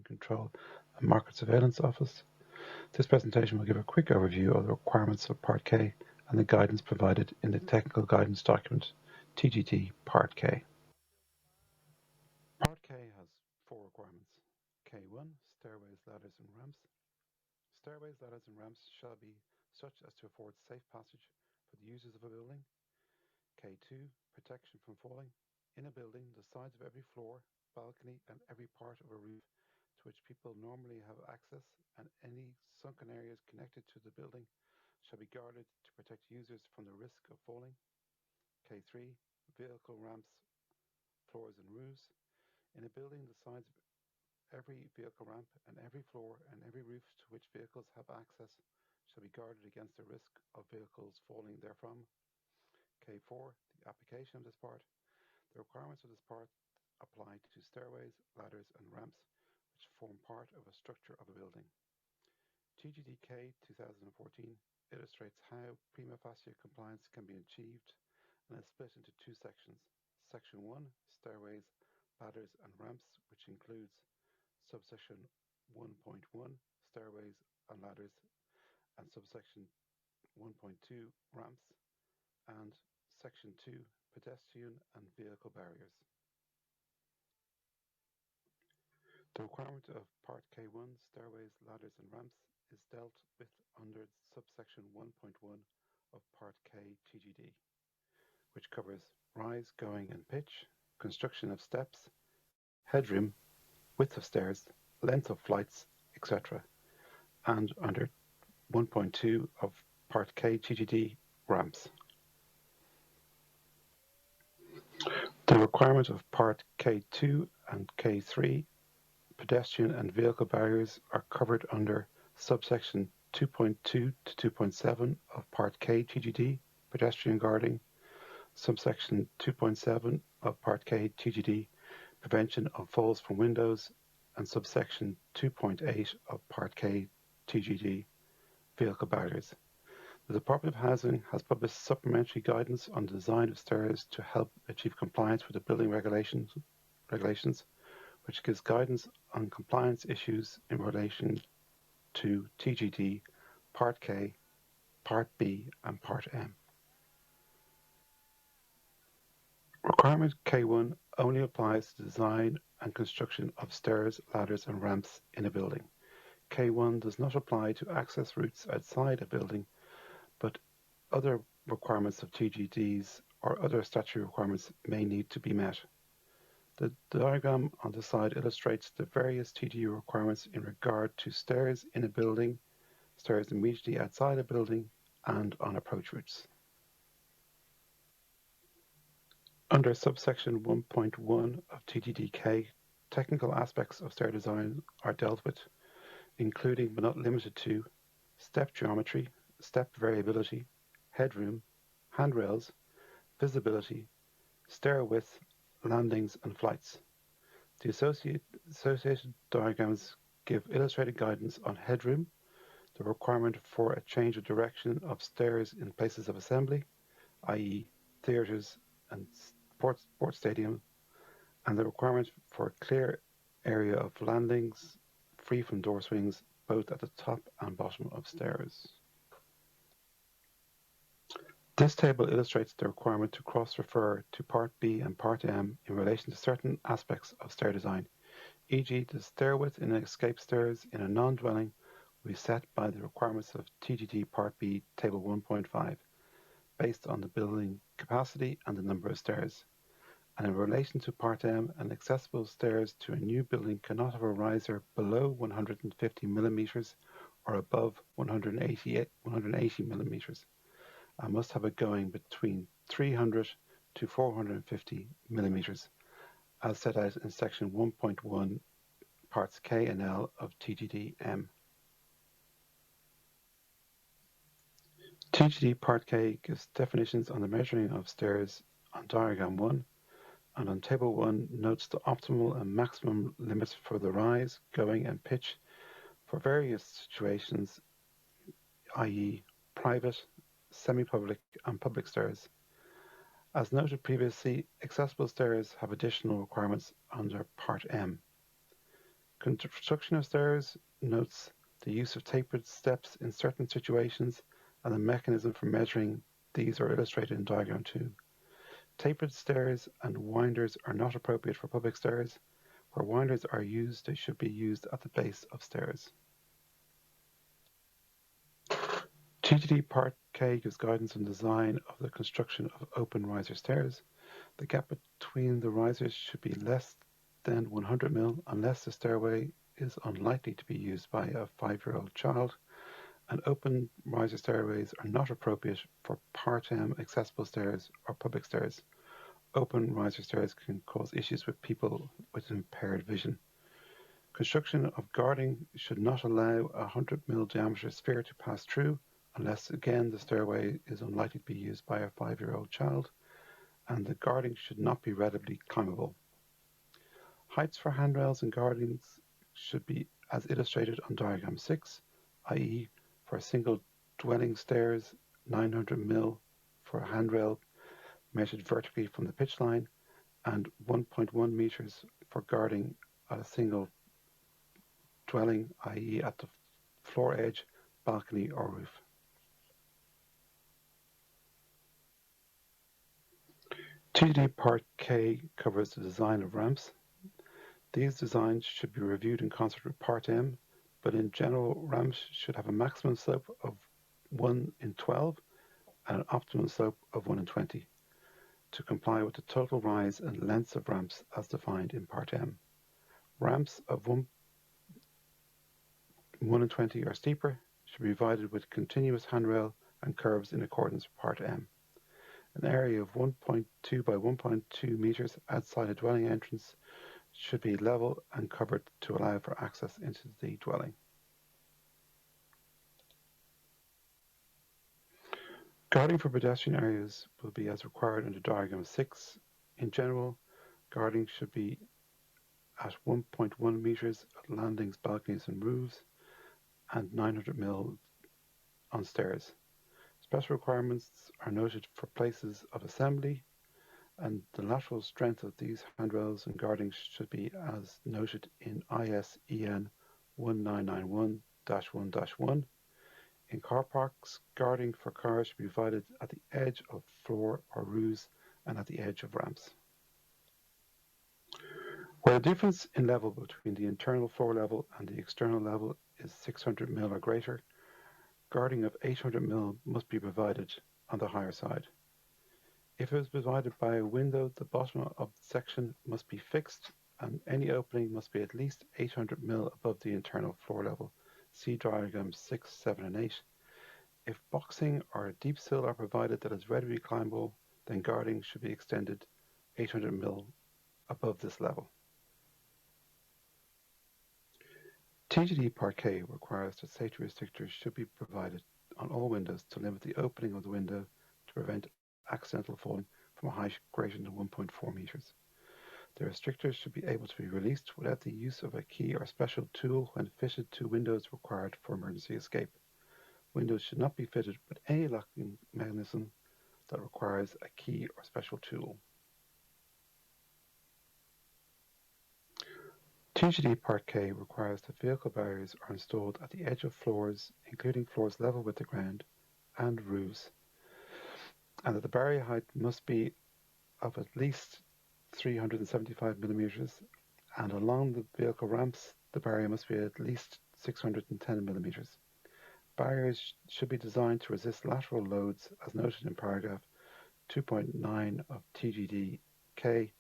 Building Control and Market Surveillance Office. This presentation will give a quick overview of the requirements of Part K and the guidance provided in the Technical Guidance Document, TGD Part K. Part K has 4 requirements. K1, stairways, ladders and ramps. Stairways, ladders and ramps shall be such as to afford safe passage for the users of a building. K2, protection from falling. In a building, the sides of every floor, balcony and every part of a roof to which people normally have access and any sunken areas connected to the building shall be guarded to protect users from the risk of falling. K3, vehicle ramps, floors and roofs. In a building, the sides of every vehicle ramp and every floor and every roof to which vehicles have access shall be guarded against the risk of vehicles falling therefrom. K4, the application of this part. The requirements of this part apply to stairways, ladders and ramps which form part of a structure of a building. TGDK 2014 illustrates how prima facie compliance can be achieved and is split into 2 sections. Section 1, stairways, ladders and ramps, which includes subsection 1.1, stairways and ladders, and subsection 1.2, ramps, and section 2, pedestrian and vehicle barriers. The requirement of Part K1, stairways, ladders and ramps, is dealt with under subsection 1.1 of Part K TGD, which covers rise, going and pitch, construction of steps, headroom, width of stairs, length of flights, etc. and under 1.2 of Part K TGD, ramps. The requirement of Part K2 and K3, pedestrian and vehicle barriers, are covered under subsection 2.2 to 2.7 of Part K TGD, pedestrian guarding, subsection 2.7 of Part K TGD, prevention of falls from windows, and subsection 2.8 of Part K TGD, vehicle barriers. The Department of Housing has published supplementary guidance on the design of stairs to help achieve compliance with the building regulations, which gives guidance on compliance issues in relation to TGD, Part K, Part B, and Part M. Requirement K1 only applies to design and construction of stairs, ladders, and ramps in a building. K1 does not apply to access routes outside a building, but other requirements of TGDs or other statutory requirements may need to be met. The diagram on the side illustrates the various TGD requirements in regard to stairs in a building, stairs immediately outside a building, and on approach routes. Under subsection 1.1 of TGDK, technical aspects of stair design are dealt with, including but not limited to step geometry, step variability, headroom, handrails, visibility, stair width, landings and flights. The associated diagrams give illustrated guidance on headroom, the requirement for a change of direction of stairs in places of assembly, i.e. theatres and sports stadium, and the requirement for a clear area of landings free from door swings both at the top and bottom of stairs. This table illustrates the requirement to cross-refer to Part B and Part M in relation to certain aspects of stair design, e.g. the stair width in escape stairs in a non-dwelling will be set by the requirements of TGD Part B Table 1.5, based on the building capacity and the number of stairs. And in relation to Part M, an accessible stairs to a new building cannot have a riser below 150 millimeters or above 180 millimeters, and must have a going between 300 to 450 millimeters, as set out in section 1.1, parts K and L of TGD-M. TGD Part K gives definitions on the measuring of stairs on diagram 1, and on table 1 notes the optimal and maximum limits for the rise, going and pitch for various situations, i.e. private, semi-public and public stairs. As noted previously, accessible stairs have additional requirements under Part M. Construction of stairs notes the use of tapered steps in certain situations, and the mechanism for measuring these are illustrated in diagram 2. Tapered stairs and winders are not appropriate for public stairs. Where winders are used, they should be used at the base of stairs. TGD Part K gives guidance on design of the construction of open riser stairs. The gap between the risers should be less than 100 mm unless the stairway is unlikely to be used by a 5-year-old child, and open riser stairways are not appropriate for Part M accessible stairs or public stairs. Open riser stairs can cause issues with people with impaired vision. Construction of guarding should not allow a 100 mm diameter sphere to pass through unless, again, the stairway is unlikely to be used by a 5-year-old child, and the guarding should not be readily climbable. Heights for handrails and guardings should be as illustrated on diagram 6, i.e. for single dwelling stairs, 900 mm for a handrail measured vertically from the pitch line, and 1.1 meters for guarding at a single dwelling, i.e. at the floor edge, balcony or roof. TGD Part K covers the design of ramps. These designs should be reviewed in concert with Part M, but in general, ramps should have a maximum slope of 1 in 12 and an optimum slope of 1 in 20 to comply with the total rise and lengths of ramps as defined in Part M. Ramps of 1 in 20 or steeper should be provided with continuous handrail and curves in accordance with Part M. An area of 1.2 by 1.2 meters outside a dwelling entrance should be level and covered to allow for access into the dwelling. Guarding for pedestrian areas will be as required under diagram 6. In general, guarding should be at 1.1 meters at landings, balconies and roofs, and 900 mm on stairs. Special requirements are noted for places of assembly, and the lateral strength of these handrails and guardings should be as noted in ISEN 1991-1-1. In car parks, guarding for cars should be provided at the edge of floor or roofs and at the edge of ramps. Where the difference in level between the internal floor level and the external level is 600 mm or greater, guarding of 800 mm must be provided on the higher side. If it is provided by a window, the bottom of the section must be fixed and any opening must be at least 800 mm above the internal floor level. See diagrams 6, 7 and 8. If boxing or a deep sill are provided that is readily climbable, then guarding should be extended 800 mm above this level. TGD Part K requires that safety restrictors should be provided on all windows to limit the opening of the window to prevent accidental falling from a height greater than 1.4 meters. The restrictors should be able to be released without the use of a key or special tool when fitted to windows required for emergency escape. Windows should not be fitted with any locking mechanism that requires a key or special tool. TGD Part K requires that vehicle barriers are installed at the edge of floors, including floors level with the ground and roofs, and that the barrier height must be of at least 375 millimeters, and along the vehicle ramps, the barrier must be at least 610 millimeters. Barriers should be designed to resist lateral loads as noted in paragraph 2.9 of TGD K,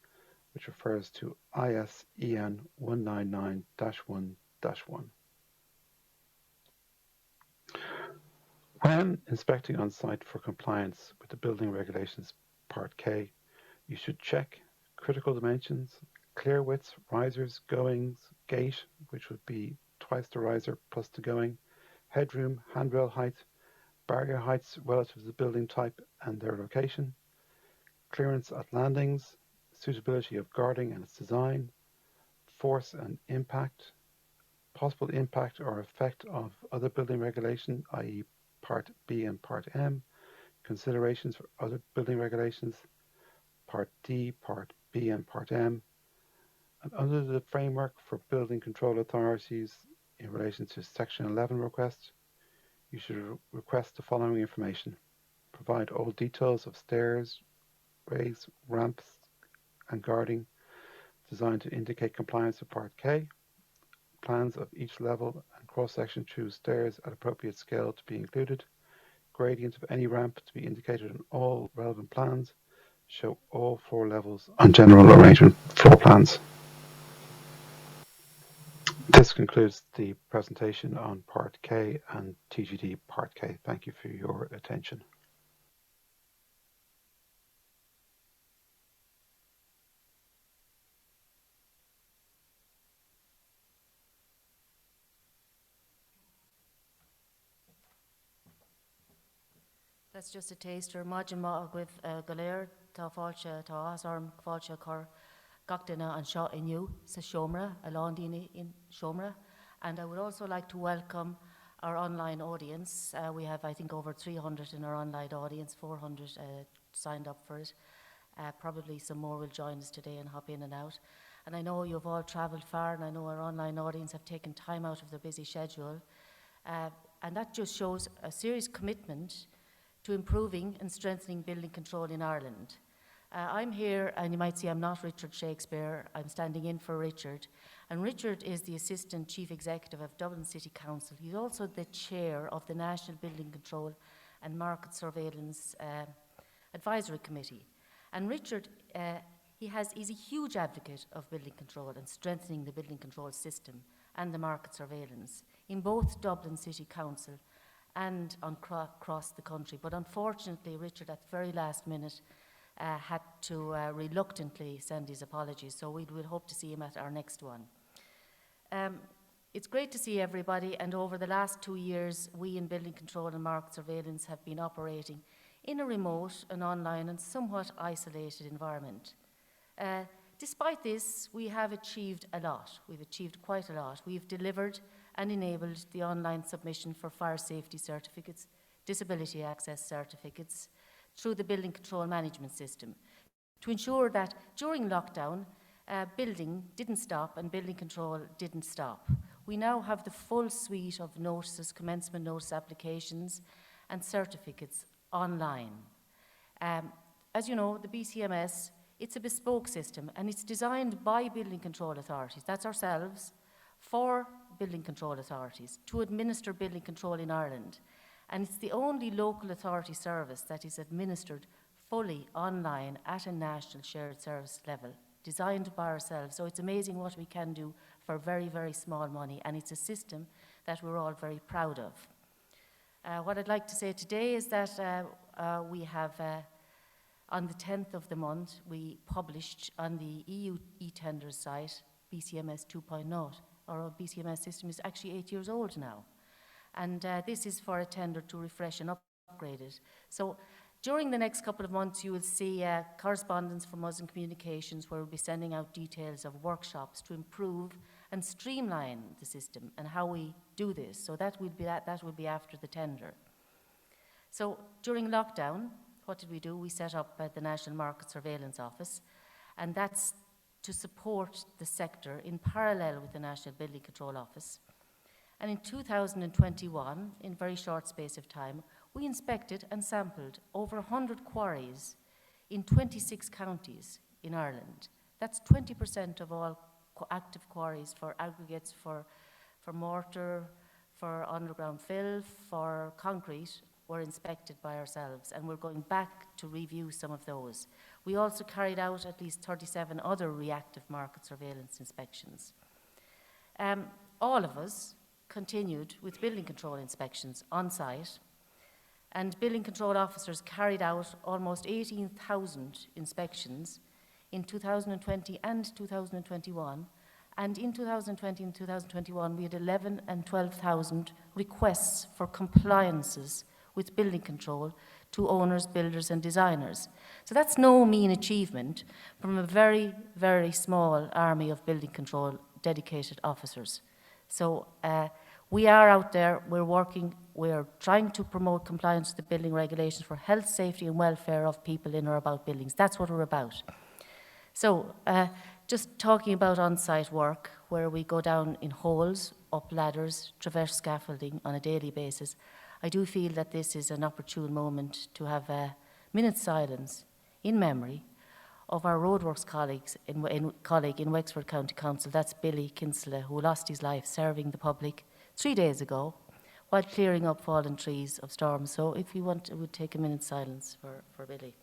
which refers to ISEN 199-1-1. When inspecting on site for compliance with the Building Regulations Part K, you should check critical dimensions, clear widths, risers, goings, gate, which would be twice the riser plus the going, headroom, handrail height, barrier heights relative to the building type and their location, clearance at landings, suitability of guarding and its design, force and impact, possible impact or effect of other building regulation, i.e. Part B and Part M, considerations for other building regulations, Part D, Part B and Part M, And under the framework for building control authorities in relation to Section 11 request, you should request the following information. Provide all details of stairs, ways, ramps, and guarding designed to indicate compliance with Part K, plans of each level and cross-section through stairs at appropriate scale to be included, gradient of any ramp to be indicated on all relevant plans, show all floor levels on general arrangement floor plans. This concludes the presentation on Part K and TGD Part K. Thank you for your attention. That's just a taster. Modular with Gallagher, ta fáilte ta asarm fáilte chur gachtainna an seo inniu sa Seomra, a Londini in Seomra. And I would also like to welcome our online audience. We have, I think, over 300 in our online audience, 400 signed up for it. Probably some more will join us today and hop in and out. And I know you've all travelled far, and I know our online audience have taken time out of their busy schedule. And that just shows a serious commitment to improving and strengthening building control in Ireland. I'm here, and you might see I'm not Richard Shakespeare. I'm standing in for Richard. And Richard is the Assistant Chief Executive of Dublin City Council. He's also the Chair of the National Building Control and Market Surveillance Advisory Committee. And Richard, he's a huge advocate of building control and strengthening the building control system and the market surveillance in both Dublin City Council and across the country. But unfortunately, Richard, at the very last minute, had to reluctantly send his apologies, so we'll hope to see him at our next one. It's great to see everybody, and over the last 2 years, we in Building Control and Market Surveillance have been operating in a remote and online and somewhat isolated environment. Despite this, we have achieved a lot. We've achieved quite a lot. We've delivered and enabled the online submission for fire safety certificates, disability access certificates through the building control management system to ensure that during lockdown, building didn't stop and building control didn't stop. We now have the full suite of notices, commencement notice applications and certificates online. As you know, the BCMS, it's a bespoke system and it's designed by building control authorities, that's ourselves, for building control authorities to administer building control in Ireland. And it's the only local authority service that is administered fully online at a national shared service level, designed by ourselves. So it's amazing what we can do for very, very small money, and it's a system that we're all very proud of. What I'd like to say today is that we have, on the 10th of the month, we published on the EU e-tenders site, BCMS 2.0. Our BCMS system is actually 8 years old now. And this is for a tender to refresh and upgrade it. So during the next couple of months, you will see correspondence from us in communications where we'll be sending out details of workshops to improve and streamline the system and how we do this. So that will be after the tender. So during lockdown, what did we do? We set up the National Market Surveillance Office, and that's to support the sector in parallel with the National Building Control Office. And in 2021, in a very short space of time, we inspected and sampled over 100 quarries in 26 counties in Ireland. That's 20% of all active quarries for aggregates, for mortar, for underground fill, for concrete, were inspected by ourselves, and we're going back to review some of those. We also carried out at least 37 other reactive market surveillance inspections. All of us continued with building control inspections on site, and building control officers carried out almost 18,000 inspections in 2020 and 2021, and in 2020 and 2021 we had 11 and 12,000 requests for compliances with building control to owners, builders and designers. So that's no mean achievement from a very, very small army of building control dedicated officers. So we are out there, we're working, we're trying to promote compliance with the building regulations for health, safety and welfare of people in or about buildings. That's what we're about. So just talking about on-site work, where we go down in holes, up ladders, traverse scaffolding on a daily basis, I do feel that this is an opportune moment to have a minute's silence in memory of our roadworks colleague in Wexford County Council, that's Billy Kinsella, who lost his life serving the public 3 days ago while clearing up fallen trees of storms. So if you want, we'd take a minute's silence for Billy.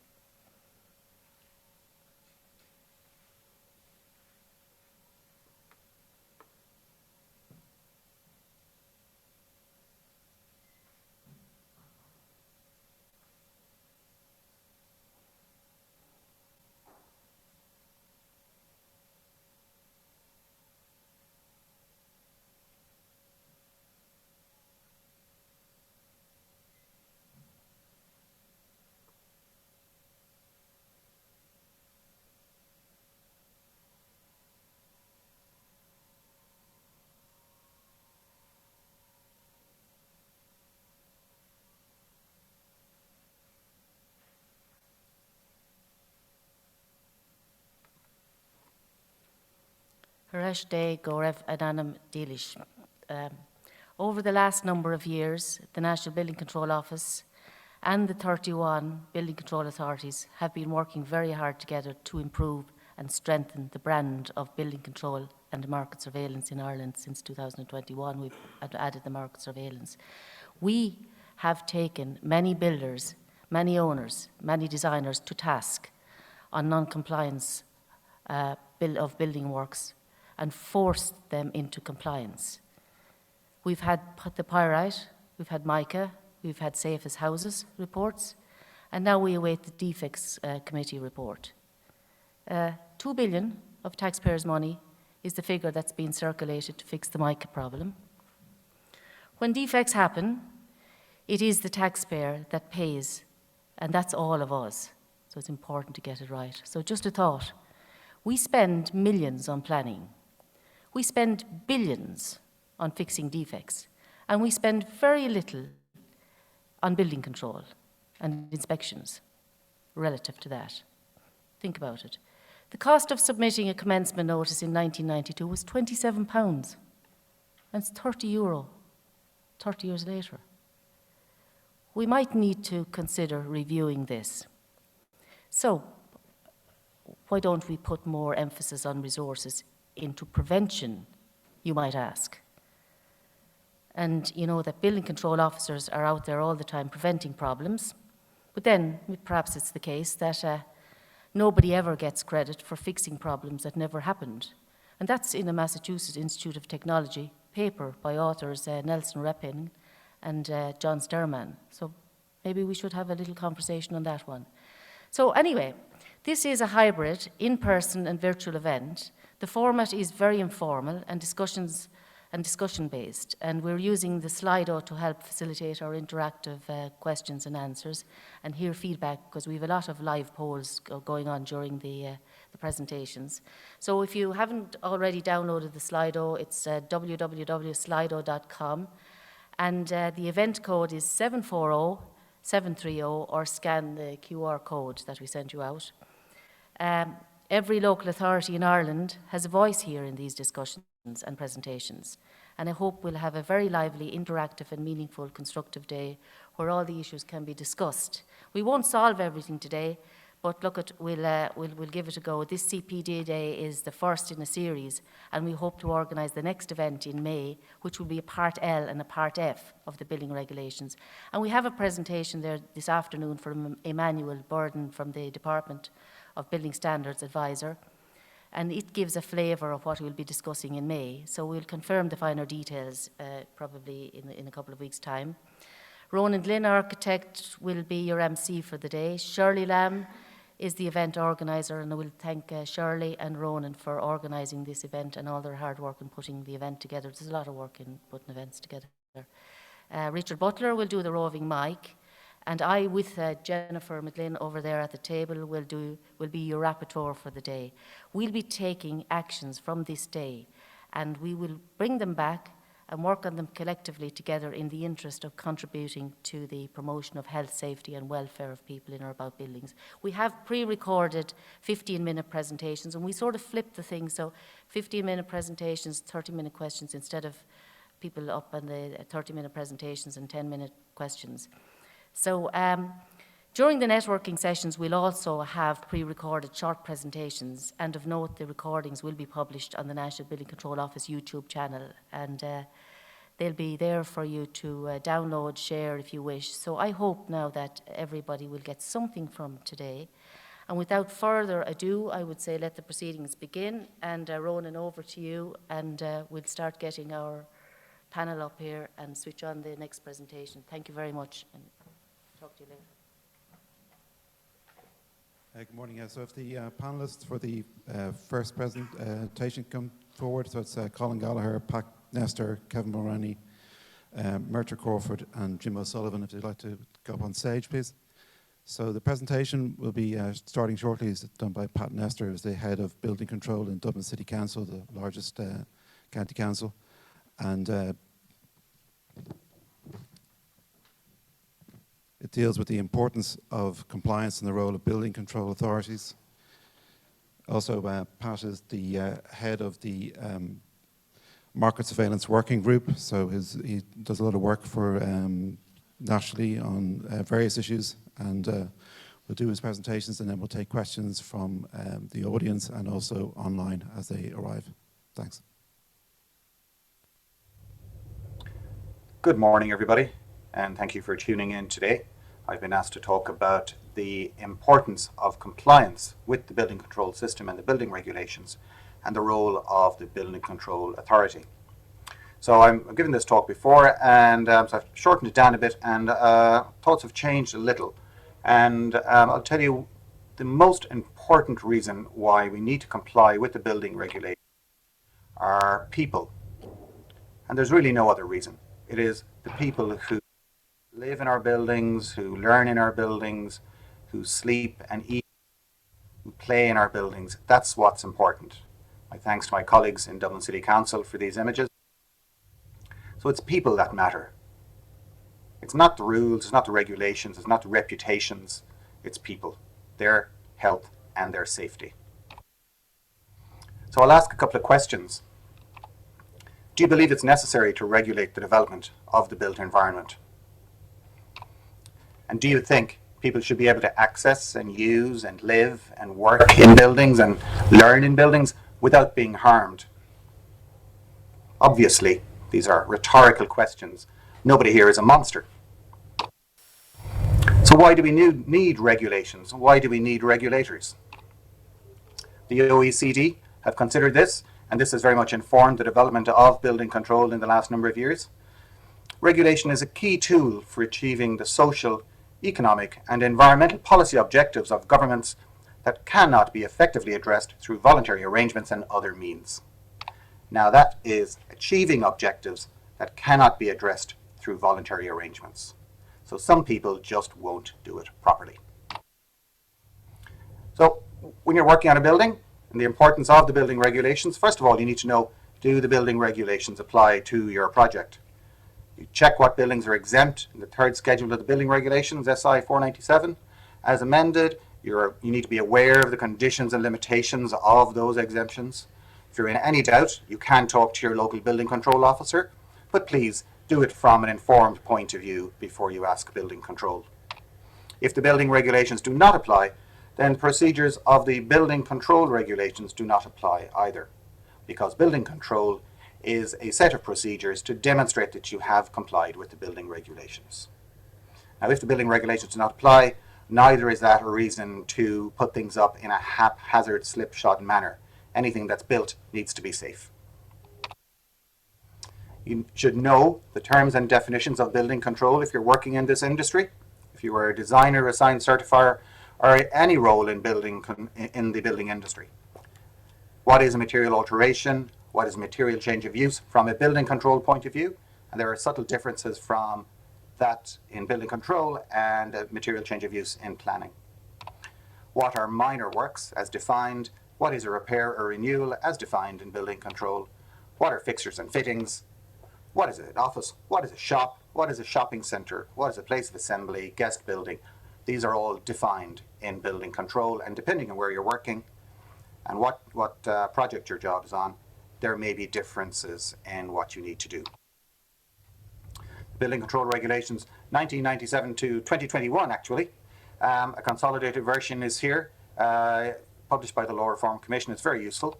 Harash Day Gorev Adanam Delish. Over the last number of years, the National Building Control Office and the 31 building control authorities have been working very hard together to improve and strengthen the brand of building control and market surveillance in Ireland. Since 2021, we've added the market surveillance. We have taken many builders, many owners, many designers to task on non-compliance of building works and forced them into compliance. We've had the Pyrite, we've had MICA, we've had Safe as Houses reports, and now we await the Defects Committee report. 2 billion of taxpayers' money is the figure that's been circulated to fix the MICA problem. When defects happen, it is the taxpayer that pays, and that's all of us. So it's important to get it right. So just a thought. We spend millions on planning. We spend billions on fixing defects, and we spend very little on building control and inspections relative to that. Think about it. The cost of submitting a commencement notice in 1992 was £27, and it's €30 30 years later. We might need to consider reviewing this. So, why don't we put more emphasis on resources into prevention, you might ask? And you know that building control officers are out there all the time preventing problems, but then perhaps it's the case that nobody ever gets credit for fixing problems that never happened. And that's in a Massachusetts Institute of Technology paper by authors Nelson Repin and John Sterman. So maybe we should have a little conversation on that one. So anyway, this is a hybrid, in-person and virtual event. The format is very informal and discussion-based, and we're using the Slido to help facilitate our interactive questions and answers and hear feedback, because we have a lot of live polls going on during the presentations. So if you haven't already downloaded the Slido, it's www.slido.com, and the event code is 740730, or scan the QR code that we sent you out. Every local authority in Ireland has a voice here in these discussions and presentations, and I hope we'll have a very lively, interactive and meaningful, constructive day where all the issues can be discussed. We won't solve everything today, but look, we'll give it a go. This CPD day is the first in a series, and we hope to organise the next event in May, which will be a Part L and a Part F of the building regulations. And we have a presentation there this afternoon from Emmanuel Burden from the Department of Building Standards Advisor, and it gives a flavour of what we'll be discussing in May. So we'll confirm the finer details probably in a couple of weeks' time. Ronan, Glynn, architect, will be your MC for the day. Shirley Lamb is the event organiser, and I will thank Shirley and Ronan for organising this event and all their hard work in putting the event together. There's a lot of work in putting events together. Richard Butler will do the roving mic, and I, with Jennifer McGlynn over there at the table, will be your rapporteur for the day. We'll be taking actions from this day, and we will bring them back and work on them collectively together in the interest of contributing to the promotion of health, safety and welfare of people in or about buildings. We have pre-recorded 15-minute presentations, and we sort of flip the thing, so 15-minute presentations, 30-minute questions, instead of people up on the 30-minute presentations and 10-minute questions. So during the networking sessions, we'll also have pre-recorded short presentations, and of note, the recordings will be published on the National Building Control Office YouTube channel, and they'll be there for you to download, share if you wish. So I hope now that everybody will get something from today. And without further ado, I would say let the proceedings begin. And Ronan, over to you, and we'll start getting our panel up here and switch on the next presentation. Thank you very much, and talk to you later. Good morning. So if the panellists for the first presentation come forward, so it's Colin Gallagher, Nestor, Kevin Mulrennan, Murtagh, Crawford and Jim O'Sullivan, if they'd like to go up on stage, please. So the presentation will be starting shortly. It's done by Pat Nestor, who's the head of building control in Dublin City Council, the largest county council. And it deals with the importance of compliance and the role of building control authorities. Also, Pat is the head of the Market Surveillance Working Group, so he does a lot of work for nationally on various issues, and we'll do his presentations and then we'll take questions from the audience and also online as they arrive. Thanks. Good morning, everybody, and thank you for tuning in today. I've been asked to talk about the importance of compliance with the building control system and the building regulations and the role of the Building Control Authority. So I've given this talk before, and so I've shortened it down a bit, and thoughts have changed a little. And I'll tell you the most important reason why we need to comply with the building regulations are people. And there's really no other reason. It is the people who live in our buildings, who learn in our buildings, who sleep and eat, who play in our buildings. That's what's important. My thanks to my colleagues in Dublin City Council for these images. So it's people that matter. It's not the rules, it's not the regulations, it's not the reputations, it's people, their health and their safety. So I'll ask a couple of questions. Do you believe it's necessary to regulate the development of the built environment? And do you think people should be able to access and use and live and work in buildings and learn in buildings without being harmed? Obviously, these are rhetorical questions. Nobody here is a monster. So why do we need regulations? Why do we need regulators? The OECD have considered this, and this has very much informed the development of building control in the last number of years. Regulation is a key tool for achieving the social, economic and environmental policy objectives of governments that cannot be effectively addressed through voluntary arrangements and other means. Now that is achieving objectives that cannot be addressed through voluntary arrangements. So some people just won't do it properly. So when you're working on a building, and the importance of the building regulations, first of all, you need to know, do the building regulations apply to your project? You check what buildings are exempt in the third schedule of the building regulations, SI 497. As amended, you need to be aware of the conditions and limitations of those exemptions. If you're in any doubt, you can talk to your local building control officer, but please do it from an informed point of view before you ask building control. If the building regulations do not apply, then procedures of the building control regulations do not apply either, because building control is a set of procedures to demonstrate that you have complied with the building regulations. Now, if the building regulations do not apply, neither is that a reason to put things up in a haphazard, slipshod manner. Anything that's built needs to be safe. You should know the terms and definitions of building control if you're working in this industry. If you are a designer, assigned certifier, or any role in the building industry. What is a material alteration? What is material change of use from a building control point of view? And there are subtle differences from that in building control and material change of use in planning. What are minor works as defined? What is a repair or renewal as defined in building control? What are fixtures and fittings? What is an office? What is a shop? What is a shopping centre? What is a place of assembly, guest building? These are all defined in building control, and depending on where you're working and what project your job is on, there may be differences in what you need to do. Building Control Regulations 1997 to 2021, actually. A consolidated version is here, published by the Law Reform Commission. It's very useful.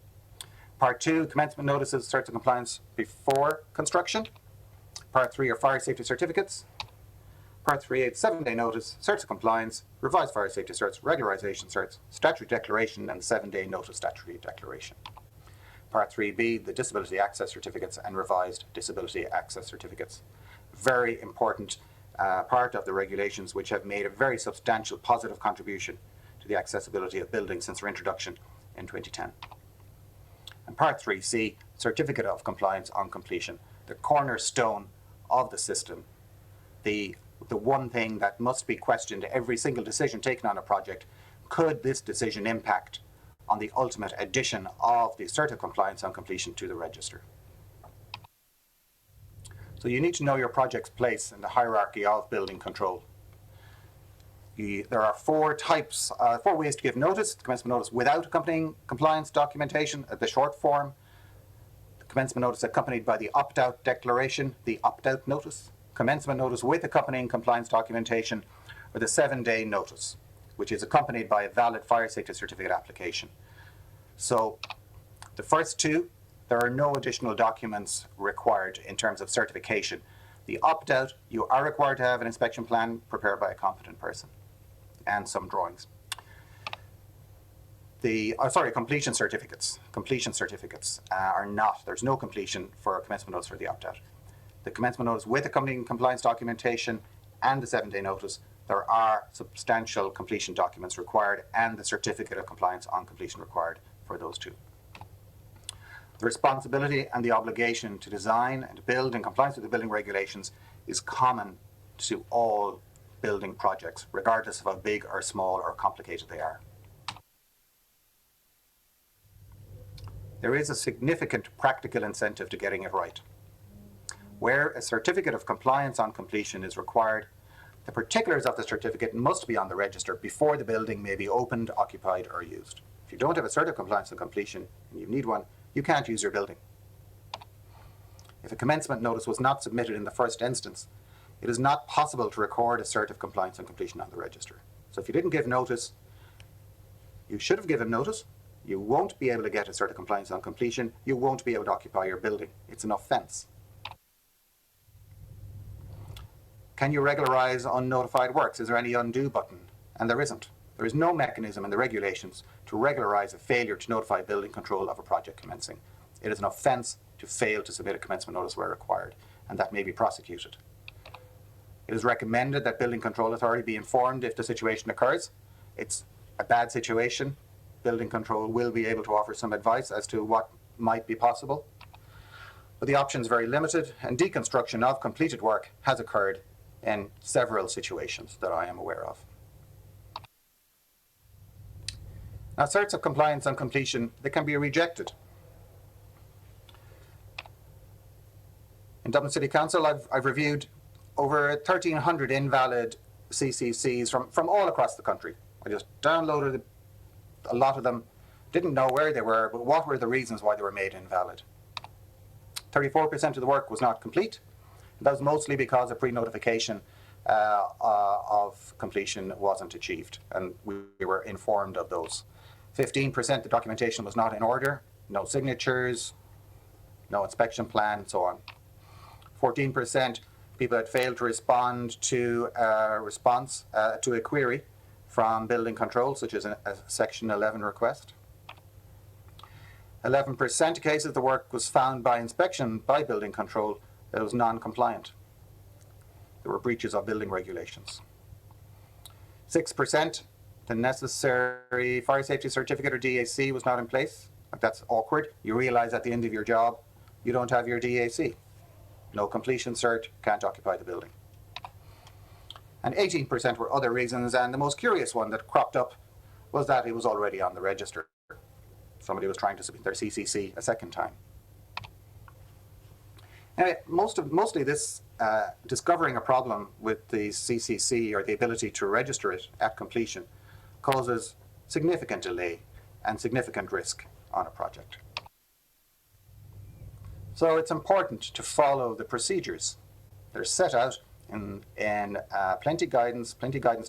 Part 2, commencement notices, certs of compliance before construction. Part 3 are fire safety certificates. Part 3A, 7-day notice, certs of compliance, revised fire safety certs, regularisation certs, statutory declaration, and 7-day notice statutory declaration. Part 3B, the disability access certificates and revised disability access certificates. Very important part of the regulations, which have made a very substantial positive contribution to the accessibility of buildings since their introduction in 2010. And Part 3C, certificate of compliance on completion, the cornerstone of the system, the one thing that must be questioned every single decision taken on a project. Could this decision impact on the ultimate addition of the cert of compliance on completion to the register? So you need to know your project's place in the hierarchy of building control. There are 4 ways to give notice. The commencement notice without accompanying compliance documentation, the short form. The commencement notice accompanied by the opt-out declaration, the opt-out notice. Commencement notice with accompanying compliance documentation, or the 7-day notice, which is accompanied by a valid fire safety certificate application. So the first 2, there are no additional documents required in terms of certification. The opt-out, you are required to have an inspection plan prepared by a competent person and some drawings. Completion certificates. Completion certificates are not, there's no completion for a commencement notice for the opt-out. The commencement notice with accompanying compliance documentation and the 7-day notice, there are substantial completion documents required and the certificate of compliance on completion required for those 2. The responsibility and the obligation to design and build in compliance with the building regulations is common to all building projects, regardless of how big or small or complicated they are. There is a significant practical incentive to getting it right. Where a certificate of compliance on completion is required, the particulars of the certificate must be on the register before the building may be opened, occupied, or used. If you don't have a cert of compliance on completion and you need one, you can't use your building. If a commencement notice was not submitted in the first instance, it is not possible to record a cert of compliance on completion on the register. So if you didn't give notice, you should have given notice. You won't be able to get a cert of compliance on completion. You won't be able to occupy your building. It's an offence. Can you regularise unnotified works? Is there any undo button? And there isn't. There is no mechanism in the regulations to regularise a failure to notify building control of a project commencing. It is an offence to fail to submit a commencement notice where required, and that may be prosecuted. It is recommended that building control authority be informed if the situation occurs. It's a bad situation. Building control will be able to offer some advice as to what might be possible. But the option is very limited, and deconstruction of completed work has occurred in several situations that I am aware of. Now, certs of compliance on completion, they can be rejected. In Dublin City Council, I've reviewed over 1,300 invalid CCCs from all across the country. I just downloaded a lot of them, didn't know where they were, but what were the reasons why they were made invalid. 34% of the work was not complete. That was mostly because a pre-notification of completion wasn't achieved, and we were informed of those. 15% the documentation was not in order, no signatures, no inspection plan, and so on. 14% people had failed to respond to a response to a query from building control, such as a Section 11 request. 11% of cases the work was found by inspection by building control that it was non-compliant. There were breaches of building regulations. 6%, the necessary fire safety certificate or DAC was not in place. Like, that's awkward. You realise at the end of your job, you don't have your DAC. No completion cert, can't occupy the building. And 18% were other reasons, and the most curious one that cropped up was that it was already on the register. Somebody was trying to submit their CCC a second time. Anyway, mostly this discovering a problem with the CCC or the ability to register it at completion causes significant delay and significant risk on a project. So it's important to follow the procedures. They're set out in plenty guidance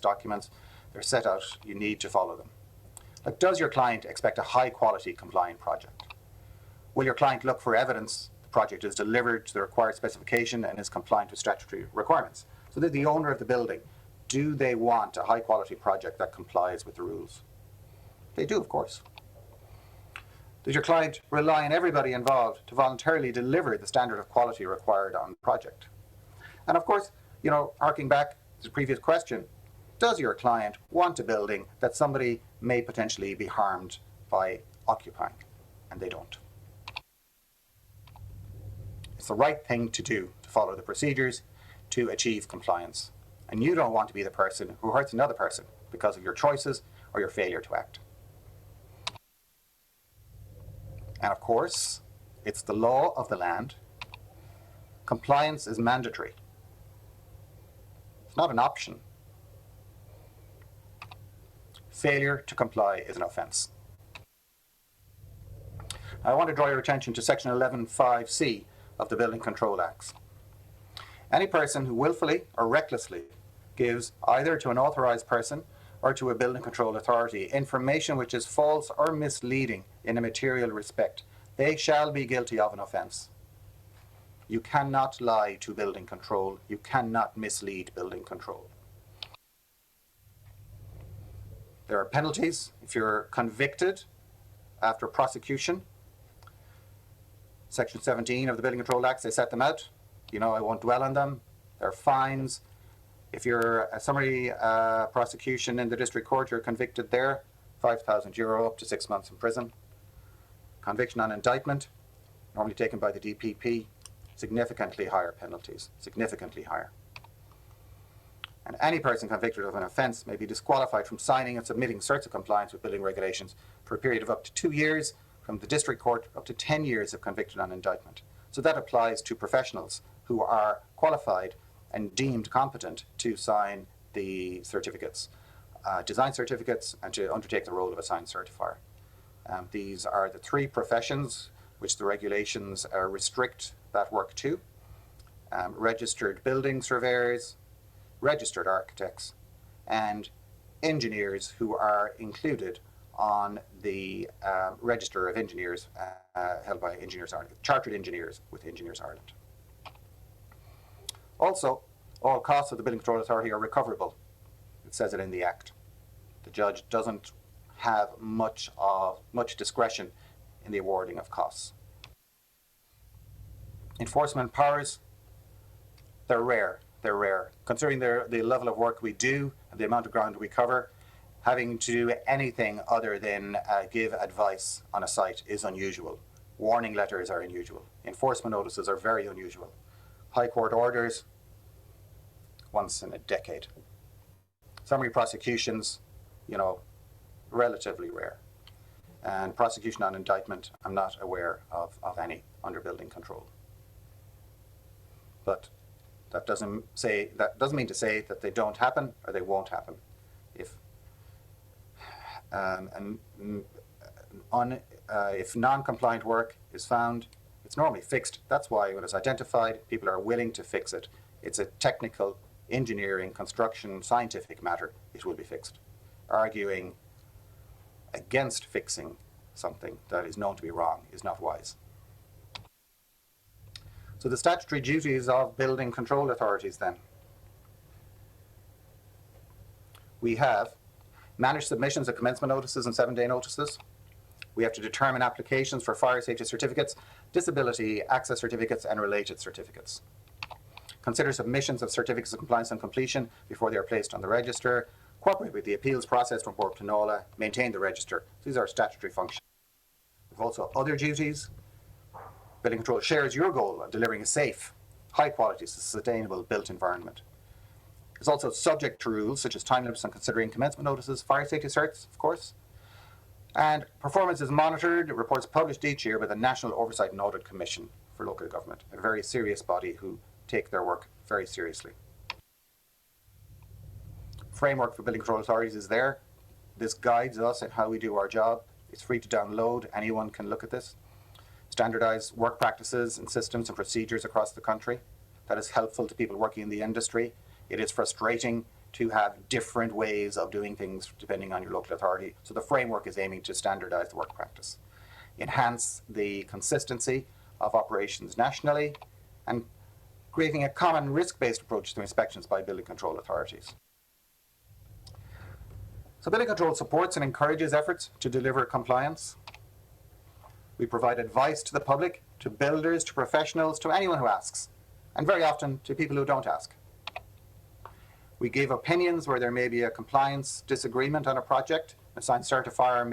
documents. They're set out, you need to follow them. Like, does your client expect a high quality compliant project? Will your client look for evidence the project is delivered to the required specification and is compliant with statutory requirements? So that the owner of the building, do they want a high quality project that complies with the rules? They do, of course. Does your client rely on everybody involved to voluntarily deliver the standard of quality required on the project? And of course, harking back to the previous question, does your client want a building that somebody may potentially be harmed by occupying? And they don't. It's the right thing to do to follow the procedures to achieve compliance. And you don't want to be the person who hurts another person because of your choices or your failure to act. And of course, it's the law of the land. Compliance is mandatory. It's not an option. Failure to comply is an offence. I want to draw your attention to section 11.5c of the Building Control Acts. Any person who willfully or recklessly gives either to an authorised person or to a building control authority information which is false or misleading in a material respect, they shall be guilty of an offence. You cannot lie to building control. You cannot mislead building control. There are penalties if you're convicted after prosecution. Section 17 of the Building Control Acts, they set them out. I won't dwell on them. There are fines. If you're a summary prosecution in the district court, you're convicted there, €5,000 up to 6 months in prison. Conviction on indictment, normally taken by the DPP, significantly higher penalties, significantly higher. And any person convicted of an offence may be disqualified from signing and submitting certs of compliance with building regulations for a period of up to 2 years, from the district court up to 10 years if convicted on indictment. So that applies to professionals who are qualified and deemed competent to sign the certificates, design certificates, and to undertake the role of a sign certifier. These are the 3 professions which the regulations restrict that work to. Registered building surveyors, registered architects, and engineers who are included on the register of engineers held by Engineers Ireland, chartered engineers with Engineers Ireland. Also, all costs of the Building Control Authority are recoverable. It says it in the Act. The judge doesn't have much discretion in the awarding of costs. Enforcement powers, they're rare. Considering the level of work we do and the amount of ground we cover, having to do anything other than give advice on a site is unusual. Warning letters are unusual. Enforcement notices are very unusual. High court orders, once in a decade. Summary prosecutions, relatively rare. And prosecution on indictment, I'm not aware of any under building control. But that doesn't mean to say that they don't happen or they won't happen. If non-compliant work is found, it's normally fixed. That's why when it's identified, people are willing to fix it. It's a technical, engineering, construction, scientific matter. It will be fixed. Arguing against fixing something that is known to be wrong is not wise. So the statutory duties of building control authorities then. We have managed submissions of commencement notices and 7-day notices. We have to determine applications for fire safety certificates, disability access certificates, and related certificates. Consider submissions of certificates of compliance and completion before they are placed on the register. Cooperate with the appeals process from Board Panola. Maintain the register. These are statutory functions. We've also other duties. Building control shares your goal of delivering a safe, high-quality, sustainable built environment. It's also subject to rules such as time limits on considering commencement notices, fire safety certs, of course. And performance is monitored. Reports published each year by the National Oversight and Audit Commission for local government, a very serious body who take their work very seriously. Framework for building control authorities is there. This guides us in how we do our job. It's free to download. Anyone can look at this. Standardized work practices and systems and procedures across the country. That is helpful to people working in the industry. It is frustrating to have different ways of doing things depending on your local authority. So the framework is aiming to standardize the work practice, enhance the consistency of operations nationally, and creating a common risk-based approach to inspections by building control authorities. So building control supports and encourages efforts to deliver compliance. We provide advice to the public, to builders, to professionals, to anyone who asks, and very often to people who don't ask. We give opinions where there may be a compliance disagreement on a project. A signed certifier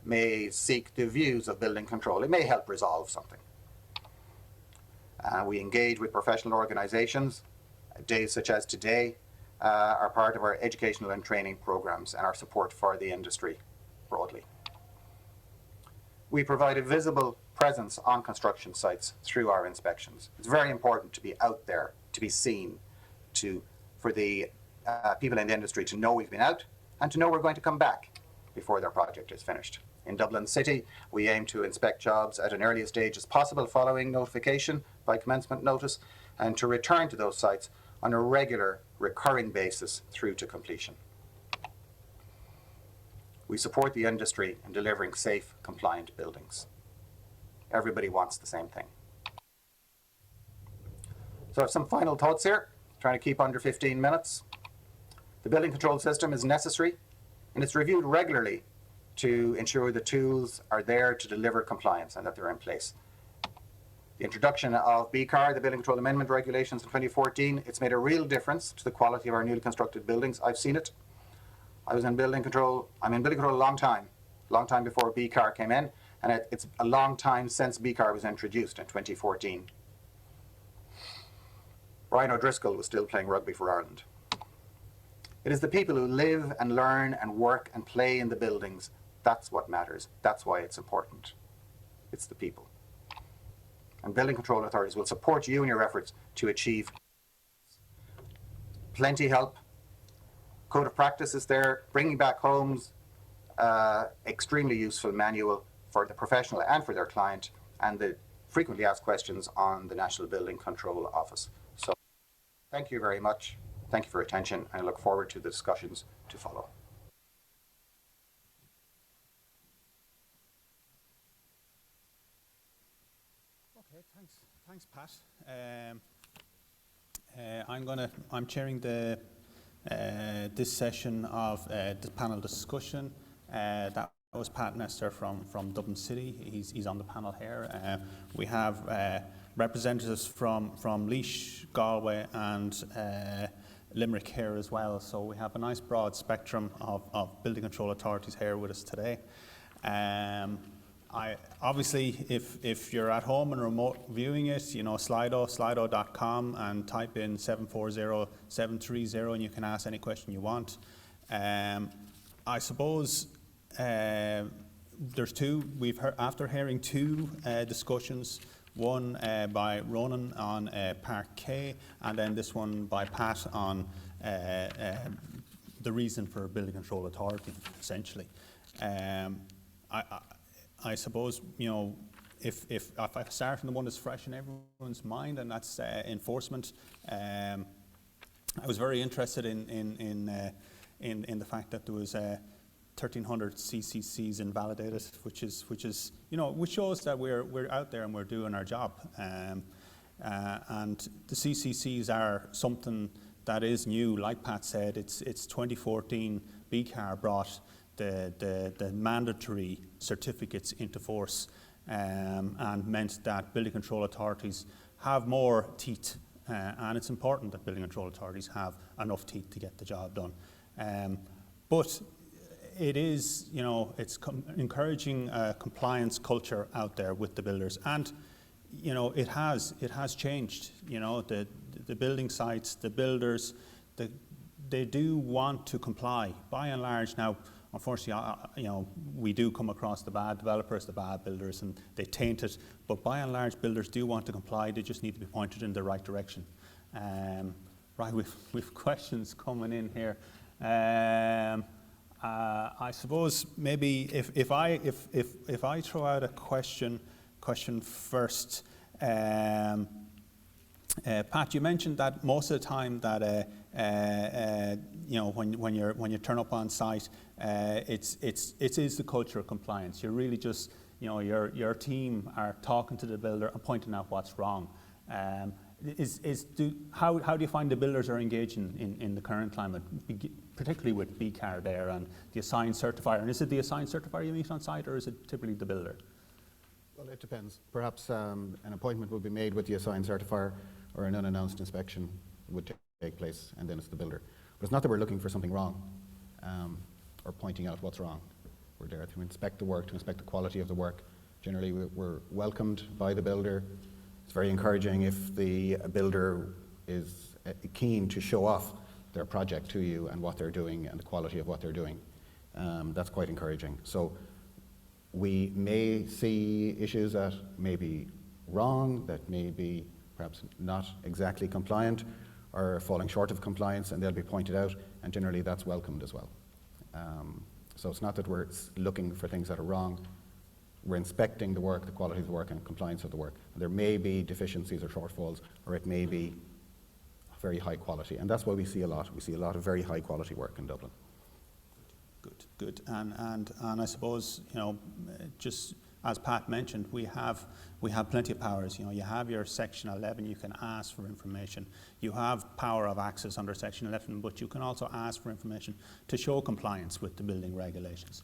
may seek the views of building control. It may help resolve something. We engage with professional organisations. Days such as today are part of our educational and training programs and our support for the industry broadly. We provide a visible presence on construction sites through our inspections. It's very important to be out there, to be seen, for the people in the industry to know we've been out and to know we're going to come back before their project is finished. In Dublin City, we aim to inspect jobs at an early stage as possible following notification by commencement notice, and to return to those sites on a regular, recurring basis through to completion. We support the industry in delivering safe, compliant buildings. Everybody wants the same thing. So I have some final thoughts here, trying to keep under 15 minutes. The building control system is necessary, and it's reviewed regularly to ensure the tools are there to deliver compliance and that they're in place. The introduction of BCAR, the Building Control Amendment Regulations in 2014, it's made a real difference to the quality of our newly constructed buildings. I've seen it. I was in building control. I'm in building control a long time before BCAR came in, and it's a long time since BCAR was introduced in 2014. Brian O'Driscoll was still playing rugby for Ireland. It is the people who live and learn and work and play in the buildings. That's what matters. That's why it's important. It's the people. And building control authorities will support you in your efforts to achieve plenty help. Code of practice is there, bringing back homes, extremely useful manual for the professional and for their client, and the frequently asked questions on the National Building Control Office. So thank you very much. Thank you for your attention, and I look forward to the discussions to follow. Okay, thanks, Pat. I'm chairing this session of the panel discussion. That was Pat Nestor from Dublin City. He's on the panel here. We have representatives from Laois, Galway, and Limerick here as well. So we have a nice broad spectrum of building control authorities here with us today. Obviously, if you're at home and remote viewing it, slido.com and type in 740-730 and you can ask any question you want. I suppose there's two. We've heard, after hearing two discussions, one by Ronan on Part K, and then this one by Pat on the reason for building control authority, essentially. I suppose, if I start from the one that's fresh in everyone's mind, and that's enforcement. I was very interested in the fact that there was 1,300 CCCs invalidated, which shows that we're out there and we're doing our job. And the CCCs are something that is new. Like Pat said, it's 2014. BCAR brought the mandatory certificates into force, and meant that building control authorities have more teeth, and it's important that building control authorities have enough teeth to get the job done. But it is, it's encouraging a compliance culture out there with the builders, and it has changed. The building sites, the builders, they do want to comply by and large now. unfortunately, we do come across the bad developers, the bad builders, and they taint it. But by and large, builders do want to comply. They just need to be pointed in the right direction. Right, we've questions coming in here. I suppose maybe if I throw out a question first. Pat, you mentioned that most of the time that when you turn up on site, it is the culture of compliance. You're really just your team are talking to the builder and pointing out what's wrong. How do you find the builders are engaging in the current climate, particularly with BCAR there and the assigned certifier? And is it the assigned certifier you meet on site, or is it typically the builder? Well, it depends. Perhaps an appointment will be made with the assigned certifier, or an unannounced inspection would take place, and then it's the builder. But it's not that we're looking for something wrong or pointing out what's wrong. We're there to inspect the work, to inspect the quality of the work. Generally, we're welcomed by the builder. It's very encouraging if the builder is keen to show off their project to you and what they're doing and the quality of what they're doing. That's quite encouraging. So we may see issues that may be wrong, that may be perhaps not exactly compliant or falling short of compliance, and they'll be pointed out, and generally that's welcomed as well. So it's not that we're looking for things that are wrong. We're inspecting the work, the quality of the work and compliance of the work. And there may be deficiencies or shortfalls, or it may be very high quality, and that's what we see a lot. We see a lot of very high quality work in Dublin. Good. And I suppose, just as Pat mentioned, we have plenty of powers. You have your Section 11, you can ask for information. You have power of access under Section 11, but you can also ask for information to show compliance with the building regulations.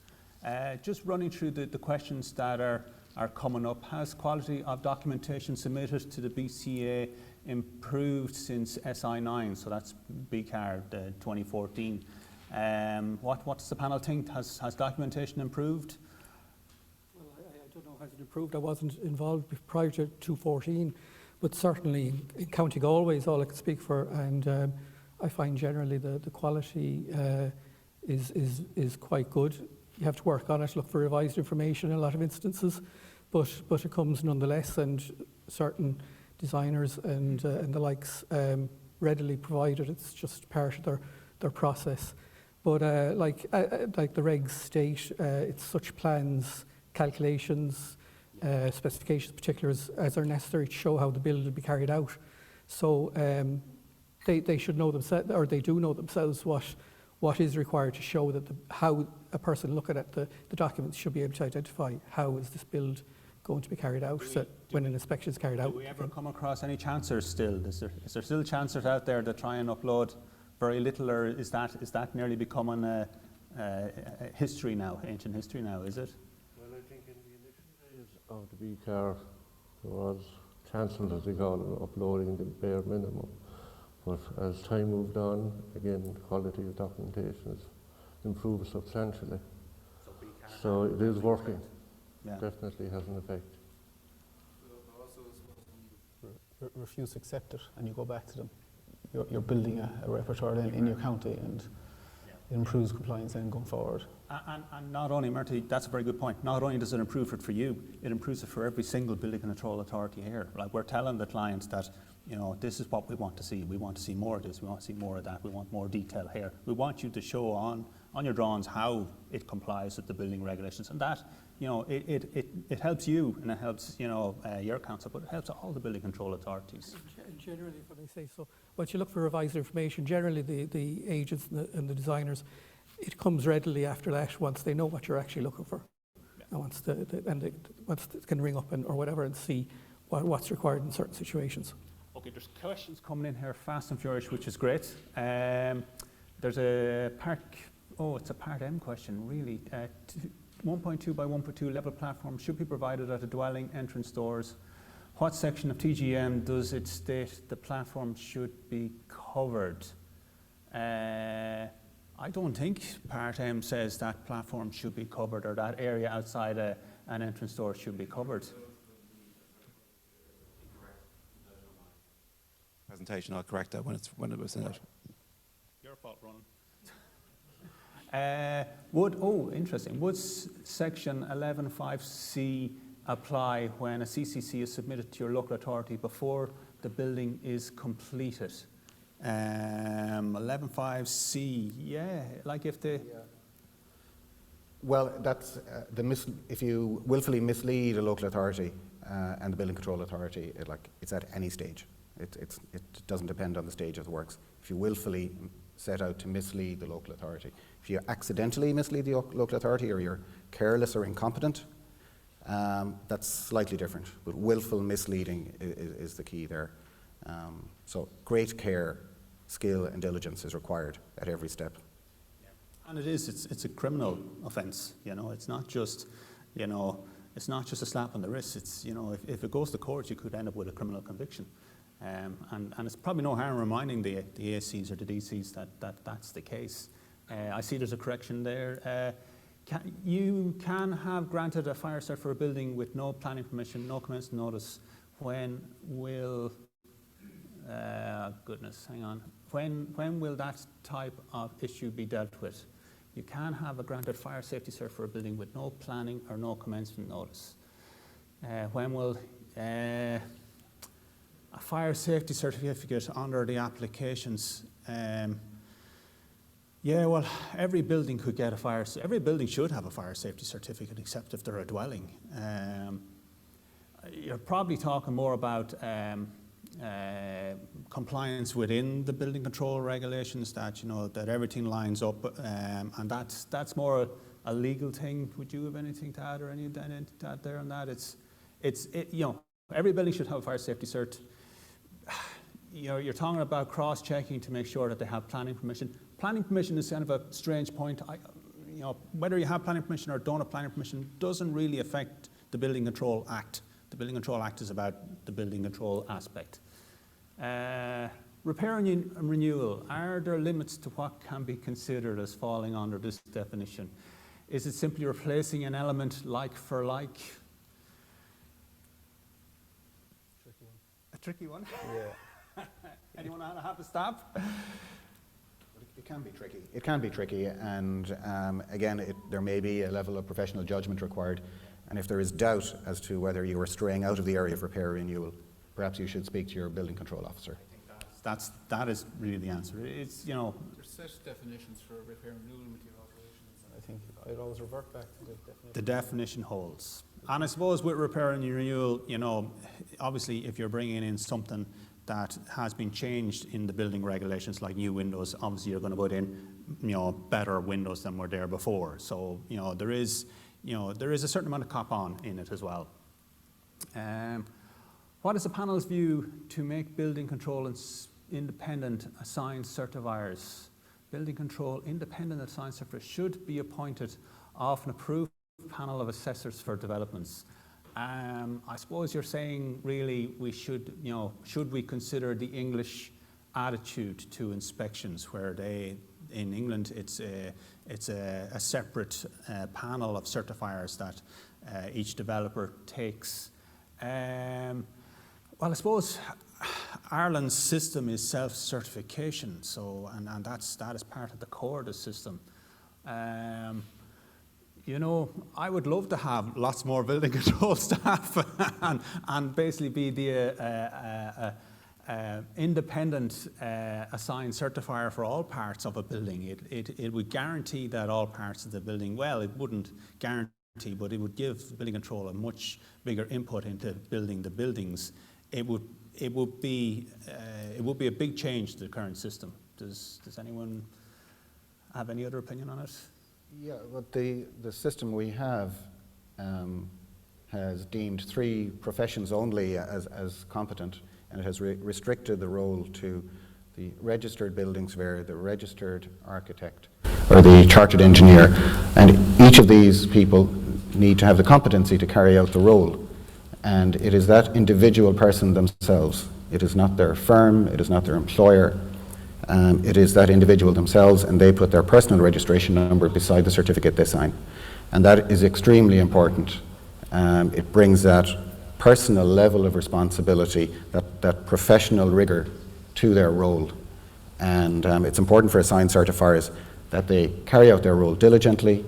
Just running through the questions that are coming up. Has quality of documentation submitted to the BCA improved since SI9? So that's BCAR 2014. What's the panel think? Has documentation improved? Well, I don't know, has it improved? I wasn't involved prior to 2014, but certainly in County Galway is all I can speak for, and I find generally the quality is quite good. You have to work on it, look for revised information in a lot of instances, but it comes nonetheless, and certain designers and the likes readily provide it. It's just part of their process. But like the regs state, it's such plans, calculations, specifications, particulars as are necessary to show how the build will be carried out. So they should know themselves, or they do know themselves, what is required to show that how a person looking at the documents should be able to identify how is this build going to be carried out when an inspection is carried out. Do we ever come across any chancers still? Is there still chancers out there that try and upload very little, or is that nearly becoming a history now, ancient history now, is it? Well, I think in the initial days of the BCAR there was chancelled, as they call it, uploading the bare minimum. But as time moved on, again, the quality of documentation has improved substantially. So it is working. Yeah. Definitely has an effect. Refuse to accept it, and you go back to them. You're building a rapporteur in your county, and it improves compliance then going forward. And not only, Murtagh, that's a very good point, not only does it improve it for you, it improves it for every single building control authority here. Like, we're telling the clients that, this is what we want to see. We want to see more of this, we want to see more of that, we want more detail here. We want you to show on your drawings how it complies with the building regulations, and that, it helps you, and it helps, your council, but it helps all the building control authorities. And generally, if I may say so, once you look for revised information, generally the agents and the designers, it comes readily after that once they know what you're actually looking for. Yeah. And once they can ring up or whatever and see what's required in certain situations. Okay, there's questions coming in here fast and furious, which is great. There's a it's a part M question, really. 1.2 by 1.2 level platform should be provided at a dwelling entrance doors. What section of TGM does it state the platform should be covered? I don't think Part M says that platform should be covered, or that area outside an entrance door should be covered. Presentation, I'll correct that when it was in it. Your fault, Ronan. Interesting. Would section 11.5c apply when a CCC is submitted to your local authority before the building is completed? 11.5c, yeah, like if the... Yeah. Well, that's if you willfully mislead a local authority and the building control authority, it's at any stage. It doesn't depend on the stage of the works. If you willfully set out to mislead the local authority, if you accidentally mislead the local authority or you're careless or incompetent, that's slightly different. But willful misleading is the key there. So great care, skill, and diligence is required at every step. And it's a criminal offence. You know, it's not just, it's not just a slap on the wrist. It's, if it goes to court, you could end up with a criminal conviction. And it's probably no harm reminding the ACs or the DCs that's the case. I see there's a correction there. You can have granted a fire cert for a building with no planning permission, no commencement notice. When will, when will that type of issue be dealt with? You can have a granted fire safety cert for a building with no planning or no commencement notice. When will a fire safety certificate under the applications? Yeah, well, every building could get every building should have a fire safety certificate except if they're a dwelling. You're probably talking more about compliance within the building control regulations, that that everything lines up, and that's more a legal thing. Would you have anything to add or anything to add there on that? Every building should have a fire safety cert. You're talking about cross-checking to make sure that they have planning permission. Planning permission is kind of a strange point. Whether you have planning permission or don't have planning permission doesn't really affect the Building Control Act. The Building Control Act is about the building control aspect. Repair and renewal, are there limits to what can be considered as falling under this definition? Is it simply replacing an element like for like? Tricky one. A tricky one? Yeah. Anyone have a stab? It can be tricky. It can be tricky, and again, there may be a level of professional judgment required. And if there is doubt as to whether you are straying out of the area of repair or renewal, perhaps you should speak to your building control officer. I think that is really the answer. It's There's set definitions for repair and renewal material operations. I think I'd always revert back to the definition. the definition holds. And I suppose with repair and renewal, obviously if you're bringing in something that has been changed in the building regulations, like new windows, obviously you're going to put in, better windows than were there before. So, there is a certain amount of cop-on in it as well. What is the panel's view to make building control independent assigned certifiers? Building control independent assigned certifiers should be appointed of an approved panel of assessors for developments. I suppose you're saying really we should we consider the English attitude to inspections, where in England it's a separate panel of certifiers that each developer takes. Well, I suppose Ireland's system is self-certification, so and that is part of the core of the system. I would love to have lots more building control staff and basically be the independent assigned certifier for all parts of a building. It would guarantee that all parts of the building, well, it wouldn't guarantee, but it would give building control a much bigger input into building the buildings. It would be a big change to the current system. Does anyone have any other opinion on it? Yeah, but the system we have has deemed 3 professions only as competent, and it has restricted the role to the registered building surveyor, the registered architect, or the chartered engineer, and each of these people need to have the competency to carry out the role, and it is that individual person themselves. It is not their firm, it is not their employer. It is that individual themselves, and they put their personal registration number beside the certificate they sign. And that is extremely important. It brings that personal level of responsibility, that professional rigour to their role. And it's important for assigned certifiers that they carry out their role diligently,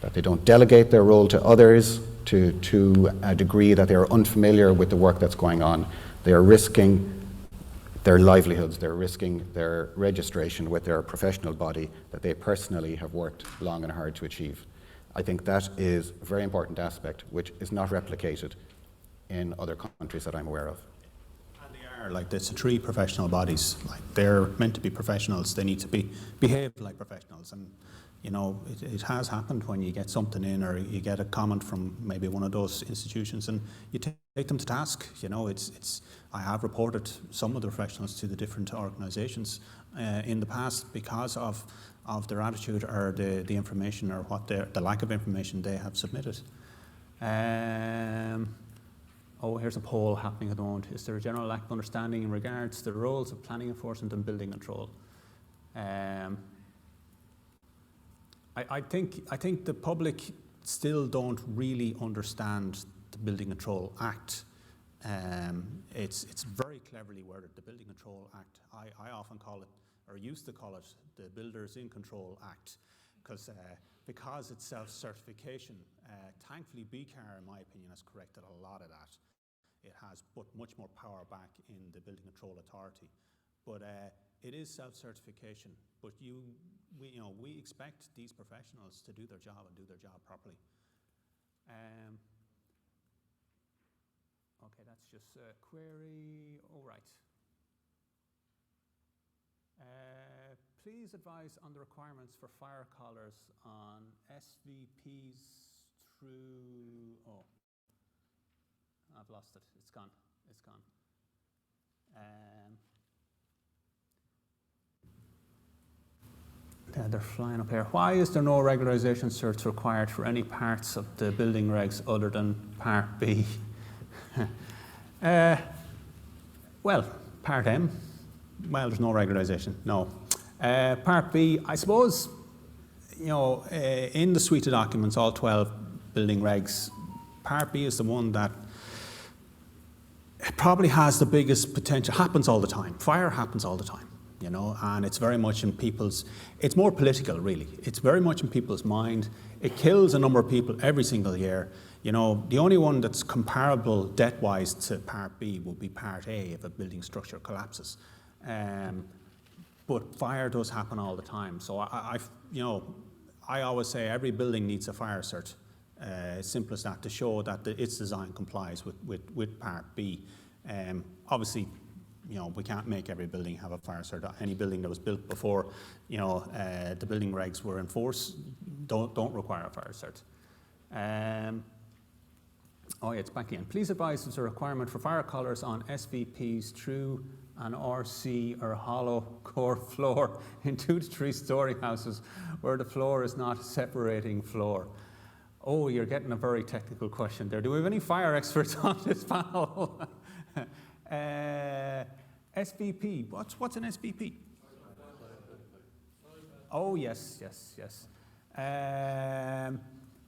that they don't delegate their role to others to a degree that they are unfamiliar with the work that's going on. They are risking their livelihoods, they're risking their registration with their professional body that they personally have worked long and hard to achieve. I think that is a very important aspect which is not replicated in other countries that I'm aware of. And they are, like, there's three professional bodies. Like, they're meant to be professionals. They need to behave like professionals. And, you know, it has happened when you get something in, or you get a comment from maybe one of those institutions, and you take them to task. You know, I have reported some of the professionals to the different organisations in the past because of their attitude, or the information, or the lack of information they have submitted. Here's a poll happening at the moment. Is there a general lack of understanding in regards to the roles of planning enforcement and building control? I think the public still don't really understand the Building Control Act. It's very cleverly worded, the Building Control Act. I often call it, or used to call it, the Builders in Control Act, because it's self-certification. Thankfully, BCAR, in my opinion, has corrected a lot of that. It has put much more power back in the Building Control Authority. But it is self-certification. But we expect these professionals to do their job and do their job properly. Okay, that's just a query. All right. Please advise on the requirements for fire collars on SVPs through. Oh, I've lost it. It's gone. It's gone. They're flying up here. Why is there no regularisation cert required for any parts of the building regs other than Part B? Well, Part M. Well, there's no regularisation. No. Part B, I suppose, in the suite of documents, all 12 building regs, Part B is the one that probably has the biggest potential. Happens all the time. Fire happens all the time, and it's very much in people's, it's more political, really. It's very much in people's mind. It kills a number of people every single year. The only one that's comparable debt-wise to Part B would be Part A if a building structure collapses. But fire does happen all the time. So I always say every building needs a fire cert. Simple as that, to show that its design complies with Part B. Obviously, we can't make every building have a fire cert. Any building that was built before, the building regs were in force don't require a fire cert. Oh yeah, it's back in. Please advise there's a requirement for fire collars on SVPs through an RC or hollow core floor in 2 to 3 story houses where the floor is not a separating floor. Oh, you're getting a very technical question there. Do we have any fire experts on this panel? SVP, what's an SVP? Oh, yes.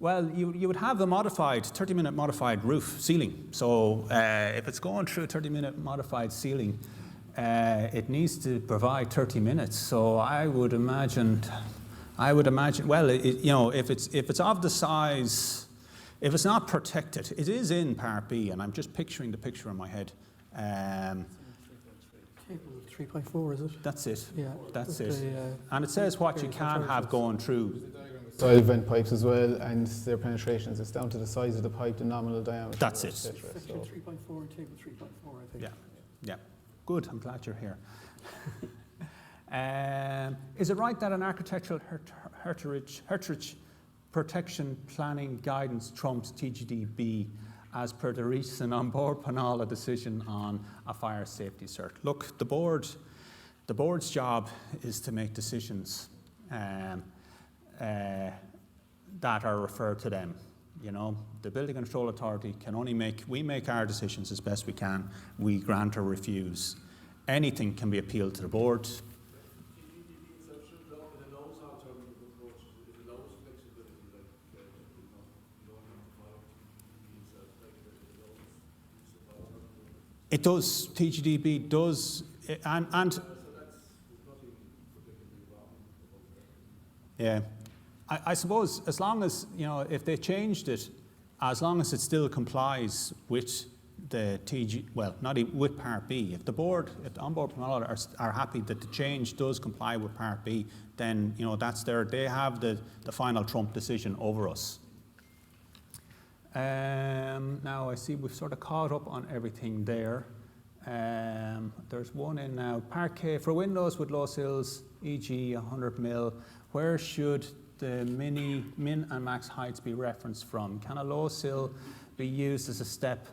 Well, you would have the modified, 30-minute modified roof ceiling. So if it's going through a 30-minute modified ceiling, it needs to provide 30 minutes. So I would imagine, well, if it's of the size, if it's not protected, it is in Part B, and I'm just picturing the picture in my head. Table 3.4, is it? That's it. Yeah. That's it. And it says what you can have going through. Soil vent pipes as well, and their penetrations. It's down to the size of the pipe, the nominal diameter. That's it. Section 3.4 and table 3.4, I think. Yeah. Good. I'm glad you're here. Is it right that an architectural heritage protection planning guidance trumps TGDB as per the recent on-board Penala decision on a fire safety cert? Look, the board's job is to make decisions that are referred to them. The Building Control Authority can only we make our decisions as best we can. We grant or refuse. Anything can be appealed to the board. It does, TGDB does, and Yeah. I suppose as long as, if they changed it, as long as it still complies with the TG, well, not even with Part B. If the on-board panel are happy that the change does comply with Part B, then, that's they have the final trump decision over us. Now I see we've sort of caught up on everything there. There's one in now. Parquet for windows with low sills, e.g. 100 mil. Where should the min and max heights be referenced from? Can a low sill be used as a step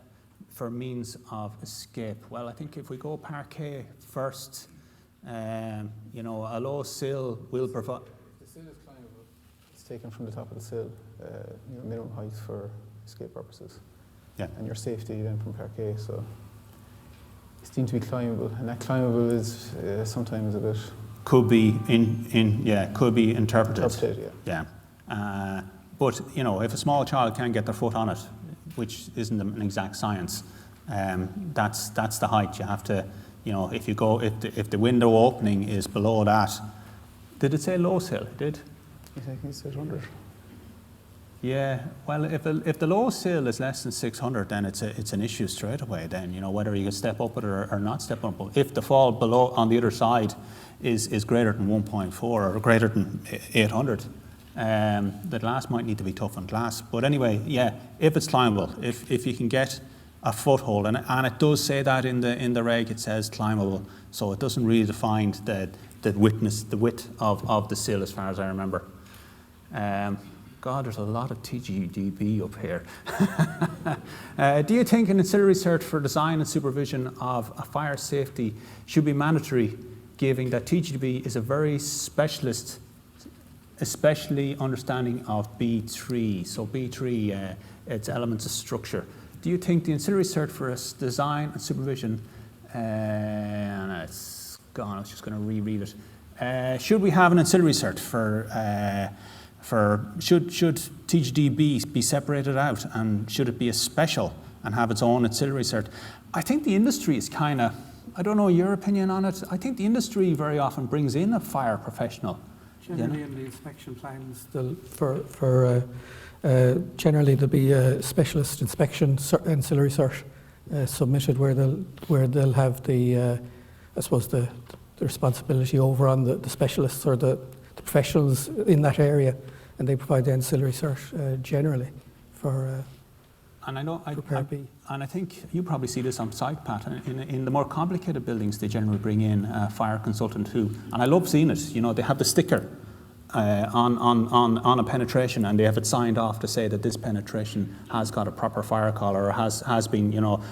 for means of escape? Well, I think if we go parquet first, a low sill will provide. The sill is climbable. It's taken from the top of the sill, minimum height for escape purposes. Yeah. And your safety then from parquet, so it's deemed to be climbable, and that climbable is sometimes a bit. Could be could be interpreted. Yeah. But if a small child can get their foot on it, which isn't an exact science, that's the height you have to. If the window opening is below that, did it say low sill? It did. I think it said 100. Yeah. Well, if the low sill is less than 600, then it's an issue straight away. Then whether you can step up it or not step up. But if the fall below on the other side is greater than 1.4 or greater than 800, the glass might need to be toughened glass. But anyway, yeah, if it's climbable, if you can get a foothold, and it does say that in the reg, it says climbable, so it doesn't really define the width of the sill as far as I remember. God, there's a lot of TGDB up here. Do you think an ancillary cert for design and supervision of a fire safety should be mandatory, given that TGDB is a very specialist, especially understanding of B3? So B3, it's elements of structure. Do you think the ancillary cert for design and supervision, and it's gone, I was just going to reread it. Should we have an ancillary cert should TGDB be separated out, and should it be a special and have its own ancillary cert? I think the industry is kind of, I don't know your opinion on it, I think the industry very often brings in a fire professional. Generally in the inspection plans, generally there'll be a specialist inspection ancillary cert submitted where they'll have the responsibility over on the specialists or the professionals in that area, and they provide the ancillary cert generally for Part B. And I think you probably see this on site, Pat. In the more complicated buildings, they generally bring in a fire consultant who, and I love seeing it. They have the sticker on a penetration, and they have it signed off to say that this penetration has got a proper fire collar or has been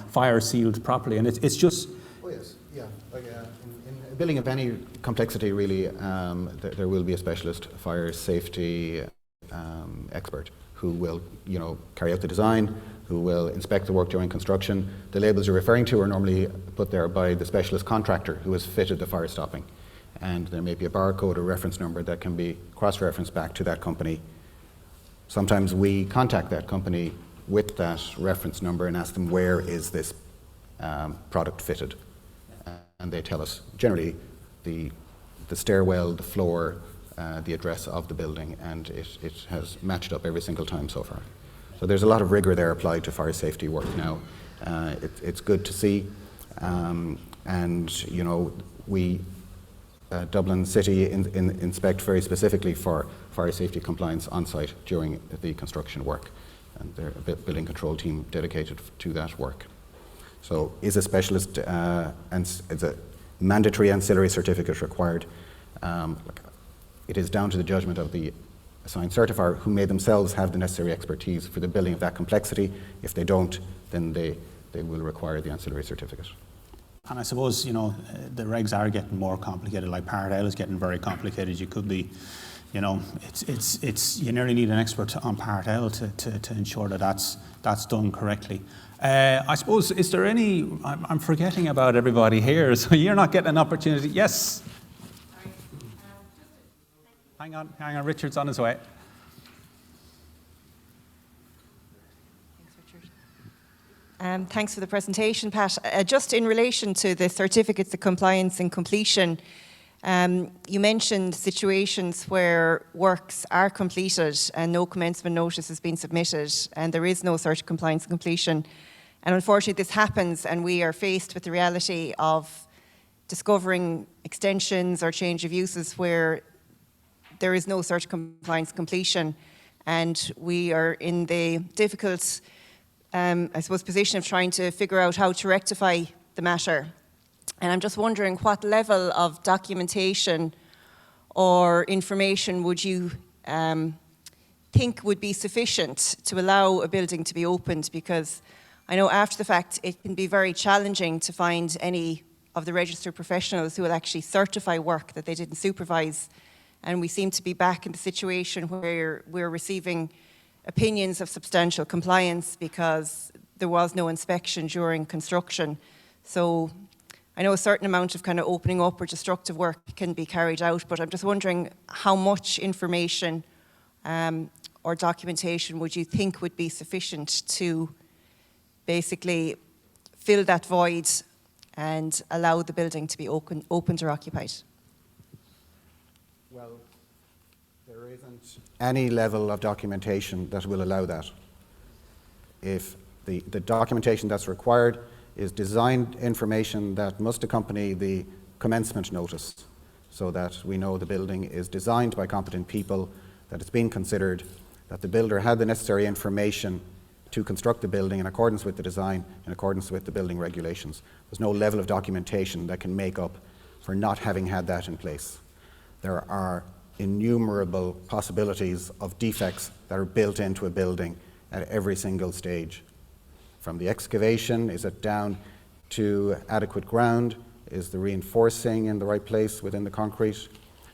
fire sealed properly, and it's just. Oh yes, yeah. In a building of any complexity, really, there will be a specialist fire safety expert who will, carry out the design, who will inspect the work during construction. The labels you're referring to are normally put there by the specialist contractor who has fitted the fire stopping. And there may be a barcode or reference number that can be cross-referenced back to that company. Sometimes we contact that company with that reference number and ask them, where is this product fitted? And they tell us generally the stairwell, the floor, the address of the building, and it has matched up every single time so far. So there's a lot of rigor there applied to fire safety work now. It's good to see, we Dublin City inspect very specifically for fire safety compliance on site during the construction work, and there's a building control team dedicated to that work. So is a specialist and is a mandatory ancillary certificate required? It is down to the judgment of the assigned certifier, who may themselves have the necessary expertise for the building of that complexity. If they don't, then they will require the ancillary certificate. And I suppose, the regs are getting more complicated, like Part L is getting very complicated. You could be, it's you nearly need an expert on Part L to ensure that that's done correctly. I suppose, is there any, I'm forgetting about everybody here, so you're not getting an opportunity. Yes? Hang on, Richard's on his way. Thanks for the presentation, Pat. Just in relation to the certificates of compliance and completion, You mentioned situations where works are completed and no commencement notice has been submitted and there is no search, compliance and completion. And unfortunately this happens and we are faced with the reality of discovering extensions or change of uses where there is no search, compliance, completion, and we are in the difficult, I suppose, position of trying to figure out how to rectify the matter. And I'm just wondering what level of documentation or information would you think would be sufficient to allow a building to be opened? Because I know after the fact it can be very challenging to find any of the registered professionals who will actually certify work that they didn't supervise. And we seem to be back in the situation where we're receiving opinions of substantial compliance because there was no inspection during construction. So I know a certain amount of kind of opening up or destructive work can be carried out, but I'm just wondering how much information or documentation would you think would be sufficient to basically fill that void and allow the building to be opened or occupied? Well, there isn't any level of documentation that will allow that. If the documentation that's required is design information that must accompany the commencement notice so that we know the building is designed by competent people, that it's been considered, that the builder had the necessary information to construct the building in accordance with the design, in accordance with the building regulations. There's no level of documentation that can make up for not having had that in place. There are innumerable possibilities of defects that are built into a building at every single stage. From the excavation, is it down to adequate ground? Is the reinforcing in the right place within the concrete?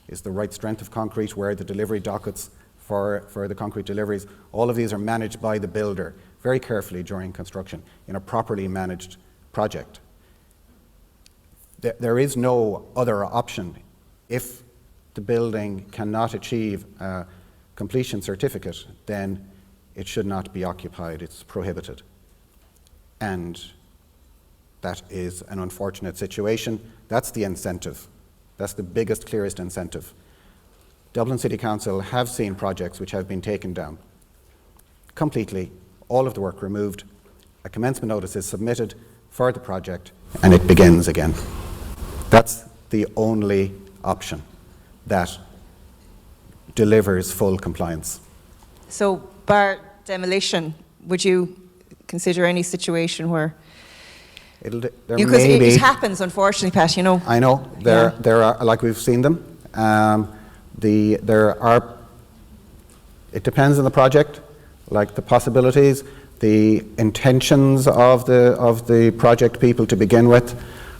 Is the right strength of concrete? Where are the delivery dockets for the concrete deliveries? All of these are managed by the builder very carefully during construction in a properly managed project. There is no other option. If the building cannot achieve a completion certificate, then it should not be occupied. It's prohibited. And that is an unfortunate situation. That's the incentive. That's the biggest, clearest incentive. Dublin City Council have seen projects which have been taken down completely, all of the work removed, a commencement notice is submitted for the project, and it begins again. That's the only option that delivers full compliance. So, bar demolition, would you consider any situation where because it happens, unfortunately, Pat, you know. I know there are, like we've seen them. It depends on the project, like the possibilities, the intentions of the project people to begin with.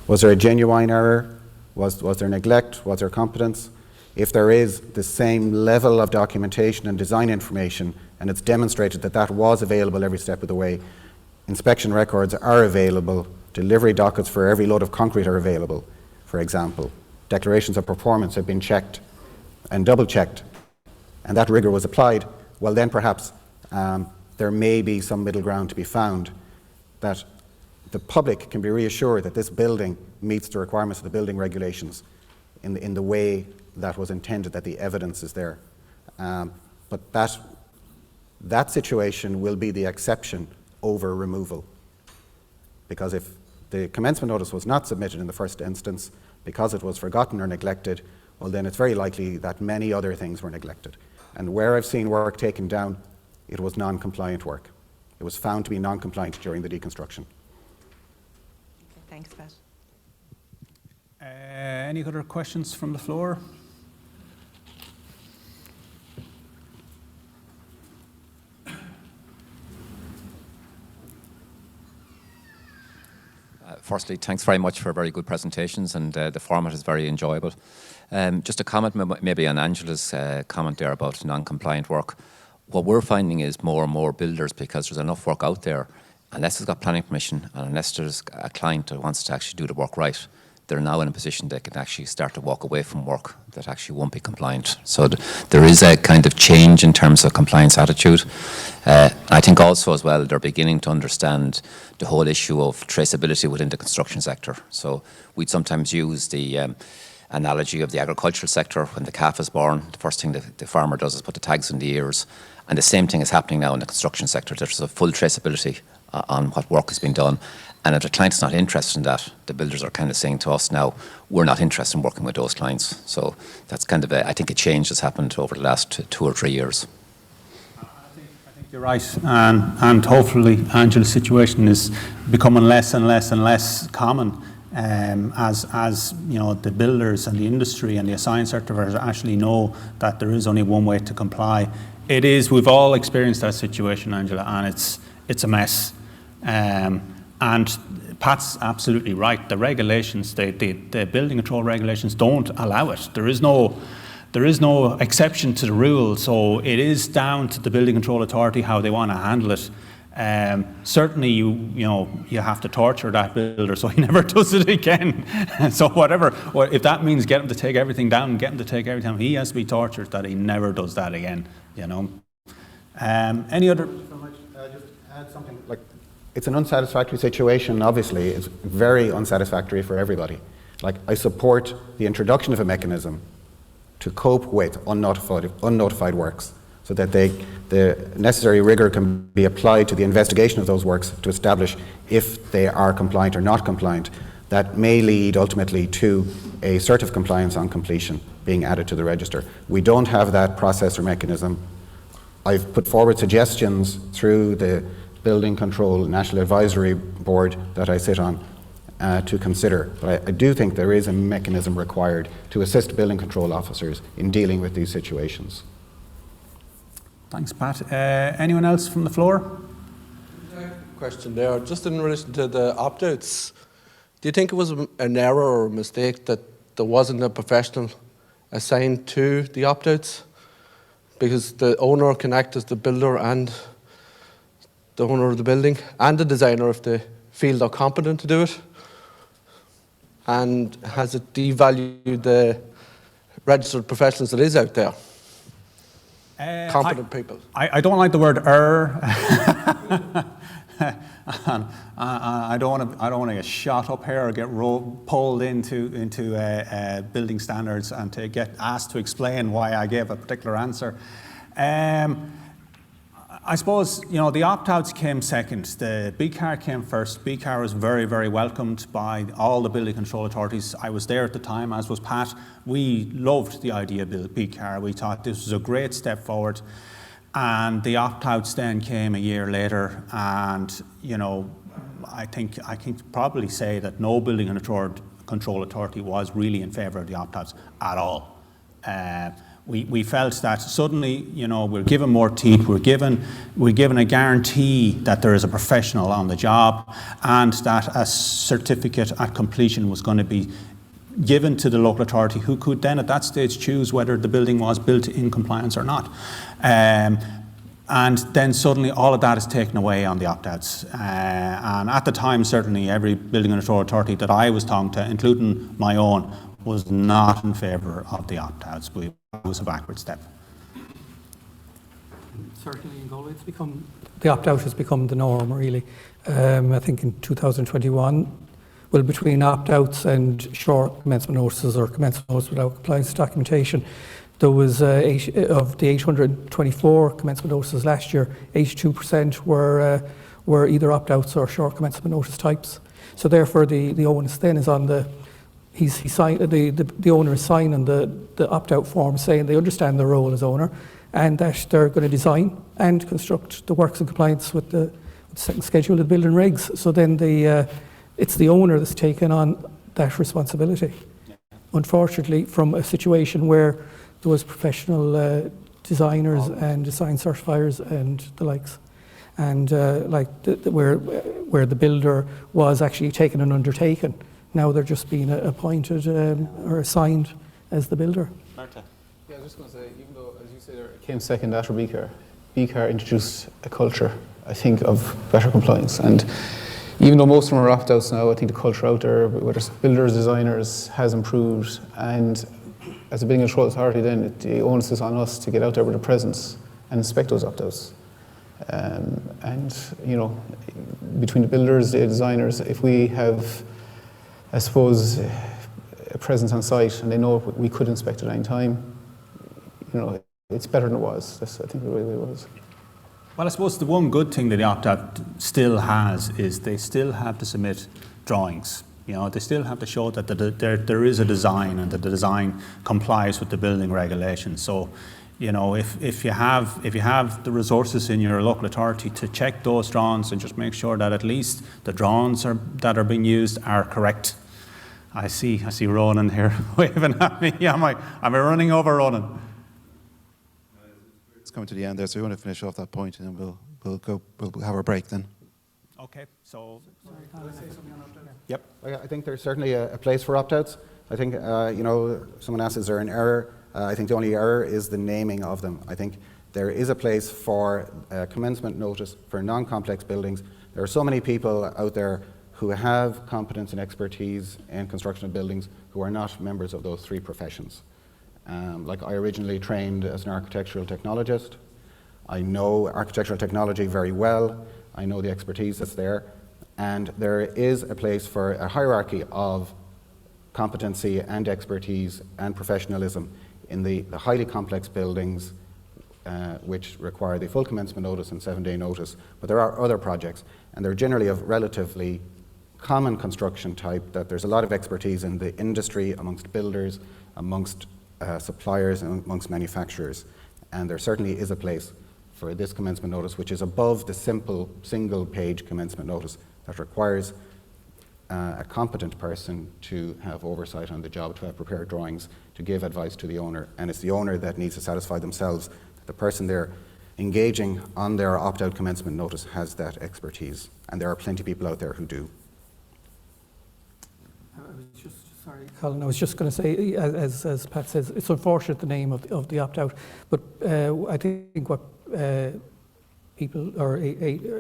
Was there a genuine error? Was there neglect? Was there competence? If there is the same level of documentation and design information, and it's demonstrated that that was available every step of the way, inspection records are available, delivery dockets for every load of concrete are available, for example. Declarations of performance have been checked and double-checked, and that rigour was applied, well then perhaps there may be some middle ground to be found, that the public can be reassured that this building meets the requirements of the building regulations in the way that was intended, that the evidence is there. But that situation will be the exception over removal. Because if the commencement notice was not submitted in the first instance because it was forgotten or neglected, well then it's very likely that many other things were neglected. And where I've seen work taken down, it was non-compliant work. It was found to be non-compliant during the deconstruction. Thanks, Pat. Any other questions from the floor? Firstly, thanks very much for very good presentations, and the format is very enjoyable. Just a comment maybe on Angela's comment there about non-compliant work. What we're finding is more and more builders, because there's enough work out there, unless it's got planning permission and unless there's a client that wants to actually do the work right, they're now in a position they can actually start to walk away from work that actually won't be compliant. So there is a kind of change in terms of compliance attitude. I think also as well they're beginning to understand the whole issue of traceability within the construction sector. So we'd sometimes use the analogy of the agricultural sector. When the calf is born, the first thing the farmer does is put the tags in the ears. And the same thing is happening now in the construction sector. There's a full traceability on what work has been done. And if the client's not interested in that, the builders are kind of saying to us now, we're not interested in working with those clients. So that's kind of, I think, a change that's happened over the last 2 or 3 years. I think you're right. And hopefully Angela's situation is becoming less and less and less common as you know, the builders and the industry and the assigned certifiers actually know that there is only one way to comply. It is, we've all experienced that situation, Angela, and it's a mess. And Pat's absolutely right. The regulations, the building control regulations don't allow it. There is no exception to the rule. So it is down to the building control authority how they want to handle it. Certainly, you have to torture that builder so he never does it again. So whatever, or if that means get him to take everything down, get him to take everything down, he has to be tortured that he never does that again. You know. Any other? Just add something like. It's an unsatisfactory situation, obviously. It's very unsatisfactory for everybody. Like, I support the introduction of a mechanism to cope with unnotified works so that the necessary rigour can be applied to the investigation of those works to establish if they are compliant or not compliant. That may lead ultimately to a cert of compliance on completion being added to the register. We don't have that process or mechanism. I've put forward suggestions through the Building Control National Advisory Board that I sit on to consider. But I do think there is a mechanism required to assist building control officers in dealing with these situations. Thanks, Pat. Anyone else from the floor? Question there, just in relation to the opt-outs. Do you think it was an error or a mistake that there wasn't a professional assigned to the opt-outs? Because the owner can act as the builder and the owner of the building and the designer if they feel they're competent to do it. And has it devalued the registered professionals that is out there? Competent people. I don't like the word error. I don't want to get shot up here or get pulled into building standards and to get asked to explain why I gave a particular answer. I suppose, the opt-outs came second. The BCAR came first. BCAR was very, very welcomed by all the building control authorities. I was there at the time, as was Pat. We loved the idea of BCAR. We thought this was a great step forward. And the opt-outs then came a year later. And, I think probably say that no building control authority was really in favour of the opt-outs at all. We felt that suddenly, we're given more teeth, we're given a guarantee that there is a professional on the job and that a certificate at completion was going to be given to the local authority who could then at that stage choose whether the building was built in compliance or not. And then suddenly all of that is taken away on the opt-outs. And at the time, certainly every building control authority that I was talking to, including my own, was not in favour of the opt-outs. It was a backward step. Certainly in Galway, the opt-out has become the norm, really. I think in 2021, between opt-outs and short commencement notices or commencement notices without compliance documentation, there was of the 824 commencement notices last year, 82% were either opt-outs or short commencement notice types. So therefore, the onus then is on the owner is signing the opt-out form saying they understand their role as owner and that they're going to design and construct the works in compliance with the second schedule of the building regs. So then it's the owner that's taken on that responsibility. Yeah. Unfortunately, from a situation where there was professional designers and design certifiers and the likes, and where the builder was actually taking an undertaking. Now they're just being appointed or assigned as the builder. Murtagh. Yeah, I was just going to say, even though, as you say, it came second after BCAR, BCAR introduced a culture, I think, of better compliance. And even though most of them are opt-outs now, I think the culture out there, whether it's builders, designers, has improved. And as a building control authority, then the onus is on us to get out there with a presence and inspect those opt-outs. And between the builders, the designers, if we have, I suppose, a presence on site and they know we could inspect at any time, you know, it's better than it was. That's, I think, the way it was. Well, I suppose the one good thing that the opt-out still has is they still have to submit drawings. You know, they still have to show that there is a design and that the design complies with the building regulations. So, you know, if you have the resources in your local authority to check those drawings and just make sure that at least the drawings that are being used are correct. I see Ronan here waving at me. Yeah, am I running over, Ronan? It's coming to the end there, so we want to finish off that point, and then we'll have our break then. Okay, so. Yep. I think there's certainly a place for opt-outs. I think, you know, someone asked, is there an error? I think the only error is the naming of them. I think there is a place for a commencement notice for non-complex buildings. There are so many people out there who have competence and expertise in construction of buildings who are not members of those three professions. Like I originally trained as an architectural technologist. I know architectural technology very well. I know the expertise that's there. And there is a place for a hierarchy of competency and expertise and professionalism in the highly complex buildings which require the full commencement notice and 7-day notice. But there are other projects, and they're generally of relatively common construction type, that there's a lot of expertise in the industry, amongst builders, amongst suppliers, and amongst manufacturers. And there certainly is a place for this commencement notice, which is above the simple single-page commencement notice that requires a competent person to have oversight on the job, to have prepared drawings, to give advice to the owner. And it's the owner that needs to satisfy themselves that the person they're engaging on their opt-out commencement notice has that expertise. And there are plenty of people out there who do. Sorry, Colin, I was just going to say, as Pat says, it's unfortunate the name of the opt-out, but I think what people or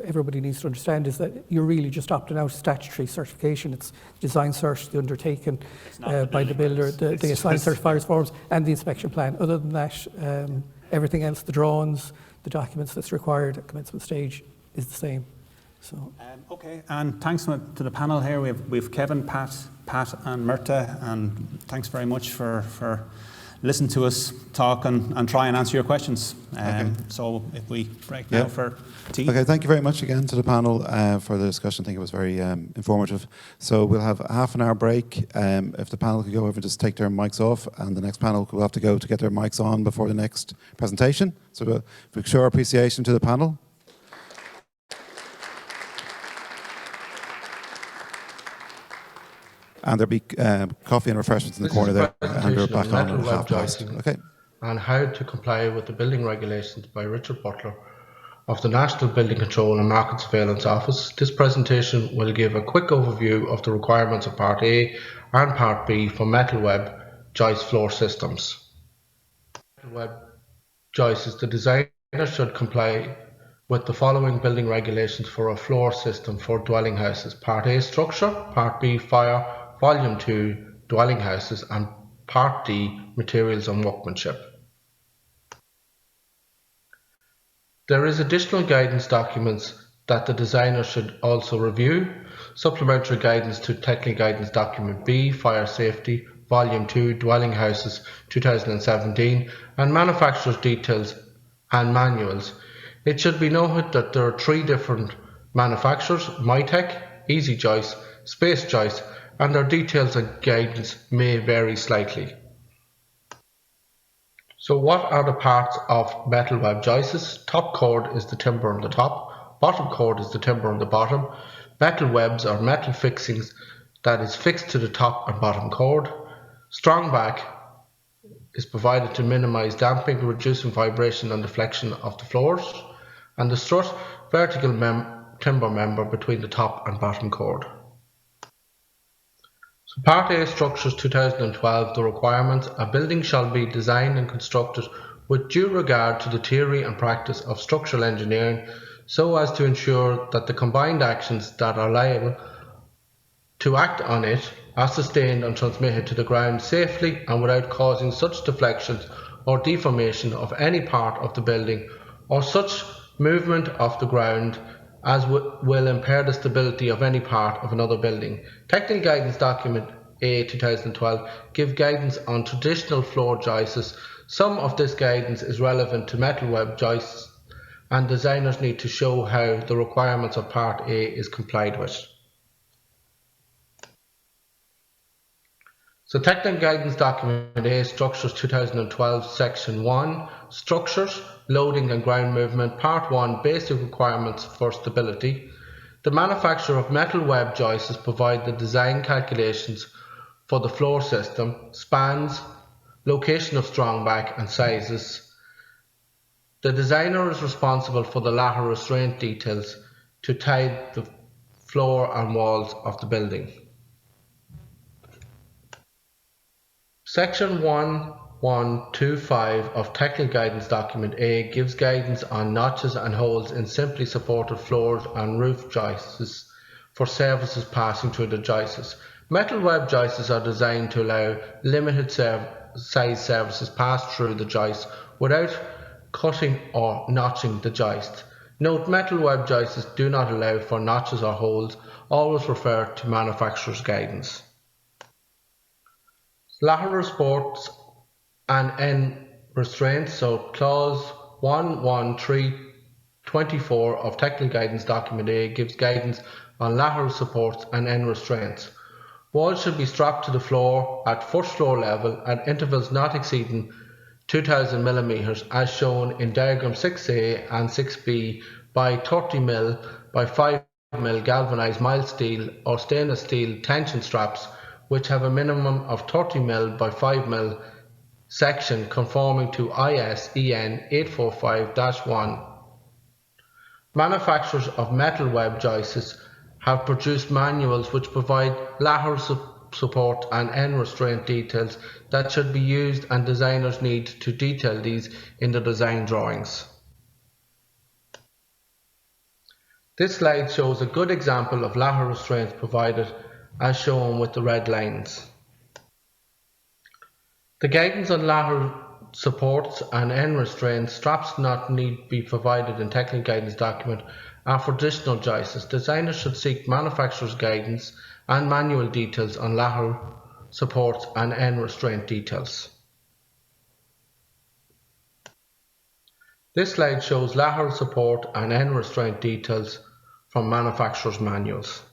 everybody needs to understand is that you're really just opting out statutory certification. It's design cert, the undertaken by the builder, the assigned certifiers forms, and the inspection plan. Other than that, everything else, the drawings, the documents that's required at commencement stage is the same. So. Okay, and thanks to the panel here. We've Kevin, Pat and Murtagh, and thanks very much for listening to us talk and try and answer your questions. Okay. So if we break now for tea. Okay, thank you very much again to the panel for the discussion. I think it was very informative. So we'll have a half an hour break. If the panel could go over and just take their mics off, and the next panel will have to go to get their mics on before the next presentation. So if we show our appreciation to the panel. And there'll be coffee and refreshments in the corner there, and they're back on at half past. Okay. And how to comply with the building regulations by Richard Butler of the National Building Control and Market Surveillance Office. This presentation will give a quick overview of the requirements of Part A and Part B for metal web joist floor systems. Metal web joists, the designer should comply with the following building regulations for a floor system for dwelling houses: Part A, structure; Part B, fire; Volume 2, dwelling houses; and Part D, materials and workmanship. There is additional guidance documents that the designer should also review: Supplementary Guidance to Technical Guidance Document B, Fire Safety, Volume 2, Dwelling Houses 2017, and Manufacturer's Details and Manuals. It should be noted that there are 3 different manufacturers: Mytech, Easy Joist, Space Joist, and their details and guidance may vary slightly. So what are the parts of metal web joists? Top chord is the timber on the top, bottom chord is the timber on the bottom. Metal webs are metal fixings that is fixed to the top and bottom chord. Strong back is provided to minimize damping, reducing vibration and deflection of the floors. And the strut, vertical timber member between the top and bottom chord. So Part A, Structures 2012, the requirements: a building shall be designed and constructed with due regard to the theory and practice of structural engineering, so as to ensure that the combined actions that are liable to act on it are sustained and transmitted to the ground safely and without causing such deflections or deformation of any part of the building, or such movement of the ground as will impair the stability of any part of another building. Technical Guidance Document A 2012 give guidance on traditional floor joists. Some of this guidance is relevant to metal web joists, and designers need to show how the requirements of Part A is complied with. So Technical Guidance Document A, Structures 2012, Section 1, Structures, Loading and Ground Movement, Part 1, Basic Requirements for Stability. The manufacturer of metal web joists provide the design calculations for the floor system, spans, location of strong back and sizes. The designer is responsible for the lateral restraint details to tie the floor and walls of the building. Section 1125 of Technical Guidance Document A gives guidance on notches and holes in simply supported floors and roof joists for services passing through the joists. Metal web joists are designed to allow limited size services pass through the joist without cutting or notching the joist. Note, metal web joists do not allow for notches or holes. Always refer to manufacturer's guidance. Lateral supports and end restraints. So clause 11324 of Technical Guidance Document A gives guidance on lateral supports and end restraints. Walls should be strapped to the floor at first floor level at intervals not exceeding 2000 mm as shown in diagram 6A and 6B by 30 mm by 5 mm galvanized mild steel or stainless steel tension straps which have a minimum of 30 mm by 5 mm section conforming to IS-EN 845-1. Manufacturers of metal web joists have produced manuals which provide lateral support and end restraint details that should be used, and designers need to detail these in the design drawings. This slide shows a good example of lateral restraints provided as shown with the red lines. The guidance on lateral supports and end restraints straps do not need to be provided in Technical Guidance Document are for traditional joists. Designers should seek manufacturer's guidance and manual details on lateral supports and end restraint details. This slide shows lateral support and end restraint details from manufacturer's manuals.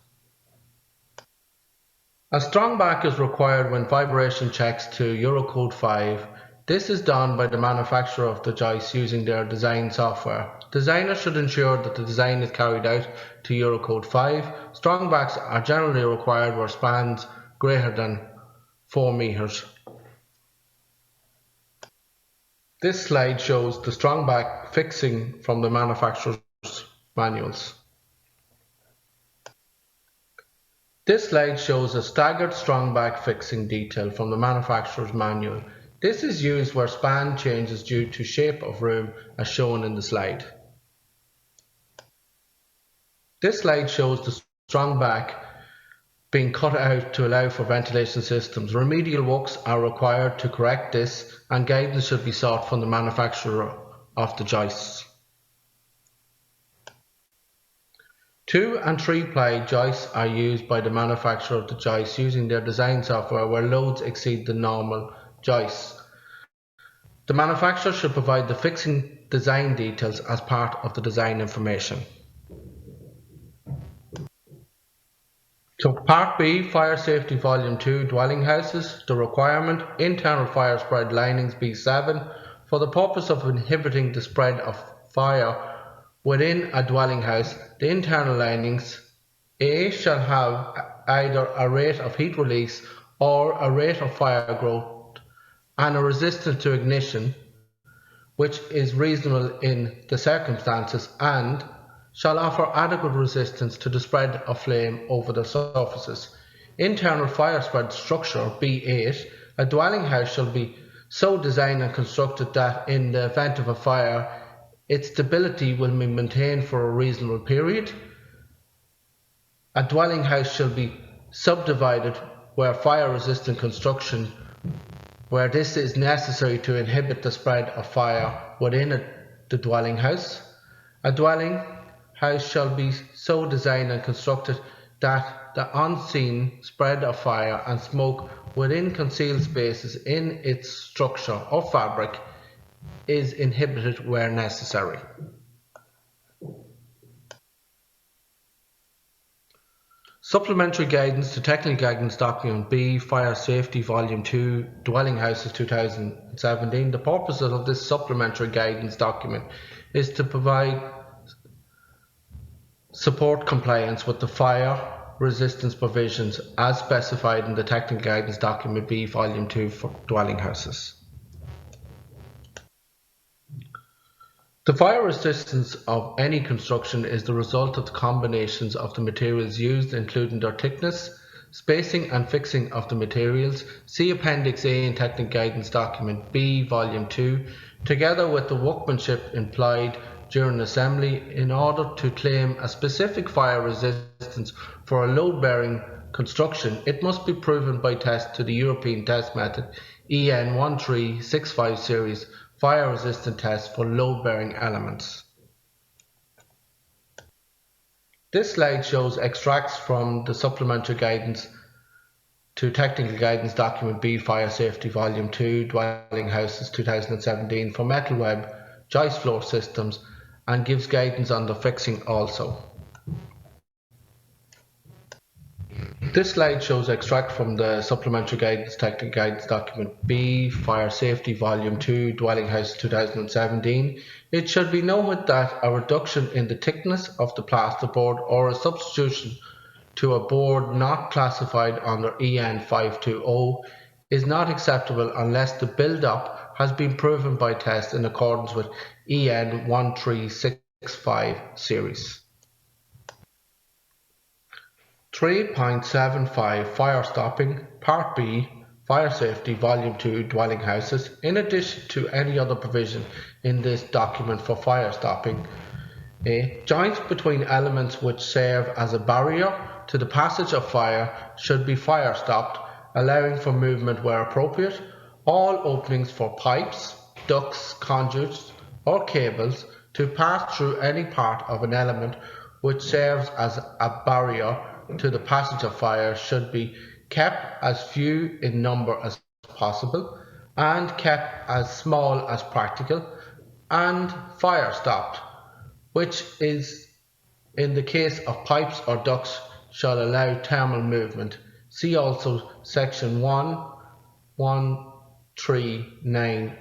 A strong back is required when vibration checks to Eurocode 5. This is done by the manufacturer of the joist using their design software. Designers should ensure that the design is carried out to Eurocode 5. Strong backs are generally required where spans greater than 4 meters. This slide shows the strong back fixing from the manufacturer's manuals. This slide shows a staggered strong back fixing detail from the manufacturer's manual. This is used where span changes due to shape of room as shown in the slide. This slide shows the strong back being cut out to allow for ventilation systems. Remedial works are required to correct this, and guidance should be sought from the manufacturer of the joists. 2 and 3 ply joists are used by the manufacturer of the joists using their design software where loads exceed the normal joists. The manufacturer should provide the fixing design details as part of the design information. So Part B, Fire Safety Volume 2, Dwelling Houses. The requirement, internal fire spread linings B7 for the purpose of inhibiting the spread of fire within a dwelling house. The internal linings A shall have either a rate of heat release or a rate of fire growth and a resistance to ignition which is reasonable in the circumstances, and shall offer adequate resistance to the spread of flame over the surfaces. Internal fire spread structure B8. A dwelling house shall be so designed and constructed that in the event of a fire its stability will be maintained for a reasonable period. A dwelling house shall be subdivided where fire resistant construction, where this is necessary to inhibit the spread of fire within the dwelling house. A dwelling house shall be so designed and constructed that the unseen spread of fire and smoke within concealed spaces in its structure or fabric is inhibited where necessary. Supplementary guidance to Technical Guidance Document B, Fire Safety Volume 2, Dwelling Houses 2017. The purpose of this supplementary guidance document is to provide support compliance with the fire resistance provisions as specified in the Technical Guidance Document B, Volume 2 for dwelling houses. The fire resistance of any construction is the result of the combinations of the materials used, including their thickness, spacing and fixing of the materials. See Appendix A in Technical Guidance Document B, Volume 2, together with the workmanship implied during assembly. In order to claim a specific fire resistance for a load-bearing construction, it must be proven by test to the European test method EN 1365 series fire resistant test for load-bearing elements. This slide shows extracts from the supplementary guidance to Technical Guidance Document B, Fire Safety Volume 2, Dwelling Houses 2017 for metal web joist floor systems, and gives guidance on the fixing also. This slide shows extract from the Supplementary Guidance Technical Guidance Document B, Fire Safety Volume 2, Dwelling House 2017. It should be noted that a reduction in the thickness of the plasterboard or a substitution to a board not classified under EN 520 is not acceptable unless the build-up has been proven by test in accordance with EN 1365 series. 3.75 Fire Stopping, Part B, Fire Safety Volume 2, Dwelling Houses. In addition to any other provision in this document for fire stopping, joints between elements which serve as a barrier to the passage of fire should be fire stopped, allowing for movement where appropriate. All openings for pipes, ducts, conduits or cables to pass through any part of an element which serves as a barrier to the passage of fire should be kept as few in number as possible and kept as small as practical, and fire stopped, which is in the case of pipes or ducts shall allow thermal movement. See also section 1.1393.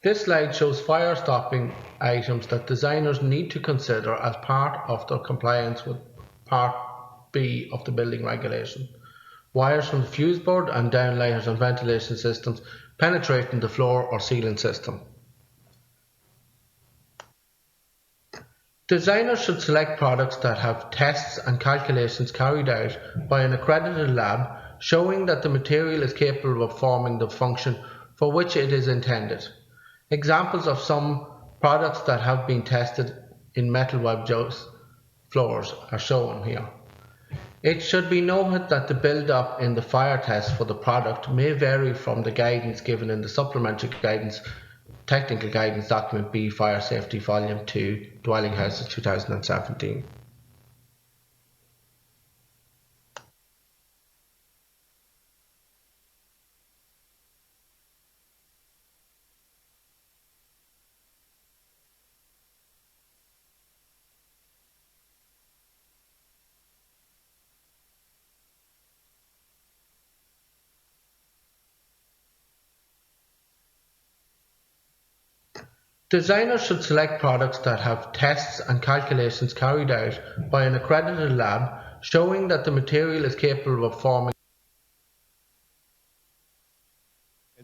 This slide shows fire stopping items that designers need to consider as part of their compliance with Part B of the building regulation. Wires from the fuse board and downlighters and ventilation systems penetrating the floor or ceiling system. Designers should select products that have tests and calculations carried out by an accredited lab showing that the material is capable of performing the function for which it is intended. Examples of some products that have been tested in metal web joist floors are shown here. It should be noted that the build-up in the fire test for the product may vary from the guidance given in the Supplementary Guidance Technical Guidance Document B, Fire Safety Volume 2, Dwelling Houses 2017. Designers should select products that have tests and calculations carried out by an accredited lab showing that the material is capable of forming.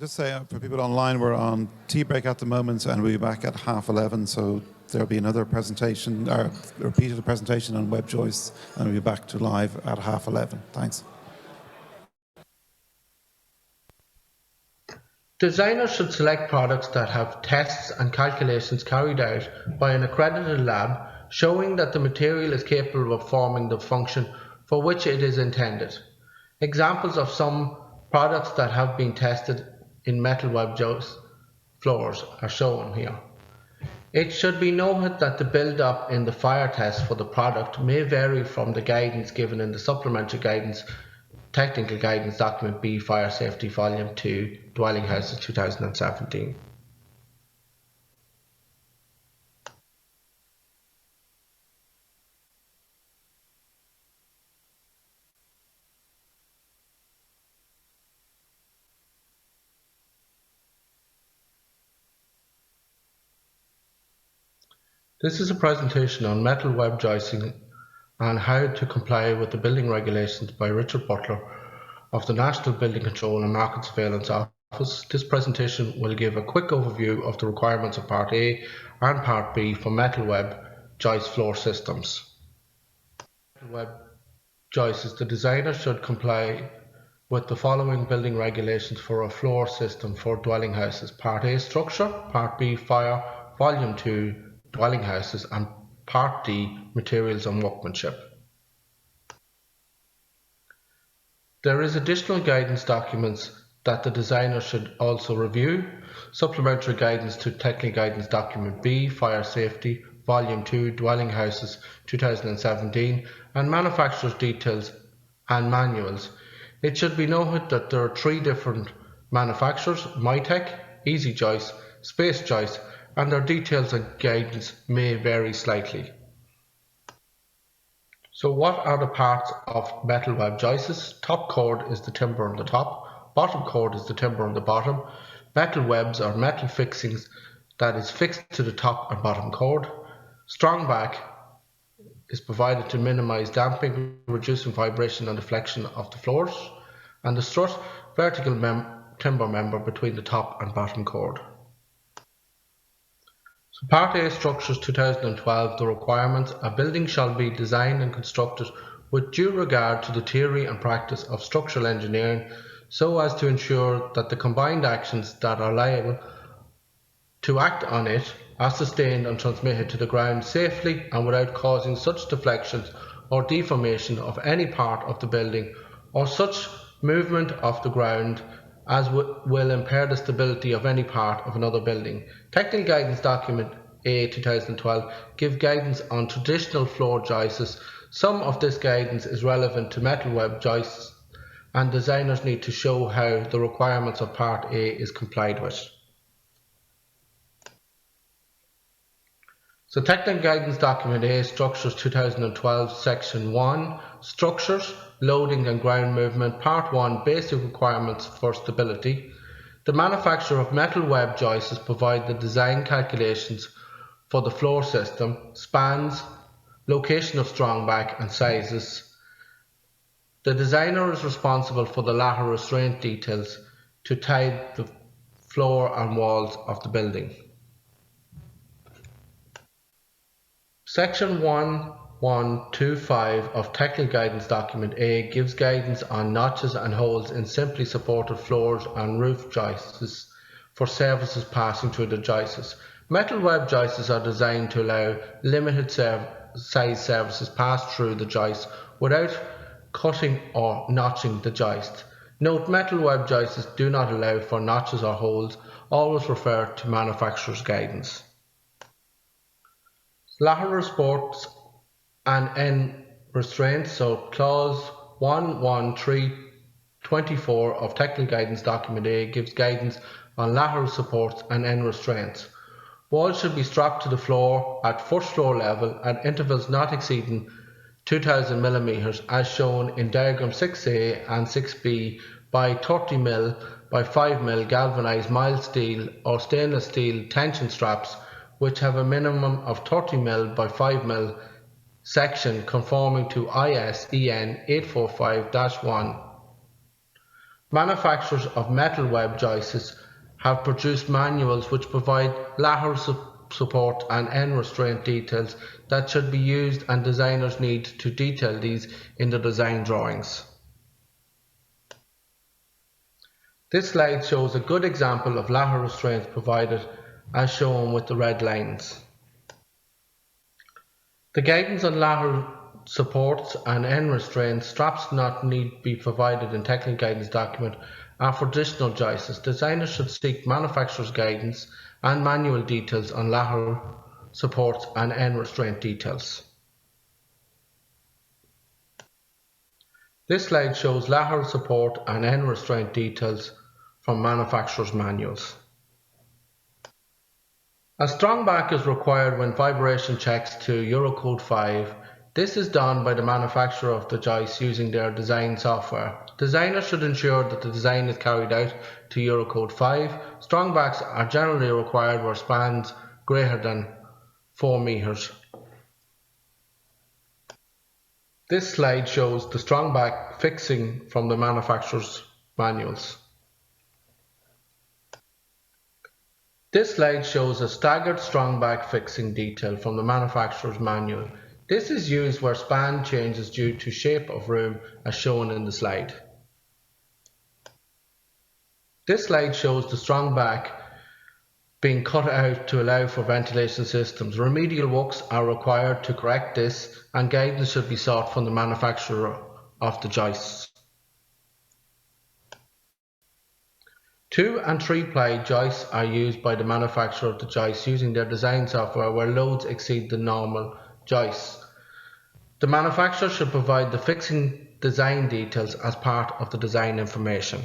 Just say for people online, we're on tea break at the moment and we'll be back at 11:30, so there'll be another presentation, or repeated presentation on web joists, and we'll be back to live at 11:30. Thanks. Designers should select products that have tests and calculations carried out by an accredited lab showing that the material is capable of performing the function for which it is intended. Examples of some products that have been tested in metal web joist floors are shown here. It should be noted that the build-up in the fire test for the product may vary from the guidance given in the Supplementary Guidance, Technical Guidance Document B, Fire Safety Volume 2, Dwelling Houses 2017. This is a presentation on metal web joisting and how to comply with the building regulations by Richard Butler of the National Building Control and Market Surveillance Office. This presentation will give a quick overview of the requirements of Part A and Part B for metal web joist floor systems. Metal web joists, the designer should comply with the following building regulations for a floor system for dwelling houses: Part A, structure; Part B, fire; Volume 2, dwelling houses; and Part D, materials and workmanship. There is additional guidance documents that the designer should also review: Supplementary Guidance to Technical Guidance Document B, Fire Safety, Volume 2, Dwelling Houses 2017, and Manufacturer's Details and Manuals. It should be noted that there are 3 different manufacturers: Mytech, Easy Joist, Space Joist, and their details and guidance may vary slightly. So what are the parts of metal web joists? Top chord is the timber on the top, bottom chord is the timber on the bottom. Metal webs are metal fixings that is fixed to the top and bottom chord. Strong back is provided to minimize damping, reducing vibration and deflection of the floors. And the strut, vertical timber member between the top and bottom chord. So Part A, Structures 2012, the requirements: a building shall be designed and constructed with due regard to the theory and practice of structural engineering, so as to ensure that the combined actions that are liable to act on it are sustained and transmitted to the ground safely and without causing such deflections or deformation of any part of the building or such movement of the ground as will impair the stability of any part of another building. Technical Guidance Document A 2012 give guidance on traditional floor joists. Some of this guidance is relevant to metal web joists, and designers need to show how the requirements of Part A is complied with. So Technical Guidance Document A, Structures 2012, Section 1, Structures, Loading and Ground Movement, Part 1, Basic Requirements for Stability. The manufacturer of metal web joists provide the design calculations for the floor system, spans, location of strong back and sizes. The designer is responsible for the lateral restraint details to tie the floor and walls of the building. Section 1125 of Technical Guidance Document A gives guidance on notches and holes in simply supported floors and roof joists for surfaces passing through the joists. Metal web joists are designed to allow limited size surfaces pass through the joist without cutting or notching the joist. Note, metal web joists do not allow for notches or holes. Always refer to manufacturer's guidance. Lateral supports and end restraints. So clause 11324 of Technical Guidance Document A gives guidance on lateral supports and end restraints. Walls should be strapped to the floor at first floor level at intervals not exceeding 2000 mm as shown in diagram 6A and 6B by 30 mm by 5 mm galvanized mild steel or stainless steel tension straps which have a minimum of 30 mm by 5 mm section conforming to IS-EN 845-1. Manufacturers of metal web joists have produced manuals which provide lateral support and end restraint details that should be used, and designers need to detail these in the design drawings. This slide shows a good example of lateral restraints provided as shown with the red lines. The guidance on lateral supports and end restraints straps do not need be provided in Technical Guidance Document and for additional joists, designers should seek manufacturer's guidance and manual details on lateral supports and end restraint details. This slide shows lateral support and end restraint details from manufacturer's manuals. A strong back is required when vibration checks to Eurocode 5. This is done by the manufacturer of the joist using their design software. Designers should ensure that the design is carried out to Eurocode 5. Strong backs are generally required where spans greater than 4 meters. This slide shows the strong back fixing from the manufacturer's manuals. This slide shows a staggered strong back fixing detail from the manufacturer's manual. This is used where span changes due to shape of room as shown in the slide. This slide shows the strong back being cut out to allow for ventilation systems. Remedial works are required to correct this and guidance should be sought from the manufacturer of the joists. 2 and 3 ply joists are used by the manufacturer of the joists using their design software where loads exceed the normal joists. The manufacturer should provide the fixing design details as part of the design information.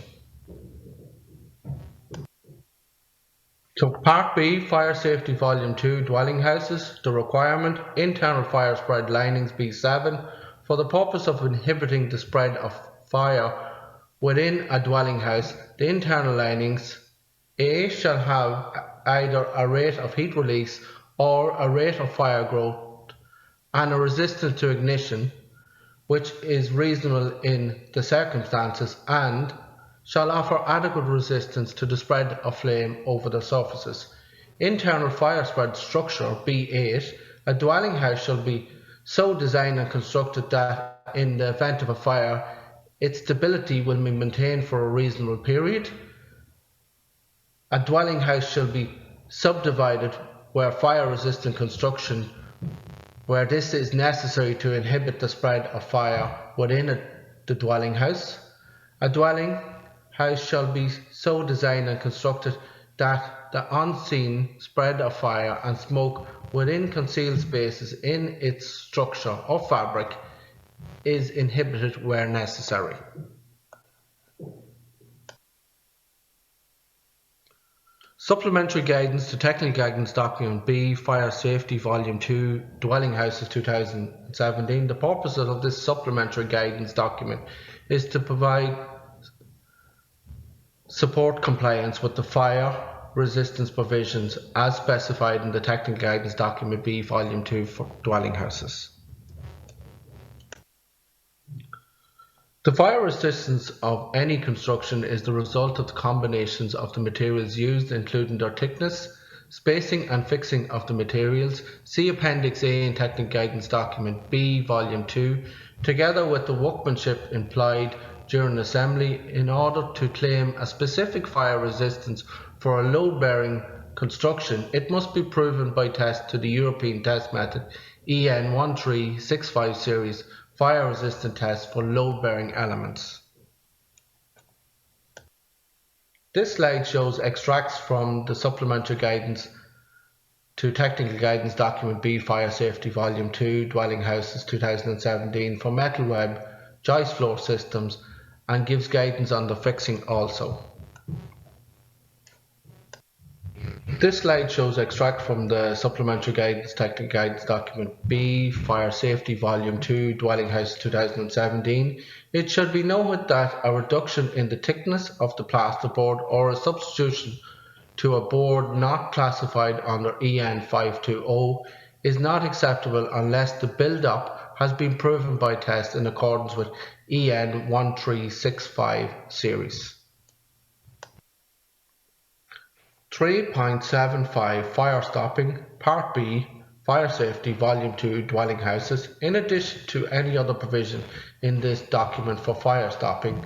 So Part B, Fire Safety Volume 2, Dwelling Houses, the requirement, internal fire spread linings B7, for the purpose of inhibiting the spread of fire within a dwelling house, the internal linings A shall have either a rate of heat release or a rate of fire growth and a resistance to ignition which is reasonable in the circumstances and shall offer adequate resistance to the spread of flame over the surfaces. Internal fire spread structure B8, a dwelling house shall be so designed and constructed that in the event of a fire its stability will be maintained for a reasonable period. A dwelling house shall be subdivided where fire resistant construction where this is necessary to inhibit the spread of fire within the dwelling house. A dwelling house shall be so designed and constructed that the unseen spread of fire and smoke within concealed spaces in its structure or fabric is inhibited where necessary. Supplementary guidance to Technical Guidance Document B, Fire Safety Volume 2, Dwelling Houses 2017. The purpose of this supplementary guidance document is to provide support compliance with the fire resistance provisions as specified in the Technical Guidance Document B, Volume 2 for dwelling houses. The fire resistance of any construction is the result of the combinations of the materials used, including their thickness, spacing and fixing of the materials. See Appendix A in Technical Guidance Document B, Volume 2, together with the workmanship employed during assembly in order to claim a specific fire resistance for a load-bearing construction. It must be proven by test to the European test method EN 1365 series fire resistant test for load-bearing elements. This slide shows extracts from the supplementary guidance to Technical Guidance Document B, Fire Safety Volume 2, Dwelling Houses 2017 for metal web, joist floor systems and gives guidance on the fixing also. This slide shows extract from the Supplementary Guidance Technical Guidance Document B, Fire Safety Volume 2, Dwelling House 2017. It should be noted that a reduction in the thickness of the plasterboard or a substitution to a board not classified under EN 520 is not acceptable unless the build-up has been proven by test in accordance with EN 1365 series. 3.75 Fire Stopping, Part B, Fire Safety Volume 2, Dwelling Houses. In addition to any other provision in this document for fire stopping,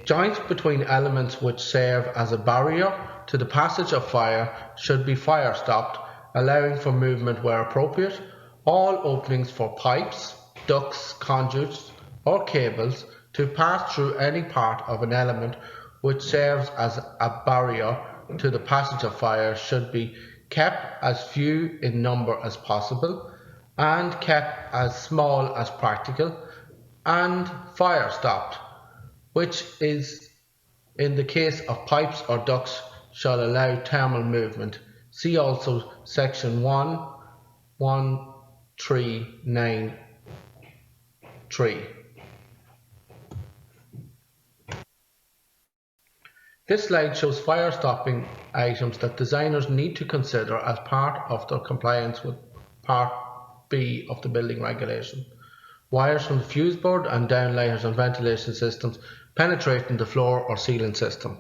joints between elements which serve as a barrier to the passage of fire should be fire stopped, allowing for movement where appropriate. All openings for pipes, ducts, conduits or cables to pass through any part of an element which serves as a barrier to the passage of fire, should be kept as few in number as possible and kept as small as practical, and fire stopped, which is in the case of pipes or ducts shall allow thermal movement. See also section 11393. This slide shows fire stopping items that designers need to consider as part of their compliance with Part B of the building regulation. Wires from the fuse board and downlighters and ventilation systems penetrating the floor or ceiling system.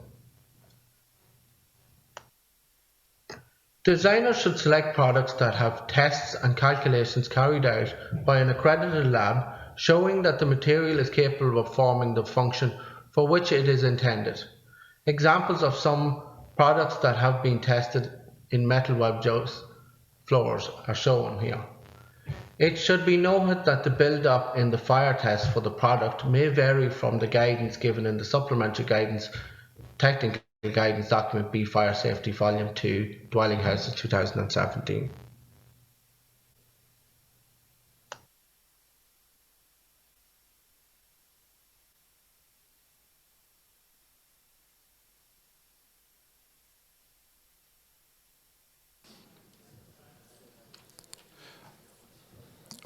Designers should select products that have tests and calculations carried out by an accredited lab showing that the material is capable of performing the function for which it is intended. Examples of some products that have been tested in metal web joist floors are shown here. It should be noted that the build-up in the fire test for the product may vary from the guidance given in the Supplementary Guidance, Technical Guidance Document B Fire Safety Volume 2, Dwelling Houses 2017.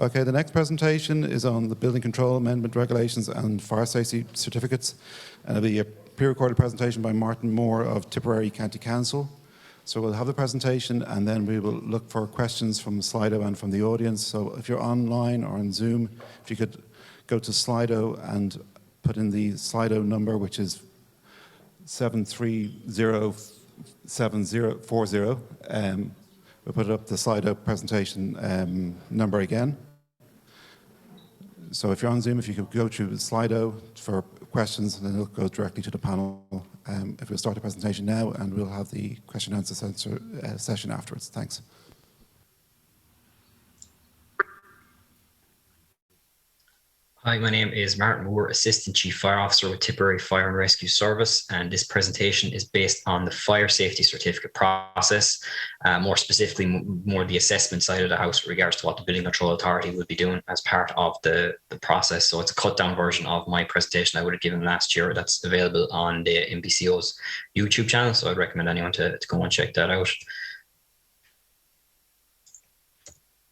Okay, the next presentation is on the Building Control Amendment Regulations and Fire Safety Certificates. And it'll be a pre-recorded presentation by Martin Moore of Tipperary County Council. So we'll have the presentation and then we will look for questions from Slido and from the audience. So if you're online or on Zoom, if you could go to Slido and put in the Slido number, which is 7307040. We'll put up the Slido presentation number again. So if you're on Zoom, if you could go to Slido for questions, and then it'll go directly to the panel. If we'll start the presentation now, and we'll have the question and answer session afterwards. Thanks. Hi, my name is Martin Moore, Assistant Chief Fire Officer with Tipperary Fire and Rescue Service, and this presentation is based on the Fire Safety Certificate process, more specifically more the assessment side of the house with regards to what the Building Control Authority will be doing as part of the process. So it's a cut down version of my presentation I would have given last year that's available on the NBCO's YouTube channel, so I'd recommend anyone to go and check that out.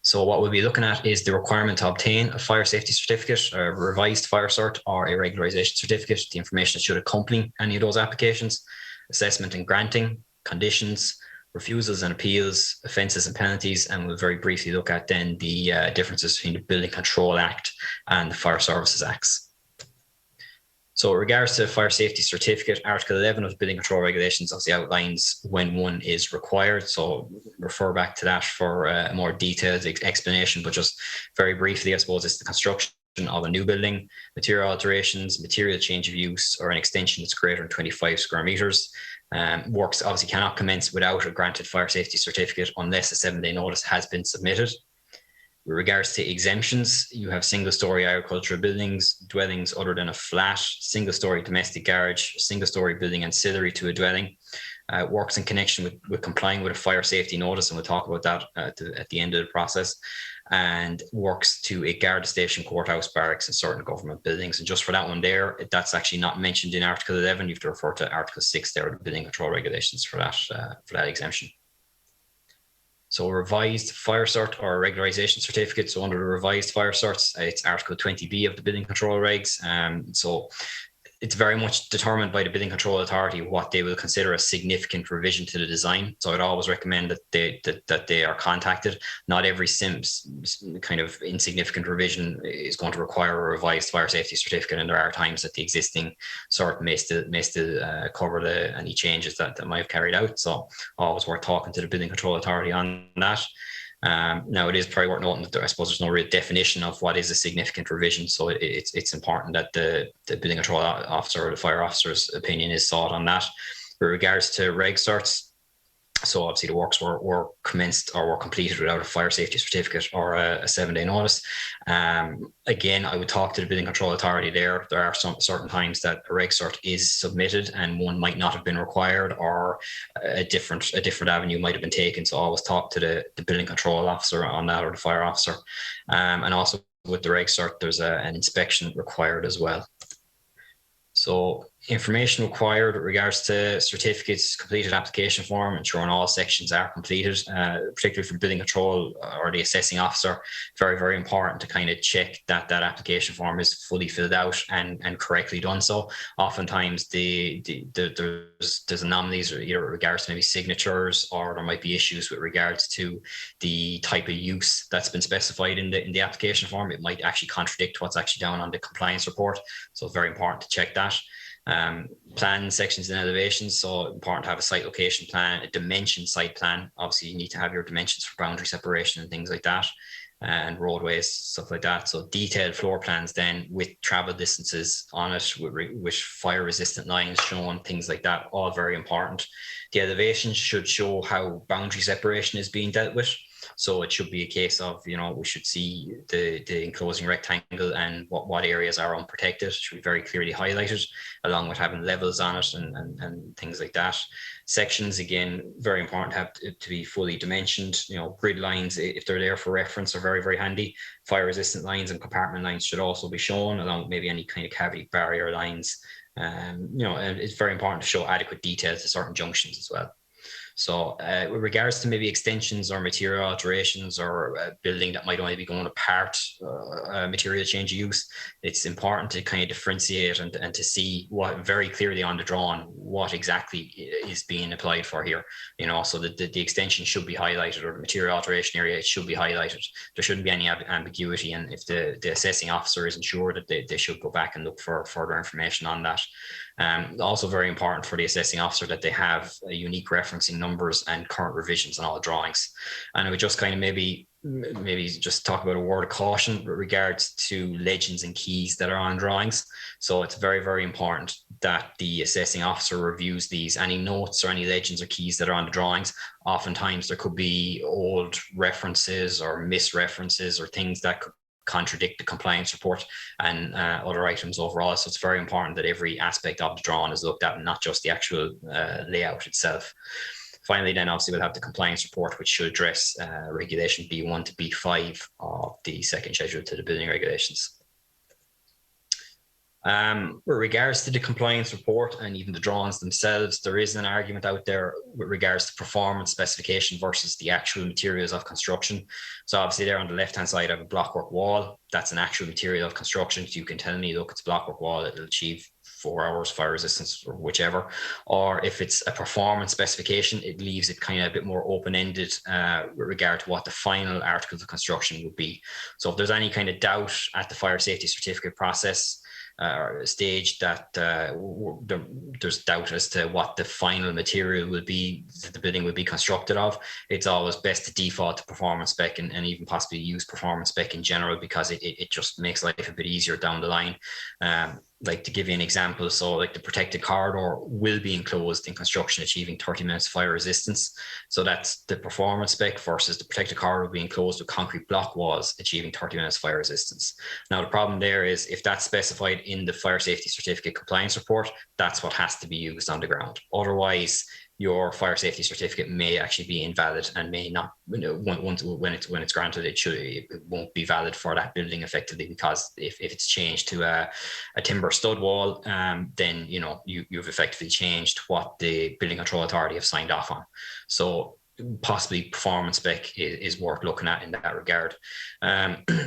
So what we'll be looking at is the requirement to obtain a fire safety certificate, a revised fire cert, or a regularisation certificate, the information that should accompany any of those applications, assessment and granting, conditions, refusals and appeals, offences and penalties, and we'll very briefly look at then the differences between the Building Control Act and the Fire Services Acts. So in regards to the Fire Safety Certificate, Article 11 of the Building Control Regulations obviously outlines when one is required. So refer back to that for a more detailed explanation, but just very briefly, I suppose it's the construction of a new building, material alterations, material change of use, or an extension that's greater than 25 square metres. Works obviously cannot commence without a granted Fire Safety Certificate unless a 7-day notice has been submitted. With regards to exemptions, you have single-storey agricultural buildings, dwellings other than a flat, single-storey domestic garage, single-storey building ancillary to a dwelling, works in connection with complying with a fire safety notice, and we'll talk about that at the end of the process, and works to a guard station, courthouse, barracks, and certain government buildings. And just for that one there, that's actually not mentioned in Article 11. You have to refer to Article 6 there, the Building Control Regulations for that exemption. So a revised fire cert or a regularisation certificate. So under the revised fire certs, it's Article 20B of the Building Control Regs. So it's very much determined by the Building Control Authority what they will consider a significant revision to the design. So I'd always recommend that they are contacted. Not every kind of insignificant revision is going to require a revised fire safety certificate, and there are times that the existing cert may still cover any changes that might have carried out. So always worth talking to the Building Control Authority on that. Now, it is probably worth noting that I suppose there's no real definition of what is a significant revision, so it's important that the building control officer or the fire officer's opinion is sought on that. With regards to reg certs, So obviously the works were commenced or were completed without a fire safety certificate or a 7-day notice. Again, I would talk to the Building Control Authority there. There are some certain times that a reg cert is submitted and one might not have been required, or a different avenue might have been taken. So I always talk to the Building Control Officer on that, or the fire officer. And also with the reg cert, there's an inspection required as well. So information required with regards to certificates, completed application form, ensuring all sections are completed, particularly for building control or the assessing officer. Very, very important to kind of check that that application form is fully filled out and correctly done. So oftentimes there's anomalies either with regards to maybe signatures, or there might be issues with regards to the type of use that's been specified in the application form. It might actually contradict what's actually down on the compliance report. So it's very important to check that. Plan sections and elevations, so important to have a site location plan, a dimension site plan. Obviously you need to have your dimensions for boundary separation and things like that, and roadways, stuff like that. So detailed floor plans then with travel distances on it, with fire resistant lines shown, things like that, all very important. The elevations should show how boundary separation is being dealt with. So it should be a case of, you know, we should see the enclosing rectangle and what areas are unprotected. It should be very clearly highlighted, along with having levels on it and things like that. Sections, again, very important to have to be fully dimensioned. You know, grid lines, if they're there for reference, are very, very handy. Fire resistant lines and compartment lines should also be shown, along with maybe any kind of cavity barrier lines. You know, and it's very important to show adequate detail to certain junctions as well. So with regards to maybe extensions or material alterations, or a building that might only be going apart, material change of use, it's important to kind of differentiate and to see what very clearly on the drawing, what exactly is being applied for here. You know, so that the extension should be highlighted, or the material alteration area, it should be highlighted. There shouldn't be any ambiguity, and if the assessing officer isn't sure, that they should go back and look for further information on that. Also very important for the assessing officer that they have a unique referencing numbers and current revisions on all drawings. And I would just kind of maybe just talk about a word of caution with regards to legends and keys that are on drawings. So it's very, very important that the assessing officer reviews these. Any notes or any legends or keys that are on the drawings, oftentimes there could be old references or misreferences or things that could contradict the compliance report and other items overall. So it's very important that every aspect of the drawing is looked at, and not just the actual layout itself. Finally, then obviously we'll have the compliance report, which should address regulation B1 to B5 of the second schedule to the building regulations. With regards to the compliance report and even the drawings themselves, there is an argument out there with regards to performance specification versus the actual materials of construction. So obviously there on the left-hand side, I have a blockwork wall. That's an actual material of construction. So you can tell me, look, it's a blockwork wall, it'll achieve 4 hours fire resistance or whichever. Or if it's a performance specification, it leaves it kind of a bit more open-ended with regard to what the final articles of construction would be. So if there's any kind of doubt at the fire safety certificate process stage that there's doubt as to what the final material will be that the building will be constructed of, it's always best to default to performance spec and even possibly use performance spec in general, because it just makes life a bit easier down the line. Like to give you an example, so like the protected corridor will be enclosed in construction achieving 30 minutes fire resistance. So that's the performance spec versus the protected corridor being enclosed with concrete block walls achieving 30 minutes fire resistance. Now the problem there is, if that's specified in the fire safety certificate compliance report, that's what has to be used on the ground. Otherwise, your fire safety certificate may actually be invalid and may not, when it's granted, it won't be valid for that building effectively, because if it's changed to a timber stud wall, then you've effectively changed what the Building Control Authority have signed off on. So possibly performance spec is worth looking at in that regard.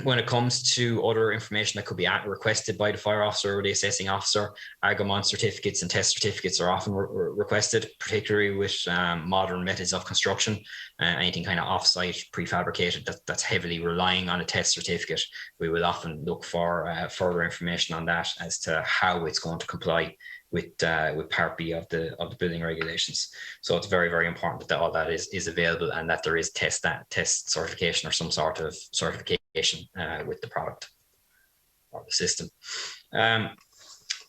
When it comes to other information that could be requested by the fire officer or the assessing officer, Argomont certificates and test certificates are often requested, particularly with modern methods of construction. Anything kind of off-site prefabricated that's heavily relying on a test certificate, we will often look for further information on that as to how it's going to comply with Part B of the building regulations. So it's very, very important that all that is available, and that there is test certification or some sort of certification with the product or the system.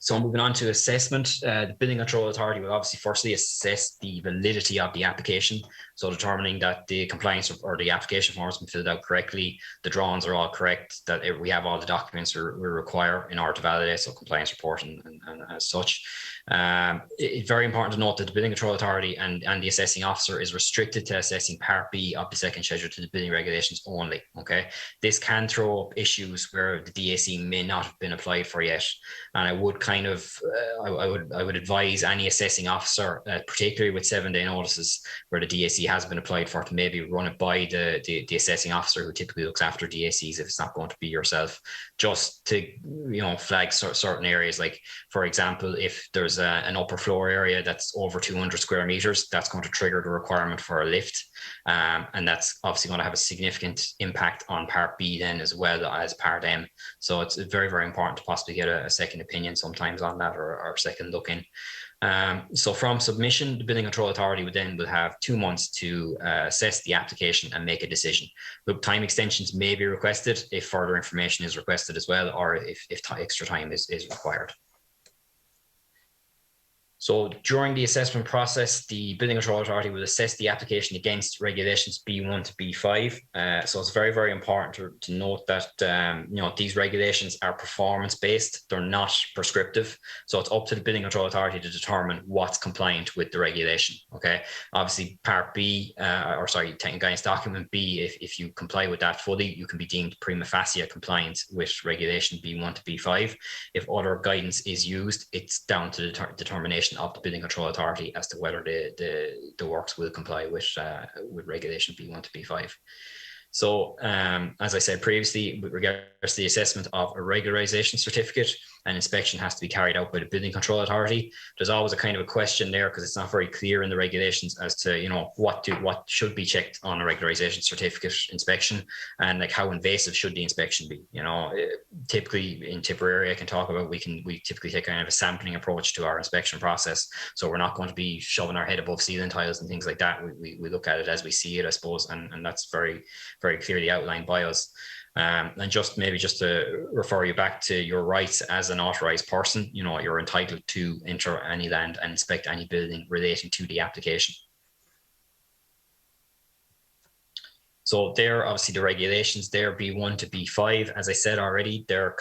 So moving on to assessment, the Building Control Authority will obviously firstly assess the validity of the application. So determining that the compliance or the application form has been filled out correctly, the drawings are all correct, that we have all the documents we require in order to validate, so compliance report and as such. It's very important to note that the Building Control Authority and the assessing officer is restricted to assessing Part B of the second schedule to the building regulations only. Okay, this can throw up issues where the DAC may not have been applied for yet, and I would kind of I would advise any assessing officer, particularly with 7-day notices where the DAC has been applied for, to maybe run it by the assessing officer who typically looks after DACs if it's not going to be yourself, just to flag certain areas. Like, for example, if there's an upper floor area that's over 200 square meters, that's going to trigger the requirement for a lift, and that's obviously going to have a significant impact on Part B then as well as Part M. So it's very, very important to possibly get a second opinion sometimes on that, or second look in. So from submission, the Building Control Authority will have 2 months to assess the application and make a decision. But time extensions may be requested if further information is requested as well, or if extra time is required. So during the assessment process, the Building Control Authority will assess the application against regulations B1 to B5. So it's very, very important to note that these regulations are performance-based; they're not prescriptive. So it's up to the Building Control Authority to determine what's compliant with the regulation. Okay, obviously Part B, Technical Guidance Document B, if you comply with that fully, you can be deemed prima facie compliant with regulation B1 to B5. If other guidance is used, it's down to the determination of the Building Control Authority as to whether the works will comply with regulation B1 to B5. So as I said previously, with regards to the assessment of a regularization certificate, an inspection has to be carried out by the Building Control Authority. There's always a kind of a question there because it's not very clear in the regulations as to what should be checked on a regularization certificate inspection, and like how invasive should the inspection be. Typically in Tipperary, I can talk about, we typically take kind of a sampling approach to our inspection process. So we're not going to be shoving our head above ceiling tiles and things like that. We look at it as we see it, I suppose, and that's very, very clearly outlined by us. And just to refer you back to your rights as an authorized person, you're entitled to enter any land and inspect any building relating to the application. So there, obviously the regulations there, B1 to B5, as I said already, they're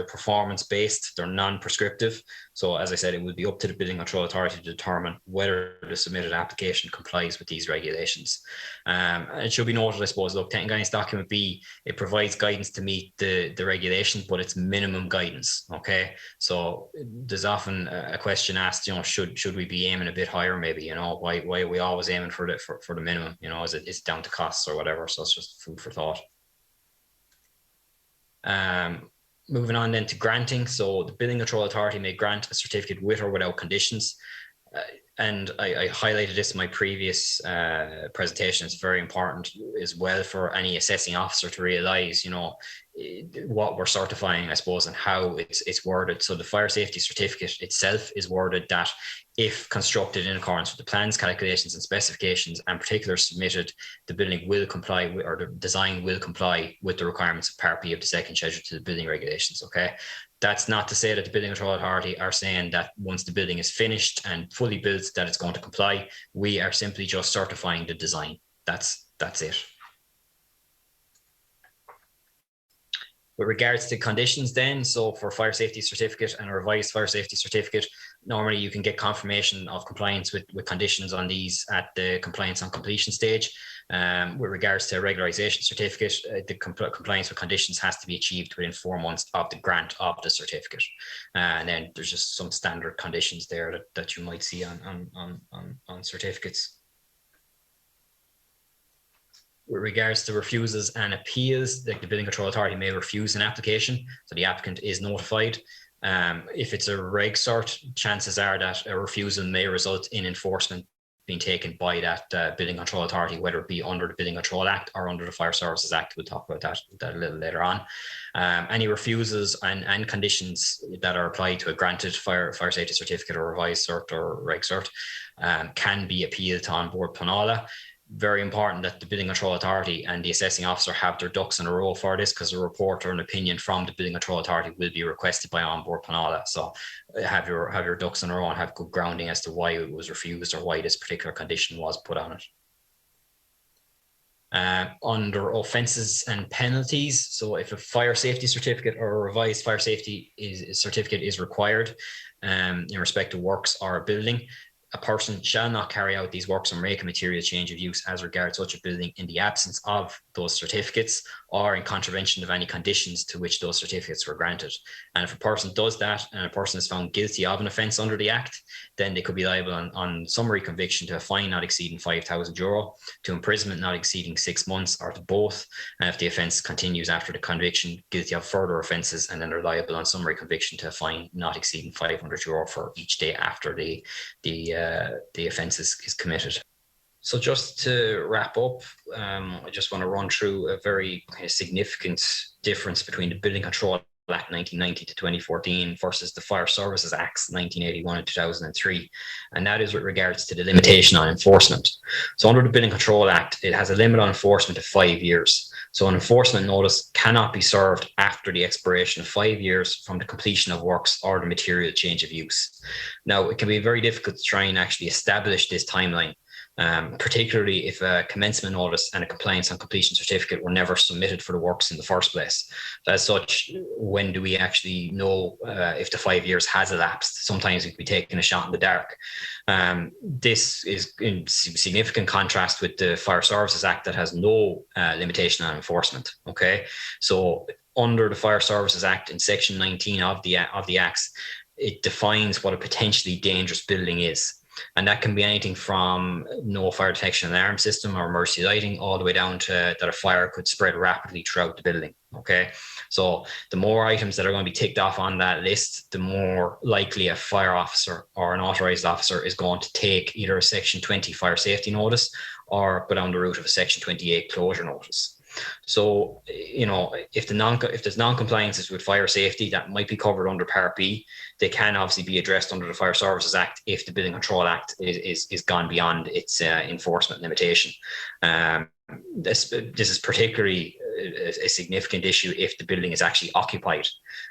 performance based, they're non-prescriptive. So as I said, it would be up to the Building Control Authority to determine whether the submitted application complies with these regulations. It should be noted, I suppose, look, Technical Guidance Document B, it provides guidance to meet the regulation, but it's minimum guidance, okay? So there's often a question asked, should we be aiming a bit higher maybe, why are we always aiming for the minimum, is it down to costs or whatever? So it's just food for thought. Moving on then to granting. So the Building Control Authority may grant a certificate with or without conditions. And I highlighted this in my previous presentation. It's very important as well for any assessing officer to realize, what we're certifying, I suppose, and how it's worded. So the fire safety certificate itself is worded that if constructed in accordance with the plans, calculations and specifications and particulars submitted, the building will comply with, or the design will comply with the requirements of Part B of the second schedule to the building regulations, okay? That's not to say that the Building Control Authority are saying that once the building is finished and fully built that it's going to comply. We are simply just certifying the design. That's it. With regards to conditions then, so for fire safety certificate and a revised fire safety certificate, normally you can get confirmation of compliance with conditions on these at the compliance on completion stage. With regards to a regularization certificate, the compliance with conditions has to be achieved within 4 months of the grant of the certificate. And then there's just some standard conditions there that you might see on certificates. With regards to refusals and appeals, the Building Control Authority may refuse an application, so the applicant is notified. If it's a reg cert, chances are that a refusal may result in enforcement being taken by that Building Control Authority, whether it be under the Building Control Act or under the Fire Services Act. We'll talk about that a little later on. Any refusals and conditions that are applied to a granted fire safety certificate or revised cert or reg cert can be appealed to On Board Penala. very important that the Building Control Authority and the assessing officer have their ducks in a row for this, because a report or an opinion from the Building Control Authority will be requested by onboard Penalties. So have your ducks in a row and have good grounding as to why it was refused or why this particular condition was put on it. Under offences and penalties, so if a fire safety certificate or a revised fire safety certificate is required in respect to works or a building, a person shall not carry out these works or make a material change of use as regards such a building in the absence of those certificates or in contravention of any conditions to which those certificates were granted. And if a person does that and a person is found guilty of an offence under the Act, then they could be liable on summary conviction to a fine not exceeding €5,000, to imprisonment not exceeding 6 months, or to both. And if the offence continues after the conviction, guilty of further offences, and then they're liable on summary conviction to a fine not exceeding €500 for each day after the offence is committed. So just to wrap up, I just want to run through a very significant difference between the Building Control Act 1990 to 2014 versus the Fire Services Acts 1981 and 2003, and that is with regards to the limitation on enforcement. So under the Building Control Act, it has a limit on enforcement of 5 years. So an enforcement notice cannot be served after the expiration of 5 years from the completion of works or the material change of use. Now, it can be very difficult to try and actually establish this timeline, particularly if a commencement notice and a compliance on completion certificate were never submitted for the works in the first place. As such, when do we actually know if the 5 years has elapsed? Sometimes we could be taking a shot in the dark. This is in significant contrast with the Fire Services Act that has no limitation on enforcement. Okay, so under the Fire Services Act in section 19 of the Acts, it defines what a potentially dangerous building is. And that can be anything from no fire detection alarm system or emergency lighting, all the way down to that a fire could spread rapidly throughout the building. Okay, so the more items that are going to be ticked off on that list, the more likely a fire officer or an authorised officer is going to take either a Section 20 fire safety notice or go down the route of a Section 28 closure notice. So, you know, if there's non-compliances with fire safety that might be covered under Part B, they can obviously be addressed under the Fire Services Act if the Building Control Act is gone beyond its enforcement limitation. This is particularly a significant issue if the building is actually occupied.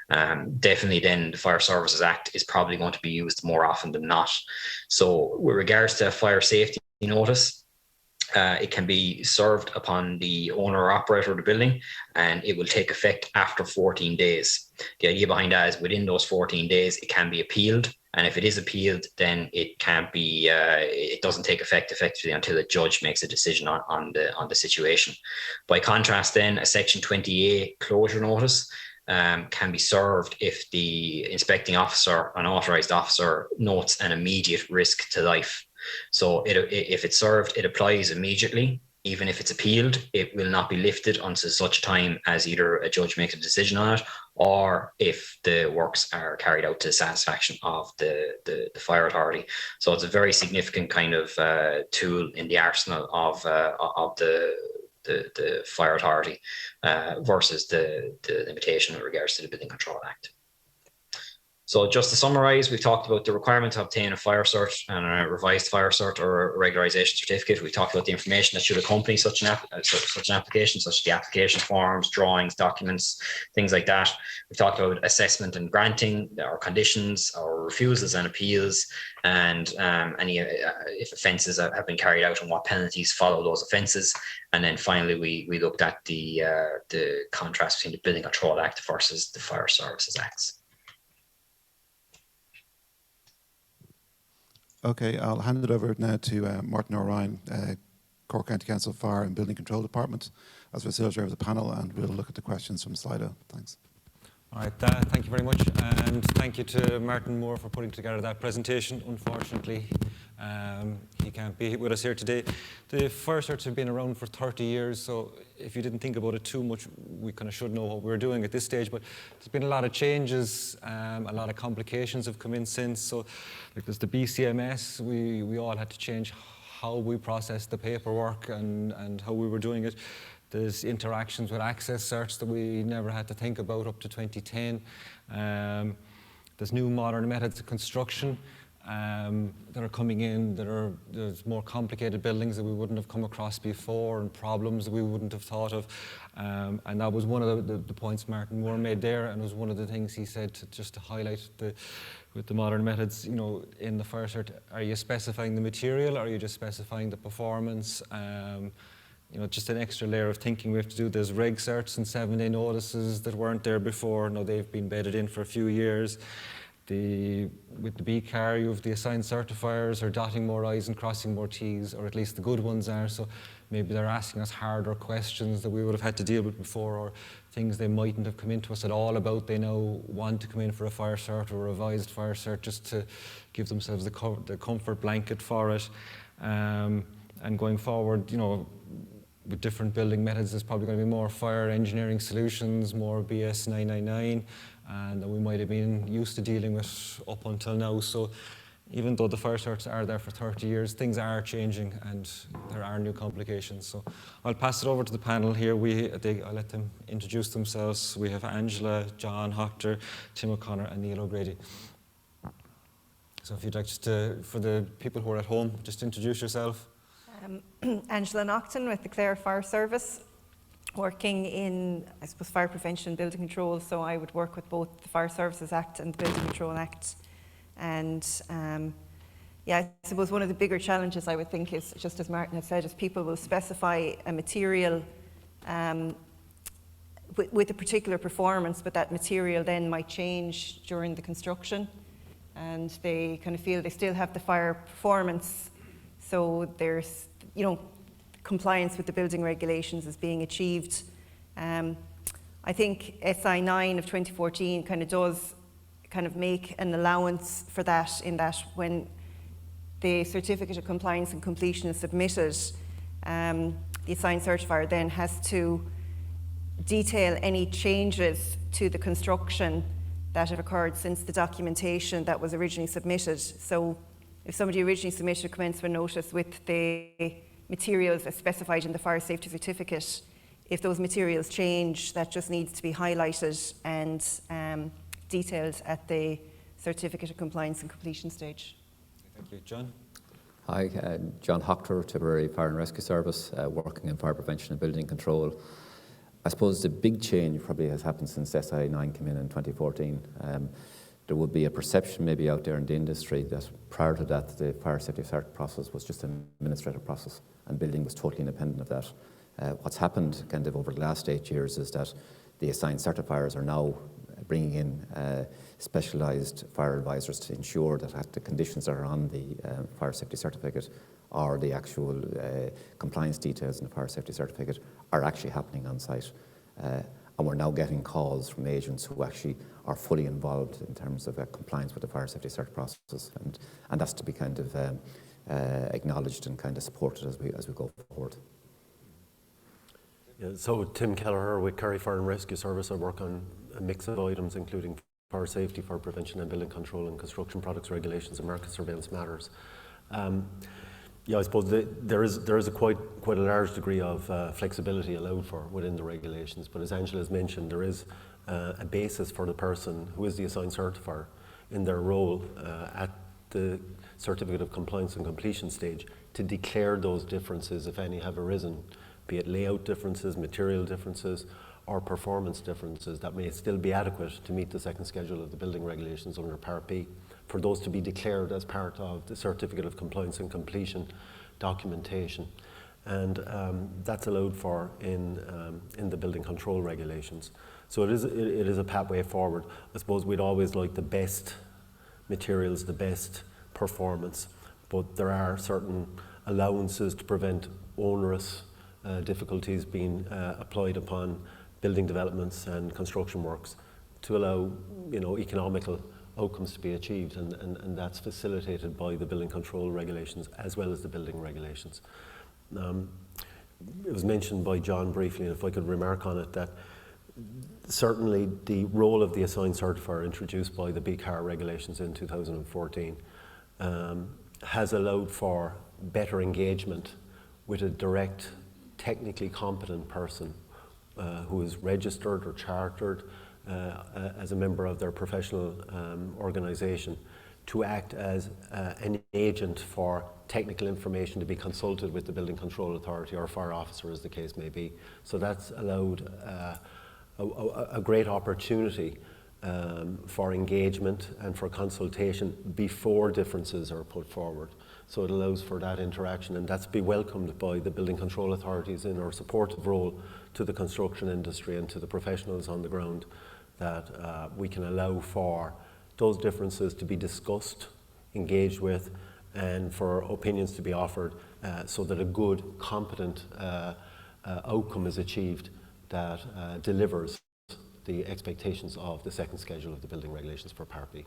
Definitely then the Fire Services Act is probably going to be used more often than not. So with regards to a fire safety notice, it can be served upon the owner or operator of the building, and it will take effect after 14 days. The idea behind that is within those 14 days, it can be appealed. And if it is appealed, then it can't be, it doesn't take effect effectively until a judge makes a decision on the situation. By contrast then, a Section 20A closure notice can be served if the inspecting officer, an authorised officer, notes an immediate risk to life. So if it's served, it applies immediately. Even if it's appealed, it will not be lifted until such time as either a judge makes a decision on it, or if the works are carried out to the satisfaction of the fire authority. So it's a very significant kind of tool in the arsenal of the fire authority versus the limitation in regards to the Building Control Act. So just to summarise, we've talked about the requirement to obtain a fire cert and a revised fire cert or a regularisation certificate. We've talked about the information that should accompany such an application, such as the application forms, drawings, documents, things like that. We've talked about assessment and granting, or conditions, or refusals and appeals, and any if offences have been carried out and what penalties follow those offences. And then finally, we looked at the contrast between the Building Control Act versus the Fire Services Acts. Okay, I'll hand it over now to Martin O'Ryan, Cork County Council Fire and Building Control Department, as facilitator of the panel, and we'll look at the questions from Slido. Thanks. All right, thank you very much, and thank you to Martin Moore for putting together that presentation. Unfortunately, he can't be with us here today. The fire certs have been around for 30 years, so if you didn't think about it too much, we kind of should know what we're doing at this stage, but there's been a lot of changes, a lot of complications have come in since. So like there's the BCMS, we all had to change how we processed the paperwork and how we were doing it. There's interactions with access certs that we never had to think about up to 2010. There's new modern methods of construction. that are coming in, there's more complicated buildings that we wouldn't have come across before and problems that we wouldn't have thought of. And that was one of the points Martin Moore made there, and it was one of the things he said just to highlight with the modern methods, you know, in the fire cert, are you specifying the material or are you just specifying the performance? You know, just an extra layer of thinking we have to do. There's reg certs and 7-day notices that weren't there before. Now they've been bedded in for a few years. With the B-car, you have the assigned certifiers are dotting more I's and crossing more T's, or at least the good ones are. So maybe they're asking us harder questions that we would have had to deal with before, or things they mightn't have come into us at all about. They now want to come in for a fire cert or a revised fire cert just to give themselves the comfort blanket for it. And going forward, you know, with different building methods, there's probably going to be more fire engineering solutions, more BS 999, and that we might have been used to dealing with up until now. So even though the fire certs are there for 30 years, things are changing and there are new complications. So I'll pass it over to the panel here. I'll let them introduce themselves. We have Angela, John Hochter, Tim O'Connor, and Neil O'Grady. So if you'd like just to, for the people who are at home, just introduce yourself. Angela Nocton with the Clare Fire Service, working in, I suppose, fire prevention and building control. So I would work with both the Fire Services Act and the Building Control Act. And yeah, I suppose one of the bigger challenges I would think is, just as Martin had said, is people will specify a material with a particular performance, but that material then might change during the construction. And they kind of feel they still have the fire performance. So there's, you know, compliance with the building regulations is being achieved. I think SI 9 of 2014 kind of does kind of make an allowance for that, in that when the certificate of compliance and completion is submitted, the assigned certifier then has to detail any changes to the construction that have occurred since the documentation that was originally submitted. So if somebody originally submitted a commencement notice with the materials as specified in the fire safety certificate, if those materials change, that just needs to be highlighted and detailed at the certificate of compliance and completion stage. Thank you. John? Hi, John Hochter, Tipperary Fire and Rescue Service, working in fire prevention and building control. I suppose the big change probably has happened since SI 9 came in 2014. There would be a perception maybe out there in the industry that prior to that, the fire safety cert process was just an administrative process and building was totally independent of that. What's happened kind of over the last 8 years is that the assigned certifiers are now bringing in specialised fire advisors to ensure that the conditions that are on the fire safety certificate or the actual compliance details in the fire safety certificate are actually happening on site. And we're now getting calls from agents who actually are fully involved in terms of compliance with the fire safety cert process, and that's to be kind of acknowledged and kind of supported as we go forward. Yeah, so Tim Kelleher with Kerry Fire and Rescue Service. I work on a mix of items including fire safety, fire prevention and building control, and construction products regulations and market surveillance matters. Yeah, I suppose there is a quite a large degree of flexibility allowed for within the regulations, but as Angela has mentioned, there is a basis for the person who is the assigned certifier in their role at the certificate of compliance and completion stage to declare those differences, if any have arisen, be it layout differences, material differences, or performance differences that may still be adequate to meet the second schedule of the building regulations under Part B, for those to be declared as part of the certificate of compliance and completion documentation. And that's allowed for in the building control regulations. So it is a pathway forward. I suppose we'd always like the best materials, the best performance, but there are certain allowances to prevent onerous difficulties being applied upon building developments and construction works to allow, you know, economical outcomes to be achieved, and that's facilitated by the building control regulations as well as the building regulations. It was mentioned by John briefly, and if I could remark on it, that certainly the role of the assigned certifier introduced by the BCAR regulations in 2014 has allowed for better engagement with a direct, technically competent person who is registered or chartered as a member of their professional organisation to act as an agent for technical information to be consulted with the Building Control Authority or fire officer, as the case may be. So that's allowed a great opportunity for engagement and for consultation before differences are put forward. So it allows for that interaction, and that's be welcomed by the building control authorities in our supportive role to the construction industry and to the professionals on the ground, that we can allow for those differences to be discussed, engaged with, and for opinions to be offered so that a good, competent outcome is achieved that delivers the expectations of the second schedule of the building regulations for Part B.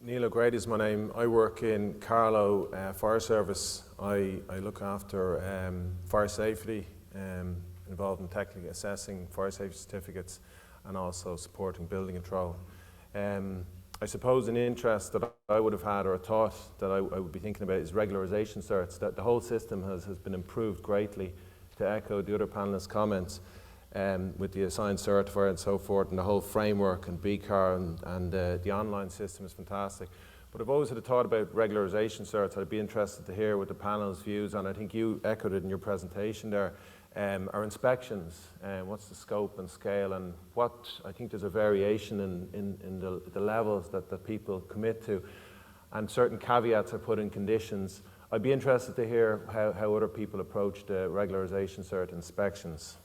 Neil O'Grady is my name. I work in Carlow Fire Service. I look after fire safety, involved in technically assessing fire safety certificates and also supporting building control. I suppose an interest that I would have had, or a thought that I would be thinking about, is regularisation certs. That the whole system has been improved greatly, to echo the other panellists' comments, with the assigned certifier and so forth, and the whole framework and BCAR and the online system is fantastic. But I've always had a thought about regularisation certs. I'd be interested to hear what the panel's views on. I think you echoed it in your presentation there. Our inspections, what's the scope and scale, and what, I think there's a variation in the levels that people commit to, and certain caveats are put in conditions. I'd be interested to hear how other people approach the regularisation cert inspections.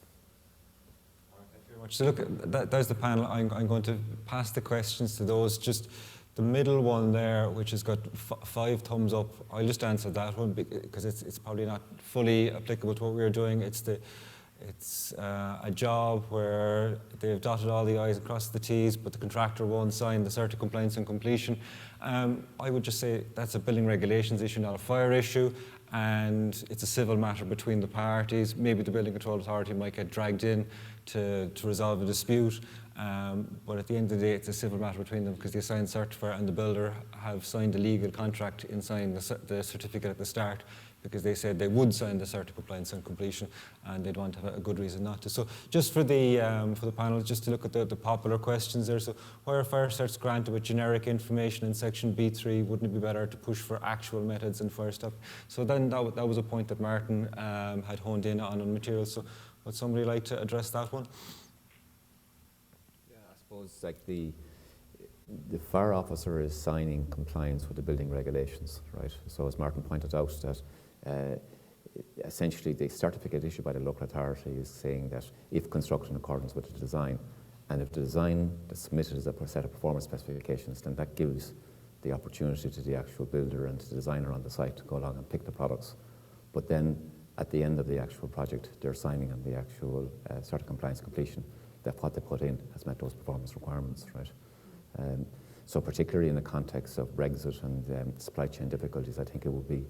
Thank you very much. So look, there's the panel. I'm going to pass the questions to those. Just the middle one there, which has got 5 thumbs up, I'll just answer that one because it's probably not fully applicable to what we're doing. It's a job where they've dotted all the I's and crossed the T's, but the contractor won't sign the cert of compliance and completion. I would just say that's a building regulations issue, not a fire issue, and it's a civil matter between the parties. Maybe the Building Control Authority might get dragged in to resolve a dispute, but at the end of the day, it's a civil matter between them because the assigned certifier and the builder have signed a legal contract in signing the certificate at the start, because they said they would sign the cert of compliance and completion, and they'd want to have a good reason not to. So just for the panel, just to look at the popular questions there. So where are fire certs granted with generic information in section B3, wouldn't it be better to push for actual methods and fire stop? So then that was a point that Martin had honed in on materials. So would somebody like to address that one? Yeah, I suppose like the fire officer is signing compliance with the building regulations, right? So as Martin pointed out, that essentially the certificate issued by the local authority is saying that if constructed in accordance with the design, and if the design that's submitted is a set of performance specifications, then that gives the opportunity to the actual builder and to the designer on the site to go along and pick the products. But then at the end of the actual project, they're signing on the actual cert of compliance completion that what they put in has met those performance requirements, right? So particularly in the context of Brexit and supply chain difficulties, I think it would be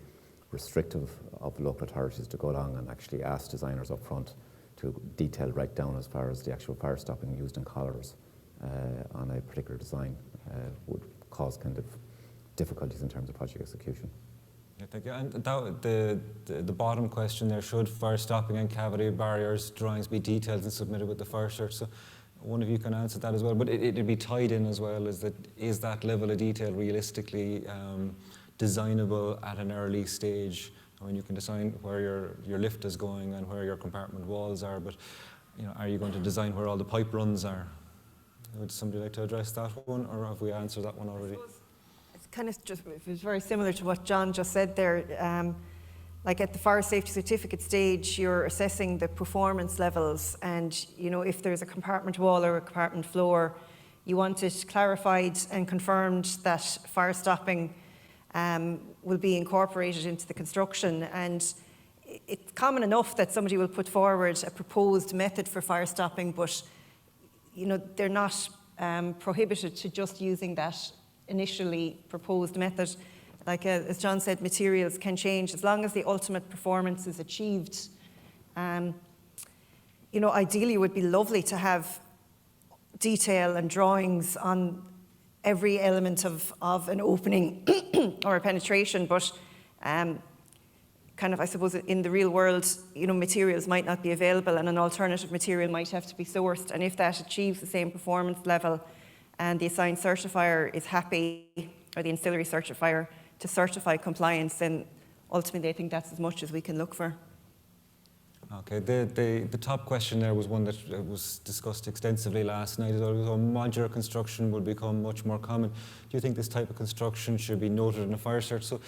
restrictive of local authorities to go along and actually ask designers up front to detail right down as far as the actual fire stopping used in collars on a particular design would cause kind of difficulties in terms of project execution. Yeah, thank you. And the bottom question there, should fire stopping and cavity barriers drawings be detailed and submitted with the fire cert? So one of you can answer that as well, but it'd be tied in as well, is that level of detail realistically designable at an early stage? I mean, you can design where your lift is going and where your compartment walls are, but are you going to design where all the pipe runs are? Would somebody like to address that one, or have we answered that one already? It's kind of just, it's very similar to what John just said there. Like at the fire safety certificate stage, you're assessing the performance levels, and if there's a compartment wall or a compartment floor, you want it clarified and confirmed that fire stopping will be incorporated into the construction. And it's common enough that somebody will put forward a proposed method for fire stopping, but they're not prohibited to just using that initially proposed method. Like as John said, materials can change as long as the ultimate performance is achieved. Ideally it would be lovely to have detail and drawings on every element of an opening or a penetration, but kind of, I suppose, in the real world, materials might not be available and an alternative material might have to be sourced. And if that achieves the same performance level, and the assigned certifier is happy, or the ancillary certifier, to certify compliance, then ultimately I think that's as much as we can look for. Okay, the top question there was one that was discussed extensively last night. Modular construction will become much more common. Do you think this type of construction should be noted in a fire cert? So,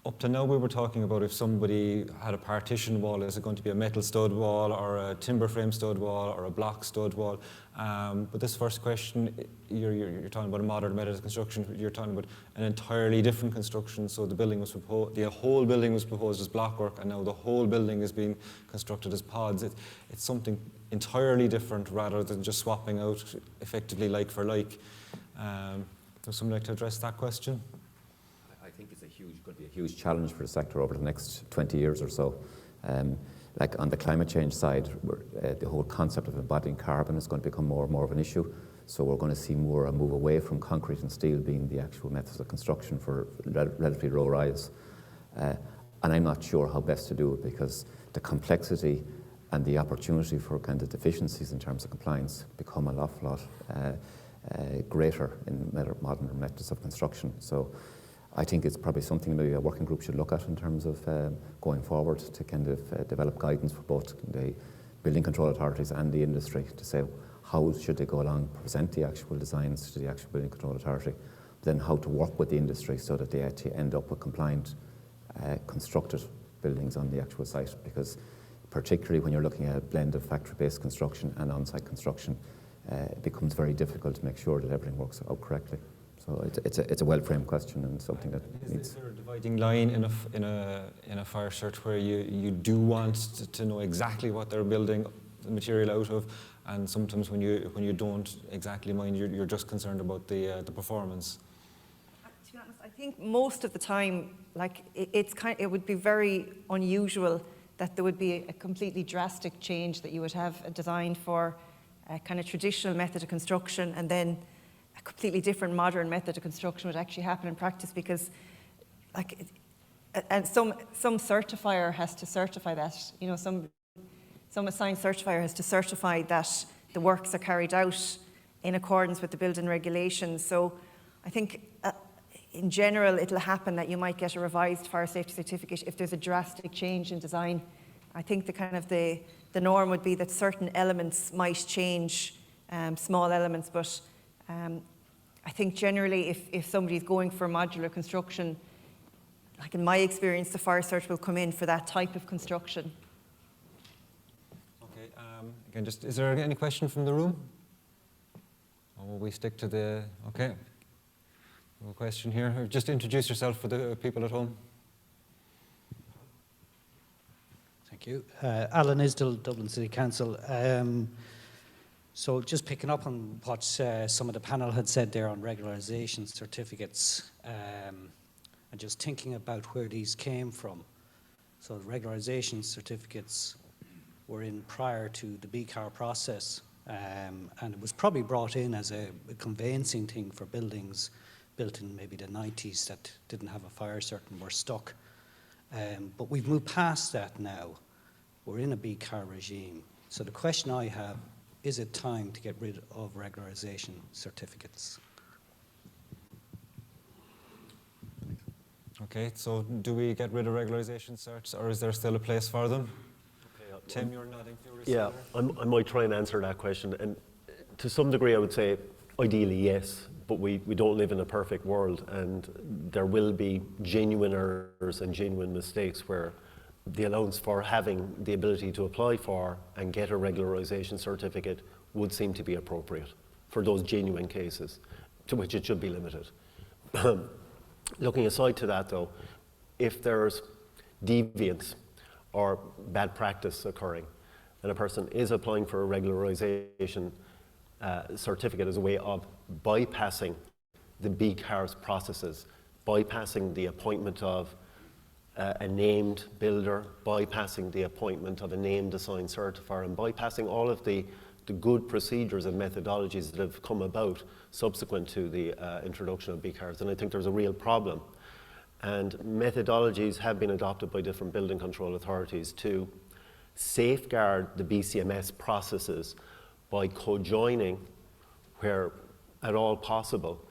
up to now we were talking about if somebody had a partition wall, is it going to be a metal stud wall or a timber frame stud wall or a block stud wall? But this first question, you're talking about a modern method of construction, you're talking about an entirely different construction. So the building was proposed, the whole building was proposed as blockwork, and now the whole building is being constructed as pods. It's something entirely different rather than just swapping out effectively like for like. Does somebody like to address that question? I think it's going to be a huge challenge for the sector over the next 20 years or so. Like on the climate change side, the whole concept of embodying carbon is going to become more and more of an issue. So we're going to see more a move away from concrete and steel being the actual methods of construction for relatively low rise. And I'm not sure how best to do it, because the complexity and the opportunity for kind of deficiencies in terms of compliance become an awful lot greater in modern methods of construction. So I think it's probably something maybe a working group should look at in terms of going forward to kind of develop guidance for both the building control authorities and the industry to say how should they go along, present the actual designs to the actual building control authority, then how to work with the industry so that they actually end up with compliant constructed buildings on the actual site. Because particularly when you're looking at a blend of factory-based construction and on-site construction, it becomes very difficult to make sure that everything works out correctly. So it's a well-framed question and something that needs. Is there a dividing line in a fire cert where you do want to know exactly what they're building the material out of, and sometimes when you don't exactly mind, you're just concerned about the performance? To be honest, I think most of the time, like it would be very unusual that there would be a completely drastic change, that you would have a design for a kind of traditional method of construction, and then a completely different modern method of construction would actually happen in practice, because and some certifier has to certify that, you know, some assigned certifier has to certify that the works are carried out in accordance with the building regulations. So I think in general it'll happen that you might get a revised fire safety certificate if there's a drastic change in design. I think the norm would be that certain elements might change, small elements, but I think generally if somebody's going for modular construction, like in my experience, the fire cert will come in for that type of construction. Okay, again, is there any question from the room? Or will we stick to the, okay. No question here. Just introduce yourself for the people at home. Thank you. Alan Isdell, Dublin City Council. So just picking up on what some of the panel had said there on regularisation certificates, and just thinking about where these came from. So regularisation certificates were in prior to the BCAR process, and it was probably brought in as a conveyancing thing for buildings built in maybe the 90s that didn't have a fire cert and were stuck. But we've moved past that now. We're in a BCAR regime. So the question I have, is it time to get rid of regularisation certificates? Okay, so do we get rid of regularisation certs, or is there still a place for them? Okay, Tim, you're nodding furiously. Yeah, I might try and answer that question. And to some degree, I would say ideally yes, but we don't live in a perfect world, and there will be genuine errors and genuine mistakes where the allowance for having the ability to apply for and get a regularisation certificate would seem to be appropriate for those genuine cases, to which it should be limited. Looking aside to that though, if there's deviance or bad practice occurring and a person is applying for a regularisation certificate as a way of bypassing the BCAR's processes, bypassing the appointment of a named builder, bypassing the appointment of a named assigned certifier, and bypassing all of the good procedures and methodologies that have come about subsequent to the introduction of BCARs. And I think there's a real problem. And methodologies have been adopted by different building control authorities to safeguard the BCMS processes by co-joining where at all possible,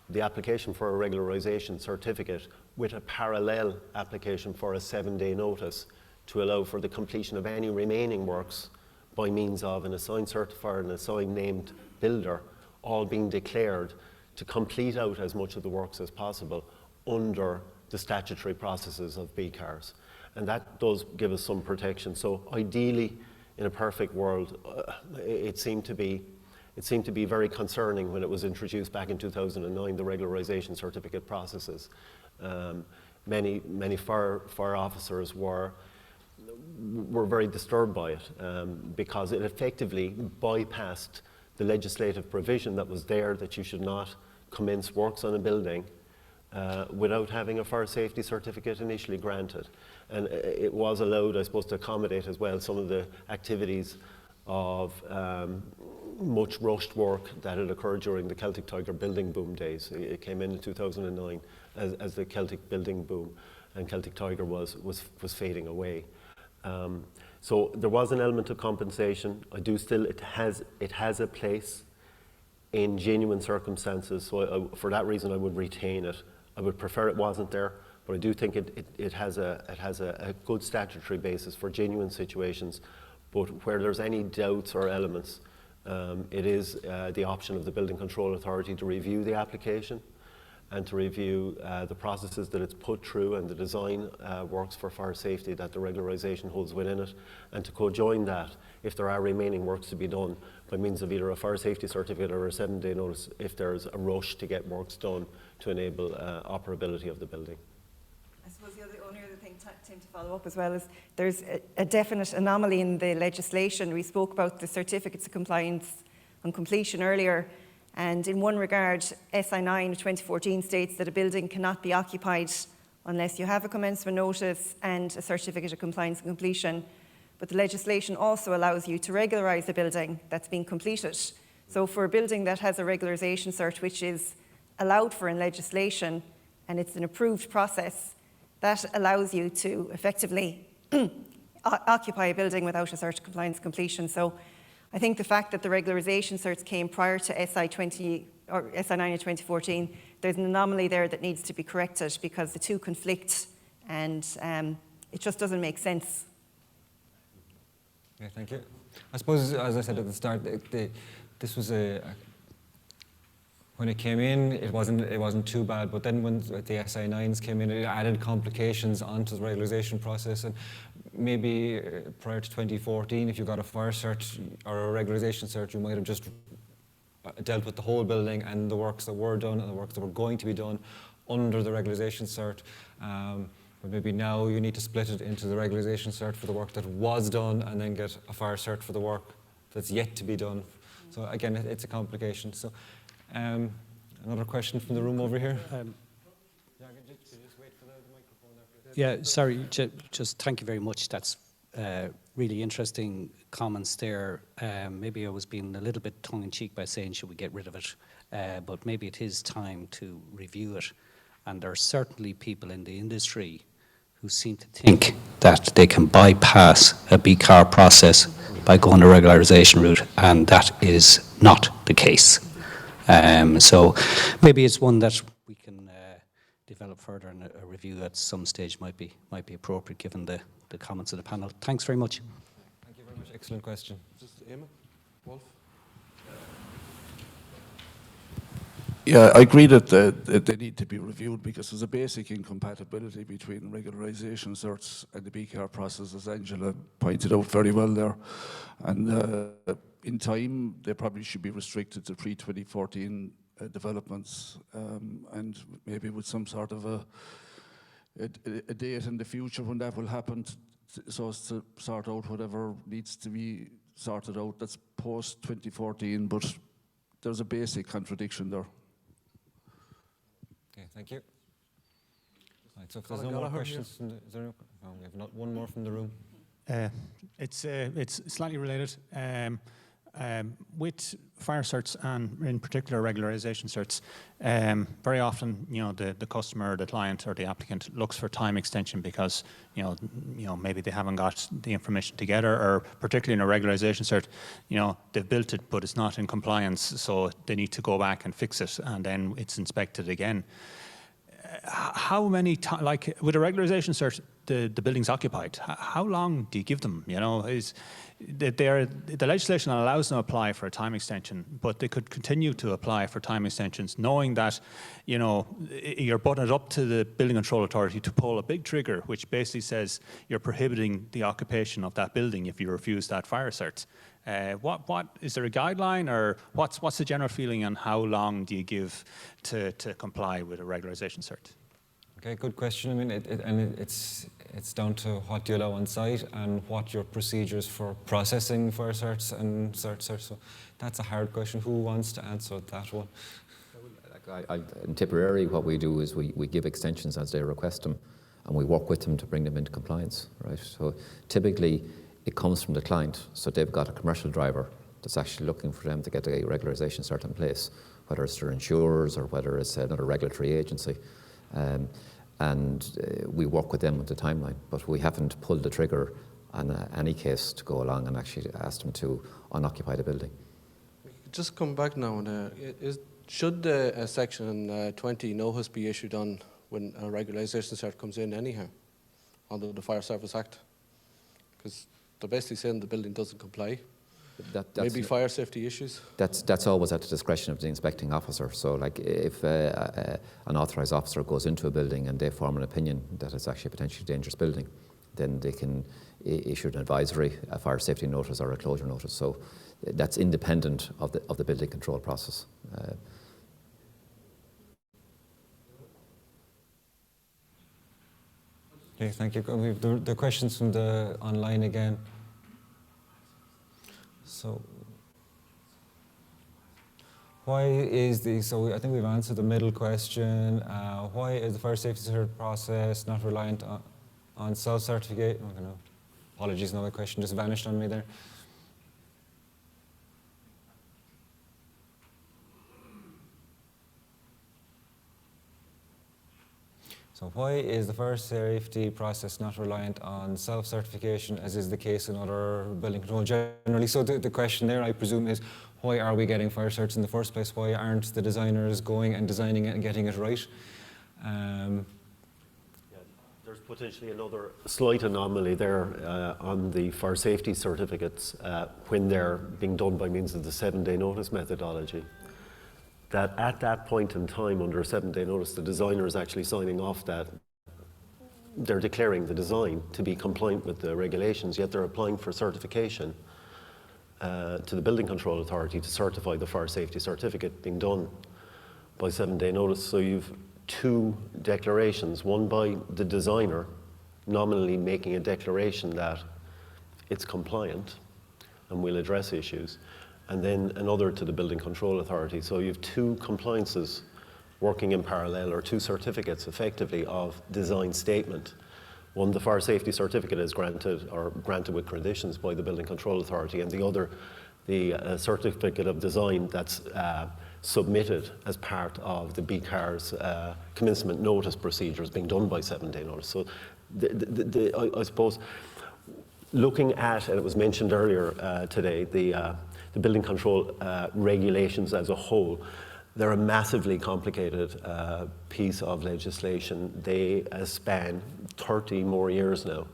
the application for a regularisation certificate with a parallel application for a 7-day notice to allow for the completion of any remaining works by means of an assigned certifier and assigned named builder, all being declared to complete out as much of the works as possible under the statutory processes of BCARs. And that does give us some protection. So ideally, in a perfect world, it seemed to be very concerning when it was introduced back in 2009, the regularisation certificate processes. Many fire officers were very disturbed by it because it effectively bypassed the legislative provision that was there that you should not commence works on a building without having a fire safety certificate initially granted. And it was allowed, I suppose, to accommodate as well some of the activities of much rushed work that had occurred during the Celtic Tiger building boom days. It came in 2009 as the Celtic building boom, and Celtic Tiger was fading away. So there was an element of compensation. It has a place in genuine circumstances. So for that reason, I would retain it. I would prefer it wasn't there, but I do think it has a good statutory basis for genuine situations. But where there's any doubts or elements, it is the option of the Building Control Authority to review the application and to review the processes that it's put through and the design works for fire safety that the regularisation holds within it, and to co-join that if there are remaining works to be done by means of either a fire safety certificate or a 7-day notice if there's a rush to get works done to enable operability of the building. I suppose the only other thing, Tim, to follow up as well is there's a definite anomaly in the legislation. We spoke about the certificates of compliance on completion earlier, and in one regard, SI 9 of 2014 states that a building cannot be occupied unless you have a commencement notice and a certificate of compliance and completion. But the legislation also allows you to regularise a building that's been completed. So for a building that has a regularisation cert, which is allowed for in legislation, and it's an approved process, that allows you to effectively occupy a building without a cert of compliance completion. So I think the fact that the regularisation certs came prior to SI 20 or SI 9 of 2014, there's an anomaly there that needs to be corrected because the two conflict, and it just doesn't make sense. Yeah, thank you. I suppose, as I said at the start, this was when it came in, it wasn't too bad. But then when the SI 9s came in, it added complications onto the regularisation process. And maybe prior to 2014, if you got a fire cert or a regularisation cert, you might have just dealt with the whole building and the works that were done and the works that were going to be done under the regularisation cert. But maybe now you need to split it into the regularisation cert for the work that was done and then get a fire cert for the work that's yet to be done. So again, it's a complication. So another question from the room over here. Yeah, sorry, just thank you very much. That's really interesting comments there. Maybe I was being a little bit tongue-in-cheek by saying, should we get rid of it? But maybe it is time to review it. And there are certainly people in the industry who seem to think that they can bypass a BCAR process by going the regularisation route, and that is not the case. So maybe it's one that we can develop further, and a review at some stage might be appropriate given the comments of the panel. Thanks very much. Thank you very much. Excellent question. Just Eamon, Wolf. Yeah, I agree that they need to be reviewed because there's a basic incompatibility between regularisation certs and the BCAR process, as Angela pointed out very well there. And in time, they probably should be restricted to pre-2014 developments, and maybe with some sort of a date in the future when that will happen, so as to sort out whatever needs to be sorted out that's post-2014, but there's a basic contradiction there. Okay, thank you. Right, so if there's no more questions, is there no, we have one more from the room. It's slightly related. With fire certs and in particular regularisation certs, very often, the customer, the client, or the applicant looks for time extension because, maybe they haven't got the information together, or particularly in a regularisation cert, they've built it but it's not in compliance, so they need to go back and fix it, and then it's inspected again. How many times, like with a regularisation cert, the building's occupied. How long do you give them? The legislation allows them to apply for a time extension, but they could continue to apply for time extensions, knowing that, you're putting it up to the Building Control Authority to pull a big trigger, which basically says you're prohibiting the occupation of that building if you refuse that fire cert. What is there a guideline, or what's the general feeling on how long do you give to comply with a regularisation cert? Okay, good question. I mean, it's down to what you allow on site and what your procedures for processing fire certs and certs are. So that's a hard question. Who wants to answer that one? In Tipperary, what we do is we give extensions as they request them, and we work with them to bring them into compliance, right? So typically, it comes from the client, so they've got a commercial driver that's actually looking for them to get a regularisation cert in place, whether it's their insurers or whether it's another regulatory agency. And we work with them with the timeline, but we haven't pulled the trigger on any case to go along and actually ask them to unoccupy the building. Just come back now. Should the section 20 notice be issued on when a regularisation cert comes in anyhow, under the Fire Service Act? Because they're basically saying the building doesn't comply. Maybe fire safety issues? That's always at the discretion of the inspecting officer. So like if an authorised officer goes into a building and they form an opinion that it's actually a potentially dangerous building, then they can issue an advisory, a fire safety notice or a closure notice. So that's independent of the building control process. Okay, thank you. We have the questions from the online again. So, why is so I think we've answered the middle question. Why is the fire safety cert process not reliant on self-certificate? Oh, no. Apologies, another question just vanished on me there. So why is the fire safety process not reliant on self-certification, as is the case in other building control generally? So the question there, I presume, is why are we getting fire certs in the first place? Why aren't the designers going and designing it and getting it right? There's potentially another slight anomaly there on the fire safety certificates when they're being done by means of the 7-day notice methodology. That at that point in time, under a 7-day notice, the designer is actually signing off that they're declaring the design to be compliant with the regulations, yet they're applying for certification to the Building Control Authority to certify the fire safety certificate being done by 7-day notice. So you've two declarations, one by the designer nominally making a declaration that it's compliant and will address issues, and then another to the Building Control Authority. So you have two compliances working in parallel, or two certificates effectively of design statement. One, the fire safety certificate is granted with conditions by the Building Control Authority, and the other, the certificate of design that's submitted as part of the BCAR's commencement notice procedures being done by 7-day notice. So I suppose looking at, and it was mentioned earlier today, the building control regulations as a whole, they're a massively complicated piece of legislation. They span 30 more years now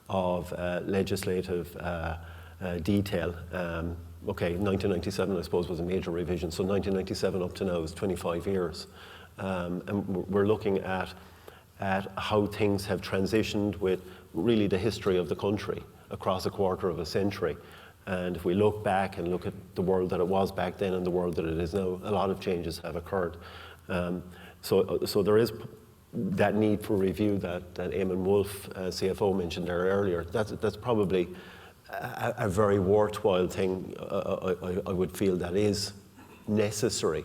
of legislative detail. Okay, 1997, I suppose, was a major revision. So 1997 up to now is 25 years. And we're looking at how things have transitioned with really the history of the country across a quarter of a century. And if we look back and look at the world that it was back then and the world that it is now, a lot of changes have occurred. So there is that need for review that Eamon Wolfe, CFO, mentioned there earlier. That's probably a very worthwhile thing. I would feel that is necessary.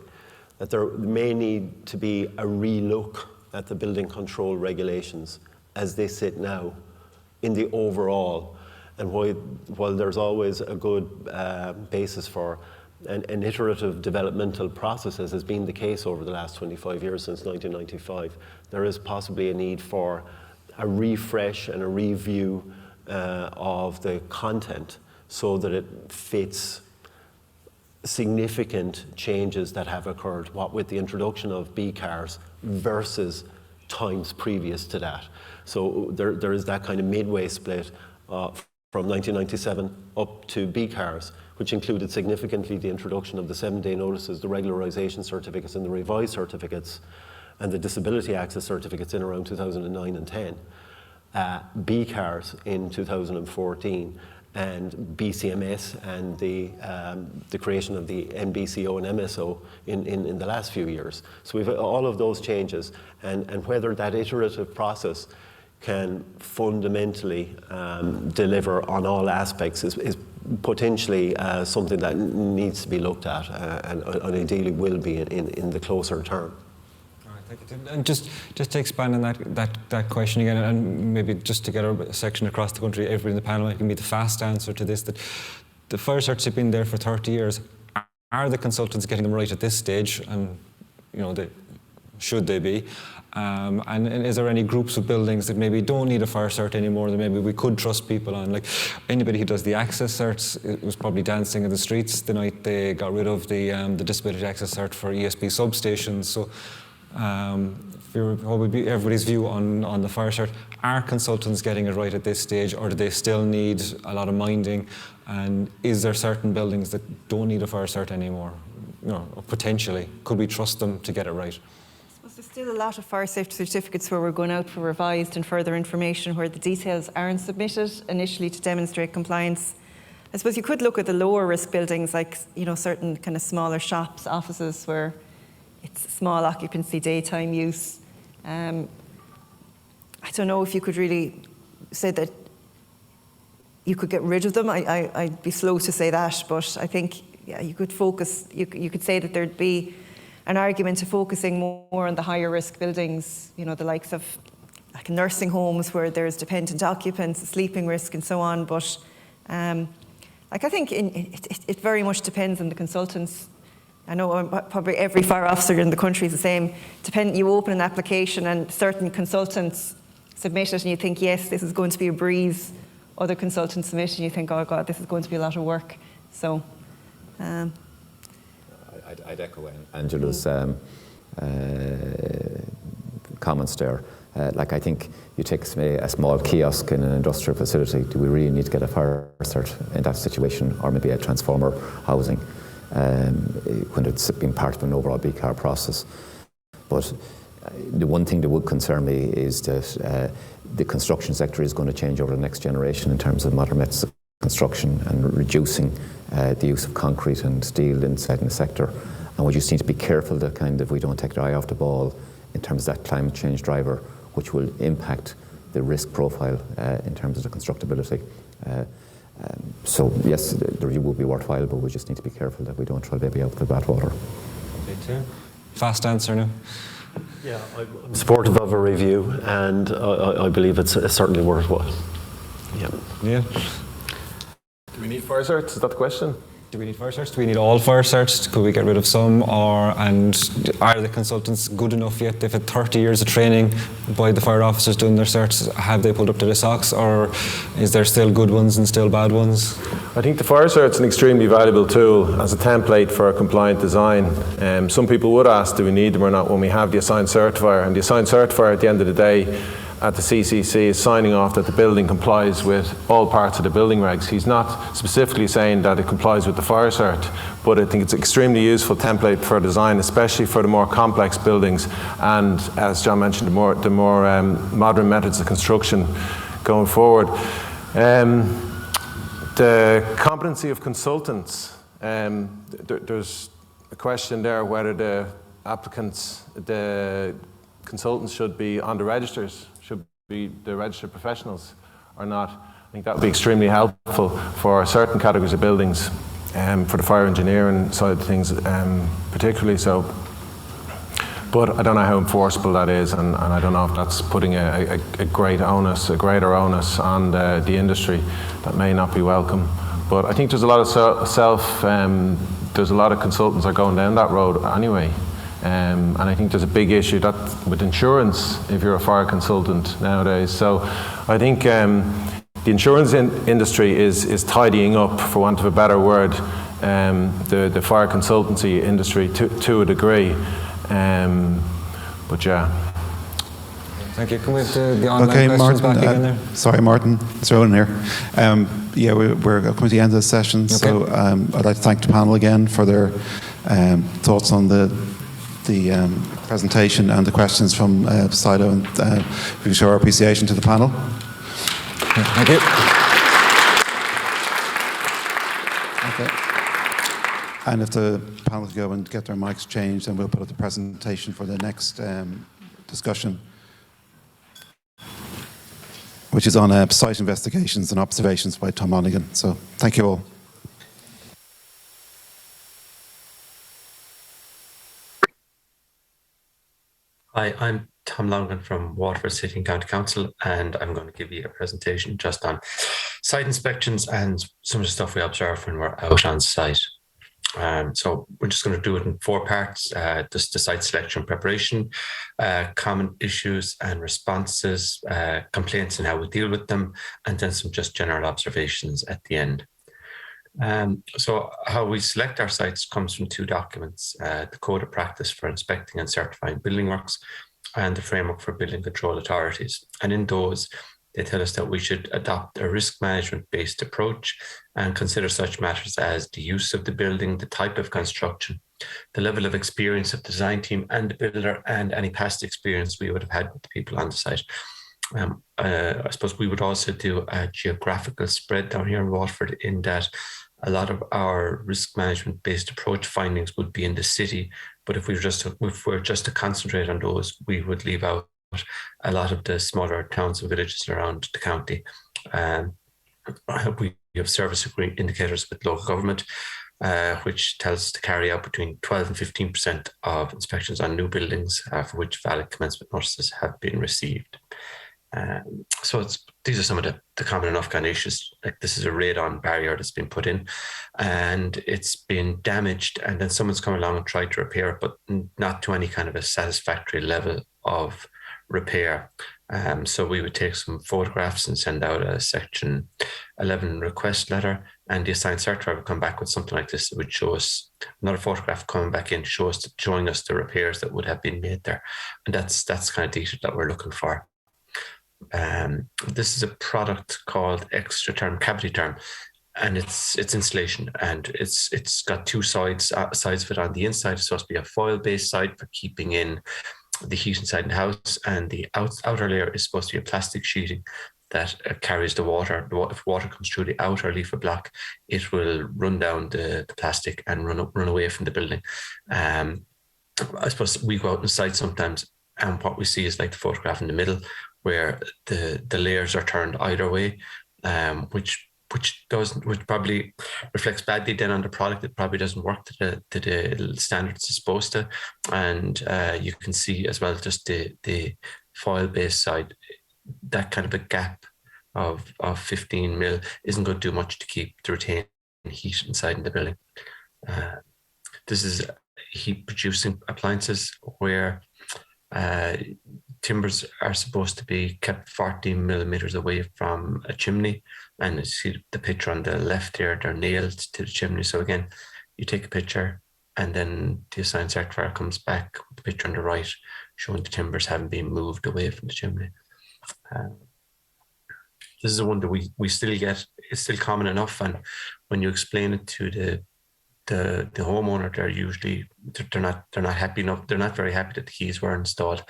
That there may need to be a relook at the building control regulations as they sit now in the overall And while there's always a good basis for an iterative developmental process, as has been the case over the last 25 years since 1995, there is possibly a need for a refresh and a review of the content so that it fits significant changes that have occurred, what with the introduction of B cars versus times previous to that. So there is that kind of midway split from 1997 up to B cars, which included significantly the introduction of the 7-day notices, the regularisation certificates and the revised certificates, and the disability access certificates in around 2009 and 10. B cars in 2014, and BCMS and the creation of the NBC&MSO and MSO in the last few years. So we've all of those changes, and whether that iterative process can fundamentally deliver on all aspects is potentially something that needs to be looked at and ideally will be in the closer term. Thank you, Tim. And just to expand on that question again, and maybe just to get a section across the country, everybody in the panel, it can be the fast answer to this, that the fire certs have been there for 30 years. Are the consultants getting them right at this stage? And, you know, should they be? And is there any groups of buildings that maybe don't need a fire cert anymore that maybe we could trust people on? Like anybody who does the access certs, it was probably dancing in the streets the night they got rid of the disability access cert for ESB substations. So what would be everybody's view on the fire cert? Are consultants getting it right at this stage, or do they still need a lot of minding? And is there certain buildings that don't need a fire cert anymore? You know, or potentially, could we trust them to get it right? There's still a lot of fire safety certificates where we're going out for revised and further information where the details aren't submitted initially to demonstrate compliance. I suppose you could look at the lower risk buildings, like, you know, certain kind of smaller shops, offices where it's small occupancy, daytime use. I don't know if you could really say that you could get rid of them. I'd be slow to say that, but I think, yeah, you could focus, you could say that there'd be an argument to focusing more on the higher risk buildings, you know, the likes of like nursing homes where there's dependent occupants, sleeping risk and so on. But like I think it very much depends on the consultants. I know probably every fire officer in the country is the same. You open an application and certain consultants submit it and you think, yes, this is going to be a breeze. Other consultants submit it and you think, oh God, this is going to be a lot of work. So. I'd echo Angela's comments there. Like I think you take a small kiosk in an industrial facility, do we really need to get a fire cert in that situation, or maybe a transformer housing when it's been part of an overall BCAR process? But the one thing that would concern me is that the construction sector is going to change over the next generation in terms of modern methods of construction and reducing the use of concrete and steel inside in the sector. And we just need to be careful that kind of we don't take our eye off the ball in terms of that climate change driver, which will impact the risk profile in terms of the constructability. So yes, the review will be worthwhile, but we just need to be careful that we don't throw the baby out with the bathwater. Fast answer now. Yeah, I'm supportive of a review, and I believe it's certainly worthwhile. Yeah. Do we need fire certs? Is that the question? Do we need fire certs? Do we need all fire certs? Could we get rid of some? And are the consultants good enough yet? They've had 30 years of training by the fire officers doing their certs. Have they pulled up to the socks, or is there still good ones and still bad ones? I think the fire cert's an extremely valuable tool as a template for a compliant design. Some people would ask, do we need them or not, when we have the assigned certifier? And the assigned certifier at the end of the day at the CCC is signing off that the building complies with all parts of the building regs. He's not specifically saying that it complies with the fire cert, but I think it's an extremely useful template for design, especially for the more complex buildings and, as John mentioned, the more modern methods of construction going forward. The competency of consultants, there's a question there whether the consultants should be on the registers, should be the registered professionals or not. I think that would be extremely helpful for certain categories of buildings, for the fire engineering side of things particularly. So But I don't know how enforceable that is, and I don't know if that's putting a greater onus on the industry that may not be welcome. But I think there's a lot of there's a lot of consultants are going down that road anyway. And I think there's a big issue that with insurance if you're a fire consultant nowadays. So I think the insurance industry is tidying up, for want of a better word, the fire consultancy industry to a degree. But yeah. Thank you. Can we have the online questions Martin, back again there? Sorry, Martin. It's Ronan here. Yeah, we're coming to the end of the session, okay. So I'd like to thank the panel again for their thoughts on the presentation and the questions from Sido, and we show our appreciation to the panel. Thank you. Okay. And if the panel could go and get their mics changed, then we'll put up the presentation for the next discussion, which is on site investigations and observations by Tom Monaghan. So thank you all. Hi, I'm Tom Longan from Waterford City and County Council, and I'm going to give you a presentation just on site inspections and some of the stuff we observe when we're out on site. So we're just going to do it in 4 parts, just the site selection preparation, common issues and responses, complaints and how we deal with them, and then some just general observations at the end. So how we select our sites comes from 2 documents, the Code of Practice for Inspecting and Certifying Building Works and the Framework for Building Control Authorities. And in those, they tell us that we should adopt a risk management-based approach and consider such matters as the use of the building, the type of construction, the level of experience of the design team and the builder, and any past experience we would have had with the people on the site. I suppose we would also do a geographical spread down here in Waterford, in that a lot of our risk management based approach findings would be in the city, but if we were just to concentrate on those, we would leave out a lot of the smaller towns and villages around the county. We have service indicators with local government, which tells us to carry out between 12 and 15% of inspections on new buildings for which valid commencement notices have been received. So these are some of the common enough kind of issues. Like, this is a radon barrier that's been put in and it's been damaged, and then someone's come along and tried to repair it, but not to any kind of a satisfactory level of repair. So we would take some photographs and send out a Section 11 request letter, and the assigned certifier would come back with something like this. It would show us another photograph coming back in, showing us the repairs that would have been made there. And that's kind of detail that we're looking for. This is a product called Extra Term Cavity Term, and it's insulation, and it's got 2 sides of it. On the inside, it's supposed to be a foil-based side for keeping in the heat inside the house, and the outer layer is supposed to be a plastic sheeting that carries the water. If water comes through the outer leaf of block, it will run down the plastic and run away from the building. I suppose we go out inside sometimes, and what we see is like the photograph in the middle, where the layers are turned either way, which probably reflects badly then on the product. It probably doesn't work to the standards it's supposed to. And you can see as well, just the foil-based side, that kind of a gap of 15 mil isn't going to do much to retain heat inside in the building. This is heat producing appliances where timbers are supposed to be kept 14 millimeters away from a chimney, and you see the picture on the left here, they're nailed to the chimney. So again, you take a picture and then the assigned certifier comes back with the picture on the right showing the timbers haven't been moved away from the chimney. This is the one that we still get. It's still common enough, and when you explain it to the homeowner, they're not happy enough. They're not very happy that the keys were installed.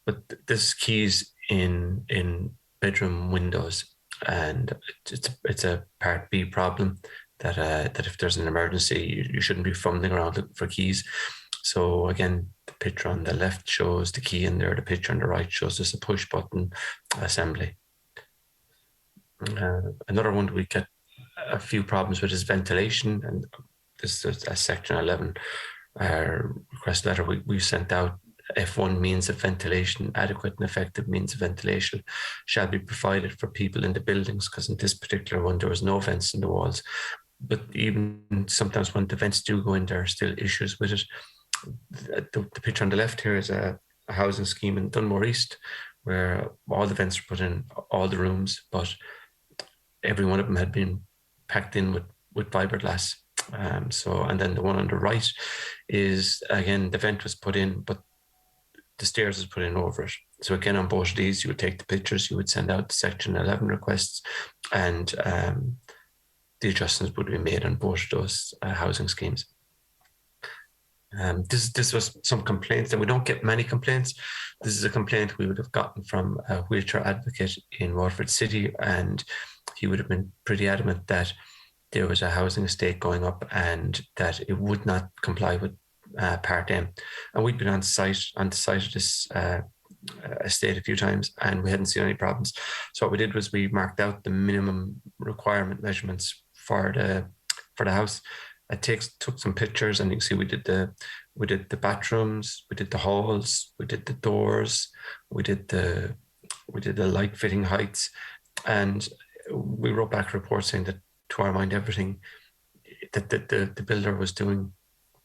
But this keys in bedroom windows, and it's a Part B problem that if there's an emergency, you shouldn't be fumbling around looking for keys. So again, the picture on the left shows the key in there. The picture on the right shows just a push button assembly. Another one that we get a few problems with is ventilation, and this is a Section 11 request letter we sent out. F1 means of ventilation, adequate and effective means of ventilation shall be provided for people in the buildings, because in this particular one there was no vents in the walls. But even sometimes when the vents do go in, there are still issues with it. The picture on the left here is a housing scheme in Dunmore East, where all the vents were put in all the rooms, but every one of them had been packed in with fiberglass. And then the one on the right is, again, the vent was put in, but the stairs was put in over it. So again, on both of these, you would take the pictures, you would send out the Section 11 requests, and the adjustments would be made on both of those housing schemes. This was some complaints, and we don't get many complaints. This is a complaint we would have gotten from a wheelchair advocate in Waterford City, and he would have been pretty adamant that there was a housing estate going up and that it would not comply with Part M. And we'd been on the site of this estate a few times, and we hadn't seen any problems. So what we did was we marked out the minimum requirement measurements for the house. I took some pictures, and you can see we did the bathrooms, we did the halls, we did the doors, we did the light fitting heights, and we wrote back a report saying that, to our mind, everything that the builder was doing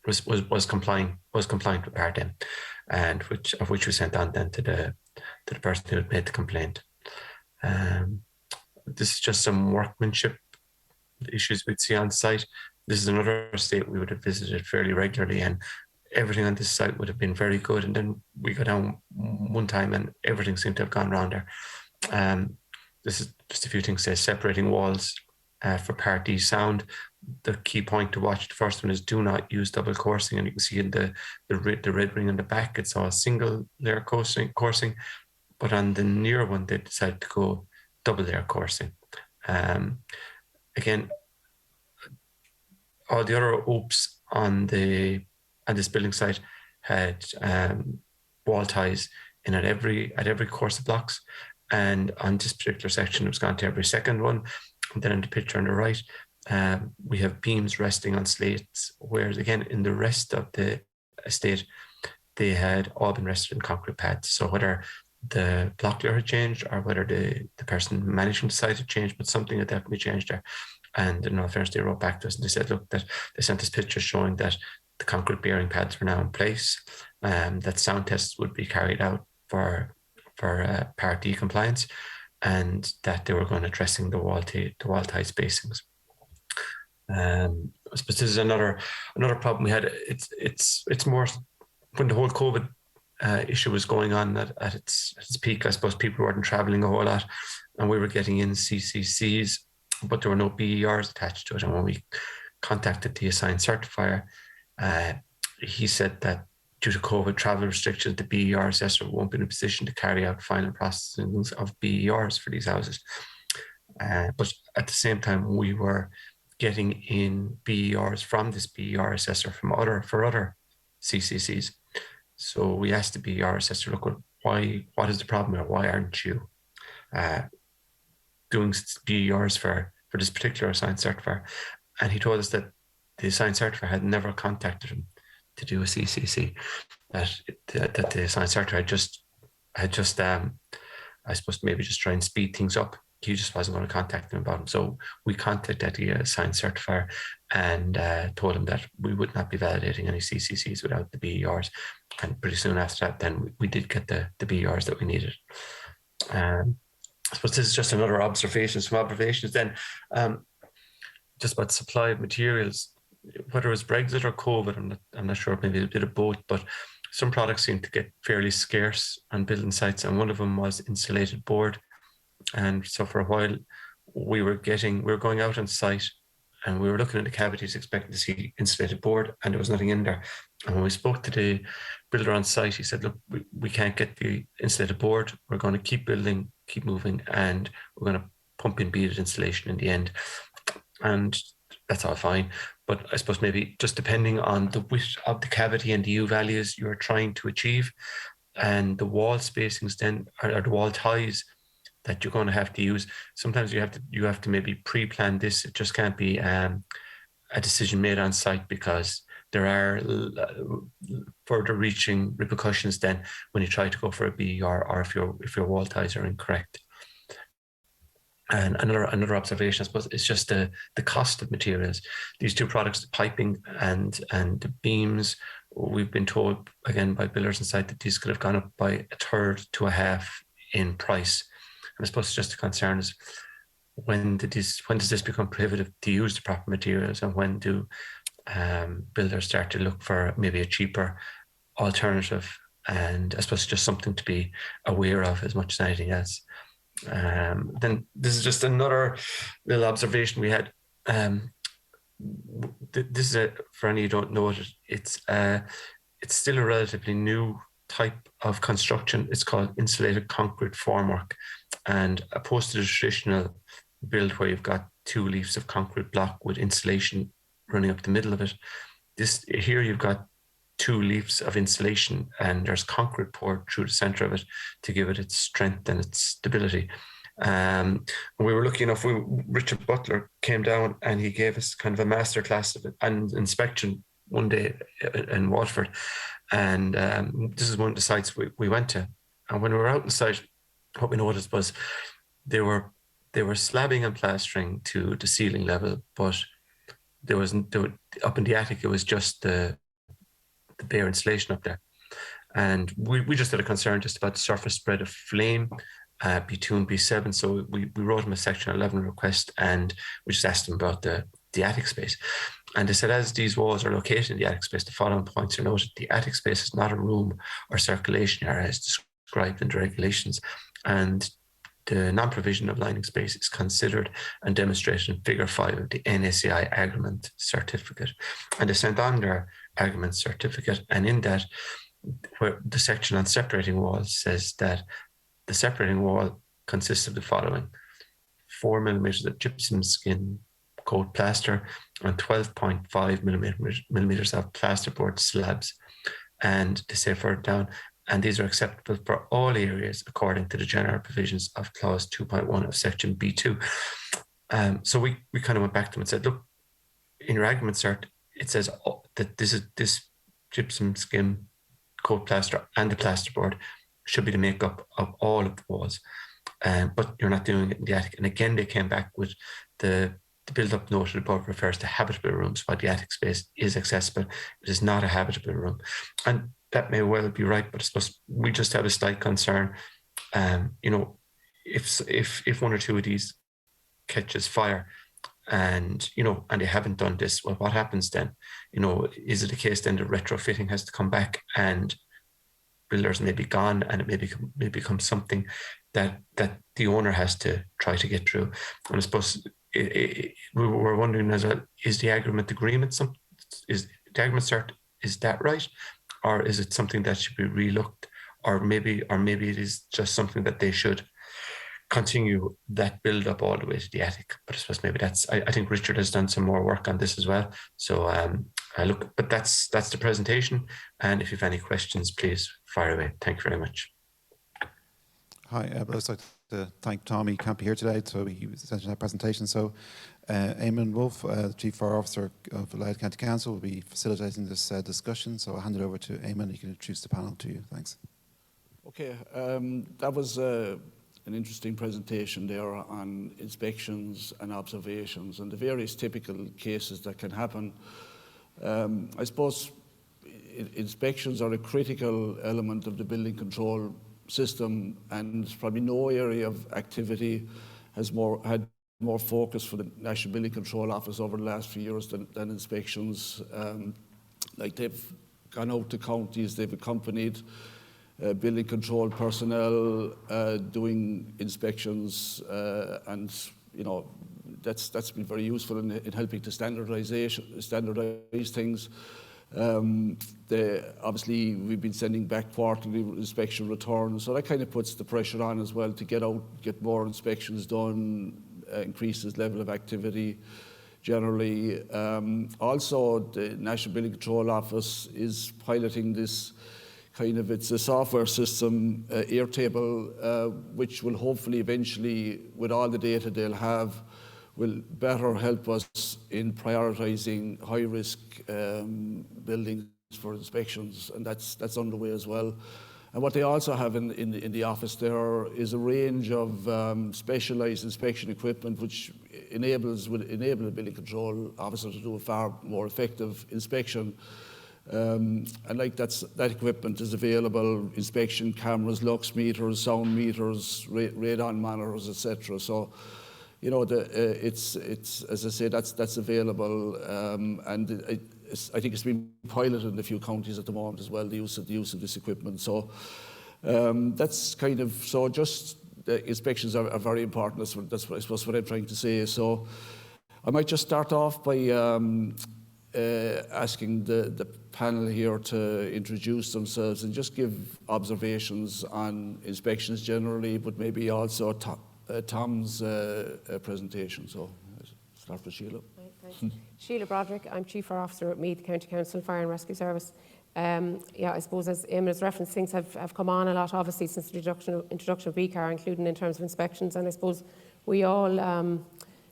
was compliant with Part M, and which we sent on then to the person who had made the complaint. This is just some workmanship issues we'd see on site. This is another estate we would have visited fairly regularly, and everything on this site would have been very good. And then we go down one time and everything seemed to have gone wrong there. This is just a few things. Say separating walls for Part D sound. The key point to watch, the first one is do not use double coursing, and you can see in the red ring on the back, it's a single layer coursing, but on the near one they decided to go double layer coursing. Again, all the other OPs on this building site had wall ties in at every course of blocks, and on this particular section it was gone to every second one. And then in the picture on the right, we have beams resting on slates, whereas again in the rest of the estate they had all been rested in concrete pads. So whether the block layer had changed or whether the person managing the site had changed, but something had definitely changed there. And in all fairness, they wrote back to us and they said, look, that they sent us pictures showing that the concrete bearing pads were now in place, that sound tests would be carried out for Part D compliance, and that they were going to dressing the wall tie spacings. But this is another problem we had. It's more when the whole COVID issue was going on at its peak. I suppose people weren't traveling a whole lot, and we were getting in CCCs, but there were no BERs attached to it. And when we contacted the assigned certifier, he said that due to COVID travel restrictions, the BER assessor won't be in a position to carry out final processing of BERs for these houses. But at the same time, we were getting in BERs from this BER assessor for other CCCs. So we asked the BER assessor, look, what is the problem here? Why aren't you doing BERs for this particular assigned certifier? And he told us that the assigned certifier had never contacted him to do a CCC, that the assigned certifier had just I suppose maybe just try and speed things up. He just wasn't going to contact them about him. So we contacted the assigned certifier and told him that we would not be validating any CCCs without the BERs. And pretty soon after that, then we did get the BERs that we needed. I suppose this is just another some observations then, just about supply of materials, whether it was Brexit or COVID, I'm not sure, maybe a bit of both, but some products seem to get fairly scarce on building sites, and one of them was insulated board. And so for a while we were going out on site and we were looking at the cavities expecting to see insulated board, and there was nothing in there. And when we spoke to the builder on site, he said, look, we can't get the insulated board. We're going to keep building, keep moving, and we're going to pump in beaded insulation in the end. And that's all fine. But I suppose maybe just depending on the width of the cavity and the U values you're trying to achieve, and the wall spacings then, or the wall ties that you're going to have to use, sometimes you have to maybe pre-plan this. It just can't be a decision made on site, because there are further reaching repercussions then when you try to go for a B, or if your wall ties are incorrect. And another observation, I suppose, is just the cost of materials. These two products, the piping and the beams, we've been told again by builders inside that these could have gone up by a third to a half in price. And I suppose just the concern is, when does this become prohibitive to use the proper materials, and when do builders start to look for maybe a cheaper alternative? And I suppose just something to be aware of as much as anything else. Then this is just another little observation we had. This is for any who don't know it, it's still a relatively new type of construction. It's called insulated concrete formwork, and opposed to the traditional build where you've got 2 leaves of concrete block with insulation running up the middle of it. Here you've got 2 leaves of insulation, and there's concrete poured through the center of it to give it its strength and its stability. We were lucky enough, Richard Butler came down and he gave us kind of a master class of it and inspection one day in Waterford. And this is one of the sites we went to. And when we were out in site, what we noticed was they were slabbing and plastering to the ceiling level, but up in the attic, it was just the bare insulation up there. And we just had a concern just about the surface spread of flame, B2 and B7. So we wrote them a Section 11 request, and we just asked them about the attic space. And they said, as these walls are located in the attic space, the following points are noted. The attic space is not a room or circulation area as described in the regulations. And the non-provision of lining space is considered and demonstrated in Figure 5 of the NACI Agreement Certificate. And they sent on their Agreement Certificate, and in that, where the section on separating walls says that the separating wall consists of the following: 4 millimeters of gypsum skin coat plaster and 12.5 millimeters of plasterboard slabs. And they say further down, and these are acceptable for all areas according to the general provisions of clause 2.1 of section B2. So we kind of went back to them and said, look, in your agreement cert, it says that this gypsum skin coat plaster and the plasterboard should be the makeup of all of the walls, but you're not doing it in the attic. And again, they came back with the build-up noted above refers to habitable rooms, while the attic space is accessible. It is not a habitable room. And that may well be right, but I suppose we just have a slight concern. If one or two of these catches fire, and they haven't done this, well, what happens then? Is it a case then that retrofitting has to come back and builders may be gone, and it may become something that the owner has to try to get through? And I suppose we were wondering as well, is the agreement is the agreement cert, is that right? Or is it something that should be relooked? Or maybe it is just something that they should continue that build up all the way to the attic. But I suppose maybe I think Richard has done some more work on this as well. So but that's the presentation. And if you have any questions, please fire away. Thank you very much. Hi, I'd also like to thank Tom. He can't be here today, so he was essentially that presentation. So Eamon Wolfe, Chief Fire Officer of Limerick County Council, will be facilitating this discussion. So I'll hand it over to Eamon. He can introduce the panel to you. Thanks. Okay, that was an interesting presentation there on inspections and observations and the various typical cases that can happen. I suppose inspections are a critical element of the building control system, and probably no area of activity has had more focus for the National Building Control Office over the last few years than inspections. Like they've gone out to counties, they've accompanied building control personnel doing inspections, and that's been very useful in helping to standardise things. Obviously, we've been sending back quarterly inspection returns, so that kind of puts the pressure on as well to get more inspections done, increases level of activity generally. Also, the National Building Control Office is piloting this it's a software system, Airtable, which will hopefully eventually, with all the data they'll have, will better help us in prioritising high-risk buildings for inspections, and that's underway as well. And what they also have in the office there is a range of specialised inspection equipment which would enable the building control officer to do a far more effective inspection. And like that equipment is available: inspection cameras, lux meters, sound meters, radon monitors, etc. So, you know, it's as I say, that's available, and I think it's been piloted in a few counties at the moment as well, the use of this equipment. So that's kind of, so just inspections are very important. That's I suppose what I'm trying to say. So I might just start off by asking the panel here to introduce themselves and just give observations on inspections generally, but maybe also Tom's presentation. So start with Sheila. Sheila Broderick, I'm Chief Fire Officer at Meath County Council Fire and Rescue Service. Yeah, I suppose as Eamon has referenced, things have come on a lot, obviously, since the introduction of BCAR, including in terms of inspections. And I suppose we all,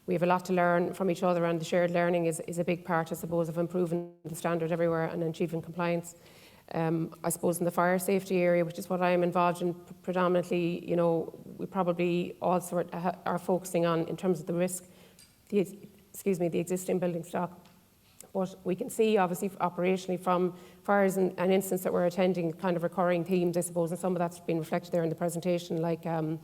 we have a lot to learn from each other, and the shared learning is a big part, I suppose, of improving the standard everywhere and achieving compliance. I suppose in the fire safety area, which is what I am involved in predominantly, you know, we probably also are focusing on, in terms of the risk, the existing building stock. But we can see, obviously, operationally from fires and incidents that we're attending, kind of recurring themes, I suppose, and some of that's been reflected there in the presentation, like, you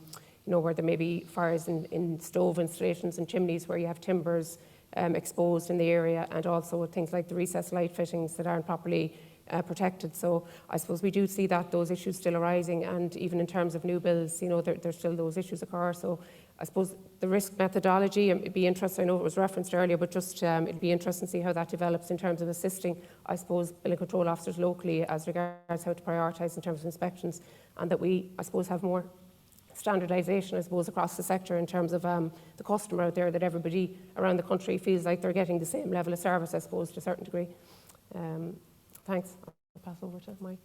know, where there may be fires in stove installations and chimneys where you have timbers exposed in the area, and also things like the recessed light fittings that aren't properly protected. So I suppose we do see that those issues still arising, and even in terms of new builds, you know, there's still those issues occur. So I suppose the risk methodology, it'd be interesting, I know it was referenced earlier, but just it'd be interesting to see how that develops in terms of assisting, I suppose, building control officers locally as regards how to prioritise in terms of inspections, and that we, I suppose, have more standardisation, I suppose, across the sector in terms of the customer out there, that everybody around the country feels like they're getting the same level of service, I suppose, to a certain degree. Thanks. I'll pass over to Mike.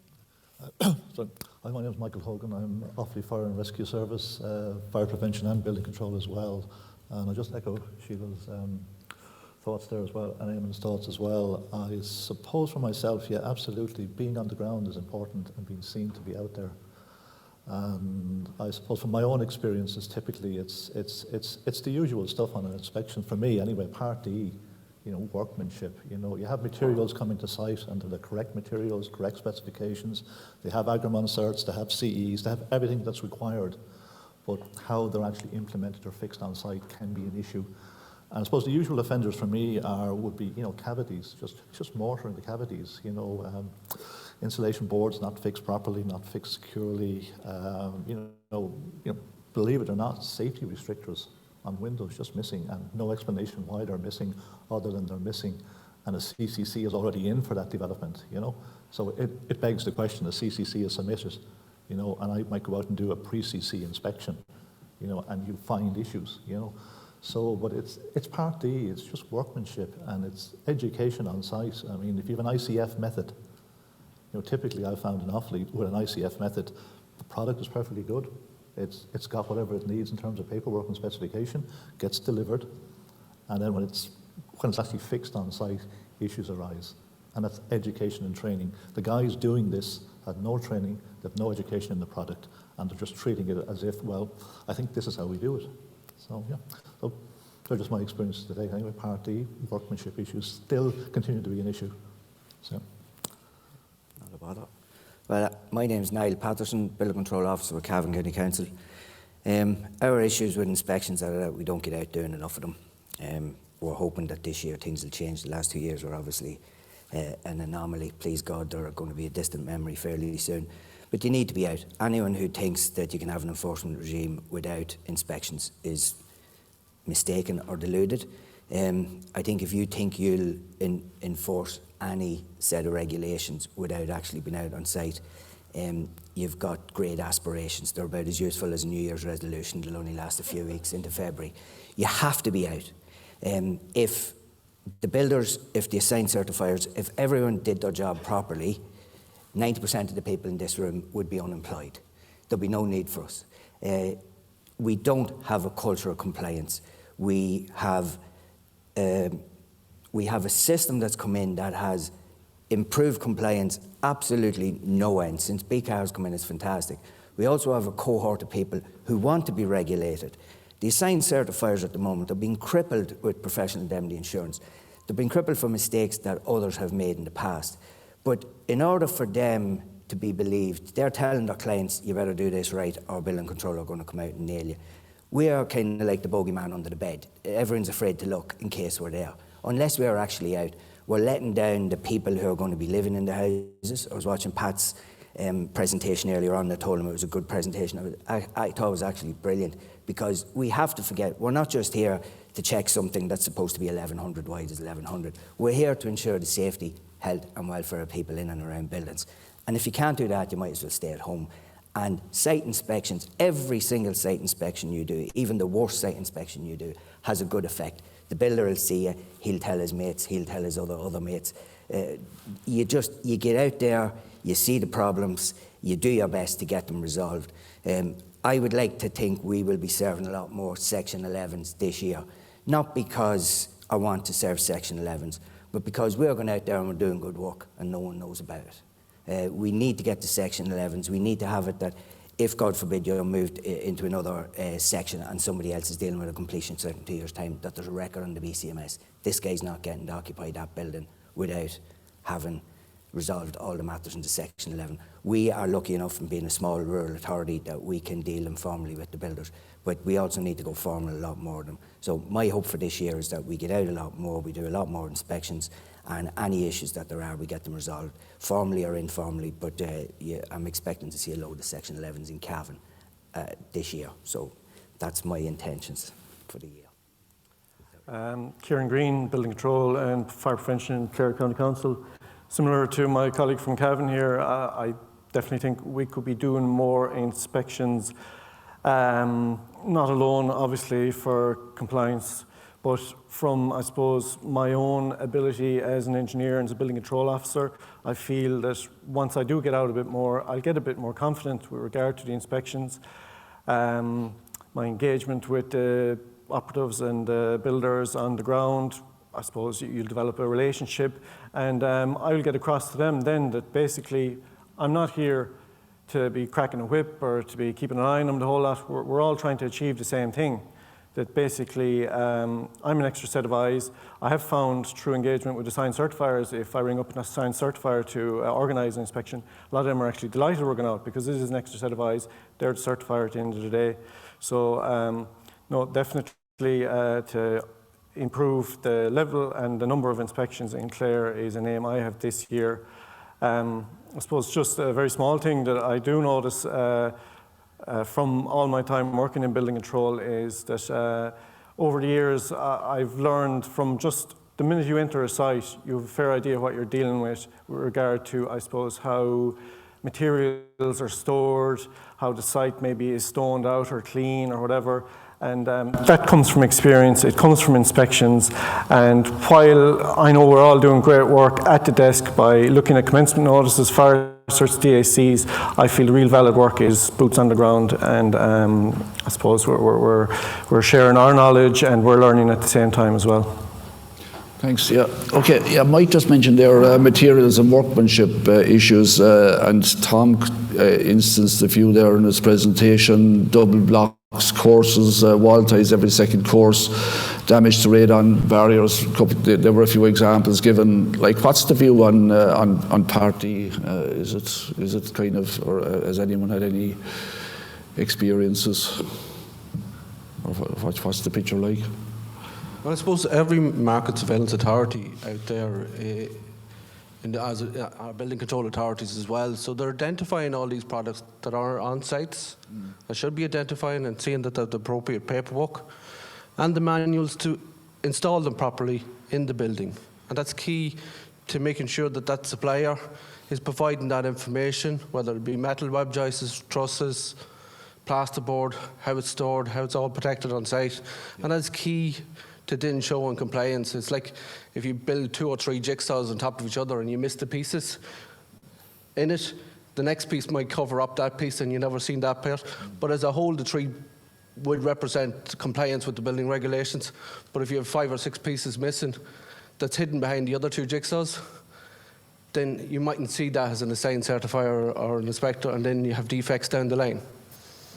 So, hi, my name is Michael Hogan. I'm Offaly Fire and Rescue Service, fire prevention and building control as well. And I'll just echo Sheila's thoughts there as well, and Eamon's thoughts as well. I suppose for myself, yeah, absolutely, being on the ground is important and being seen to be out there. And I suppose from my own experiences, typically it's the usual stuff on an inspection for me anyway. Part D, you know, workmanship. You know, you have materials coming to site, and they're the correct materials, correct specifications. They have Agrimon certs, they have CEs, they have everything that's required. But how they're actually implemented or fixed on site can be an issue. And I suppose the usual offenders for me would be, you know, cavities, just mortar in the cavities. You know, insulation boards not fixed properly, not fixed securely. You know, believe it or not, safety restrictors on windows just missing, and no explanation why they're missing other than they're missing, and a CCC is already in for that development, you know. So it begs the question: a CCC is submitted, you know, and I might go out and do a pre-CC inspection, you know, and you find issues, you know. So, but it's Part D, it's just workmanship, and it's education on site. I mean, if you have an ICF method, you know, typically I've found in Offaly with an ICF method, the product is perfectly good. It's got whatever it needs in terms of paperwork and specification, gets delivered, and then when it's actually fixed on site, issues arise. And that's education and training. The guys doing this have no training, they have no education in the product, and they're just treating it as if, well, I think this is how we do it. So, yeah. So they're just my experiences today. Anyway, Part D, workmanship issues still continue to be an issue. So. Not a bother. Well, my name is Niall Patterson, Building Control Officer with Cavan County Council. Our issues with inspections are that we don't get out doing enough of them. We're hoping that this year things will change. The last 2 years were obviously an anomaly. Please God, they're going to be a distant memory fairly soon. But you need to be out. Anyone who thinks that you can have an enforcement regime without inspections is mistaken or deluded. I think if you think you'll enforce any set of regulations without actually being out on site, you've got great aspirations. They're about as useful as a New Year's resolution. They'll only last a few weeks into February. You have to be out. If the builders, if the assigned certifiers, if everyone did their job properly, 90% of the people in this room would be unemployed. There'd be no need for us. We don't have a culture of compliance. We have a system that's come in that has improved compliance absolutely no end. Since BCAR has come in, it's fantastic. We also have a cohort of people who want to be regulated. The assigned certifiers at the moment are being crippled with professional indemnity insurance. They've been crippled for mistakes that others have made in the past. But in order for them to be believed, they're telling their clients, you better do this right, or building control are going to come out and nail you. We are kind of like the bogeyman under the bed. Everyone's afraid to look in case we're there. Unless we are actually out, we're letting down the people who are going to be living in the houses. I was watching Pat's presentation earlier on. I told him it was a good presentation. I thought it was actually brilliant, because we have to forget, we're not just here to check something that's supposed to be 1,100 wide is 1,100. We're here to ensure the safety, health and welfare of people in and around buildings. And if you can't do that, you might as well stay at home. And site inspections, every single site inspection you do, even the worst site inspection you do, has a good effect. The builder will see you, he'll tell his mates, he'll tell his other mates. You get out there, you see the problems, you do your best to get them resolved. I would like to think we will be serving a lot more Section 11s this year. Not because I want to serve Section 11s, but because we're going out there and we're doing good work and no one knows about it. We need to get to Section 11s. We need to have it that if, God forbid, you're moved into another section and somebody else is dealing with a completion certain 2 years' time, that there's a record on the BCMS. This guy's not getting to occupy that building without having resolved all the matters into Section 11. We are lucky enough in being a small rural authority that we can deal informally with the builders, but we also need to go formal a lot more of them. So my hope for this year is that we get out a lot more, we do a lot more inspections, and any issues that there are, we get them resolved, formally or informally. But yeah, I'm expecting to see a load of Section 11s in Cavan this year. So that's my intentions for the year. Kieran Green, Building Control and Fire Prevention in Clare County Council. Similar to my colleague from Cavan here, I definitely think we could be doing more inspections, not alone obviously for compliance, but from, I suppose, my own ability as an engineer and as a building control officer. I feel that once I do get out a bit more, I'll get a bit more confident with regard to the inspections. My engagement with the operatives and the builders on the ground, I suppose you'll develop a relationship, and I will get across to them then that basically I'm not here to be cracking a whip or to be keeping an eye on them the whole lot. We're all trying to achieve the same thing. That basically I'm an extra set of eyes. I have found through engagement with the assigned certifiers, if I ring up an assigned certifier to organise an inspection, a lot of them are actually delighted we're going out because this is an extra set of eyes. They're the certifier at the end of the day. So no, definitely to improve the level and the number of inspections in Clare is an aim I have this year. I suppose just a very small thing that I do notice from all my time working in building control is that over the years I've learned from just the minute you enter a site, you have a fair idea of what you're dealing with regard to, I suppose, how materials are stored, how the site maybe is stoned out or clean or whatever. And that comes from experience, it comes from inspections. And while I know we're all doing great work at the desk by looking at commencement notices, fire search DACs, I feel the real valid work is boots on the ground. And I suppose we're sharing our knowledge and we're learning at the same time as well. Thanks. Yeah. Okay. Yeah. Mike just mentioned there materials and workmanship issues, and Tom instanced a few there in his presentation. Double blocks, courses, wall ties every second course, damage to radon barriers. There were a few examples given. Like, what's the view on Part D? Is it kind of, or has anyone had any experiences? Or what's the picture like? Well, I suppose every market surveillance authority out there, our building control authorities as well, so they're identifying all these products that are on sites. They should be identifying and seeing that they have the appropriate paperwork and the manuals to install them properly in the building. And that's key to making sure that that supplier is providing that information, whether it be metal web joists, trusses, plasterboard, how it's stored, how it's all protected on site. And that's key to then show on compliance. It's like if you build 2 or 3 jigsaws on top of each other and you miss the pieces in it, the next piece might cover up that piece and you've never seen that part. But as a whole, the 3 would represent compliance with the building regulations, but if you have 5 or 6 pieces missing that's hidden behind the other 2 jigsaws, then you mightn't see that as an assigned certifier or an inspector, and then you have defects down the line.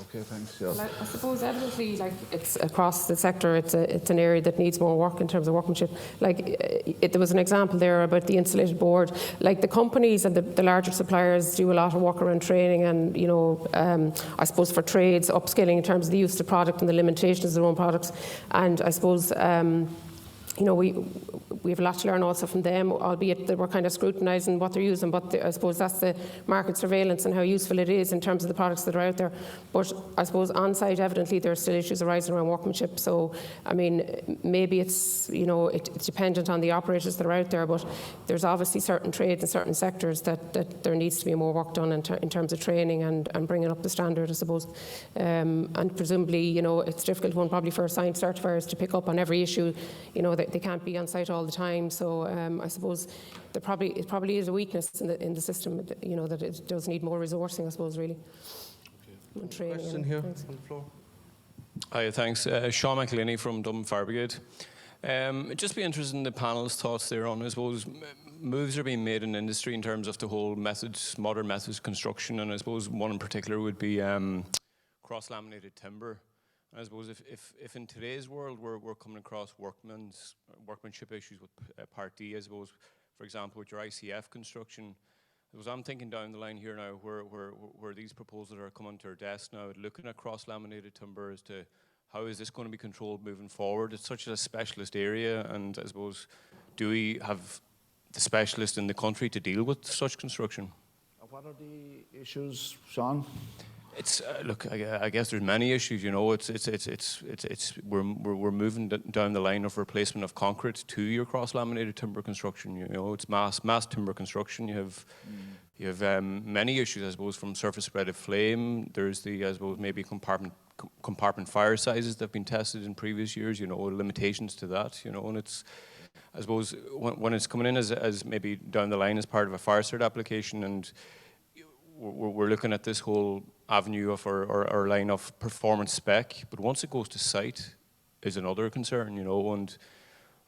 Okay, thanks. Yeah. Well, I suppose evidently, like, it's across the sector, it's an area that needs more work in terms of workmanship. Like, there was an example there about the insulated board. Like, the companies and the larger suppliers do a lot of work around training and, you know, I suppose for trades, upskilling in terms of the use of the product and the limitations of their own products. And I suppose, you know, we have a lot to learn also from them, albeit that we're kind of scrutinising what they're using, but I suppose that's the market surveillance and how useful it is in terms of the products that are out there. But I suppose on-site, evidently, there are still issues arising around workmanship. So, I mean, maybe it's, you know, it's dependent on the operators that are out there, but there's obviously certain trades and certain sectors that there needs to be more work done in terms of training and bringing up the standard, I suppose. And presumably, you know, it's a difficult one probably for assigned certifiers to pick up on every issue. You know, they can't be on site all the time, so I suppose it probably is a weakness in the system. You know, that it does need more resourcing, I suppose, really. Okay. And training. Question here on the floor. Hi, thanks. Sean McElhinney from Dublin Fire Brigade. Just be interested in the panel's thoughts there on, I suppose, moves are being made in industry in terms of the whole methods, modern methods construction, and I suppose one in particular would be cross-laminated timber. I suppose if in today's world we're coming across workmanship issues with Part D, I suppose, for example, with your ICF construction, I suppose I'm thinking down the line here now where these proposals are coming to our desk now, looking at cross-laminated timber as to how is this going to be controlled moving forward. It's such a specialist area, and I suppose, do we have the specialists in the country to deal with such construction? What are the issues, Sean? It's look. I guess there's many issues. You know, we're moving down the line of replacement of concrete to your cross-laminated timber construction. You know, it's mass timber construction. You have many issues, I suppose, from surface spread of flame. There's I suppose maybe compartment fire sizes that have been tested in previous years. You know, limitations to that. You know, and it's, I suppose, when it's coming in as maybe down the line as part of a fire cert application, and we're looking at this whole avenue of our line of performance spec, but once it goes to site is another concern, you know, and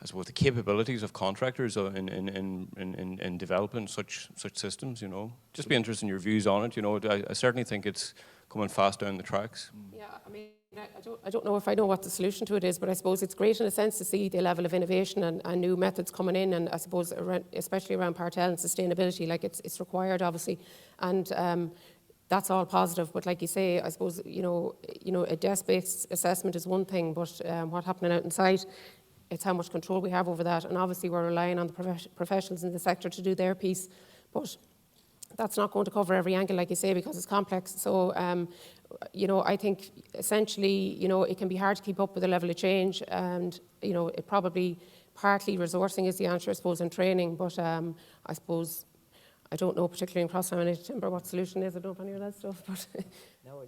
I suppose the capabilities of contractors in developing such systems, you know. Just be interested in your views on it, you know. I certainly think it's coming fast down the tracks. Yeah, I mean, I don't know if I know what the solution to it is, but I suppose it's great in a sense to see the level of innovation and new methods coming in, and I suppose especially around Part L and sustainability, like it's required obviously, and that's all positive. But like you say, I suppose you know a desk-based assessment is one thing, but what's happening out in site, it's how much control we have over that, and obviously we're relying on the professionals in the sector to do their piece, but that's not going to cover every angle, like you say, because it's complex. So, you know, I think essentially, you know, it can be hard to keep up with the level of change, and, you know, it probably partly resourcing is the answer, I suppose, and training. But I suppose, I don't know, particularly in cross-laminated timber, what solution is. I don't know any of that stuff. But no,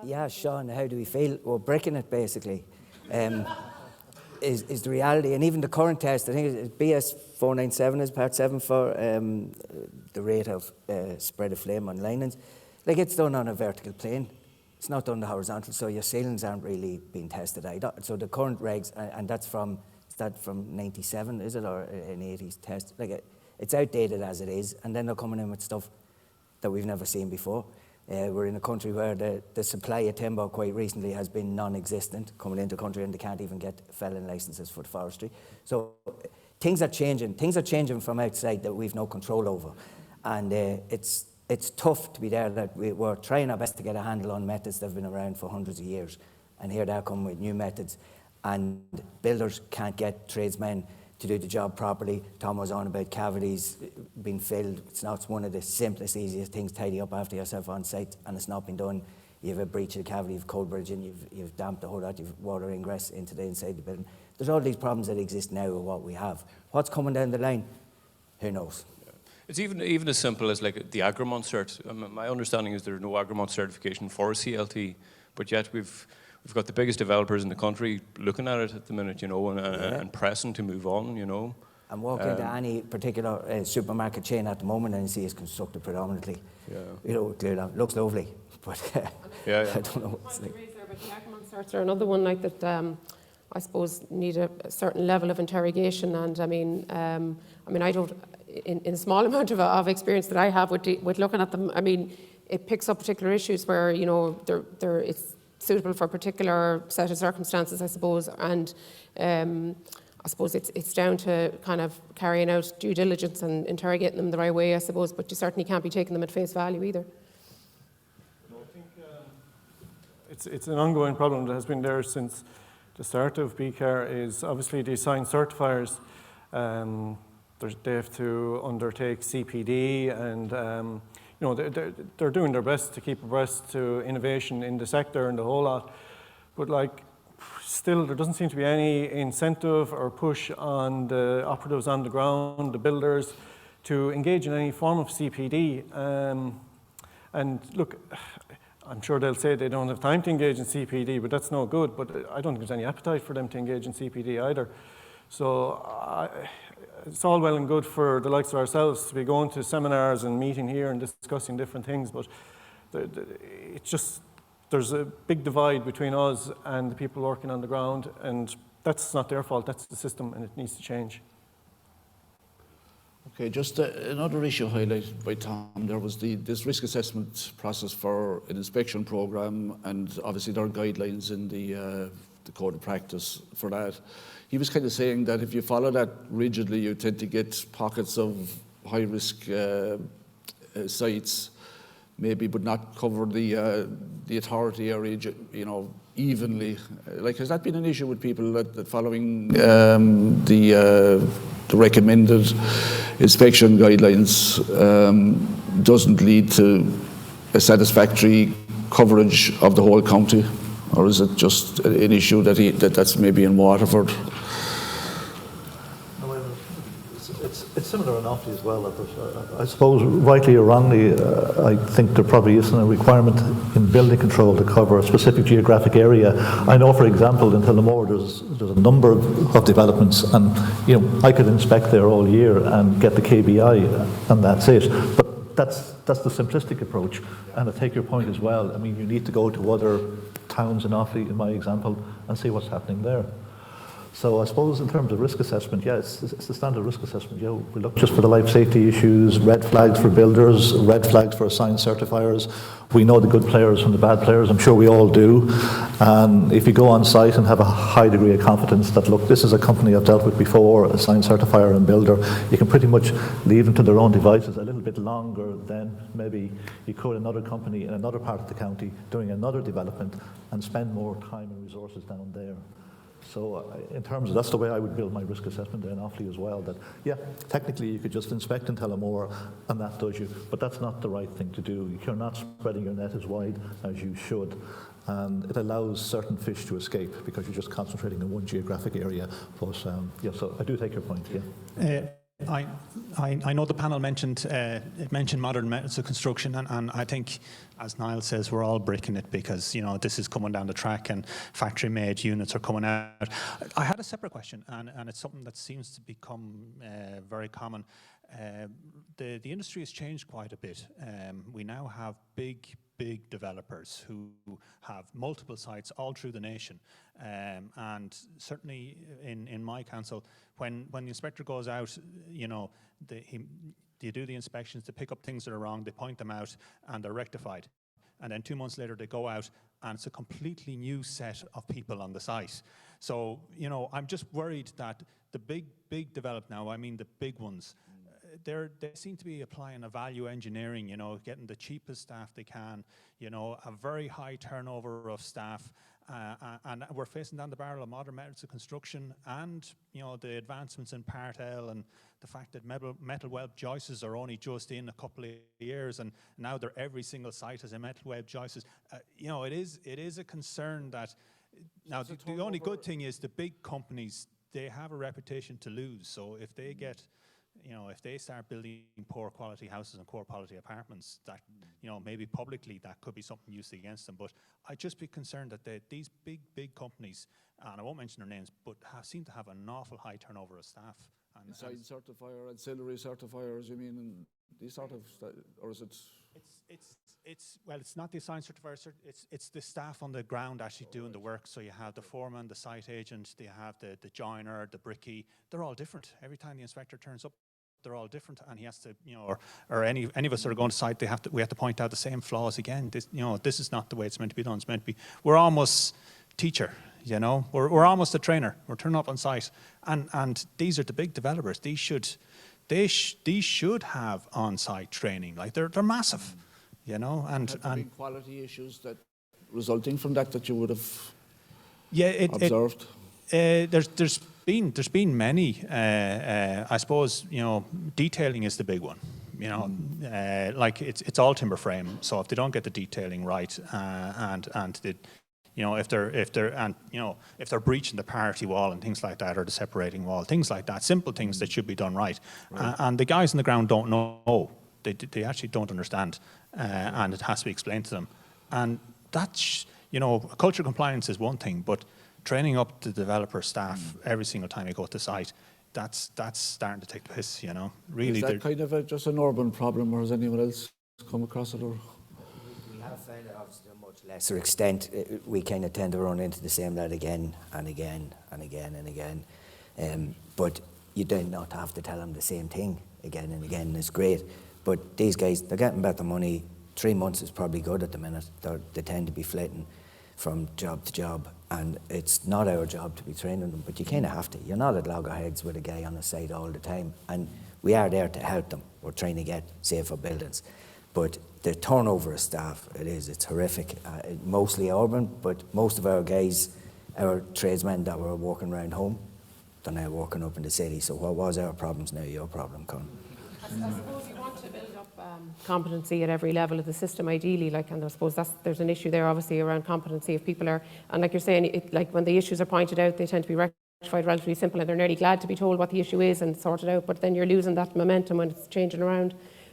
yeah, Sean, how do we feel? We're breaking it, basically. Is the reality, and even the current test, I think it's BS 497 is Part 7 for the rate of spread of flame on linings. Like, it's done on a vertical plane. It's not done the horizontal, so your ceilings aren't really being tested either. So the current regs, and that's from 97, is it, or an 80s test? Like, it's outdated as it is, and then they're coming in with stuff that we've never seen before. We're in a country where the supply of timber quite recently has been non-existent coming into the country, and they can't even get Phelan licenses for the forestry. So things are changing. Things are changing from outside that we've no control over. And it's tough to be there, that we're trying our best to get a handle on methods that have been around for hundreds of years. And here they come with new methods. And builders can't get tradesmen to do the job properly. Tom was on about cavities being filled. It's one of the simplest, easiest things, tidy up after yourself on site, and it's not been done. You have a breach of the cavity, you've cold bridging, you've damped the whole lot, you've water ingress into the inside of the building. There's all these problems that exist now with what we have. What's coming down the line? Who knows? It's even as simple as like the Agrimont cert. My understanding is there's no Agrimont certification for CLT, but yet we've got the biggest developers in the country looking at it at the minute, you know, and pressing to move on, you know. And walk into any particular supermarket chain at the moment and you see it's constructed predominantly. Yeah. You know, clear that. Looks lovely, but yeah. I don't know what's like. but the Ackerman certs are another one like that. I suppose need a certain level of interrogation, and I mean, I don't. In a small amount of experience that I have with looking at them, I mean, it picks up particular issues where it's suitable for a particular set of circumstances, I suppose, and I suppose it's down to kind of carrying out due diligence and interrogating them the right way, I suppose, but you certainly can't be taking them at face value either. I think it's an ongoing problem that has been there since the start of BCAR. Is obviously the assigned certifiers. They have to undertake CPD, and they're doing their best to keep abreast to innovation in the sector and the whole lot. But still, there doesn't seem to be any incentive or push on the operatives on the ground, the builders, to engage in any form of CPD. And look, I'm sure they'll say they don't have time to engage in CPD, but that's no good. But I don't think there's any appetite for them to engage in CPD either. So it's all well and good for the likes of ourselves to be going to seminars and meeting here and discussing different things, but it's just, there's a big divide between us and the people working on the ground, and that's not their fault, that's the system, and it needs to change. Okay, just another issue highlighted by Tom, there was this risk assessment process for an inspection program, and obviously there are guidelines in the code of practice for that. He was kind of saying that if you follow that rigidly, you tend to get pockets of high-risk sites, maybe, but not cover the authority area, evenly. Has that been an issue with people that following the recommended inspection guidelines doesn't lead to a satisfactory coverage of the whole county? Or is it just an issue that's maybe in Waterford? It's similar in Offaly as well. I suppose, rightly or wrongly, I think there probably isn't a requirement in building control to cover a specific geographic area. I know, for example, in Tullamore there's a number of developments, and I could inspect there all year and get the KBI, and that's it. But that's the simplistic approach, and I take your point as well. I mean, you need to go to other towns in Offaly, in my example, and see what's happening there. So I suppose in terms of risk assessment, it's the standard risk assessment. We look just for the life safety issues, red flags for builders, red flags for assigned certifiers. We know the good players from the bad players, I'm sure we all do. And if you go on site and have a high degree of confidence that, look, this is a company I've dealt with before, assigned certifier and builder, you can pretty much leave them to their own devices a little bit longer than maybe you could another company in another part of the county doing another development and spend more time and resources down there. So in terms of, that's the way I would build my risk assessment there in Offaly as well, that technically you could just inspect in Tullamore and that does you, but that's not the right thing to do. You're not spreading your net as wide as you should, and it allows certain fish to escape because you're just concentrating in one geographic area. But so I do take your point, I know the panel mentioned modern methods of construction, and I think, as Niall says, we're all bricking it because this is coming down the track and factory-made units are coming out. I had a separate question, and it's something that seems to become very common. The industry has changed quite a bit. We now have big developers who have multiple sites all through the nation, and certainly in my council, when the inspector goes out, they do the inspections, they pick up things that are wrong, they point them out, and they're rectified. And then 2 months later, they go out, and it's a completely new set of people on the site. So, I'm just worried that the big develop now, I mean the big ones, they seem to be applying a value engineering, getting the cheapest staff they can, a very high turnover of staff, and we're facing down the barrel of modern methods of construction and, the advancements in Part L and the fact that metal web joists are only just in a couple of years, and now every single site has a metal web joists. It is a concern that, now the only good thing is the big companies, they have a reputation to lose, so if they get if they start building poor quality houses and poor quality apartments, that, maybe publicly that could be something used against them. But I'd just be concerned that these big companies, and I won't mention their names, but seem to have an awful high turnover of staff. Inside certifier, ancillary certifiers, you mean, and these sort of, or is it? It's not the assigned certifier, it's the staff on the ground actually doing the work. So you have the foreman, the site agent, you have the joiner, the brickie. They're all different. Every time the inspector turns up, they're all different, and he has to, or any of us that are going to site, we have to point out the same flaws again. This is not the way it's meant to be done. It's meant to be. We're almost teacher, We're almost a trainer. We're turning up on site, and these are the big developers. These should have on-site training. Like they're massive. And big quality issues that resulting from that you would have observed. There's been many. I suppose detailing is the big one. Like it's all timber frame. So if they don't get the detailing right, if they're breaching the parity wall and things like that, or the separating wall, things like that, simple things that should be done right. And the guys on the ground don't know. They actually don't understand, and it has to be explained to them. And that's, culture compliance is one thing, but training up the developer staff every single time you go to site, that's starting to take the piss, Really, is that kind of just an urban problem, or has anyone else come across it? Or? We have found it obviously to a much lesser extent. We kind of tend to run into the same lad again and again and again and again. But you do not have to tell them the same thing again and again. It's great. But these guys, they're getting better money. 3 months is probably good at the minute. They tend to be flitting from job to job, and it's not our job to be training them, but you kind of have to. You're not at loggerheads with a guy on the site all the time, and we are there to help them. We're trying to get safer buildings. But the turnover of staff, it's horrific. Mostly urban, but most of our guys, our tradesmen that were working around home, they're now working up in the city. So what was our problem's now your problem, Colin. I suppose you want to build up competency at every level of the system, ideally. And I suppose there's an issue there, obviously, around competency if people are, and like you're saying, when the issues are pointed out, they tend to be rectified relatively simple, and they're nearly glad to be told what the issue is and sorted out. But then you're losing that momentum when it's changing around.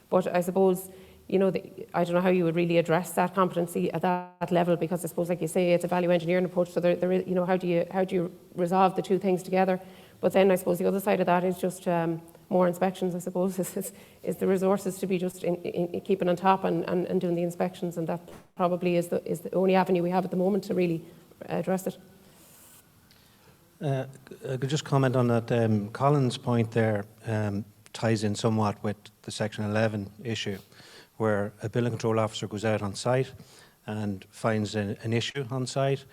But I suppose, I don't know how you would really address that competency at that level, because I suppose, like you say, it's a value engineering approach. So there is, how do you resolve the two things together? But then I suppose the other side of that is just more inspections, I suppose, is the resources to be just in keeping on top and doing the inspections, and that probably is the only avenue we have at the moment to really address it. I could just comment on that. Colin's point there ties in somewhat with the Section 11 issue, where a building control officer goes out on site and finds an issue on site.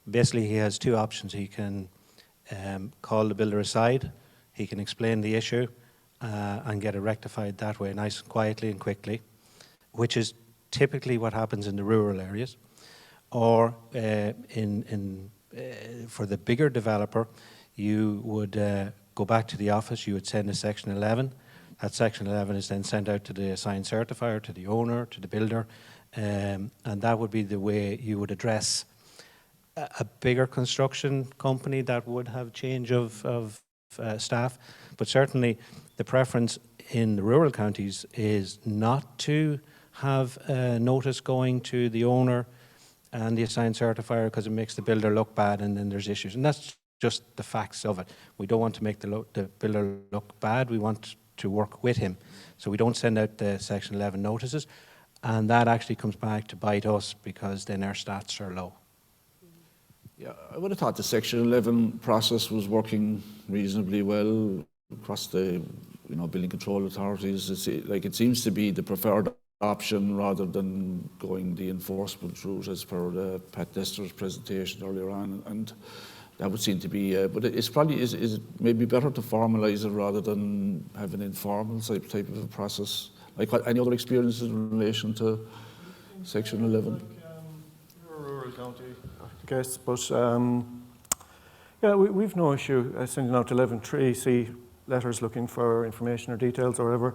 Basically, he has two options. He can call the builder aside, he can explain the issue, and get it rectified that way, nice and quietly and quickly, which is typically what happens in the rural areas. Or for the bigger developer, you would go back to the office, you would send a Section 11. That Section 11 is then sent out to the assigned certifier, to the owner, to the builder, and that would be the way you would address a bigger construction company that would have change of staff. But certainly the preference in the rural counties is not to have a notice going to the owner and the assigned certifier, because it makes the builder look bad and then there's issues. And that's just the facts of it. We don't want to make the builder look bad. We want to work with him. So we don't send out the Section 11 notices. And that actually comes back to bite us, because then our stats are low. Yeah, I would have thought the Section 11 process was working reasonably well across the building control authorities. It seems to be the preferred option rather than going the enforcement route, as per Pat Nestor's presentation earlier on, and that would seem to be. But it's probably is maybe better to formalise it rather than have an informal type of a process. Like any other experiences in relation to Section 11? You're a rural county, I guess, but we've no issue sending out 11.3C letters looking for information or details or whatever.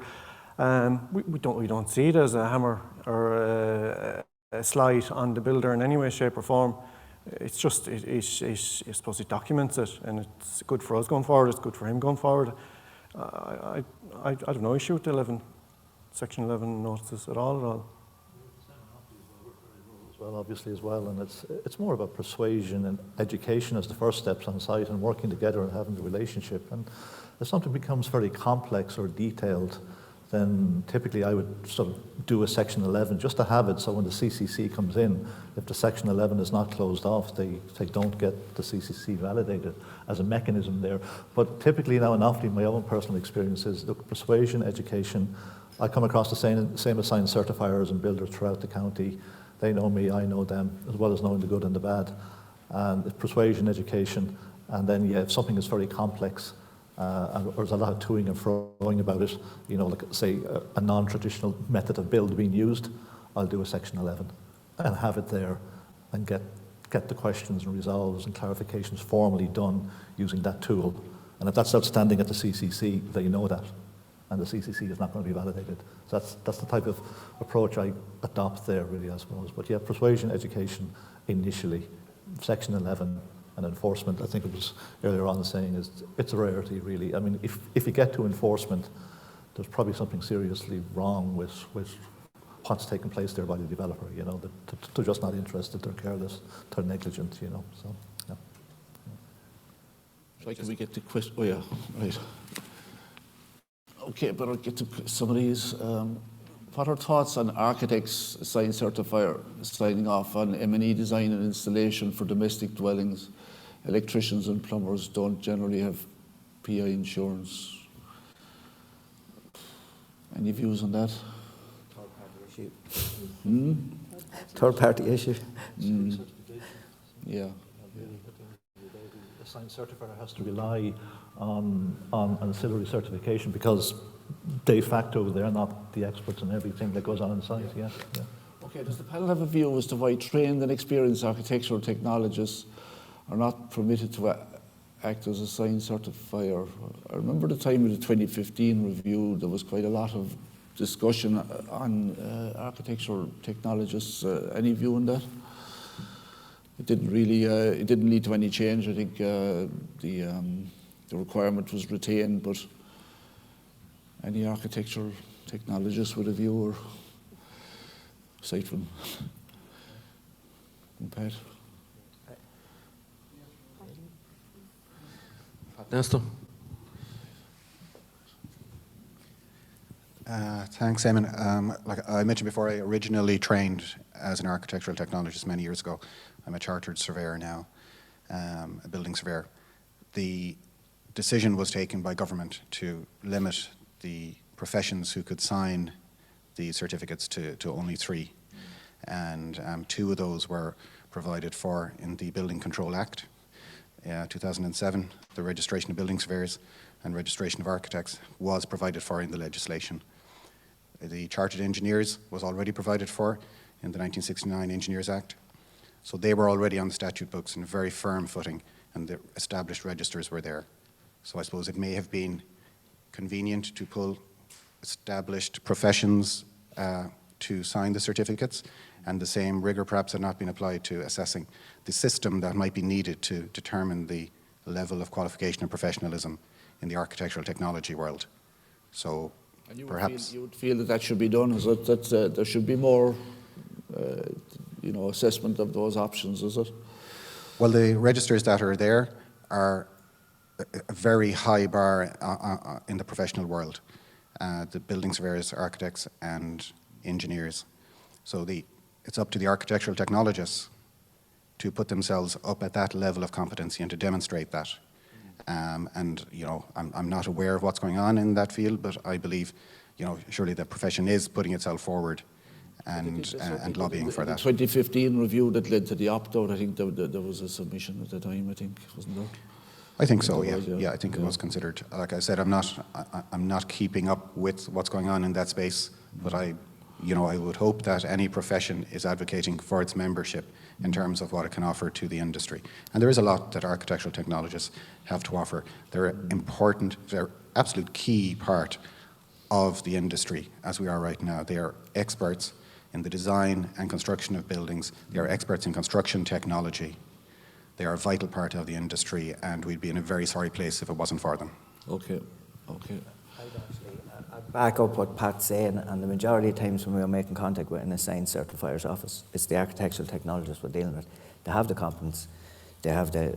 We don't see it as a hammer or a slight on the builder in any way, shape or form. It's just, I suppose it documents it, and it's good for us going forward, it's good for him going forward. I have no issue with the Section 11 notices at all. Well, obviously as well, and it's more about persuasion and education as the first steps on site, and working together and having the relationship. And if something becomes very complex or detailed, then typically I would sort of do a Section 11 just to have it, so when the CCC comes in, if the Section 11 is not closed off, they don't get the CCC validated as a mechanism there. But typically now in Offaly, my own personal experience is, look, persuasion, education. I come across the same assigned certifiers and builders throughout the county. They know me, I know them, as well as knowing the good and the bad. And it's persuasion, education, and then, yeah, if something is very complex, or there's a lot of toing and froing about it, you know, like say a non-traditional method of build being used, I'll do a Section 11 and have it there and get the questions and resolves and clarifications formally done using that tool. And if that's outstanding at the CCC, they know that, and the CCC is not going to be validated. So that's the type of approach I adopt there, really, I suppose. But yeah, persuasion, education initially, Section 11, and enforcement, I think it was earlier on saying, is it's a rarity, really. I mean, if you get to enforcement, there's probably something seriously wrong with what's taking place there by the developer, you know. They're just not interested, they're careless, they're negligent, you know, so, yeah. Right, can we get to question? Oh, yeah, right. Okay, but I'll get to some of these. What are thoughts on architects, assigned certifier, signing off on M&E design and installation for domestic dwellings? Electricians and plumbers don't generally have PI insurance. Any views on that? Third-party issue. Third-party issue. Yeah. The assigned certifier has to rely on ancillary certification because de facto they're not the experts in everything that goes on inside. Yeah. Okay, does the panel have a view as to why trained and experienced architectural technologists are not permitted to act as assigned certifier? I remember the time of the 2015 review, there was quite a lot of discussion on architectural technologists. Any view on that? It didn't really, it didn't lead to any change. I think the requirement was retained, but any architectural technologist with a view, or aside from Pat? Nestor. Thanks, Eamon. Like I mentioned before, I originally trained as an architectural technologist many years ago. I'm a chartered surveyor now, a building surveyor. The decision was taken by government to limit the professions who could sign the certificates to only 3. And 2 of those were provided for in the Building Control Act, 2007. The registration of building surveyors and registration of architects was provided for in the legislation. The chartered engineers was already provided for in the 1969 Engineers Act. So they were already on the statute books in a very firm footing, and the established registers were there. So I suppose it may have been convenient to pull established professions to sign the certificates, and the same rigour perhaps had not been applied to assessing the system that might be needed to determine the level of qualification and professionalism in the architectural technology world. So and perhaps you would feel that should be done, is it? That there should be more, assessment of those options, is it? Well, the registers that are there are a very high bar in the professional world. The building surveyors, architects, and engineers. So it's up to the architectural technologists to put themselves up at that level of competency and to demonstrate that. And I'm not aware of what's going on in that field, but I believe, surely the profession is putting itself forward and lobbying for that. The 2015 review that led to the opt-out, I think there was a submission at the time, I think, wasn't there? I think so, yeah. Yeah, I think it was considered. Like I said, I'm not keeping up with what's going on in that space, but I would hope that any profession is advocating for its membership in terms of what it can offer to the industry. And there is a lot that architectural technologists have to offer. They're important, they're absolute key part of the industry as we are right now. They are experts in the design and construction of buildings. They are experts in construction technology. They are a vital part of the industry, and we'd be in a very sorry place if it wasn't for them. Okay. I'd back up what Pat's saying, and the majority of times when we are making contact with an assigned certifier's office, it's the architectural technologists we're dealing with. They have the competence, they have the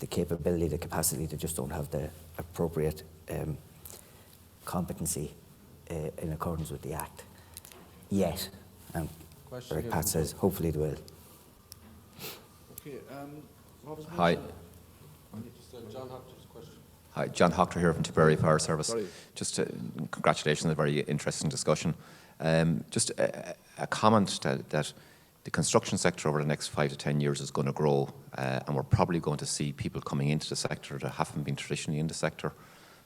capability, the capacity, they just don't have the appropriate competency in accordance with the Act. Yet. And Question like Pat says, hopefully they will. Okay, what was Hi. John Hopton's question. Hi, John Hochter here from Tipperary Fire Service. Sorry. Just congratulations on a very interesting discussion. Just a comment that the construction sector over the next 5 to 10 years is going to grow, and we're probably going to see people coming into the sector that haven't been traditionally in the sector.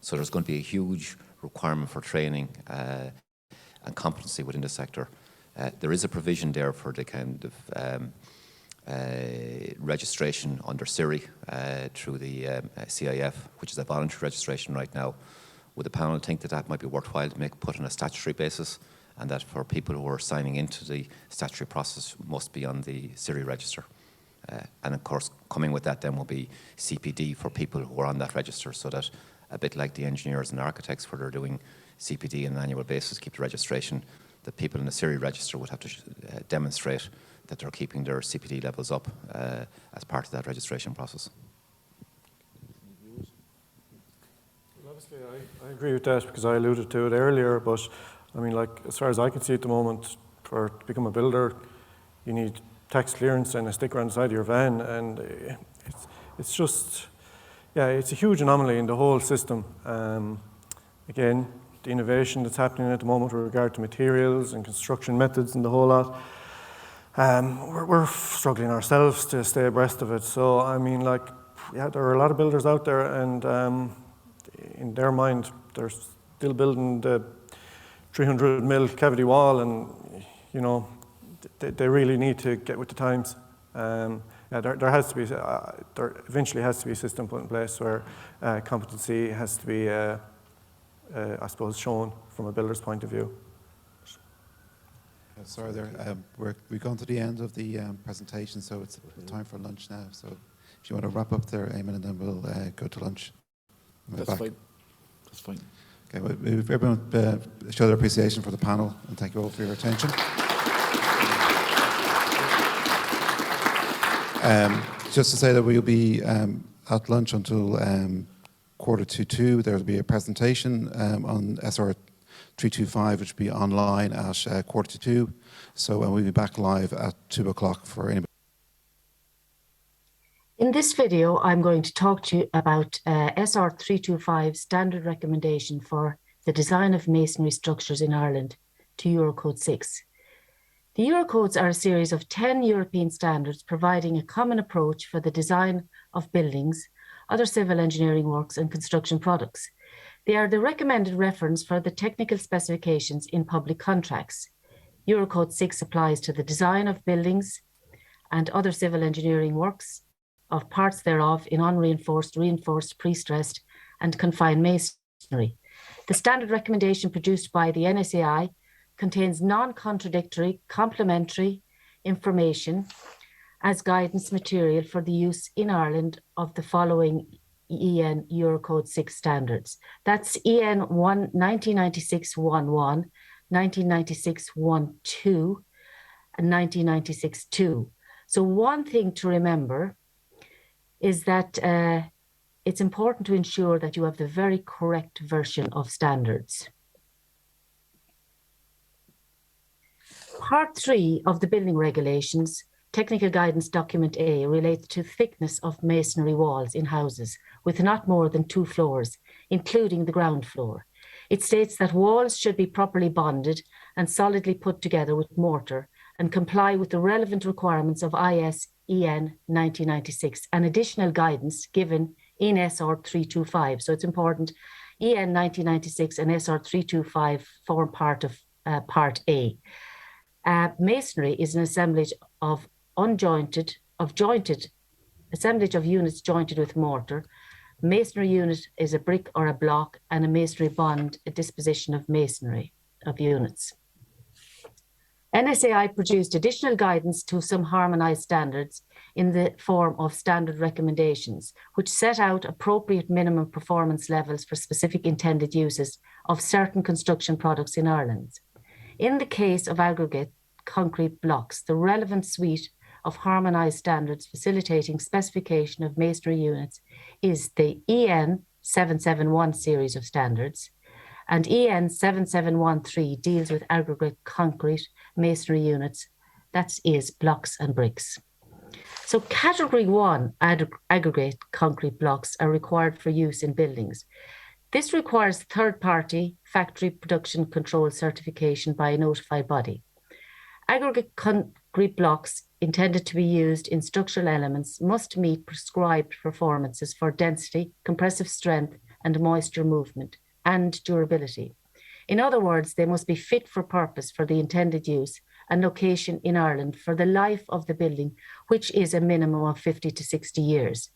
So there's going to be a huge requirement for training and competency within the sector. There is a provision there for the kind of registration under CIRI through the CIF, which is a voluntary registration right now. Would the panel think that that might be worthwhile to put on a statutory basis, and that for people who are signing into the statutory process must be on the CIRI register? And of course, coming with that then will be CPD for people who are on that register, so that a bit like the engineers and architects where they're doing CPD on an annual basis, keep the registration, the people in the CIRI register would have to demonstrate that they're keeping their CPD levels up as part of that registration process. Well, obviously, I agree with that because I alluded to it earlier, but I mean, like, as far as I can see at the moment, to become a builder, you need tax clearance and a sticker on the side of your van, and it's just, yeah, it's a huge anomaly in the whole system. Again, the innovation that's happening at the moment with regard to materials and construction methods and the whole lot, we're struggling ourselves to stay abreast of it. So, I mean, like, yeah, there are a lot of builders out there, and in their mind, they're still building the 300 mil cavity wall, and, you know, they really need to get with the times. Yeah, there has to be, there eventually has to be a system put in place where competency has to be, I suppose, shown from a builder's point of view. Sorry, we've gone to the end of the presentation, so it's time for lunch now. So if you want to wrap up there, Eamon, and then we'll go to lunch. That's fine. That's fine. Okay, well, everyone show their appreciation for the panel, and thank you all for your attention. Just to say that we'll be at lunch until 1:45. There will be a presentation on SR 325, which will be online at 1:45. So we'll be back live at 2 o'clock for anybody. In this video, I'm going to talk to you about SR 325 standard recommendation for the design of masonry structures in Ireland to Eurocode 6. The Eurocodes are a series of 10 European standards providing a common approach for the design of buildings, other civil engineering works, and construction products. They are the recommended reference for the technical specifications in public contracts. Eurocode 6 applies to the design of buildings and other civil engineering works, of parts thereof in unreinforced, reinforced, pre-stressed, and confined masonry. The standard recommendation produced by the NSAI contains non-contradictory, complementary information as guidance material for the use in Ireland of the following EN Eurocode 6 standards. That's EN 1996-11, 1996-12, and 1996-2. So one thing to remember is that it's important to ensure that you have the very correct version of standards. Part 3 of the building regulations, Technical Guidance Document A, relates to thickness of masonry walls in houses with not more than 2 floors, including the ground floor. It states that walls should be properly bonded and solidly put together with mortar and comply with the relevant requirements of IS EN 1996 and additional guidance given in SR 325. So it's important, EN 1996 and SR 325 form part of Part A. Masonry is an assemblage of assemblage of units jointed with mortar. Masonry unit is a brick or a block, and a masonry bond a disposition of masonry of units. NSAI produced additional guidance to some harmonized standards in the form of standard recommendations, which set out appropriate minimum performance levels for specific intended uses of certain construction products in Ireland. In the case of aggregate concrete blocks, the relevant suite of harmonized standards facilitating specification of masonry units is the EN 771 series of standards, And EN 7713 deals with aggregate concrete masonry units, that is blocks and bricks. So category 1 aggregate concrete blocks are required for use in buildings. This requires third-party factory production control certification by a notified body. Aggregate concrete blocks intended to be used in structural elements must meet prescribed performances for density, compressive strength, and moisture movement, and durability. In other words, they must be fit for purpose for the intended use and location in Ireland for the life of the building, which is a minimum of 50 to 60 years.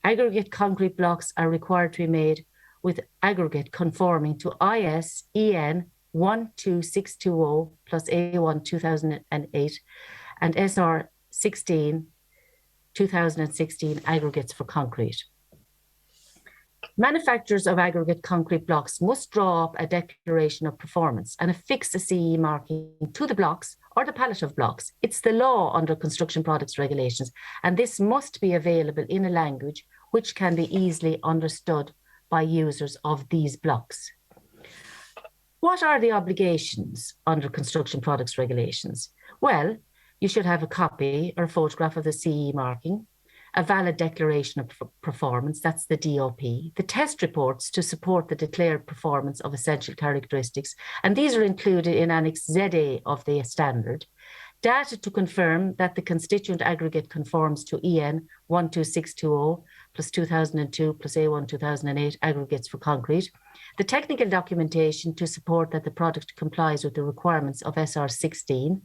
Aggregate concrete blocks are required to be made with aggregate conforming to IS EN 12620 plus A1 2008 and SR 16 2016 aggregates for concrete. Manufacturers of aggregate concrete blocks must draw up a declaration of performance and affix a CE marking to the blocks or the pallet of blocks. It's the law under construction products regulations, and this must be available in a language which can be easily understood by users of these blocks. What are the obligations under construction products regulations? Well, you should have a copy or a photograph of the CE marking, a valid declaration of performance, that's the DOP, the test reports to support the declared performance of essential characteristics, and these are included in Annex ZA of the standard, data to confirm that the constituent aggregate conforms to EN 12620 plus 2002 plus A1 2008 aggregates for concrete, the technical documentation to support that the product complies with the requirements of SR 16,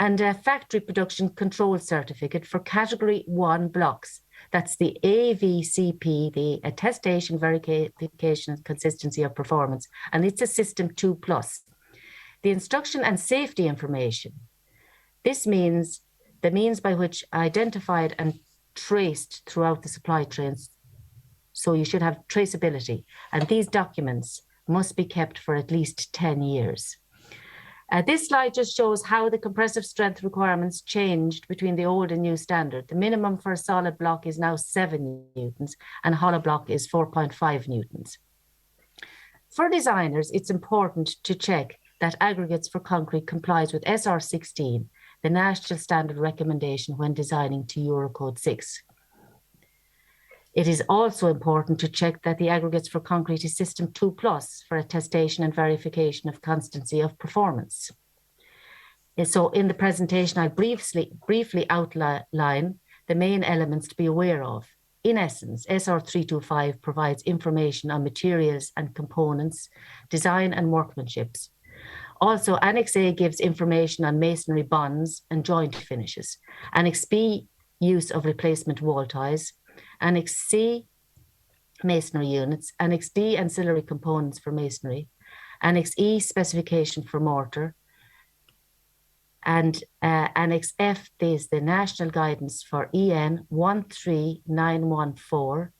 and a factory production control certificate for category 1 blocks. That's the AVCP, the Attestation, Verification and Consistency of Performance, and it's a System 2+. The instruction and safety information. This means the means by which identified and traced throughout the supply chains. So you should have traceability, and these documents must be kept for at least 10 years. This slide just shows how the compressive strength requirements changed between the old and new standard. The minimum for a solid block is now 7 newtons and hollow block is 4.5 newtons. For designers, it's important to check that aggregates for concrete complies with SR 16, the national standard recommendation when designing to Eurocode 6. It is also important to check that the aggregates for concrete is System 2+ for attestation and verification of constancy of performance. And so in the presentation, I briefly outline the main elements to be aware of. In essence, SR 325 provides information on materials and components, design and workmanships. Also, Annex A gives information on masonry bonds and joint finishes. Annex B, use of replacement wall ties. Annex C, masonry units. Annex D, ancillary components for masonry. Annex E, specification for mortar. And Annex F is the national guidance for EN 13914,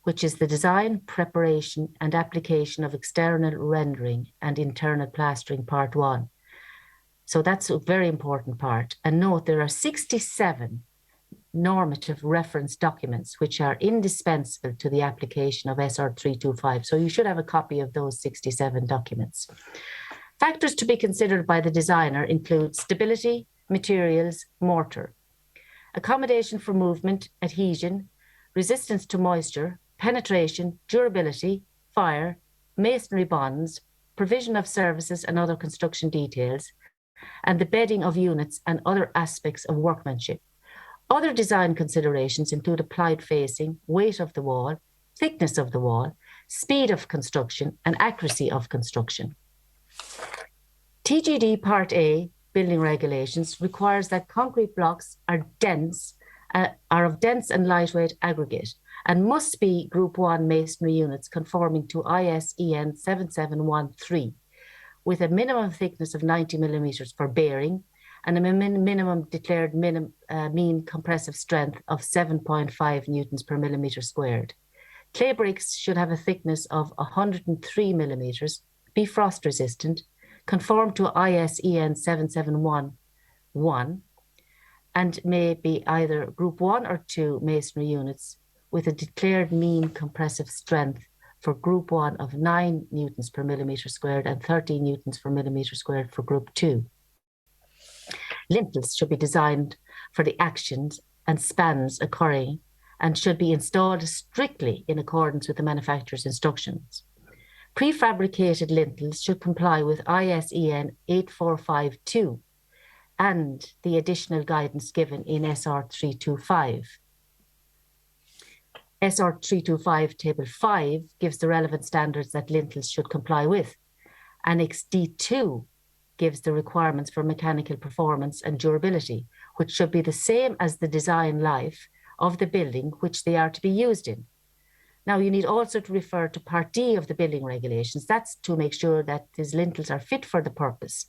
which is the design, preparation, and application of external rendering and internal plastering, part 1. So that's a very important part. And note, there are 67 normative reference documents which are indispensable to the application of SR 325. So you should have a copy of those 67 documents. Factors to be considered by the designer include stability, materials, mortar, accommodation for movement, adhesion, resistance to moisture, penetration, durability, fire, masonry bonds, provision of services and other construction details, and the bedding of units and other aspects of workmanship. Other design considerations include applied facing, weight of the wall, thickness of the wall, speed of construction, and accuracy of construction. TGD Part A, building regulations, requires that concrete blocks are of dense and lightweight aggregate and must be Group 1 masonry units conforming to IS/EN 7713 with a minimum thickness of 90 millimeters for bearing and a minimum declared mean compressive strength of 7.5 newtons per millimeter squared. Clay bricks should have a thickness of 103 millimeters, be frost resistant, conform to IS/EN 7711, and may be either Group 1 or 2 masonry units with a declared mean compressive strength for Group 1 of 9 newtons per millimetre squared and 13 newtons per millimetre squared for Group 2. Lintels should be designed for the actions and spans occurring and should be installed strictly in accordance with the manufacturer's instructions. Prefabricated lintels should comply with ISEN 8452 and the additional guidance given in SR 325. SR 325 Table 5 gives the relevant standards that lintels should comply with. Annex D2 gives the requirements for mechanical performance and durability, which should be the same as the design life of the building which they are to be used in. Now, you need also to refer to Part D of the building regulations. That's to make sure that these lintels are fit for the purpose.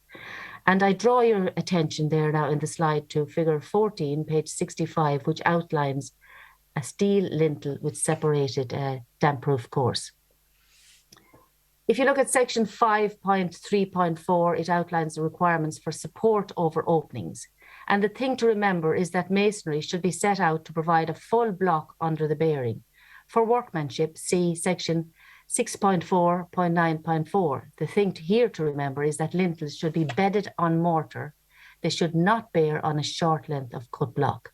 And I draw your attention there now in the slide to figure 14, page 65, which outlines a steel lintel with separated damp-proof course. If you look at section 5.3.4, it outlines the requirements for support over openings. And the thing to remember is that masonry should be set out to provide a full block under the bearing. For workmanship, see section 6.4.9.4. The thing here to remember is that lintels should be bedded on mortar. They should not bear on a short length of cut block.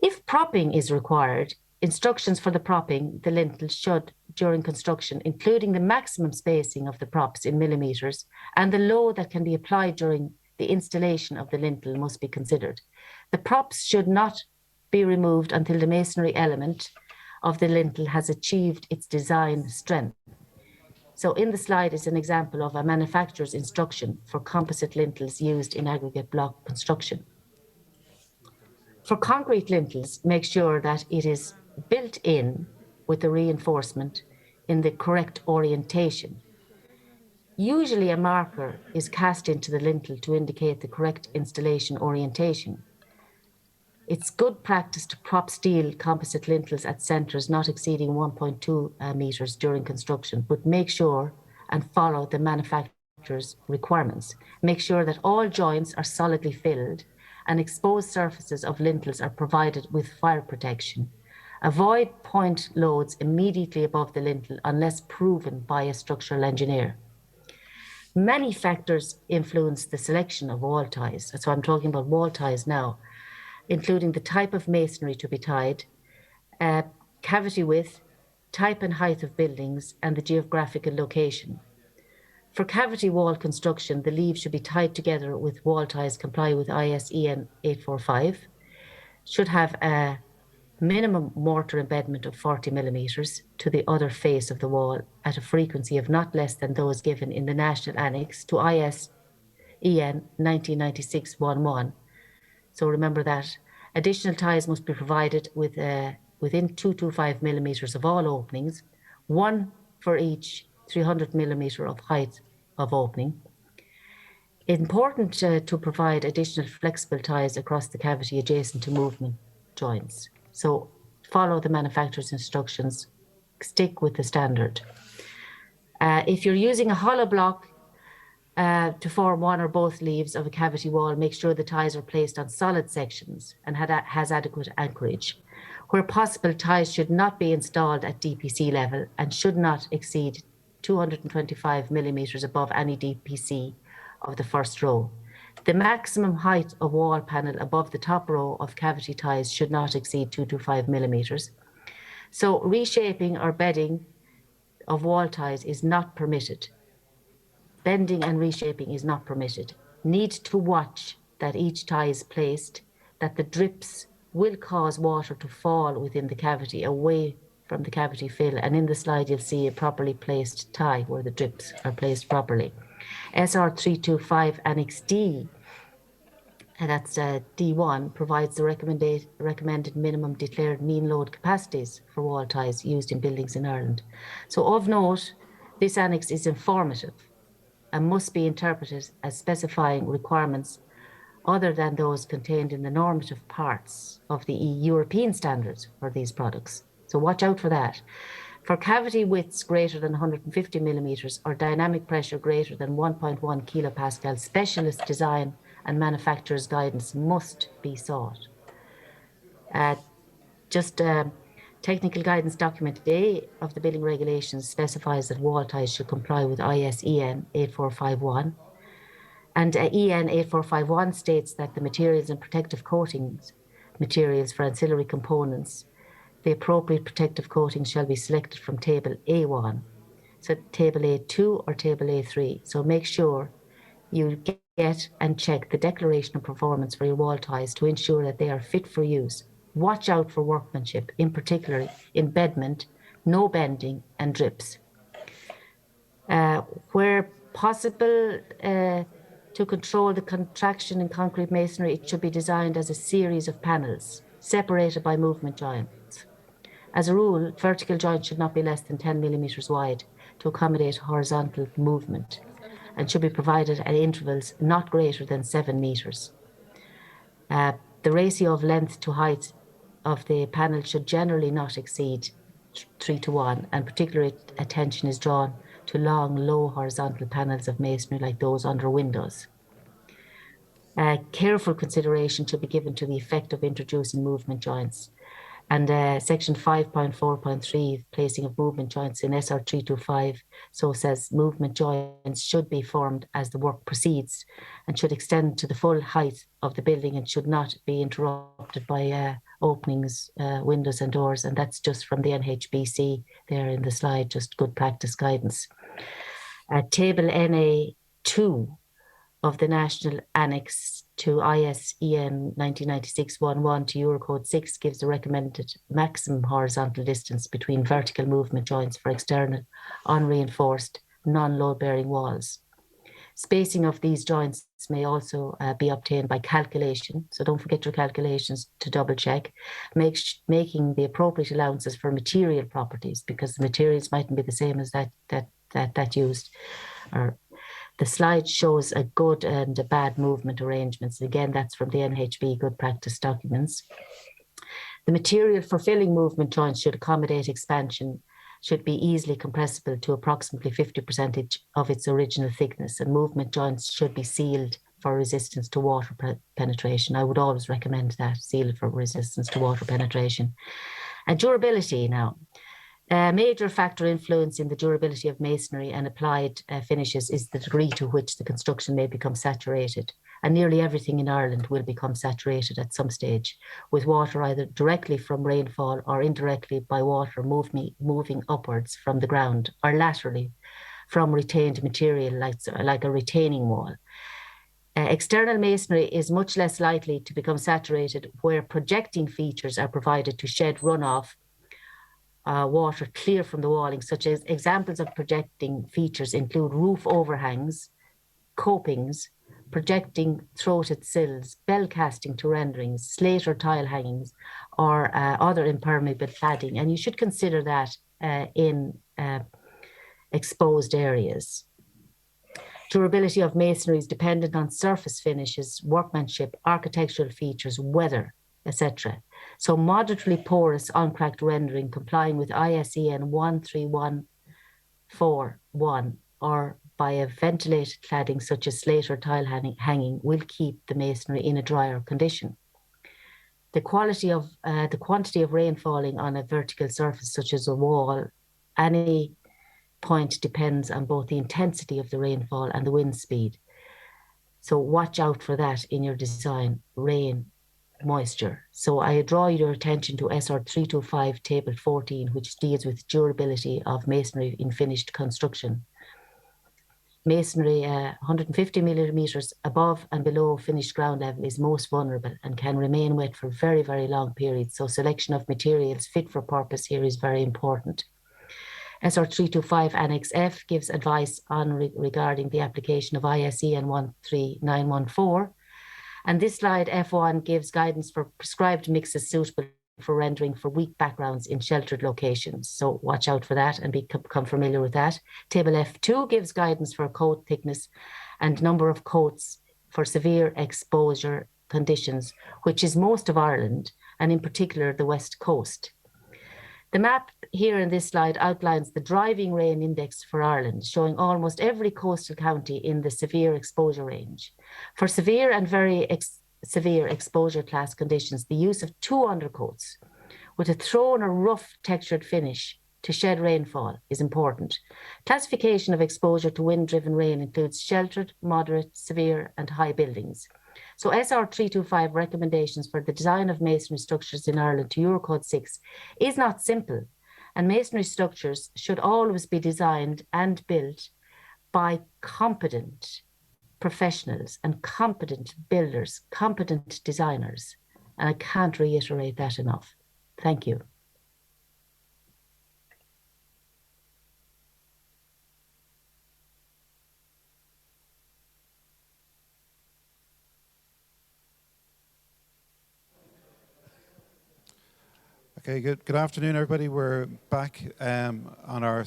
If propping is required, instructions for the propping the lintel should, during construction, including the maximum spacing of the props in millimetres and the load that can be applied during the installation of the lintel must be considered. The props should not be removed until the masonry element of the lintel has achieved its design strength. So in the slide is an example of a manufacturer's instruction for composite lintels used in aggregate block construction. For concrete lintels, make sure that it is built in with the reinforcement in the correct orientation. Usually a marker is cast into the lintel to indicate the correct installation orientation. It's good practice to prop steel composite lintels at centres not exceeding 1.2 metres during construction, but make sure and follow the manufacturer's requirements. Make sure that all joints are solidly filled and exposed surfaces of lintels are provided with fire protection. Avoid point loads immediately above the lintel unless proven by a structural engineer. Many factors influence the selection of wall ties. So I'm talking about wall ties now, including the type of masonry to be tied, cavity width, type and height of buildings, and the geographical location. For cavity wall construction, the leaves should be tied together with wall ties comply with ISEN 845, should have a minimum mortar embedment of 40 millimetres to the other face of the wall at a frequency of not less than those given in the National Annex to ISEN 1996-11. So remember that. Additional ties must be provided with, within 225 millimetres of all openings, one for each 300 millimetre of height of opening. Important to provide additional flexible ties across the cavity adjacent to movement joints. So follow the manufacturer's instructions, stick with the standard. If you're using a hollow block to form one or both leaves of a cavity wall, make sure the ties are placed on solid sections and has adequate anchorage. Where possible, ties should not be installed at DPC level and should not exceed 225 millimetres above any DPC of the first row. The maximum height of wall panel above the top row of cavity ties should not exceed 225 millimetres. So reshaping or bedding of wall ties is not permitted. Bending and reshaping is not permitted. Need to watch that each tie is placed, that the drips will cause water to fall within the cavity away from the cavity fill. And in the slide, you'll see a properly placed tie where the drips are placed properly. SR 325 Annex D, and that's D1, provides the recommended minimum declared mean load capacities for wall ties used in buildings in Ireland. So of note, this annex is informative and must be interpreted as specifying requirements other than those contained in the normative parts of the European standards for these products. So watch out for that. For cavity widths greater than 150 millimetres or dynamic pressure greater than 1.1 kilopascal, specialist design and manufacturer's guidance must be sought. Just Technical Guidance Document A of the building regulations specifies that wall ties should comply with IS/EN 8451. And EN 8451 states that the materials and protective coatings materials for ancillary components, the appropriate protective coatings shall be selected from Table A1. So Table A2 or Table A3. So make sure you get and check the declaration of performance for your wall ties to ensure that they are fit for use. Watch out for workmanship, in particular embedment, no bending and drips. Where possible, to control the contraction in concrete masonry, it should be designed as a series of panels, separated by movement joints. As a rule, vertical joints should not be less than 10 millimetres wide to accommodate horizontal movement, and should be provided at intervals not greater than 7 metres. The ratio of length to height of the panel should generally not exceed 3:1, and particular attention is drawn to long, low horizontal panels of masonry like those under windows. Careful consideration should be given to the effect of introducing movement joints. And section 5.4.3, placing of movement joints in SR 325, so says movement joints should be formed as the work proceeds and should extend to the full height of the building and should not be interrupted by openings, windows and doors. And that's just from the NHBC there in the slide, just good practice guidance. Table NA2 of the National Annex to IS/EN 1996-11 to Eurocode 6 gives the recommended maximum horizontal distance between vertical movement joints for external, unreinforced, non-load-bearing walls. Spacing of these joints may also be obtained by calculation, so don't forget your calculations to double check, making the appropriate allowances for material properties, because the materials mightn't be the same as that used. The slide shows a good and a bad movement arrangements. Again, that's from the NHB good practice documents. The material for filling movement joints should accommodate expansion, should be easily compressible to approximately 50% of its original thickness, and movement joints should be sealed for resistance to water penetration. I would always recommend that, sealed for resistance to water penetration. And durability now. A major factor influencing the durability of masonry and applied finishes is the degree to which the construction may become saturated. And nearly everything in Ireland will become saturated at some stage, with water either directly from rainfall or indirectly by water moving upwards from the ground, or laterally from retained material like a retaining wall. External masonry is much less likely to become saturated where projecting features are provided to shed runoff water clear from the walling, such as examples of projecting features include roof overhangs, copings, projecting throated sills, bell casting to renderings, slate or tile hangings, or other impermeable cladding. And you should consider that in exposed areas. Durability of masonry is dependent on surface finishes, workmanship, architectural features, weather, etc. So moderately porous uncracked rendering complying with ISEN 13141 or by a ventilated cladding such as slate or tile hanging will keep the masonry in a drier condition. The quantity of rain falling on a vertical surface such as a wall, any point depends on both the intensity of the rainfall and the wind speed. So watch out for that in your design, rain, moisture. So I draw your attention to SR 325 table 14, which deals with durability of masonry in finished construction. Masonry 150 millimeters above and below finished ground level is most vulnerable and can remain wet for very, very long periods. So selection of materials fit for purpose here is very important. SR 325 Annex F gives advice on regarding the application of ISEN 13914. And this slide, F1, gives guidance for prescribed mixes suitable for rendering for weak backgrounds in sheltered locations. So watch out for that and become familiar with that. Table F2 gives guidance for coat thickness and number of coats for severe exposure conditions, which is most of Ireland, and in particular the West Coast. The map here in this slide outlines the driving rain index for Ireland, showing almost every coastal county in the severe exposure range. For severe and very severe exposure class conditions, the use of 2 undercoats with a thrown or rough textured finish to shed rainfall is important. Classification of exposure to wind-driven rain includes sheltered, moderate, severe and high buildings. So SR 325 recommendations for the design of masonry structures in Ireland to Eurocode 6 is not simple, and masonry structures should always be designed and built by competent professionals and competent builders, competent designers. And I can't reiterate that enough. Thank you. Okay, good afternoon, everybody. We're back on our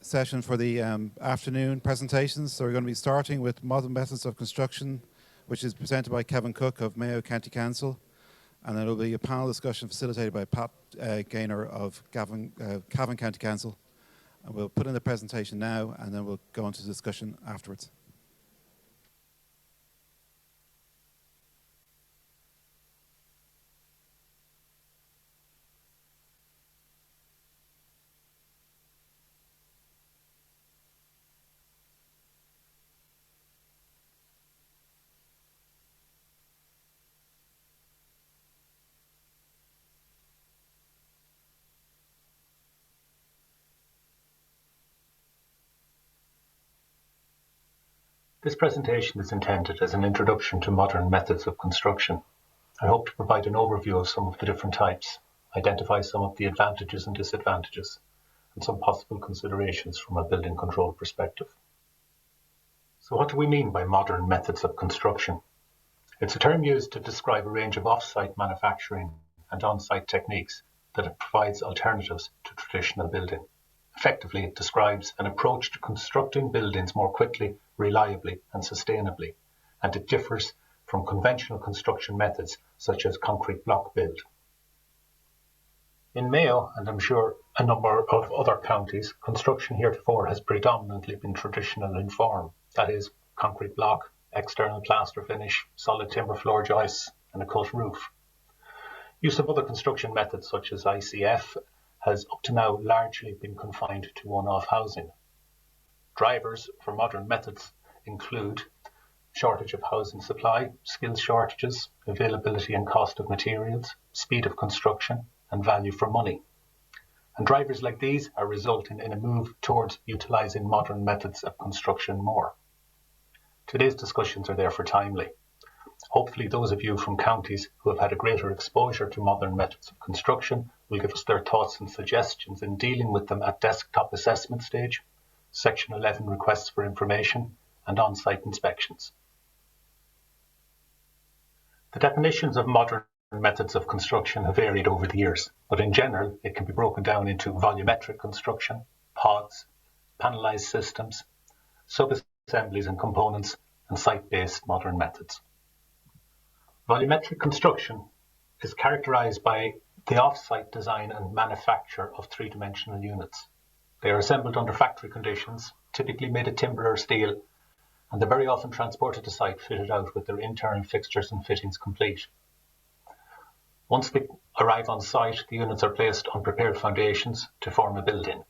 session for the afternoon presentations. So we're going to be starting with Modern Methods of Construction, which is presented by Kevin Cook of Mayo County Council. And then there will be a panel discussion facilitated by Pat Gaynor of Cavan County Council. And we'll put in the presentation now, and then we'll go on to discussion afterwards. This presentation is intended as an introduction to modern methods of construction. I hope to provide an overview of some of the different types, identify some of the advantages and disadvantages, and some possible considerations from a building control perspective. So what do we mean by modern methods of construction? It's a term used to describe a range of off-site manufacturing and on-site techniques that provides alternatives to traditional building. Effectively, it describes an approach to constructing buildings more quickly, reliably and sustainably, and it differs from conventional construction methods such as concrete block build. In Mayo, and I'm sure a number of other counties, construction heretofore has predominantly been traditional in form, that is, concrete block, external plaster finish, solid timber floor joists and a cut roof. Use of other construction methods such as ICF has up to now largely been confined to one-off housing. Drivers for modern methods include shortage of housing supply, skills shortages, availability and cost of materials, speed of construction, and value for money. And drivers like these are resulting in a move towards utilising modern methods of construction more. Today's discussions are therefore timely. Hopefully those of you from counties who have had a greater exposure to modern methods of construction will give us their thoughts and suggestions in dealing with them at desktop assessment stage, Section 11 requests for information, and on-site inspections. The definitions of modern methods of construction have varied over the years, but in general it can be broken down into volumetric construction, pods, panelised systems, sub-assemblies and components, and site-based modern methods. Volumetric construction is characterised by the off-site design and manufacture of three-dimensional units. They are assembled under factory conditions, typically made of timber or steel, and they're very often transported to site fitted out with their internal fixtures and fittings complete. Once they arrive on site, the units are placed on prepared foundations to form a building.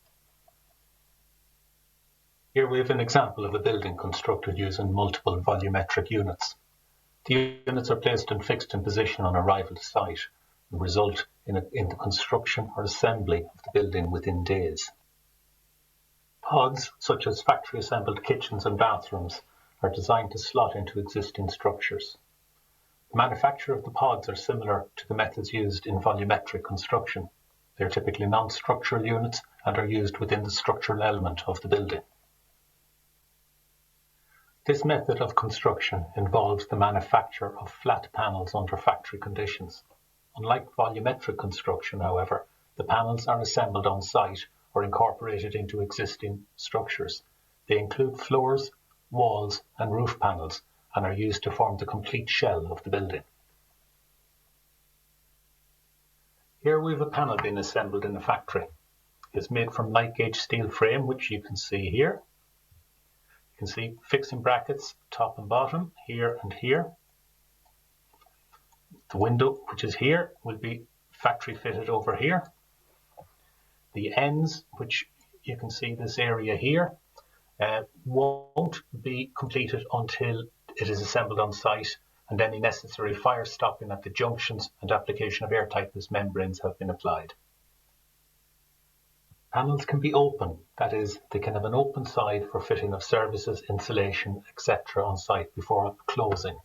Here we have an example of a building constructed using multiple volumetric units. The units are placed and fixed in position on arrival to site and result in the construction or assembly of the building within days. Pods, such as factory-assembled kitchens and bathrooms, are designed to slot into existing structures. The manufacture of the pods are similar to the methods used in volumetric construction. They are typically non-structural units and are used within the structural element of the building. This method of construction involves the manufacture of flat panels under factory conditions. Unlike volumetric construction, however, the panels are assembled on site or incorporated into existing structures. They include floors, walls, and roof panels and are used to form the complete shell of the building. Here we have a panel being assembled in a factory. It's made from light gauge steel frame, which you can see here. You can see fixing brackets top and bottom, here and here. The window, which is here, will be factory fitted over here. The ends, which you can see this area here, won't be completed until it is assembled on site and any necessary fire stopping at the junctions and application of air tightness membranes have been applied. Panels can be open, that is, they can have an open side for fitting of services, insulation, etc. on site before closing.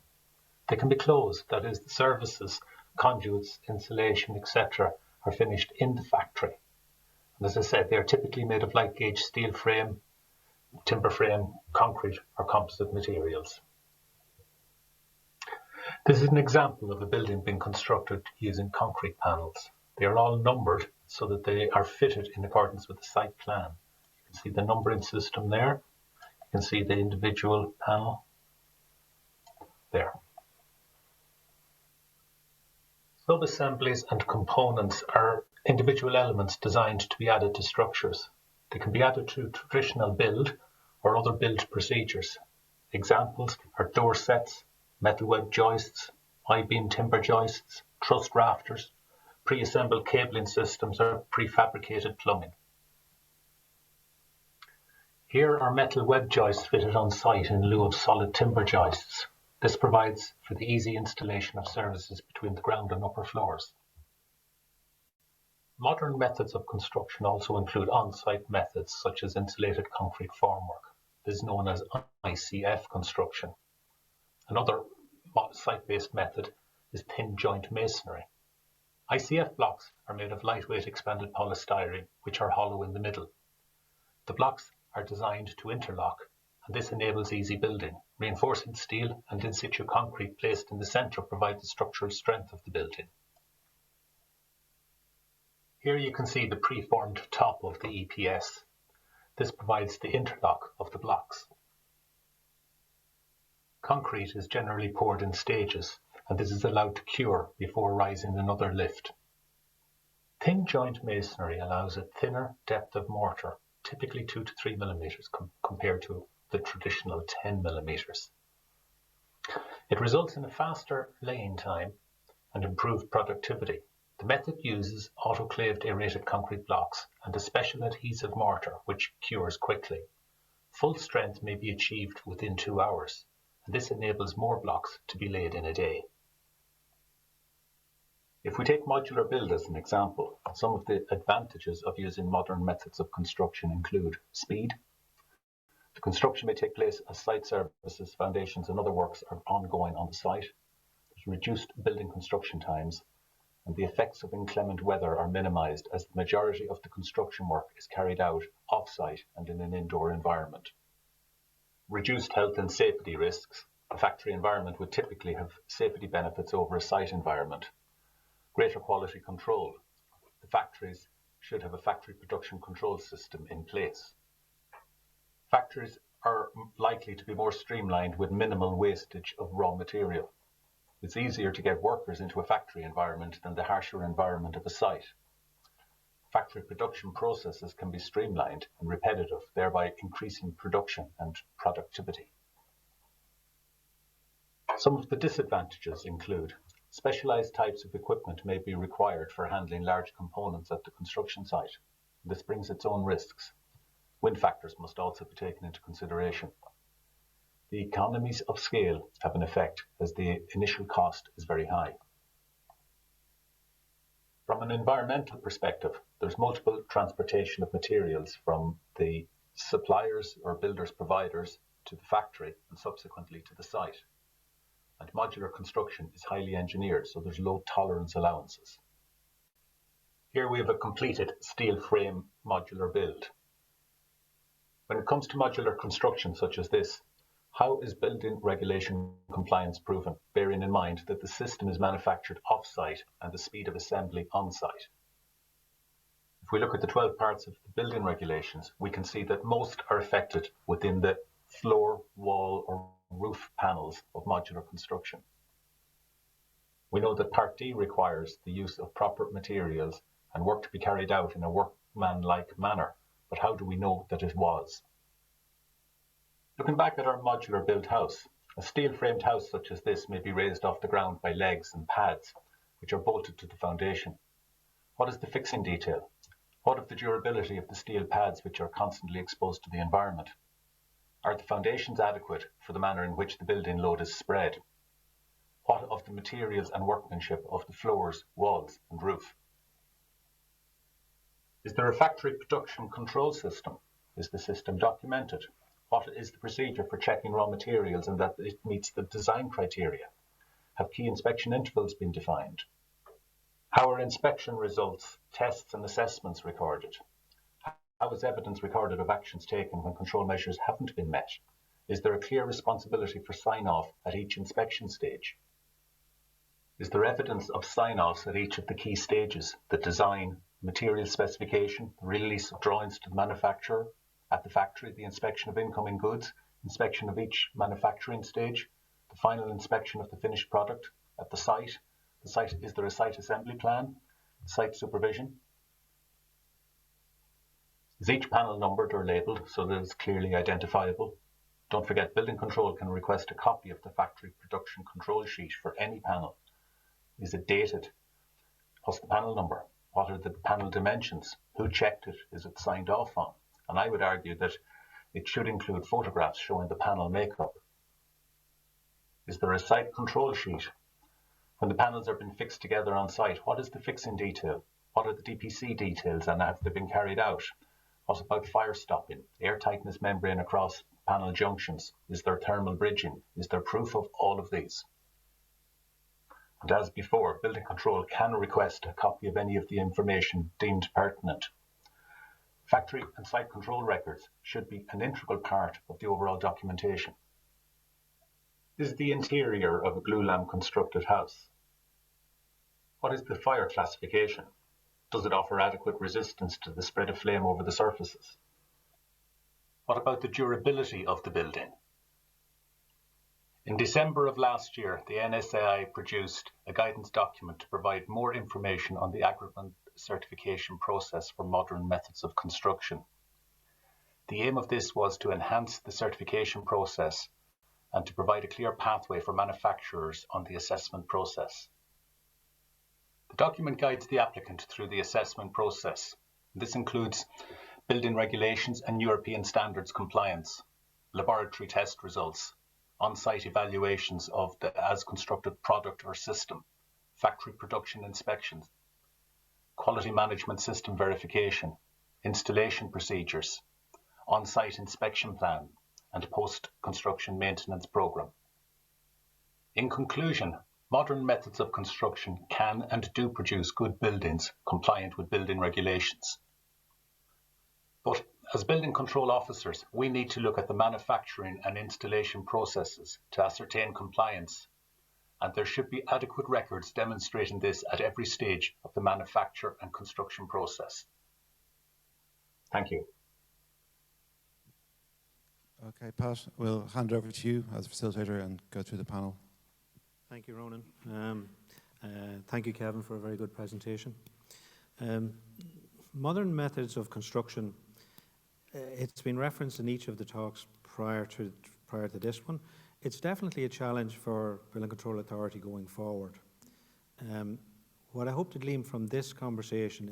They can be closed, that is, the services, conduits, insulation, etc. are finished in the factory. And as I said, they are typically made of light gauge steel frame, timber frame, concrete or composite materials. This is an example of a building being constructed using concrete panels. They are all numbered so that they are fitted in accordance with the site plan. You can see the numbering system there. You can see the individual panel there. Sub-assemblies and components are individual elements designed to be added to structures. They can be added to traditional build or other build procedures. Examples are door sets, metal web joists, I-beam timber joists, truss rafters, pre-assembled cabling systems or prefabricated plumbing. Here are metal web joists fitted on site in lieu of solid timber joists. This provides for the easy installation of services between the ground and upper floors. Modern methods of construction also include on-site methods such as insulated concrete formwork. This is known as ICF construction. Another site-based method is thin joint masonry. ICF blocks are made of lightweight expanded polystyrene, which are hollow in the middle. The blocks are designed to interlock, and this enables easy building. Reinforcing steel and in situ concrete placed in the centre provide the structural strength of the building. Here you can see the preformed top of the EPS. This provides the interlock of the blocks. Concrete is generally poured in stages, and this is allowed to cure before rising another lift. Thin joint masonry allows a thinner depth of mortar, typically 2 to 3 millimeters compared to the traditional 10 millimeters. It results in a faster laying time and improved productivity. The method uses autoclaved aerated concrete blocks and a special adhesive mortar which cures quickly. Full strength may be achieved within 2 hours, and this enables more blocks to be laid in a day. If we take modular build as an example, some of the advantages of using modern methods of construction include speed. The construction may take place as site services, foundations and other works are ongoing on the site. There's reduced building construction times, and the effects of inclement weather are minimised as the majority of the construction work is carried out off-site and in an indoor environment. Reduced health and safety risks. A factory environment would typically have safety benefits over a site environment. Greater quality control. The factories should have a factory production control system in place. Factories are likely to be more streamlined with minimal wastage of raw material. It's easier to get workers into a factory environment than the harsher environment of a site. Factory production processes can be streamlined and repetitive, thereby increasing production and productivity. Some of the disadvantages include specialized types of equipment may be required for handling large components at the construction site. This brings its own risks. Wind factors must also be taken into consideration. The economies of scale have an effect as the initial cost is very high. From an environmental perspective, there's multiple transportation of materials from the suppliers or builders providers to the factory and subsequently to the site. And modular construction is highly engineered, so there's low tolerance allowances. Here we have a completed steel frame modular build. When it comes to modular construction such as this, how is building regulation compliance proven, bearing in mind that the system is manufactured off-site and the speed of assembly on-site? If we look at the 12 parts of the building regulations, we can see that most are affected within the floor, wall or roof panels of modular construction. We know that Part D requires the use of proper materials and work to be carried out in a workman-like manner, but how do we know that it was? Looking back at our modular built house, a steel-framed house such as this may be raised off the ground by legs and pads, which are bolted to the foundation. What is the fixing detail? What of the durability of the steel pads which are constantly exposed to the environment? Are the foundations adequate for the manner in which the building load is spread? What of the materials and workmanship of the floors, walls and roof? Is there a factory production control system? Is the system documented? What is the procedure for checking raw materials and that it meets the design criteria? Have key inspection intervals been defined? How are inspection results, tests and assessments recorded? How is evidence recorded of actions taken when control measures haven't been met? Is there a clear responsibility for sign-off at each inspection stage? Is there evidence of sign-offs at each of the key stages, the design, material specification, the release of drawings to the manufacturer, at the factory, the inspection of incoming goods, inspection of each manufacturing stage, the final inspection of the finished product, at the site, is there a site assembly plan, site supervision? Is each panel numbered or labelled so that it's clearly identifiable? Don't forget, building control can request a copy of the factory production control sheet for any panel. Is it dated? What's the panel number? What are the panel dimensions? Who checked it? Is it signed off on? And I would argue that it should include photographs showing the panel makeup. Is there a site control sheet? When the panels are being fixed together on site, what is the fixing detail? What are the DPC details and have they been carried out? What about fire stopping, air tightness membrane across panel junctions? Is there thermal bridging? Is there proof of all of these? And as before, building control can request a copy of any of the information deemed pertinent. Factory and site control records should be an integral part of the overall documentation. Is the interior of a glue-lam constructed house? What is the fire classification? Does it offer adequate resistance to the spread of flame over the surfaces? What about the durability of the building? In December of last year, the NSAI produced a guidance document to provide more information on the aggregate certification process for modern methods of construction. The aim of this was to enhance the certification process and to provide a clear pathway for manufacturers on the assessment process. The document guides the applicant through the assessment process. This includes building regulations and European standards compliance, laboratory test results, on-site evaluations of the as-constructed product or system, factory production inspections, quality management system verification, installation procedures, on-site inspection plan, and post-construction maintenance program. In conclusion, modern methods of construction can and do produce good buildings compliant with building regulations. But as building control officers, we need to look at the manufacturing and installation processes to ascertain compliance, and there should be adequate records demonstrating this at every stage of the manufacture and construction process. Thank you. Okay, Pat, we'll hand over to you as facilitator and go through the panel. Thank you, Ronan. Thank you, Kevin, for a very good presentation. Modern methods of construction, it's been referenced in each of the talks prior to this one. It's definitely a challenge for Building Control Authority going forward. What I hope to glean from this conversation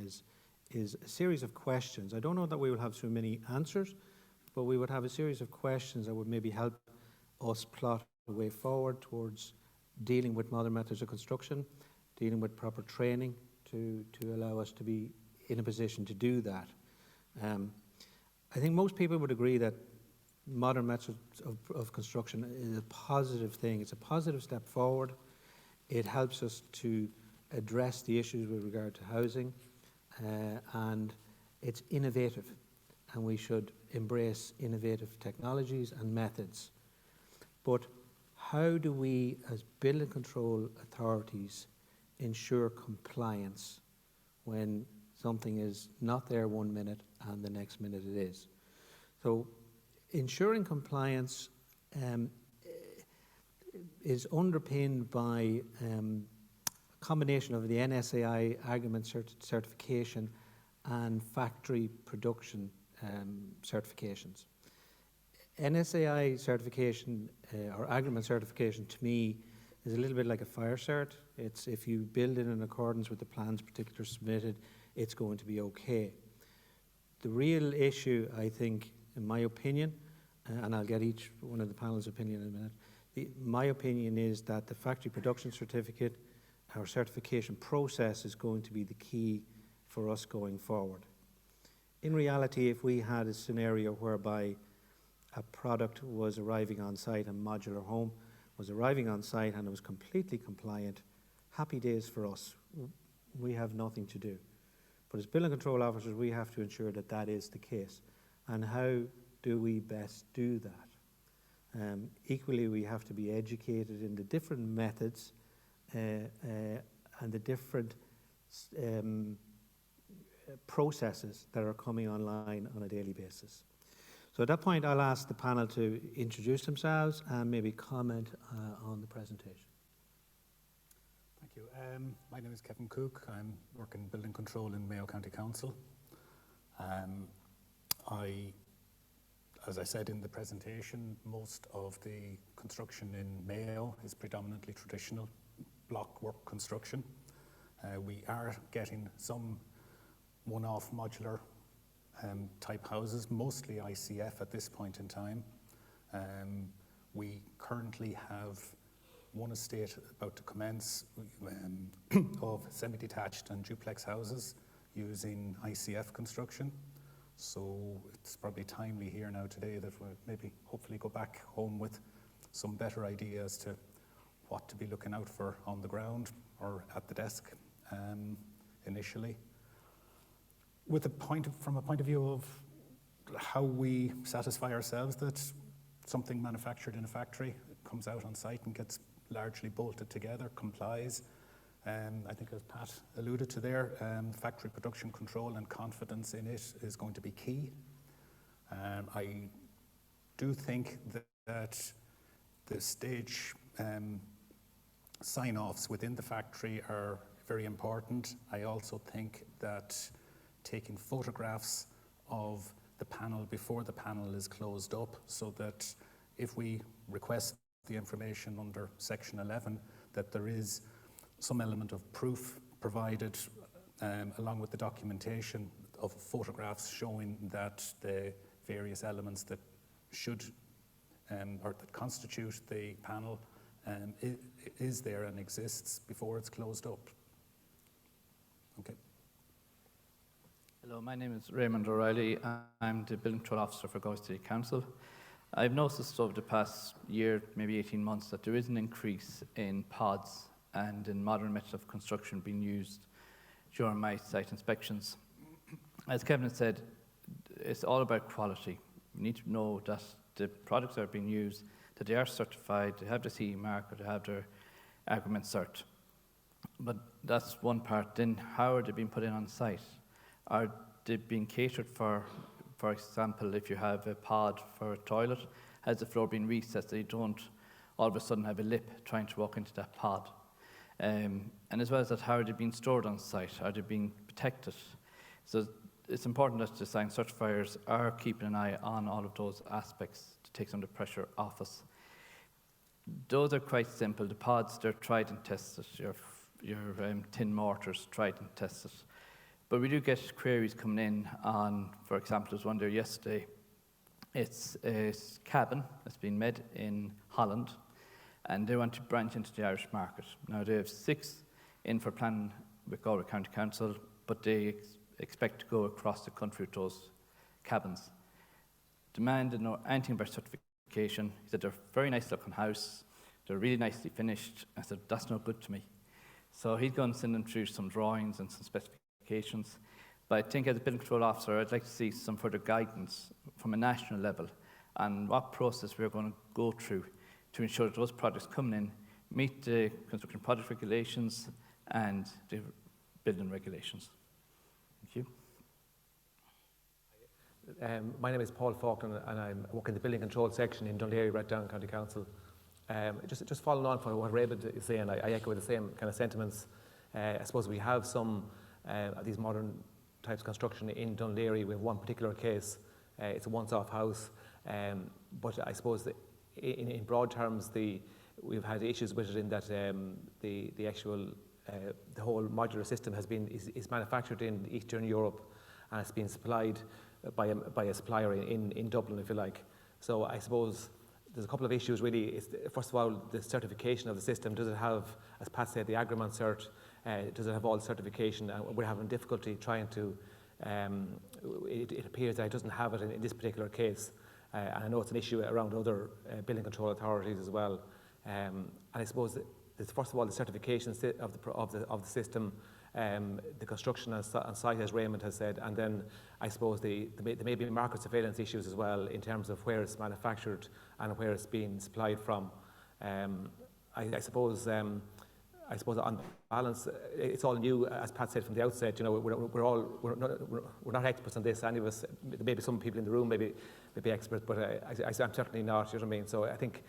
is a series of questions. I don't know that we will have so many answers, but we would have a series of questions that would maybe help us plot a way forward towards dealing with modern methods of construction, dealing with proper training to allow us to be in a position to do that. I think most people would agree that modern methods of construction is a positive thing. It's a positive step forward. It helps us to address the issues with regard to housing, and it's innovative, and we should embrace innovative technologies and methods. But how do we, as building control authorities, ensure compliance when something is not there 1 minute and the next minute it is? So ensuring compliance is underpinned by a combination of the NSAI aggregate certification and factory production certifications. NSAI certification or aggregate certification to me is a little bit like a fire cert. It's if you build it in accordance with the plans particularly submitted, it's going to be okay. The real issue, I think, in my opinion, and I'll get each one of the panel's opinion in a minute, my opinion is that the factory production certificate, our certification process, is going to be the key for us going forward. In reality, if we had a scenario whereby a product was arriving on site, a modular home was arriving on site and it was completely compliant, happy days for us. We have nothing to do. But as building control officers, we have to ensure that that is the case. And how do we best do that? Equally, we have to be educated in the different methods and the different processes that are coming online on a daily basis. So at that point, I'll ask the panel to introduce themselves and maybe comment on the presentation. Thank you. My name is Kevin Cook. I'm working building control in Mayo County Council. As I said in the presentation, most of the construction in Mayo is predominantly traditional block work construction. We are getting some one-off modular type houses, mostly ICF at this point in time. We currently have one estate about to commence of semi-detached and duplex houses using ICF construction. So it's probably timely here now today that we'll maybe hopefully go back home with some better idea as to what to be looking out for on the ground or at the desk initially. From a point of view of how we satisfy ourselves that something manufactured in a factory comes out on site and gets largely bolted together, complies. I think as Pat alluded to there, factory production control and confidence in it is going to be key. I do think that the stage sign-offs within the factory are very important. I also think that taking photographs of the panel before the panel is closed up, so that if we request the information under Section 11, that there is some element of proof provided along with the documentation of photographs showing that the various elements that should or that constitute the panel is there and exists before it's closed up. Okay. Hello, my name is Raymond O'Reilly. I'm the Building Control Officer for Galway City Council. I've noticed over the past year, maybe 18 months, that there is an increase in pods and in modern methods of construction being used during my site inspections. As Kevin has said, it's all about quality. We need to know that the products that are being used, that they are certified, they have the CE mark, or they have their agreement cert. But that's one part. Then how are they being put in on site? Are they being catered for example, if you have a pod for a toilet, has the floor been recessed so you don't all of a sudden have a lip trying to walk into that pod? And as well as that, how are they being stored on site? Are they being protected? So it's important that the science certifiers are keeping an eye on all of those aspects to take some of the pressure off us. Those are quite simple. The pods, they're tried and tested. Your tin mortars, tried and tested. But we do get queries coming in on, for example, there's one there yesterday. It's a cabin that's been made in Holland, and they want to branch into the Irish market. Now, they have 6 in for planning with Galway County Council, but they expect to go across the country with those cabins. The man didn't know anything about certification. He said, they're a very nice looking house, they're really nicely finished. I said, that's no good to me. So he's going to send them through some drawings and some specifications. But I think as a building control officer, I'd like to see some further guidance from a national level on what process we're going to go through to ensure that those projects coming in meet the construction project regulations and the building regulations. Thank you. My name is Paul Faulkner, and I'm working in the building control section in Dún Laoghaire, Down County Council. Just following on from what Mairéad is saying, I echo the same kind of sentiments. I suppose we have some of these modern types of construction in Dún Laoghaire. We have one particular case. It's a once-off house, but I suppose that in broad terms, the we've had issues with it in that the actual the whole modular system is manufactured in Eastern Europe, and it's been supplied by a supplier in Dublin, if you like. So I suppose there's a couple of issues really. First of all, the certification of the system. Does it have, as Pat said, the agreement cert? Does it have all certification? We're having difficulty trying to, it appears that it doesn't have it in this particular case. And I know it's an issue around other building control authorities as well. And I suppose first of all, the certification of the system, the construction and site, as Raymond has said, and then I suppose there may be market surveillance issues as well in terms of where it's manufactured and where it's being supplied from. I suppose on balance, it's all new, as Pat said from the outset. You know, we're not experts on this. Any of us, maybe some people in the room, maybe experts, but I'm certainly not. You know what I mean? So I think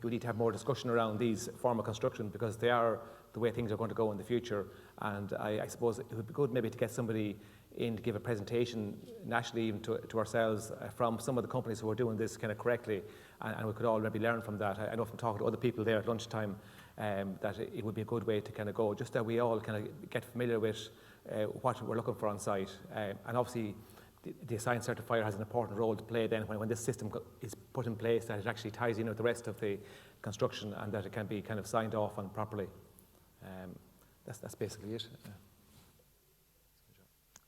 we need to have more discussion around these form of construction, because they are the way things are going to go in the future. And I suppose it would be good maybe to get somebody in to give a presentation nationally, even to ourselves, from some of the companies who are doing this kind of correctly, and we could all maybe learn from that. I know from talking to other people there at lunchtime that it would be a good way to kind of go, just that we all kind of get familiar with what we're looking for on site. And obviously the assigned certifier has an important role to play then when this system is put in place, that it actually ties in with the rest of the construction and that it can be kind of signed off on properly. That's basically it.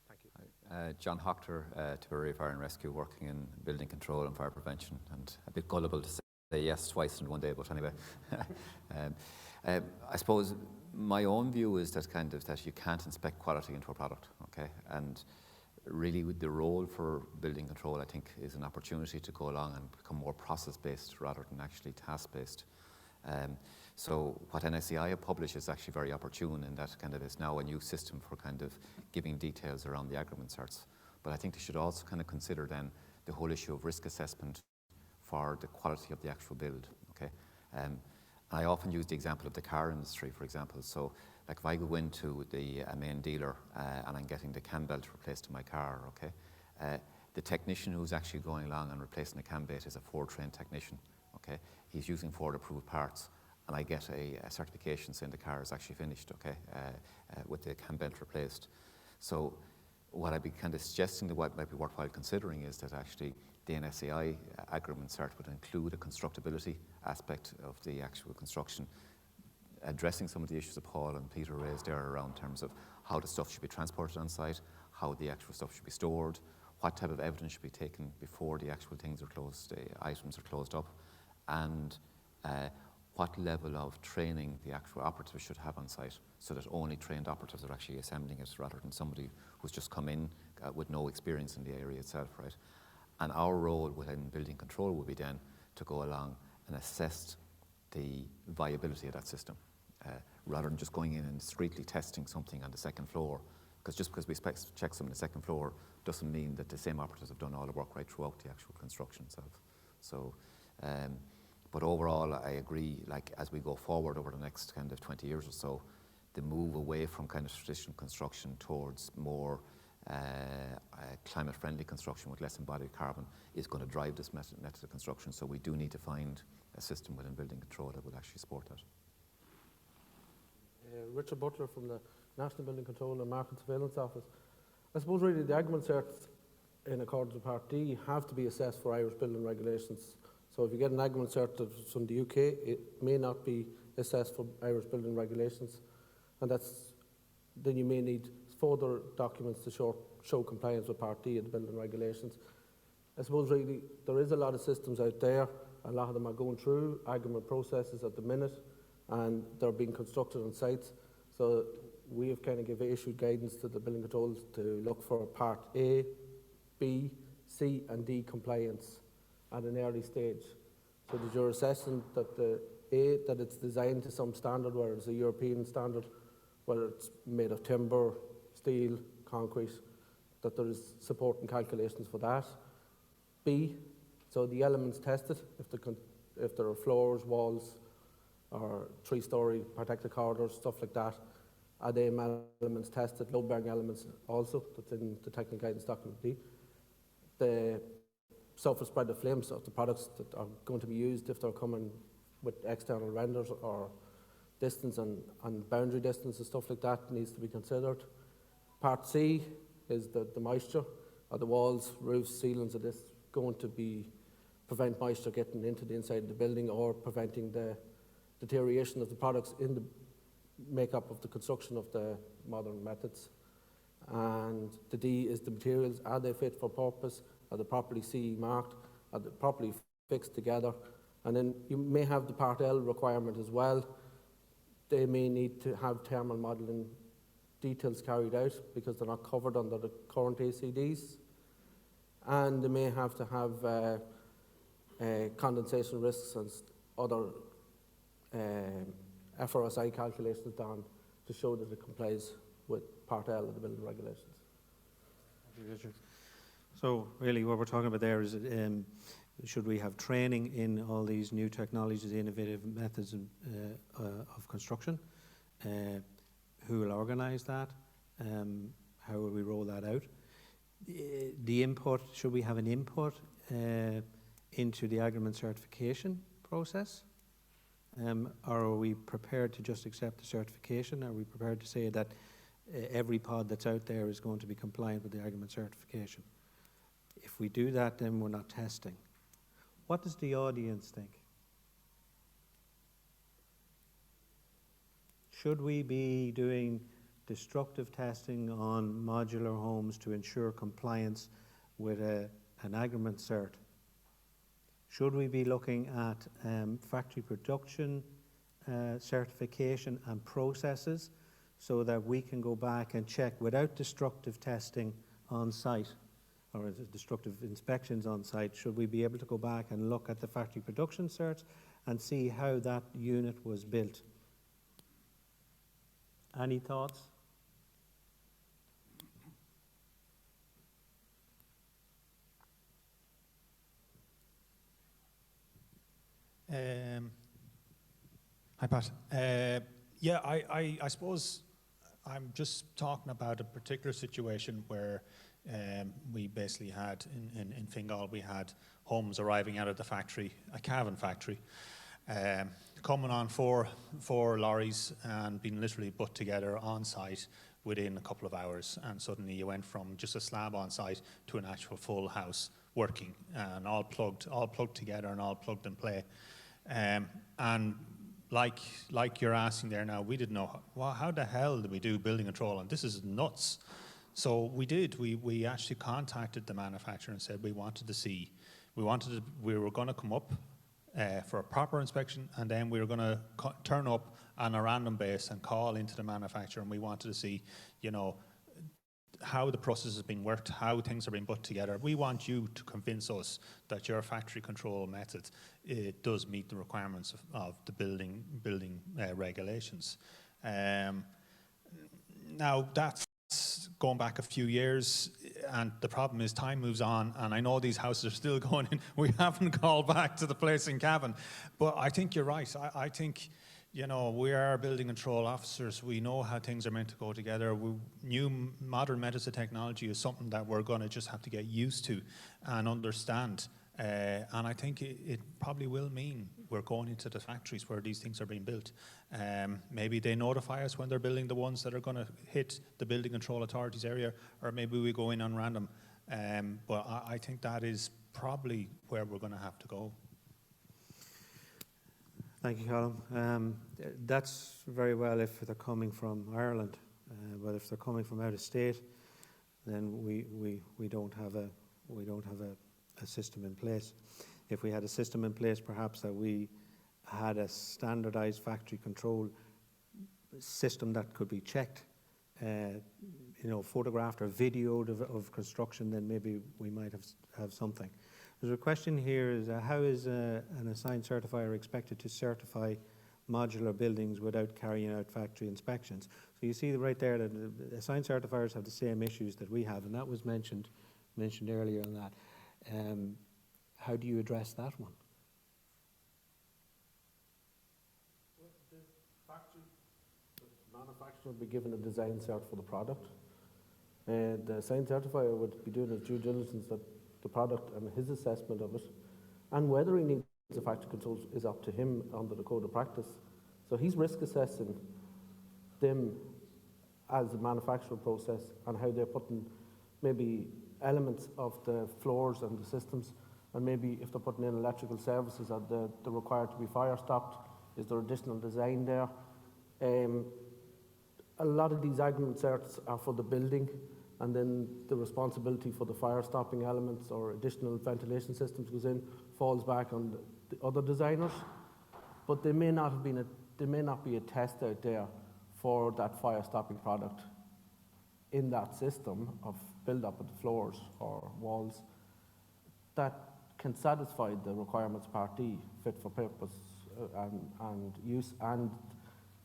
Thank you. John Hochter, Tipperary Fire and Rescue, working in building control and fire prevention, and a bit gullible to say yes twice in one day, but anyway. I suppose my own view is that that you can't inspect quality into a product, okay? And really with the role for building control, I think, is an opportunity to go along and become more process-based rather than actually task-based. So what NSEI have published is actually very opportune in that it's now a new system for giving details around the agreement certs. But I think they should also consider then the whole issue of risk assessment for the quality of the actual build, okay? I often use the example of the car industry, for example. So like if I go into a main dealer and I'm getting the cam belt replaced in my car, okay? The technician who's actually going along and replacing the cam belt is a Ford-trained technician, okay? He's using Ford-approved parts, and I get a certification saying the car is actually finished, okay, with the cam belt replaced. So what I'd be suggesting that what might be worthwhile considering is that actually the NSEI agreement cert would include a constructability aspect of the actual construction, addressing some of the issues that Paul and Peter raised there around terms of how the stuff should be transported on site, how the actual stuff should be stored, what type of evidence should be taken before the actual things are closed, the items are closed up, and what level of training the actual operatives should have on site, so that only trained operatives are actually assembling it rather than somebody who's just come in with no experience in the area itself, right? And our role within building control would be then to go along and assess the viability of that system, rather than just going in and discreetly testing something on the second floor, because just because we check some on the second floor doesn't mean that the same operatives have done all the work right throughout the actual construction itself. So, but overall, I agree, like as we go forward over the next 20 years or so, the move away from traditional construction towards more climate-friendly construction with less embodied carbon is going to drive this method of construction. So we do need to find a system within building control that will actually support that. Richard Butler from the National Building Control and Market Surveillance Office. I suppose really the agreement certs in accordance with Part D have to be assessed for Irish building regulations. So if you get an agreement cert that's from the UK, it may not be assessed for Irish building regulations, and then you may need further documents to show compliance with Part D of the building regulations. I suppose really there is a lot of systems out there. A lot of them are going through agreement processes at the minute, and they're being constructed on sites. So we have issued guidance to the building controls to look for Part A, B, C and D compliance at an early stage. So that you're assessing that that it's designed to some standard, whether it's a European standard, whether it's made of timber, steel, concrete, that there is supporting calculations for that. B, so the elements tested, if there are floors, walls, or 3-story protected corridors, stuff like that, are they elements tested, load-bearing elements also, that's in the technical guidance document B. The surface spread of flames of the products that are going to be used if they're coming with external renders or distance and boundary distance and stuff like that needs to be considered. Part C is the moisture. Are the walls, roofs, ceilings of this going to prevent moisture getting into the inside of the building or preventing the deterioration of the products in the makeup of the construction of the modern methods? And the D is the materials. Are they fit for purpose? Are they properly CE marked? Are they properly fixed together? And then you may have the Part L requirement as well. They may need to have thermal modelling details carried out because they're not covered under the current ACDs. And they may have to have condensation risks and other FRSI calculations done to show that it complies with Part L of the building regulations. Thank you, Richard. So really what we're talking about there is should we have training in all these new technologies, innovative methods of construction? Who will organise that? How will we roll that out? The input, should we have an input into the agreement certification process? Or are we prepared to just accept the certification? Are we prepared to say that every pod that's out there is going to be compliant with the agreement certification? If we do that, then we're not testing. What does the audience think? Should we be doing destructive testing on modular homes to ensure compliance with an agreement cert? Should we be looking at factory production certification and processes so that we can go back and check without destructive testing on site or destructive inspections on site? Should we be able to go back and look at the factory production certs and see how that unit was built? Any thoughts? Hi, Pat. Yeah, I suppose I'm just talking about a particular situation where we basically had, in Fingal, we had homes arriving out of the factory, a Cavan factory, coming on four lorries and being literally put together on site within a couple of hours. And suddenly you went from just a slab on site to an actual full house working and all plugged together and all plugged in play. And like you're asking there now, we didn't know, well, how the hell do we do building control? And this is nuts. So we did. We actually contacted the manufacturer and said we wanted to see. We were going to come up for a proper inspection, and then we were going to turn up on a random base and call into the manufacturer, and we wanted to see, how the process is being worked, how things are being put together. We want you to convince us that your factory control method does meet the requirements of the building regulations. Now that's going back a few years, and the problem is time moves on, and I know these houses are still going in. We haven't called back to the place in Cavan, but I think you're right. I think, we are building control officers. We know how things are meant to go together. New modern methods of technology is something that we're going to just have to get used to and understand. And I think it probably will mean we're going into the factories where these things are being built. Maybe they notify us when they're building the ones that are going to hit the building control authorities area, or maybe we go in on random. But I think that is probably where we're going to have to go. Thank you, Colin. That's very well if they're coming from Ireland, but if they're coming from out of state, then we don't have a system in place. If we had a system in place, perhaps that we had a standardised factory control system that could be checked, photographed or videoed of construction, then maybe we might have something. There's a question here, is how is an assigned certifier expected to certify modular buildings without carrying out factory inspections? So you see right there that the assigned certifiers have the same issues that we have, and that was mentioned earlier on that. How do you address that one? The manufacturer would be given a design cert for the product, and the assigned certifier would be doing his due diligence that the product and his assessment of it, and whether he needs of factory controls is up to him under the code of practice. So he's risk assessing them as a manufacturing process and how they're putting maybe elements of the floors and the systems, and maybe if they're putting in electrical services, are they're required to be fire stopped? Is there additional design there? A lot of these argument certs are for the building, and then the responsibility for the fire stopping elements or additional ventilation systems goes in, falls back on the other designers. But there may not be a test out there for that fire stopping product in that system of build up of the floors or walls that can satisfy the requirements Part D, fit for purpose and use. And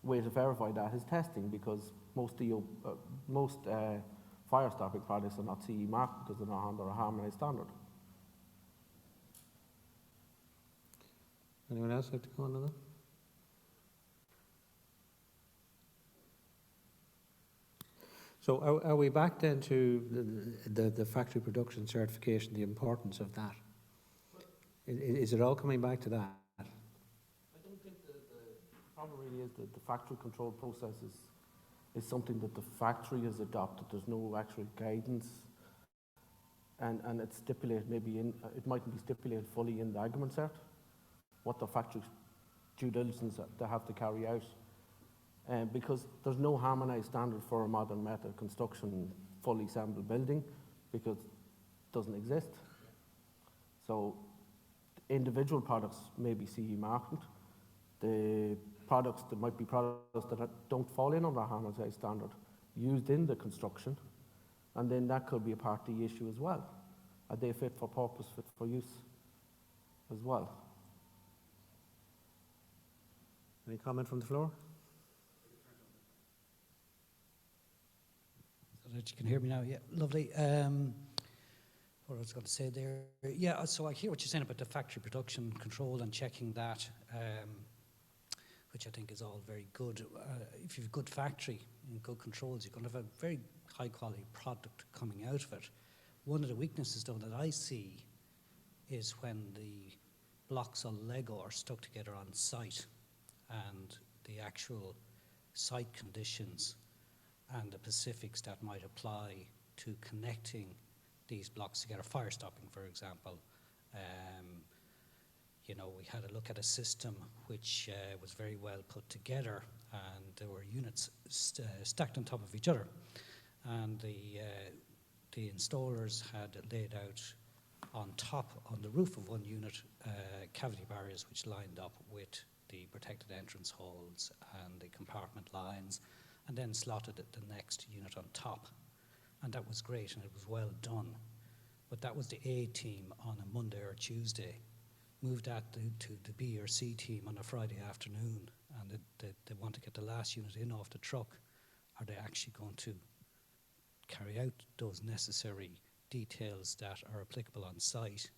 way to verify that is testing, because most fire stopping products are not CE marked because they're not under a harmonised standard. Anyone else like to go on to that? So are we back then to the factory production certification, the importance of that? Is it all coming back to that? I don't think the problem really is that the factory control process is something that the factory has adopted. There's no actual guidance, and it's stipulated maybe it mightn't be stipulated fully in the argument cert what the factory due diligence they have to carry out. Because there's no harmonised standard for a modern method construction fully assembled building, because it doesn't exist. So individual products may be CE marked. The products that might be products that don't fall in under a harmonised standard used in the construction, and then that could be a Part D issue as well. Are they fit for purpose, fit for use as well? Any comment from the floor? So that you can hear me now, yeah, lovely. What I was going to say there, yeah, so I hear what you're saying about the factory production control and checking that, which I think is all very good. If you have a good factory and good controls, you're going to have a very high quality product coming out of it. One of the weaknesses, though, that I see is when the blocks of Lego are stuck together on site, and the actual site conditions and the specifics that might apply to connecting these blocks together, fire stopping, for example. You know, we had a look at a system which was very well put together, and there were units stacked on top of each other, and the installers had laid out on top, on the roof of one unit, cavity barriers which lined up with the protected entrance holes and the compartment lines, and then slotted the next unit on top. And that was great, and it was well done. But that was the A team on a Monday or Tuesday. Moved that to the B or C team on a Friday afternoon, and they want to get the last unit in off the truck. Are they actually going to carry out those necessary details that are applicable on site?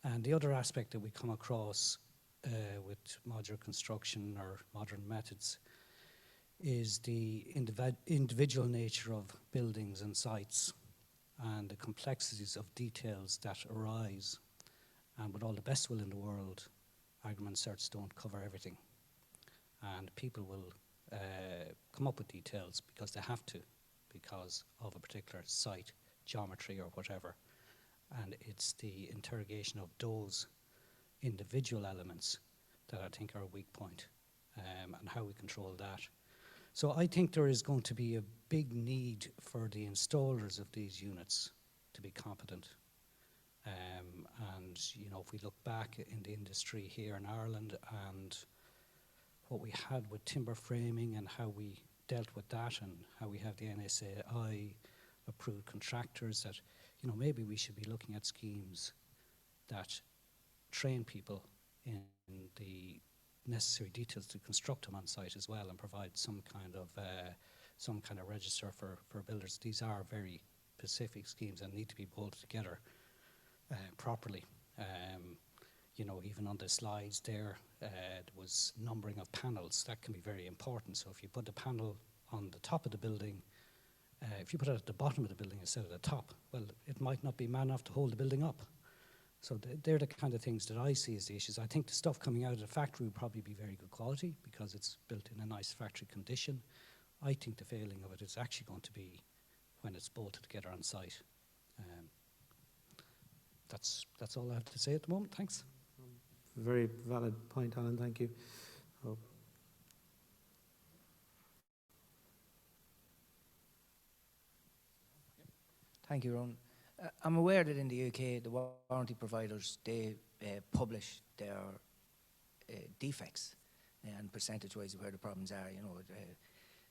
And the other aspect that we come across with modular construction or modern methods is the individual nature of buildings and sites and the complexities of details that arise. And with all the best will in the world, argument certs don't cover everything. And people will come up with details because they have to, because of a particular site, geometry or whatever. And it's the interrogation of those individual elements that I think are a weak point, and how we control that. So I think there is going to be a big need for the installers of these units to be competent. And you know, if we look back in the industry here in Ireland and what we had with timber framing and how we dealt with that, and how we have the NSAI approved contractors, that, you know, maybe we should be looking at schemes that train people in the necessary details to construct them on site as well, and provide some kind of register for builders. These are very specific schemes and need to be pulled together properly. You know, even on the slides there was numbering of panels. That can be very important. So if you put the panel on the top of the building, if you put it at the bottom of the building instead of the top, well, it might not be man enough to hold the building up. So they're the kind of things that I see as the issues. I think the stuff coming out of the factory will probably be very good quality because it's built in a nice factory condition. I think the failing of it is actually going to be when it's bolted together on site. That's all I have to say at the moment. Thanks. Very valid point, Alan. Thank you. Oh. Thank you, Ronan. I'm aware that in the UK, the warranty providers, they publish their defects and percentage-wise of where the problems are, you know,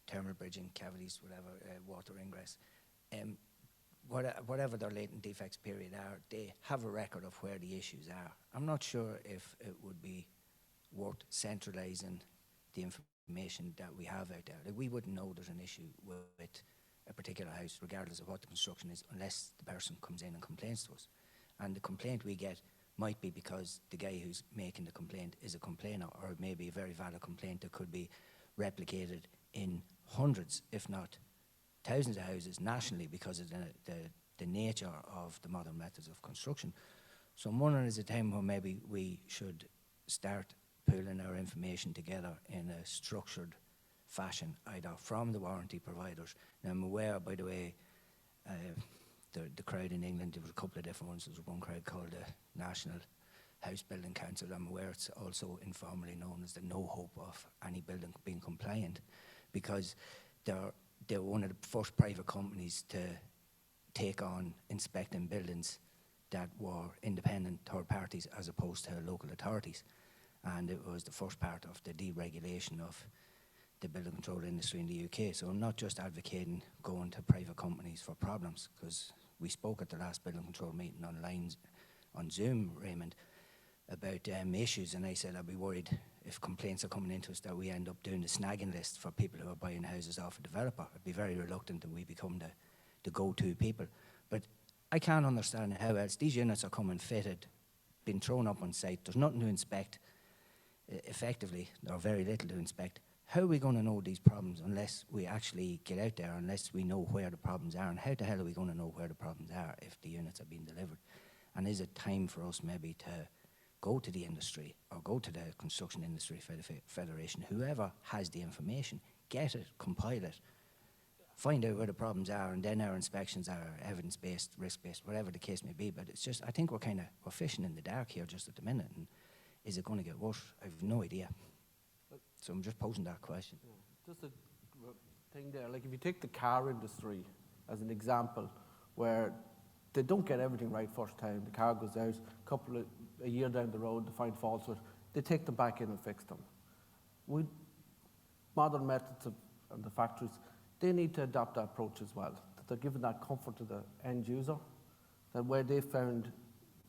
thermal bridging, cavities, whatever, water ingress. Whatever their latent defects period are, they have a record of where the issues are. I'm not sure if it would be worth centralising the information that we have out there. Like, we wouldn't know there's an issue with a particular house, regardless of what the construction is, unless the person comes in and complains to us. And the complaint we get might be because the guy who's making the complaint is a complainer, or it may be a very valid complaint that could be replicated in hundreds, if not thousands of houses nationally because of the nature of the modern methods of construction. So I'm wondering, is a time when maybe we should start pooling our information together in a structured fashion, either from the warranty providers. Now, I'm aware, by the way, the crowd in England, there was a couple of different ones. There was one crowd called the National House Building Council. I'm aware it's also informally known as the No Hope of any building being compliant, because they're one of the first private companies to take on inspecting buildings that were independent third parties as opposed to local authorities. And it was the first part of the deregulation of the building control industry in the UK. So I'm not just advocating going to private companies for problems, because we spoke at the last building control meeting on Zoom, Raymond, about issues, and I said I'd be worried if complaints are coming into us that we end up doing the snagging list for people who are buying houses off a developer. I'd be very reluctant that we become the go-to people. But I can't understand how else these units are coming fitted, been thrown up on site, there's nothing to inspect effectively, or very little to inspect. How are we going to know these problems unless we actually get out there, unless we know where the problems are? And how the hell are we going to know where the problems are if the units are being delivered? And is it time for us maybe to go to the industry or go to the Construction Industry Federation, whoever has the information, get it, compile it, find out where the problems are, and then our inspections are evidence-based, risk-based, whatever the case may be. But it's just, I think we're fishing in the dark here just at the minute. And is it going to get worse? I have no idea. So I'm just posing that question. Yeah. Just a thing there, like if you take the car industry as an example, where they don't get everything right first time, the car goes out, a year down the road, they find faults with it, they take them back in and fix them. Modern methods of the factories, they need to adopt that approach as well. That they're giving that comfort to the end user, that where they found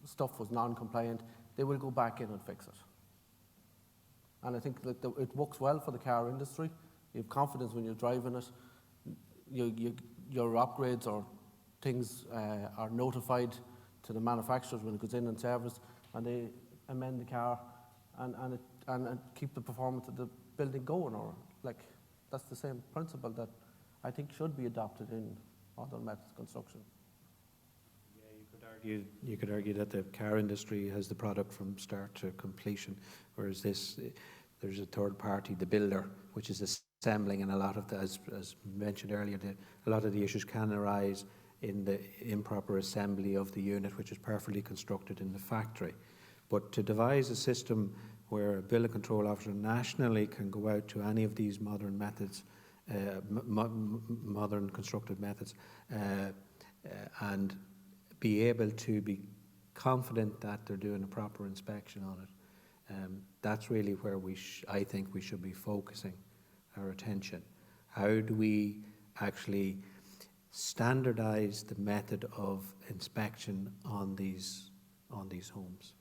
stuff was non-compliant, they will go back in and fix it. And I think that it works well for the car industry. You have confidence when you're driving it. Your upgrades or things are notified to the manufacturers when it goes in and service, and they amend the car and keep the performance of the building going. Or like that's the same principle that I think should be adopted in modern methods construction. Yeah, you could argue that the car industry has the product from start to completion, whereas there's a third party, the builder, which is assembling, and a lot of as mentioned earlier, a lot of the issues can arise in the improper assembly of the unit, which is perfectly constructed in the factory. But to devise a system where a building control officer nationally can go out to any of these modern methods, modern constructed methods, and be able to be confident that they're doing a proper inspection on it, that's really where I think we should be focusing our attention. How do we actually standardize the method of inspection on these homes?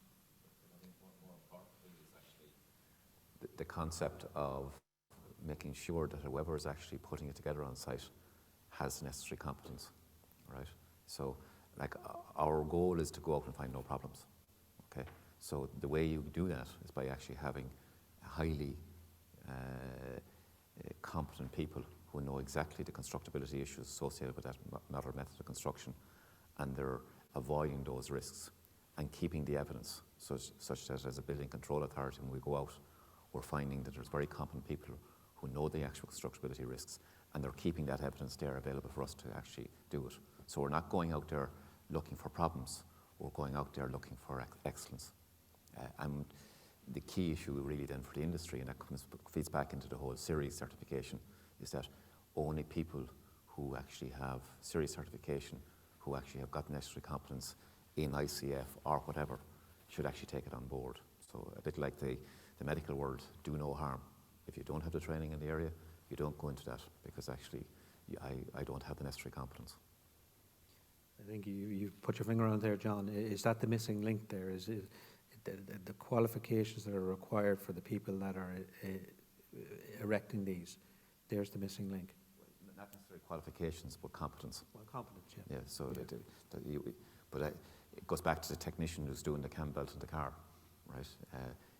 The concept of making sure that whoever is actually putting it together on site has necessary competence, right? So, like, our goal is to go out and find no problems, okay? So the way you do that is by actually having highly competent people who know exactly the constructability issues associated with that modern method of construction, and they're avoiding those risks. and keeping the evidence such that as a building control authority, when we go out, we're finding that there's very competent people who know the actual constructability risks, and they're keeping that evidence there available for us to actually do it. So we're not going out there looking for problems, we're going out there looking for excellence. And the key issue really then for the industry, and that feeds back into the whole series certification, is that only people who actually have series certification, who actually have got necessary competence in ICF or whatever, should actually take it on board. So a bit like the medical world, do no harm. If you don't have the training in the area, you don't go into that, because actually I don't have the necessary competence. I think you put your finger on there, John. Is that the missing link there? Is it the qualifications that are required for the people that are erecting these? There's the missing link. Not necessarily qualifications, but competence. Well, competence, yeah. Yeah, so it goes back to the technician who's doing the cam belt in the car, right?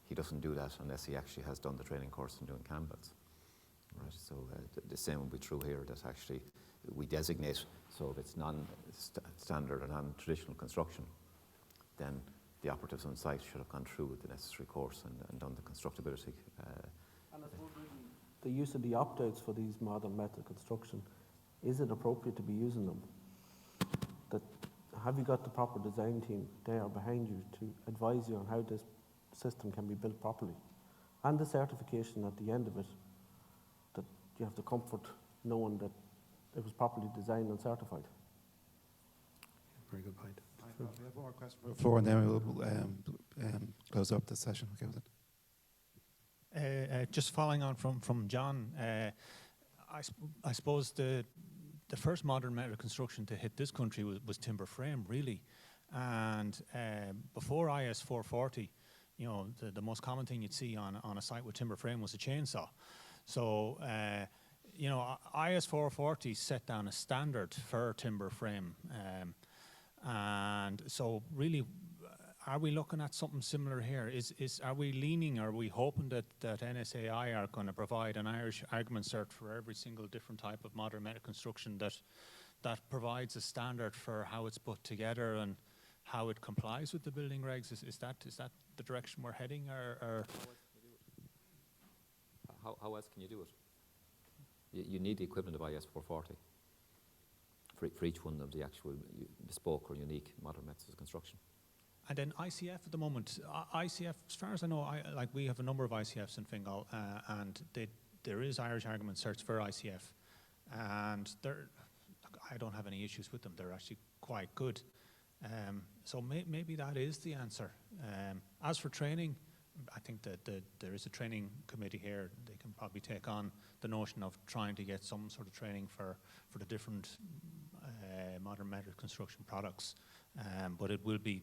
He doesn't do that unless he actually has done the training course in doing cam belts, right? So the same will be true here, that actually we designate, so if it's non-standard or non-traditional construction, then the operatives on site should have gone through the necessary course and done the constructability. And I suppose the use of the opt-outs for these modern method construction, is it appropriate to be using them? Have you got the proper design team there behind you to advise you on how this system can be built properly? And the certification at the end of it, that you have the comfort knowing that it was properly designed and certified. Very good point. We have one more question from the floor, and then we'll close up the session. Okay with it? Just following on from John, I suppose the first modern method of construction to hit this country was timber frame, really. And before IS 440, you know, the most common thing you'd see on a site with timber frame was a chainsaw. So, you know, IS 440 set down a standard for timber frame. And so really, are we looking at something similar here? Are we leaning, are we hoping that NSAI are going to provide an Irish argument cert for every single different type of modern method construction that provides a standard for how it's put together and how it complies with the building regs? Is that the direction we're heading, or? How else can you do it? You need the equivalent of IS 440 for each one of the actual bespoke or unique modern methods of construction. And then ICF at the moment, ICF, as far as I know, we have a number of ICFs in Fingal, and there is Irish argument certs for ICF, and I don't have any issues with them. They're actually quite good. So maybe that is the answer. As for training, I think that there is a training committee here. They can probably take on the notion of trying to get some sort of training for the different modern method construction products, but it will be.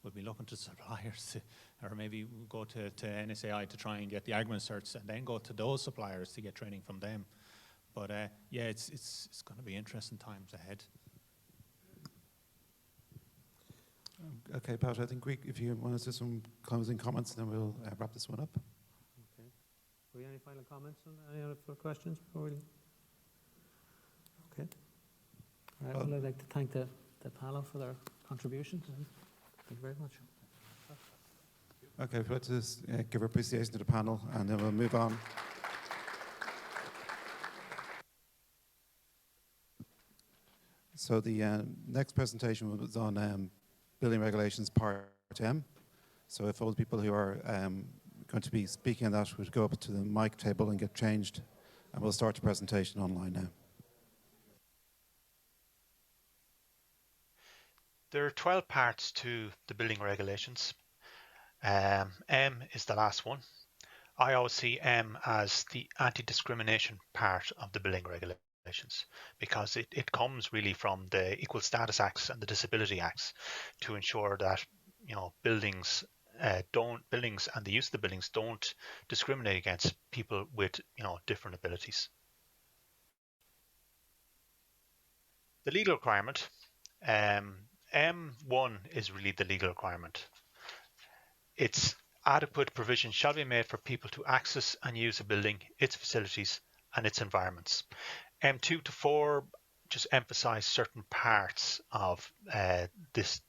We'll be looking to suppliers, or maybe we'll go to NSAI to try and get the argument certs, and then go to those suppliers to get training from them. But yeah, it's going to be interesting times ahead. Okay, Pat, I think if you want to do some closing comments, then we'll wrap this one up. Okay. Have we any final comments on any other questions before we? Okay. All right. Well, I'd like to thank the panel for their contributions. Thank you very much. Okay, let's just give our appreciation to the panel, and then we'll move on. So the next presentation was on building regulations part M. So if all the people who are going to be speaking on that would go up to the mic table and get changed, and we'll start the presentation online now. There are 12 parts to the building regulations. M is the last one. I always see M as the anti-discrimination part of the building regulations, because it comes really from the Equal Status Acts and the Disability Acts to ensure that, you know, buildings and the use of the buildings don't discriminate against people with, you know, different abilities. The legal requirement. M1 is really the legal requirement. It's adequate provision shall be made for people to access and use a building, its facilities and its environments. M2 to 4 just emphasize certain parts of this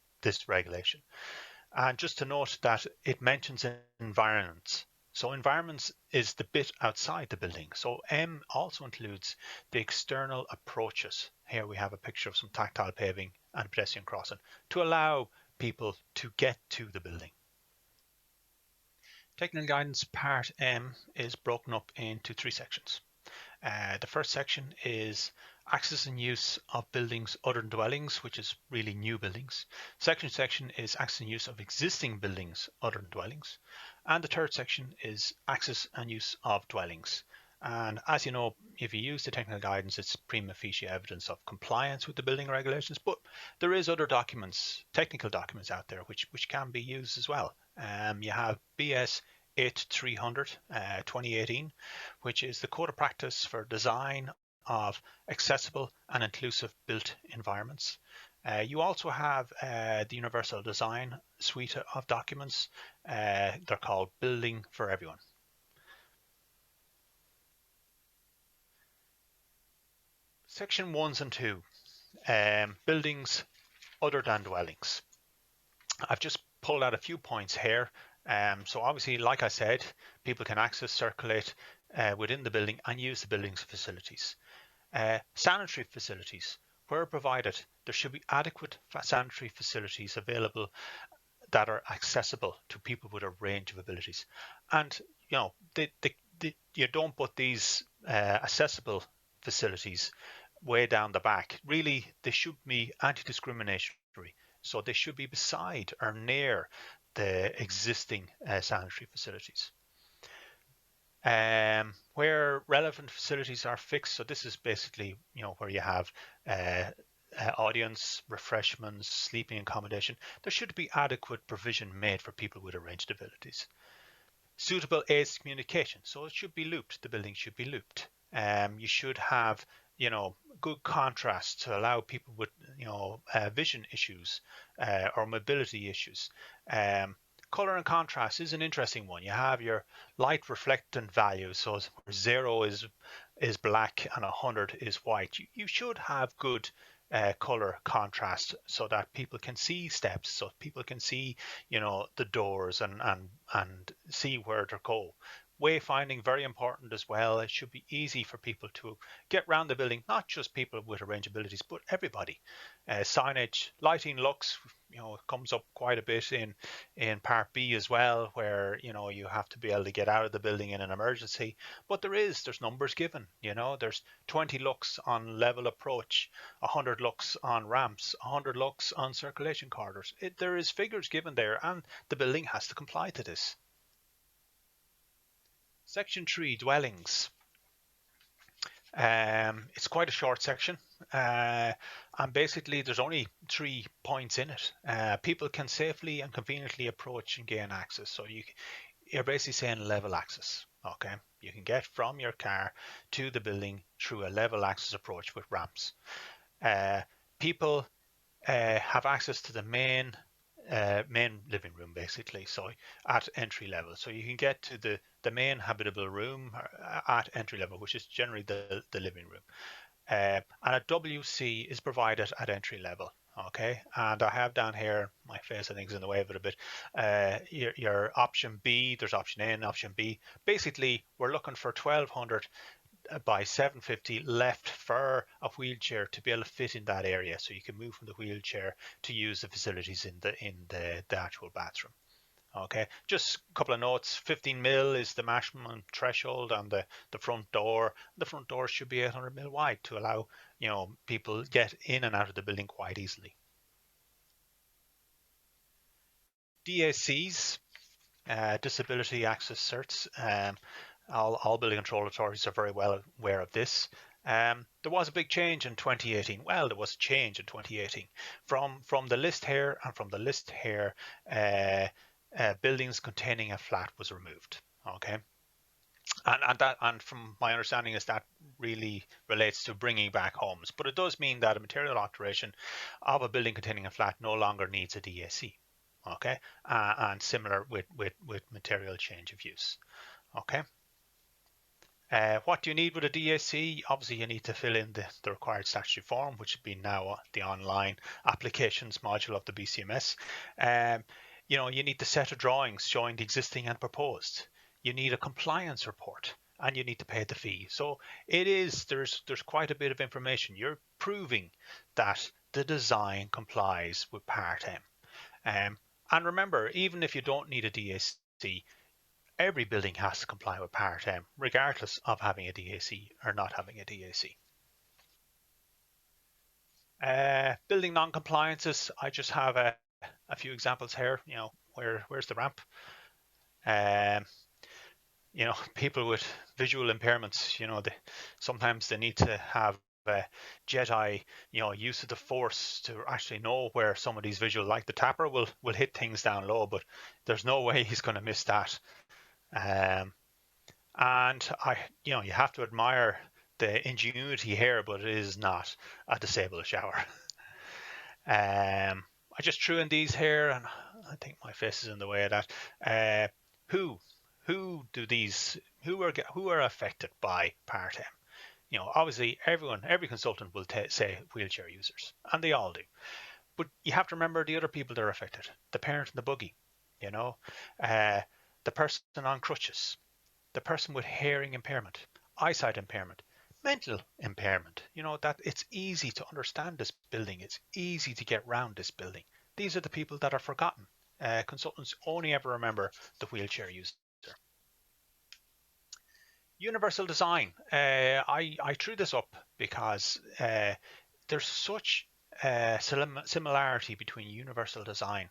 regulation. And just to note that it mentions environments. So environments is the bit outside the building. So M also includes the external approaches. Here we have a picture of some tactile paving and pedestrian crossing to allow people to get to the building. Technical guidance part M is broken up into 3 sections. The first section is access and use of buildings other than dwellings, which is really new buildings. Second section is access and use of existing buildings other than dwellings. And the third section is access and use of dwellings. And as you know, if you use the technical guidance, it's prima facie evidence of compliance with the building regulations, but there is other documents, technical documents out there, which can be used as well. You have BS 8300 2018, which is the code of practice for design of accessible and inclusive built environments. You also have the Universal Design suite of documents. They're called Building for Everyone. Section 1s and 2, buildings other than dwellings. I've just pulled out a few points here. So obviously, like I said, people can access, circulate within the building and use the building's facilities. Sanitary facilities, where provided, there should be adequate sanitary facilities available that are accessible to people with a range of abilities. And you know, you don't put these accessible facilities way down the back. Really, they should be anti-discriminatory. So they should be beside or near the existing sanitary facilities. Where relevant facilities are fixed, so this is basically, you know, where you have audience, refreshments, sleeping accommodation, there should be adequate provision made for people with a range of abilities. Suitable aids to communication, so it should be looped, the building should be looped. You should have, you know, good contrast to allow people with, you know, vision issues or mobility issues. Color and contrast is an interesting one. You have your light reflectant values, so 0 is black and 100 is white. You should have good color contrast so that people can see steps, so people can see, you know, the doors and see where to go. Wayfinding, very important as well. It should be easy for people to get around the building, not just people with a range of abilities, but everybody. Signage, lighting looks, you know, comes up quite a bit in Part B as well, where, you know, you have to be able to get out of the building in an emergency. But there's numbers given, you know, there's 20 looks on level approach, 100 looks on ramps, 100 looks on circulation corridors. There is figures given there, and the building has to comply to this. Section 3, dwellings. It's quite a short section, and basically there's only 3 points in it. People can safely and conveniently approach and gain access. So you're basically saying level access. Okay, you can get from your car to the building through a level access approach with ramps. People have access to the main living room, basically, so at entry level. So you can get to the main habitable room at entry level, which is generally the living room. And a WC is provided at entry level. Okay, and I have down here, my face I think is in the way of it a bit, your option B, there's option A and option B. Basically, we're looking for 1200 by 750 left for a wheelchair to be able to fit in that area, so you can move from the wheelchair to use the facilities in the actual bathroom. Okay, just a couple of notes. 15 mil is the maximum threshold on the front door. The front door should be 800 mil wide to allow, you know, people get in and out of the building quite easily. DACs, disability access certs. All building control authorities are very well aware of this. There was a big change in 2018. Well, there was a change in 2018 from the list here, and from the list here, buildings containing a flat was removed. Okay, and from my understanding is that really relates to bringing back homes, but it does mean that a material alteration of a building containing a flat no longer needs a DAC. Okay, and similar with material change of use. Okay. What do you need with a DAC? Obviously, you need to fill in the required statutory form, which would be now the online applications module of the BCMS. You know, you need the set of drawings showing the existing and proposed. You need a compliance report, and you need to pay the fee. So there's quite a bit of information. You're proving that the design complies with Part M. And remember, even if you don't need a DAC, every building has to comply with Part M, regardless of having a DAC or not having a DAC. Building non-compliances, I just have a few examples here. You know, where's the ramp? You know, people with visual impairments, you know, sometimes they need to have Jedi, you know, use of the Force to actually know where some of these visual, like the tapper will hit things down low, but there's no way he's going to miss that. And you know, you have to admire the ingenuity here, but it is not a disabled shower. I just threw in these here, and I think my face is in the way of that. Who are affected by Part M? You know, obviously every consultant will say wheelchair users, and they all do. But you have to remember the other people that are affected: the parent in the buggy, you know, the person on crutches, the person with hearing impairment, eyesight impairment, mental impairment. You know, that it's easy to understand this building. It's easy to get round this building. These are the people that are forgotten. Consultants only ever remember the wheelchair user. Universal design. I threw this up because there's such similarity between universal design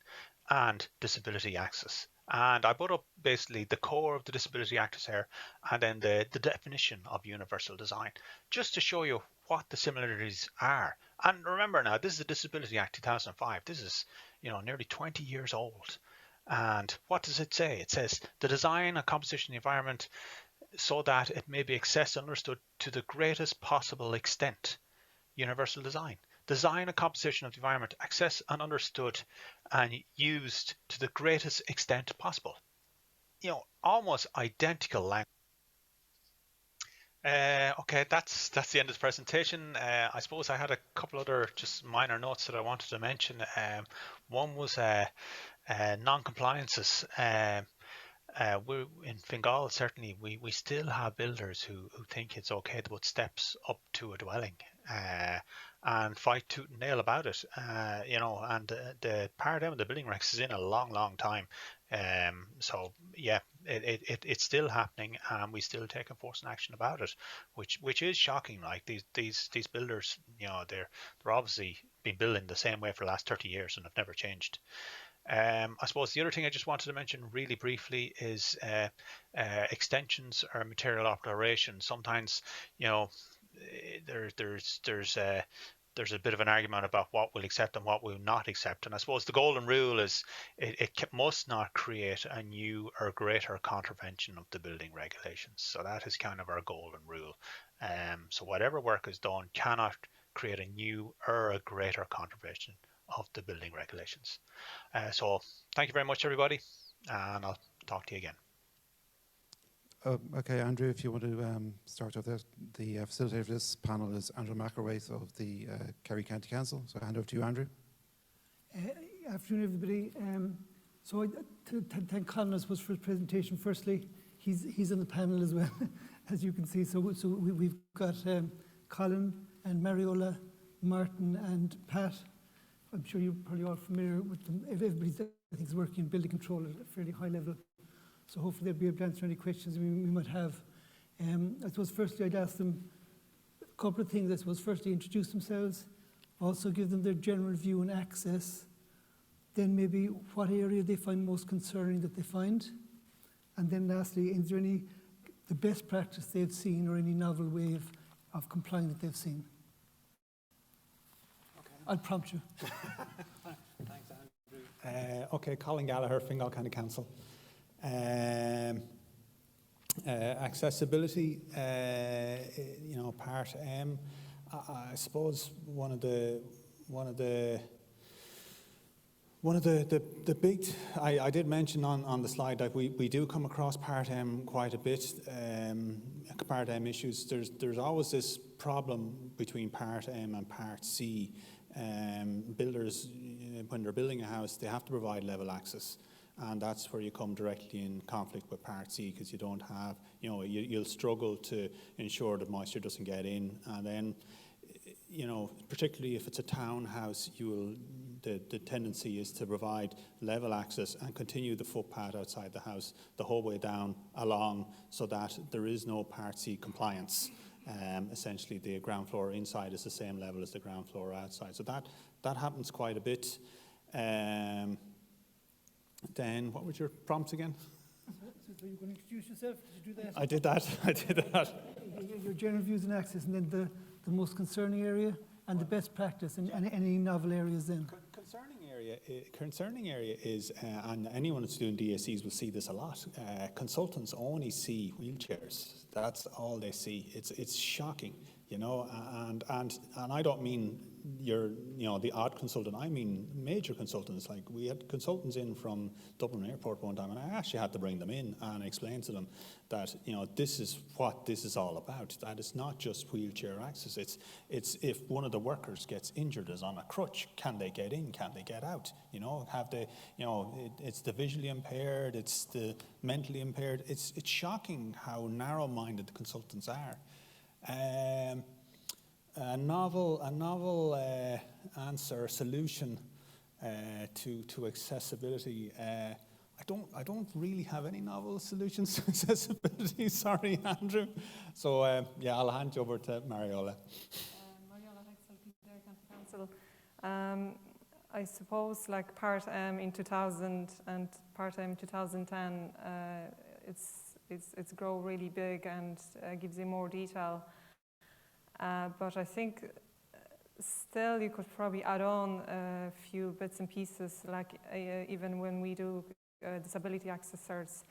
and disability access. And I put up basically the core of the disability access here, and then the definition of universal design, just to show you what the similarities are. And remember now, this is the Disability Act 2005. This is, you know, nearly 20 years old. And what does it say? It says the design and composition of the environment so that it may be accessed and understood to the greatest possible extent. Universal design. Design and composition of the environment, accessed and understood and used to the greatest extent possible. You know, almost identical language. Okay, that's the end of the presentation. I suppose I had a couple other just minor notes that I wanted to mention. One was non-compliances. We're in Fingal, certainly we still have builders who think it's okay to put steps up to a dwelling and fight tooth and nail about it. You know, and the Part M of the building regs is in a long time. So yeah, it's still happening, and we still take enforcement action about it, which is shocking. Like these builders, you know, they're obviously been building the same way for the last 30 years and have never changed. I suppose the other thing I just wanted to mention really briefly is extensions or material alteration. Sometimes, you know, there's a bit of an argument about what we'll accept and what we'll not accept. And I suppose the golden rule is it must not create a new or greater contravention of the building regulations. So that is kind of our golden rule. So whatever work is done cannot create a new or a greater contravention of the building regulations. So thank you very much, everybody, and I'll talk to you again. Okay, Andrew, if you want to start off there. The facilitator of this panel is Andrew McElwraith of the Kerry County Council. So I hand over to you, Andrew. Afternoon, everybody. So to thank Colin, I suppose, for his presentation. Firstly, he's on the panel as well, as you can see. So we've got Colin and Mariola, Martin and Pat. I'm sure you're probably all familiar with them. Everybody's, I think, is working in building control at a fairly high level. So hopefully they'll be able to answer any questions we might have. I suppose firstly I'd ask them a couple of things. I suppose firstly introduce themselves, also give them their general view on access, then maybe what area they find most concerning that they find, and then lastly, is there any the best practice they've seen or any novel way of complying that they've seen? Okay. I'll prompt you. Thanks, Andrew. Okay, Colin Gallagher, Fingal County Council. Accessibility, you know, Part M. I suppose one of the big, I did mention on the slide that we do come across Part M quite a bit. Part M issues. There's always this problem between Part M and Part C. builders, when they're building a house, they have to provide level access. And that's where you come directly in conflict with Part C, because you don't have, you'll struggle to ensure that moisture doesn't get in. And then, particularly if it's a townhouse, the tendency is to provide level access and continue the footpath outside the house the whole way down along, so that there is no Part C compliance. Essentially, the ground floor inside is the same level as the ground floor outside. So that happens quite a bit. Then, what was your prompts again? So you're going to introduce yourself? Did you do that? I did that. Your general views and access, and then the most concerning area and the best practice, and any novel areas then. Concerning area is, and anyone that's doing DSCs will see this a lot. Consultants only see wheelchairs. That's all they see. It's shocking, and I don't mean the odd consultant. I mean major consultants. Like, we had consultants in from Dublin Airport one time, and I actually had to bring them in and explain to them that this is what this is all about. That it's not just wheelchair access. It's if one of the workers gets injured, is on a crutch, can they get in? Can they get out? Have they? It's the visually impaired. It's the mentally impaired. It's shocking how narrow-minded the consultants are. A novel answer, solution to accessibility. I don't really have any novel solutions to accessibility. Sorry, Andrew. So I'll hand you over to Mariola. Mariola Hexel, Kildare County Council. I suppose, like Part M in 2000 and Part M 2010, it's grow really big and gives you more detail. But I think still you could probably add on a few bits and pieces, like even when we do disability access certs,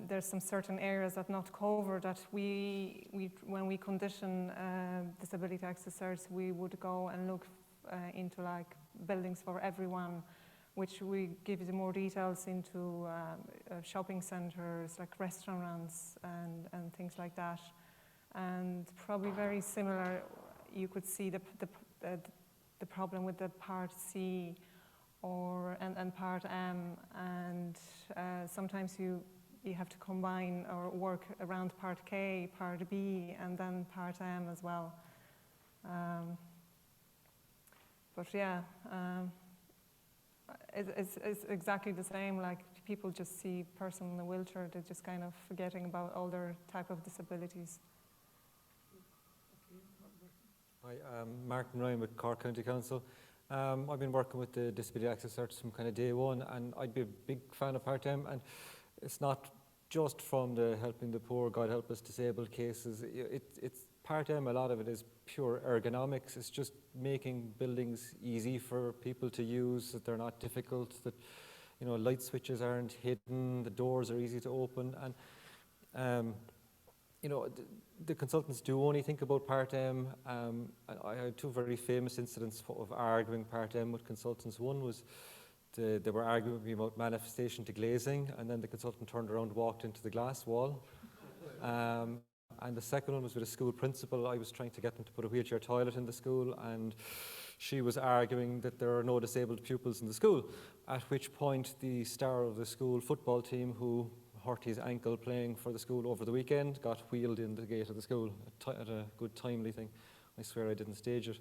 there's some certain areas that not covered that when we condition disability access certs, we would go and look into like buildings for everyone, which we give you more details into shopping centres, like restaurants and things like that. And probably very similar, you could see the problem with the Part C and Part M, and sometimes you have to combine or work around Part K, Part B, and then Part M as well. It's exactly the same. Like, people just see person in a wheelchair, they're just kind of forgetting about other type of disabilities. Hi, I'm Martin Ryan with Cork County Council. I've been working with the disability access certs from kind of day one, and I'd be a big fan of Part M. And it's not just from the helping the poor, God help us, disabled cases. It's Part M, a lot of it is pure ergonomics. It's just making buildings easy for people to use, that they're not difficult, that light switches aren't hidden, the doors are easy to open. And the consultants do only think about Part M. And I had two very famous incidents of arguing Part M with consultants. One was they were arguing with me about manifestation to glazing, and then the consultant turned around and walked into the glass wall. And the second one was with a school principal. I was trying to get them to put a wheelchair toilet in the school, and she was arguing that there are no disabled pupils in the school, at which point the star of the school football team, who hurt his ankle playing for the school over the weekend, got wheeled in the gate of the school at a good timely thing. I swear I didn't stage it.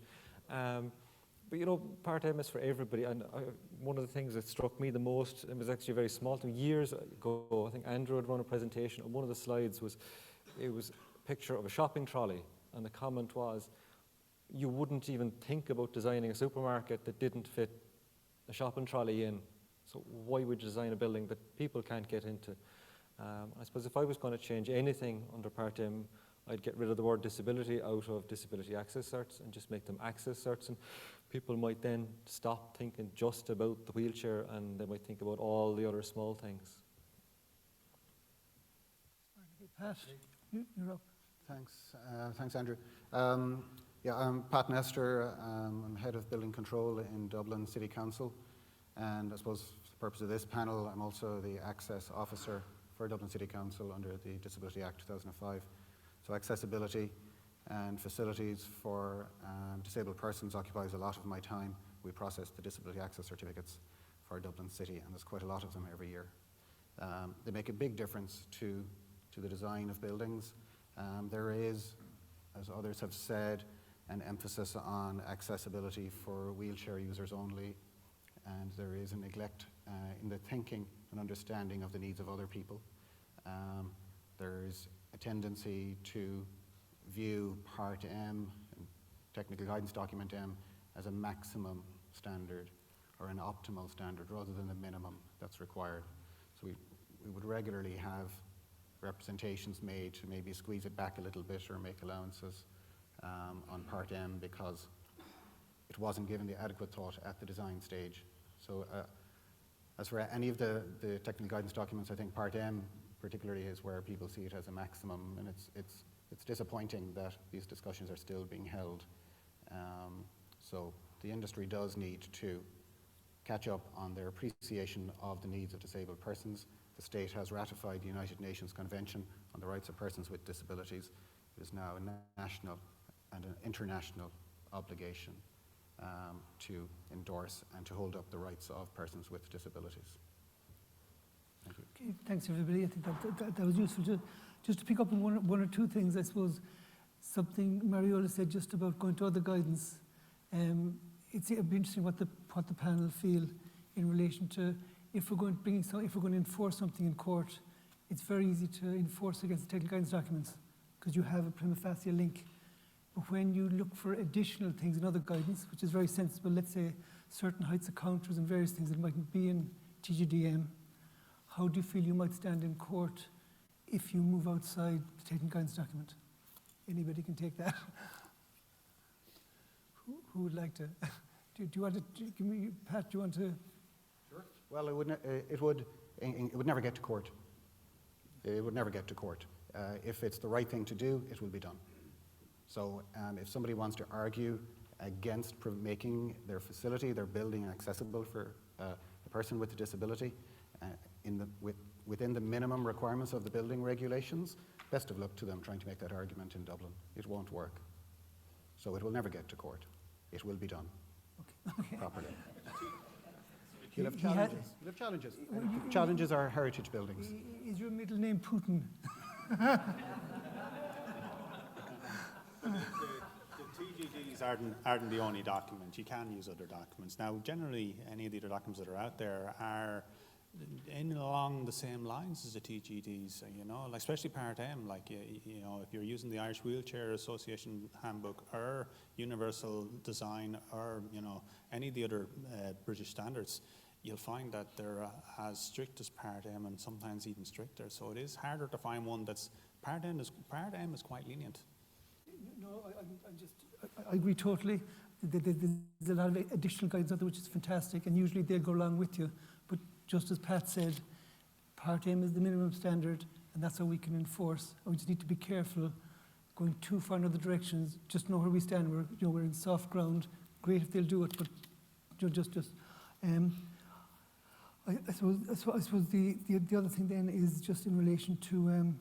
But Part M is for everybody, and one of the things that struck me the most, it was actually a very small thing. Years ago, I think Andrew had run a presentation, and one of the slides was a picture of a shopping trolley, and the comment was, you wouldn't even think about designing a supermarket that didn't fit a shopping trolley in. So why would you design a building that people can't get into? I suppose if I was going to change anything under Part M, I'd get rid of the word disability out of disability access certs and just make them access certs, and people might then stop thinking just about the wheelchair, and they might think about all the other small things. Pat, you're up. Thanks, Andrew. I'm Pat Nestor. I'm head of building control in Dublin City Council, and I suppose for the purpose of this panel, I'm also the access officer for Dublin City Council under the Disability Act 2005. So accessibility, and facilities for disabled persons occupies a lot of my time. We process the disability access certificates for Dublin City, and there's quite a lot of them every year. They make a big difference to the design of buildings. There is, as others have said, an emphasis on accessibility for wheelchair users only, and there is a neglect in the thinking and understanding of the needs of other people. There's a tendency to view Part M, Technical Guidance Document M, as a maximum standard or an optimal standard rather than the minimum that's required. So we would regularly have representations made to maybe squeeze it back a little bit or make allowances on Part M because it wasn't given the adequate thought at the design stage. So as for any of the technical guidance documents, I think Part M particularly is where people see it as a maximum, and it's disappointing that these discussions are still being held. So the industry does need to catch up on their appreciation of the needs of disabled persons. The state has ratified the United Nations Convention on the Rights of Persons with Disabilities. It is now a national and an international obligation to endorse and to hold up the rights of persons with disabilities. Thank you. Okay, thanks everybody. I think that was useful. Just to pick up on one or two things, I suppose something Mariola said just about going to other guidance. It'd be interesting what the panel feel in relation to if we're going to enforce something in court. It's very easy to enforce against the technical guidance documents because you have a prima facie link. But when you look for additional things in other guidance, which is very sensible, let's say certain heights of counters and various things that mightn't be in TGDM, how do you feel you might stand in court if you move outside the technical guidance document? Anybody can take that. Who would like to? Do you want to give me, Pat? Do you want to? Sure. Well, it would never get to court. It would never get to court. If it's the right thing to do, it will be done. So if somebody wants to argue against making their facility, their building accessible for a person with a disability within the minimum requirements of the building regulations, best of luck to them trying to make that argument in Dublin. It won't work. So it will never get to court. It will be done properly. You'll have challenges. You'll have challenges. Challenges are heritage buildings. Is your middle name Putin? The TGDs aren't the only document. You can use other documents. Now, generally, any of the other documents that are out there are along the same lines as the TGDs, you know, like especially Part M, like, you know, if you're using the Irish Wheelchair Association handbook or Universal Design or, you know, any of the other British standards, you'll find that they're as strict as Part M and sometimes even stricter. So it is harder to find one that's, Part M is quite lenient. No, I agree totally. There's a lot of additional guidance out there, which is fantastic, and usually they'll go along with you. But just as Pat said, Part M is the minimum standard, and that's how we can enforce. And we just need to be careful going too far in other directions. Just know where we stand. We're in soft ground. Great if they'll do it, but I suppose the other thing then is just in relation to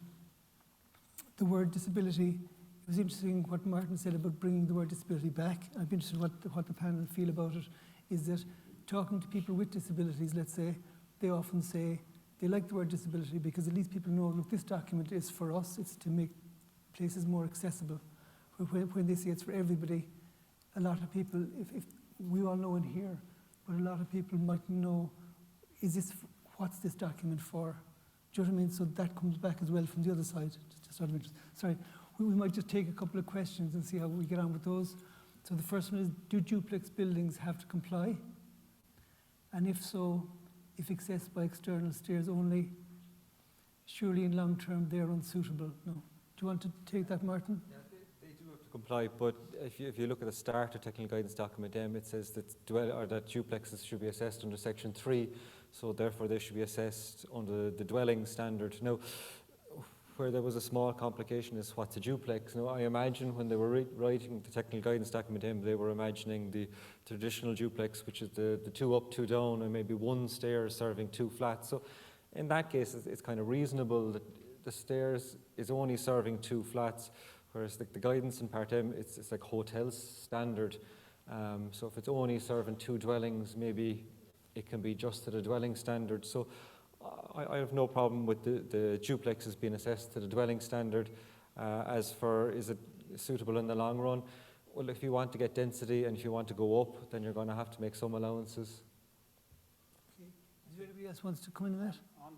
the word disability. It was interesting what Martin said about bringing the word disability back. I'd be interested what the panel feel about it. Is that talking to people with disabilities, let's say, they often say they like the word disability because at least people know, look, this document is for us. It's to make places more accessible. When they say it's for everybody, a lot of people, if we all know in here, but a lot of people might know, what's this document for? Do you know what I mean? So that comes back as well from the other side. Just out of interest. Sorry, we might just take a couple of questions and see how we get on with those. So the first one is, do duplex buildings have to comply? And if so, if accessed by external stairs only, surely in long term they're unsuitable. No. Do you want to take that, Martin? Yeah, they do have to comply, but if you look at the start of technical guidance document M, it says that duplexes should be assessed under section 3, so therefore they should be assessed under the dwelling standard. Now, where there was a small complication is what's a duplex. Now, I imagine when they were writing the technical guidance document M, they were imagining the traditional duplex, which is the 2 up, 2 down, and maybe 1 stair serving 2 flats. So in that case, it's kind of reasonable that the stairs is only serving 2 flats, Whereas the guidance in Part M, it's like hotel standard. So if it's only serving 2 dwellings, maybe it can be just to the dwelling standard. So I have no problem with the duplexes being assessed to the dwelling standard. As for is it suitable in the long run? Well, if you want to get density and if you want to go up, then you're going to have to make some allowances. Okay. Is there anybody else wants to come in on that?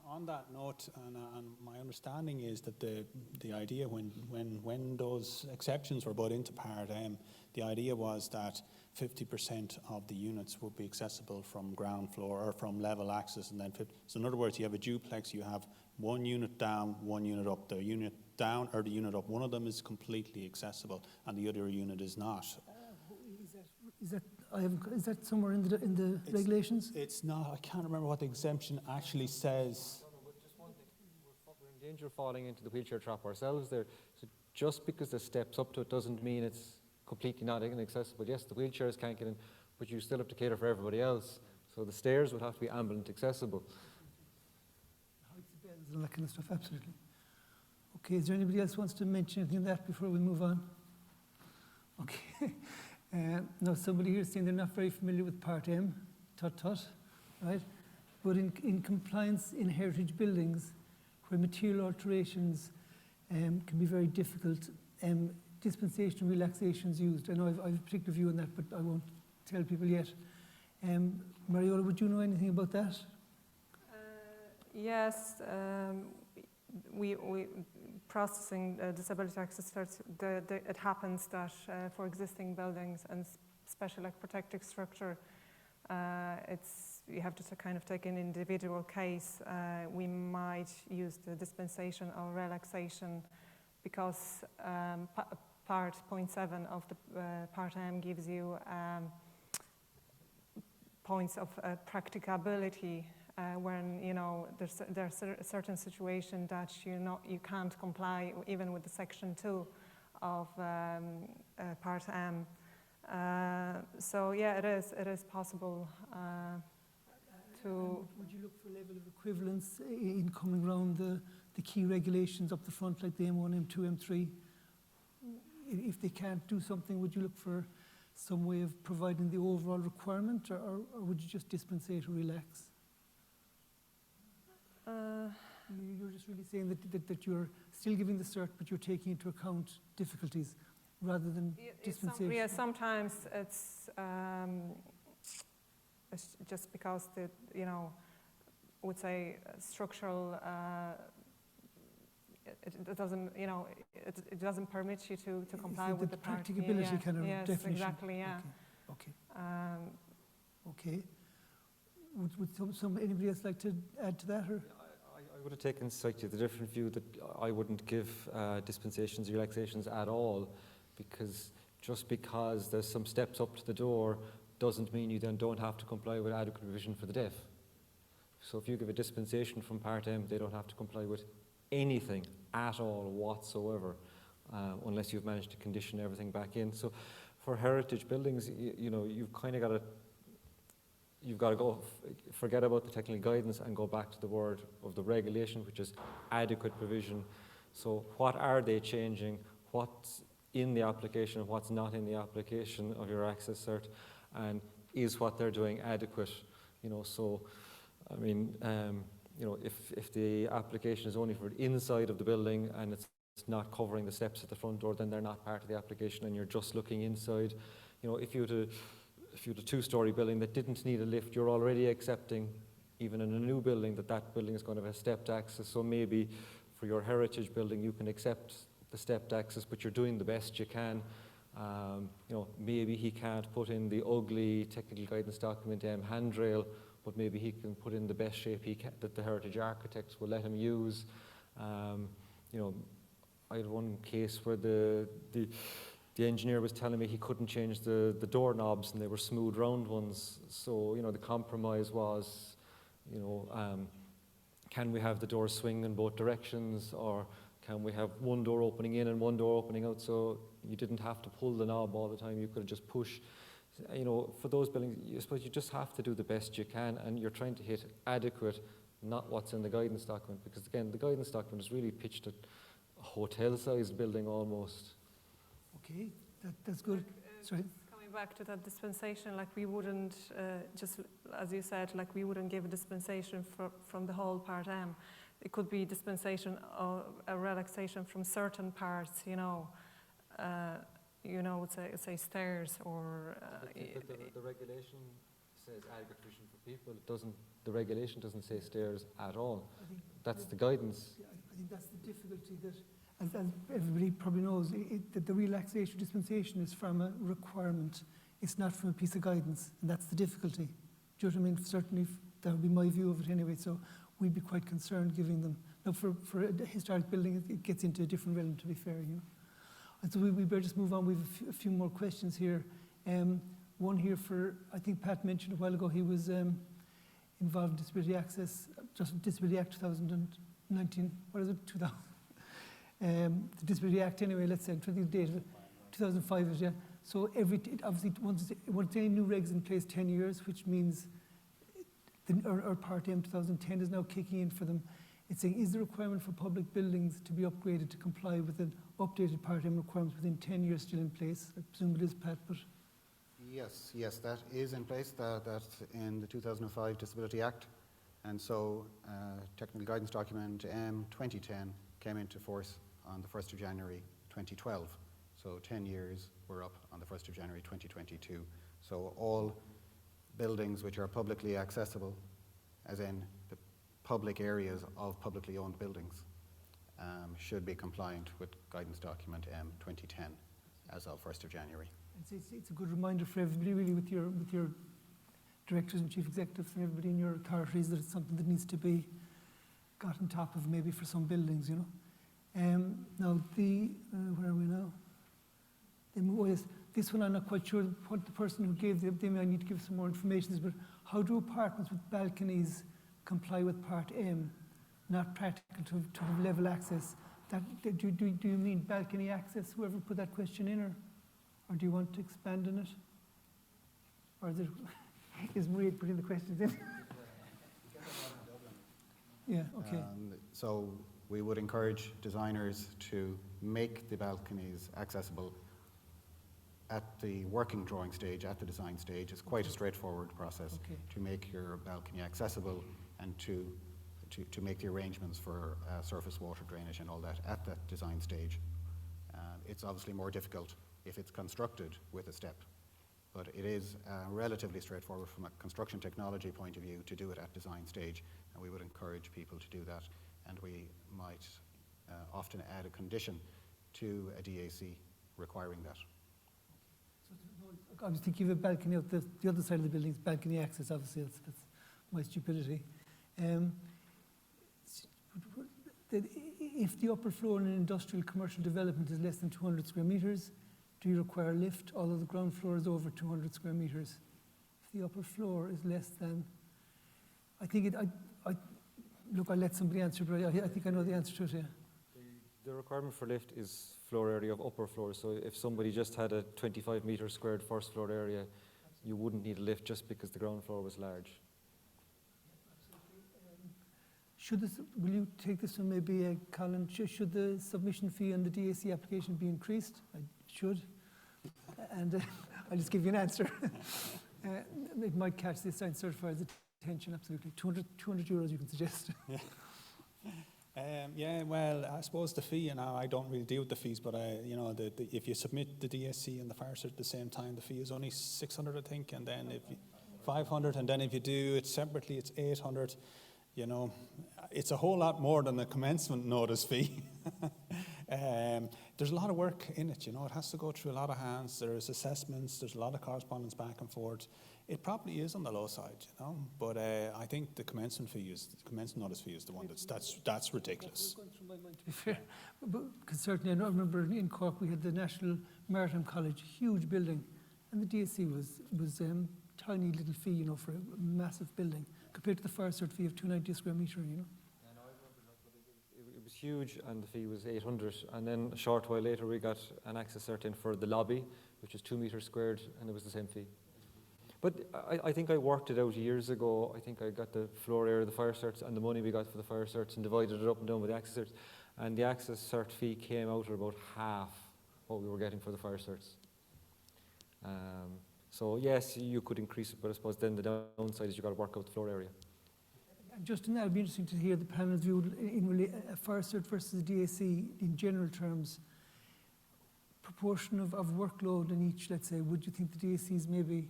On that note, and my understanding is that the idea when those exceptions were brought into Part M, the idea was that 50% of the units would be accessible from ground floor or from level access, and then 50. So in other words, you have a duplex, you have 1 unit down, 1 unit up. The unit down or the unit up, one of them is completely accessible, and the other unit is not. Is that somewhere in the regulations? It's not. I can't remember what the exemption actually says. We're in danger of falling into the wheelchair trap ourselves there. So just because there's steps up to it doesn't mean it's completely not inaccessible. Yes, the wheelchairs can't get in, but you still have to cater for everybody else. So the stairs would have to be ambulance accessible. Heights of beds and that kind of stuff, absolutely. Okay, is there anybody else who wants to mention anything on that before we move on? Okay. Now, somebody here is saying they're not very familiar with Part M, right? But in compliance in heritage buildings, where material alterations can be very difficult, dispensation relaxations used. I know I've a particular view on that, but I won't tell people yet. Mairéad, would you know anything about that? Yes, we processing disability access certs, it happens that for existing buildings and especially like protected structure, you have to kind of take an individual case. We might use the dispensation or relaxation because Part 0.7 of the Part M gives you points of practicability. When there's a certain situation that you can't comply even with the Section 2 of Part M. So yeah, it is possible to. Would you look for a level of equivalence in coming around the key regulations up the front, like the M1, M2, M3? If they can't do something, would you look for some way of providing the overall requirement, or would you just dispensate or relax? You're just really saying that you're still giving the cert, but you're taking into account difficulties rather than dispensation. Yeah, sometimes it's just because I would say structural. It doesn't, it doesn't permit you to comply with the practicability kind of yes, definition. Exactly. Yeah. Okay. Okay. Would anybody else like to add to that? Or? I would have taken slightly the different view that I wouldn't give dispensations, relaxations at all, because just because there's some steps up to the door doesn't mean you then don't have to comply with adequate provision for the deaf. So if you give a dispensation from Part M, they don't have to comply with anything at all whatsoever, unless you've managed to condition everything back in. So for heritage buildings, you've kind of got to. You've got to go forget about the technical guidance and go back to the word of the regulation, which is adequate provision. So what are they changing? What's in the application? What's not in the application of your access cert? And is what they're doing adequate? So, I mean, if the application is only for the inside of the building and it's not covering the steps at the front door, then they're not part of the application and you're just looking inside. If you had a 2-story building that didn't need a lift, you're already accepting, even in a new building, that building is going to have stepped access. So maybe for your heritage building, you can accept the stepped access, but you're doing the best you can. Maybe he can't put in the ugly technical guidance document handrail, but maybe he can put in the best shape he can, that the heritage architects will let him use. I had one case where the engineer was telling me he couldn't change the doorknobs and they were smooth round ones. So, the compromise was, can we have the doors swing in both directions, or can we have one door opening in and one door opening out, so you didn't have to pull the knob all the time, you could just push. For those buildings, I suppose you just have to do the best you can, and you're trying to hit adequate, not what's in the guidance document, because again, the guidance document is really pitched at a hotel-sized building almost. Okay, that's good. Sorry. Coming back to that dispensation, like we wouldn't, just as you said, like we wouldn't give a dispensation from the whole Part M. It could be dispensation of a relaxation from certain parts, say stairs or. The regulation says adequate provision for people. It doesn't. The regulation doesn't say stairs at all. That's the guidance. I think that's the difficulty that, as everybody probably knows, that the relaxation dispensation is from a requirement. It's not from a piece of guidance, and that's the difficulty. Do you know what I mean? Certainly, that would be my view of it anyway. So we'd be quite concerned giving them. Now, for a historic building, it gets into a different realm, to be fair, And so we better just move on. We have a few more questions here. One here for, I think Pat mentioned a while ago, he was involved in Disability Access, just Disability Act 2019, what is it, 2000? The Disability Act anyway, let's say, I'm trying to think the date of it, 2005 is, yeah. So obviously, once any new regs in place 10 years, which means our Part M 2010 is now kicking in for them. It's saying, is the requirement for public buildings to be upgraded to comply with an updated Part M requirements within 10 years still in place? I presume it is, Pat, but... Yes, that is in place. That's in the 2005 Disability Act. And so technical guidance document M 2010 came into force on the 1st of January 2012. So 10 years were up on the 1st of January 2022. So all buildings which are publicly accessible, as in the public areas of publicly owned buildings, should be compliant with guidance document M 2010 as of 1st of January. It's a good reminder for everybody, really, with your directors and chief executives and everybody in your authorities, that it's something that needs to be got on top of maybe for some buildings, Now, where are we now? This one I'm not quite sure what the person who gave they may need to give some more information, but how do apartments with balconies comply with Part M? Not practical to have level access. Do you mean balcony access, whoever put that question in, or do you want to expand on it? Or is Mairéad putting the questions in? Yeah, okay. So we would encourage designers to make the balconies accessible at the working drawing stage, at the design stage. It's quite a straightforward process to make your balcony accessible and to make the arrangements for surface water drainage and all that at that design stage. It's obviously more difficult if it's constructed with a step, but it is relatively straightforward from a construction technology point of view to do it at design stage, and we would encourage people to do that, and we might often add a condition to a DAC requiring that. I was thinking of a balcony out the other side of the building, it's balcony access, obviously, that's my stupidity. If the upper floor in an industrial commercial development is less than 200 square meters, do you require a lift, although the ground floor is over 200 square meters? If the upper floor is less than, look, I'll let somebody answer, but I think I know the answer to it, yeah. The requirement for lift is floor area of upper floor. So if somebody just had a 25 metre squared first floor area, you wouldn't need a lift just because the ground floor was large. Will you take this one maybe, Colin? Should the submission fee on the DAC application be increased? I should. And I'll just give you an answer. It might catch the sign certifier's attention, absolutely. 200 euros you can suggest. Yeah, well, I suppose the fee, I don't really deal with the fees, but if you submit the DSC and the fire cert at the same time, the fee is only 600, I think, and then if you 500, and then if you do it separately, it's 800. It's a whole lot more than the commencement notice fee. There's a lot of work in it, it has to go through a lot of hands. There's assessments, there's a lot of correspondence back and forth. It probably is on the low side, but I think the commencement notice fee is the one that's ridiculous. Going through my mind, to be fair, because certainly I remember in Cork we had the National Maritime College, huge building, and the DSC was tiny little fee, for a massive building compared to the fire cert fee of 290 square metre, It was huge, and the fee was 800, and then a short while later we got an access cert in for the lobby, which was 2 metres squared, and it was the same fee. But I think I worked it out years ago. I think I got the floor area of the fire certs and the money we got for the fire certs and divided it up and down with the access certs. And the access cert fee came out at about half what we were getting for the fire certs. So yes, you could increase it, but I suppose then the downside is you've got to work out the floor area. And just in that, it'd be interesting to hear the panel's view in a fire cert versus DAC in general terms. Proportion of workload in each, let's say, would you think the DAC is maybe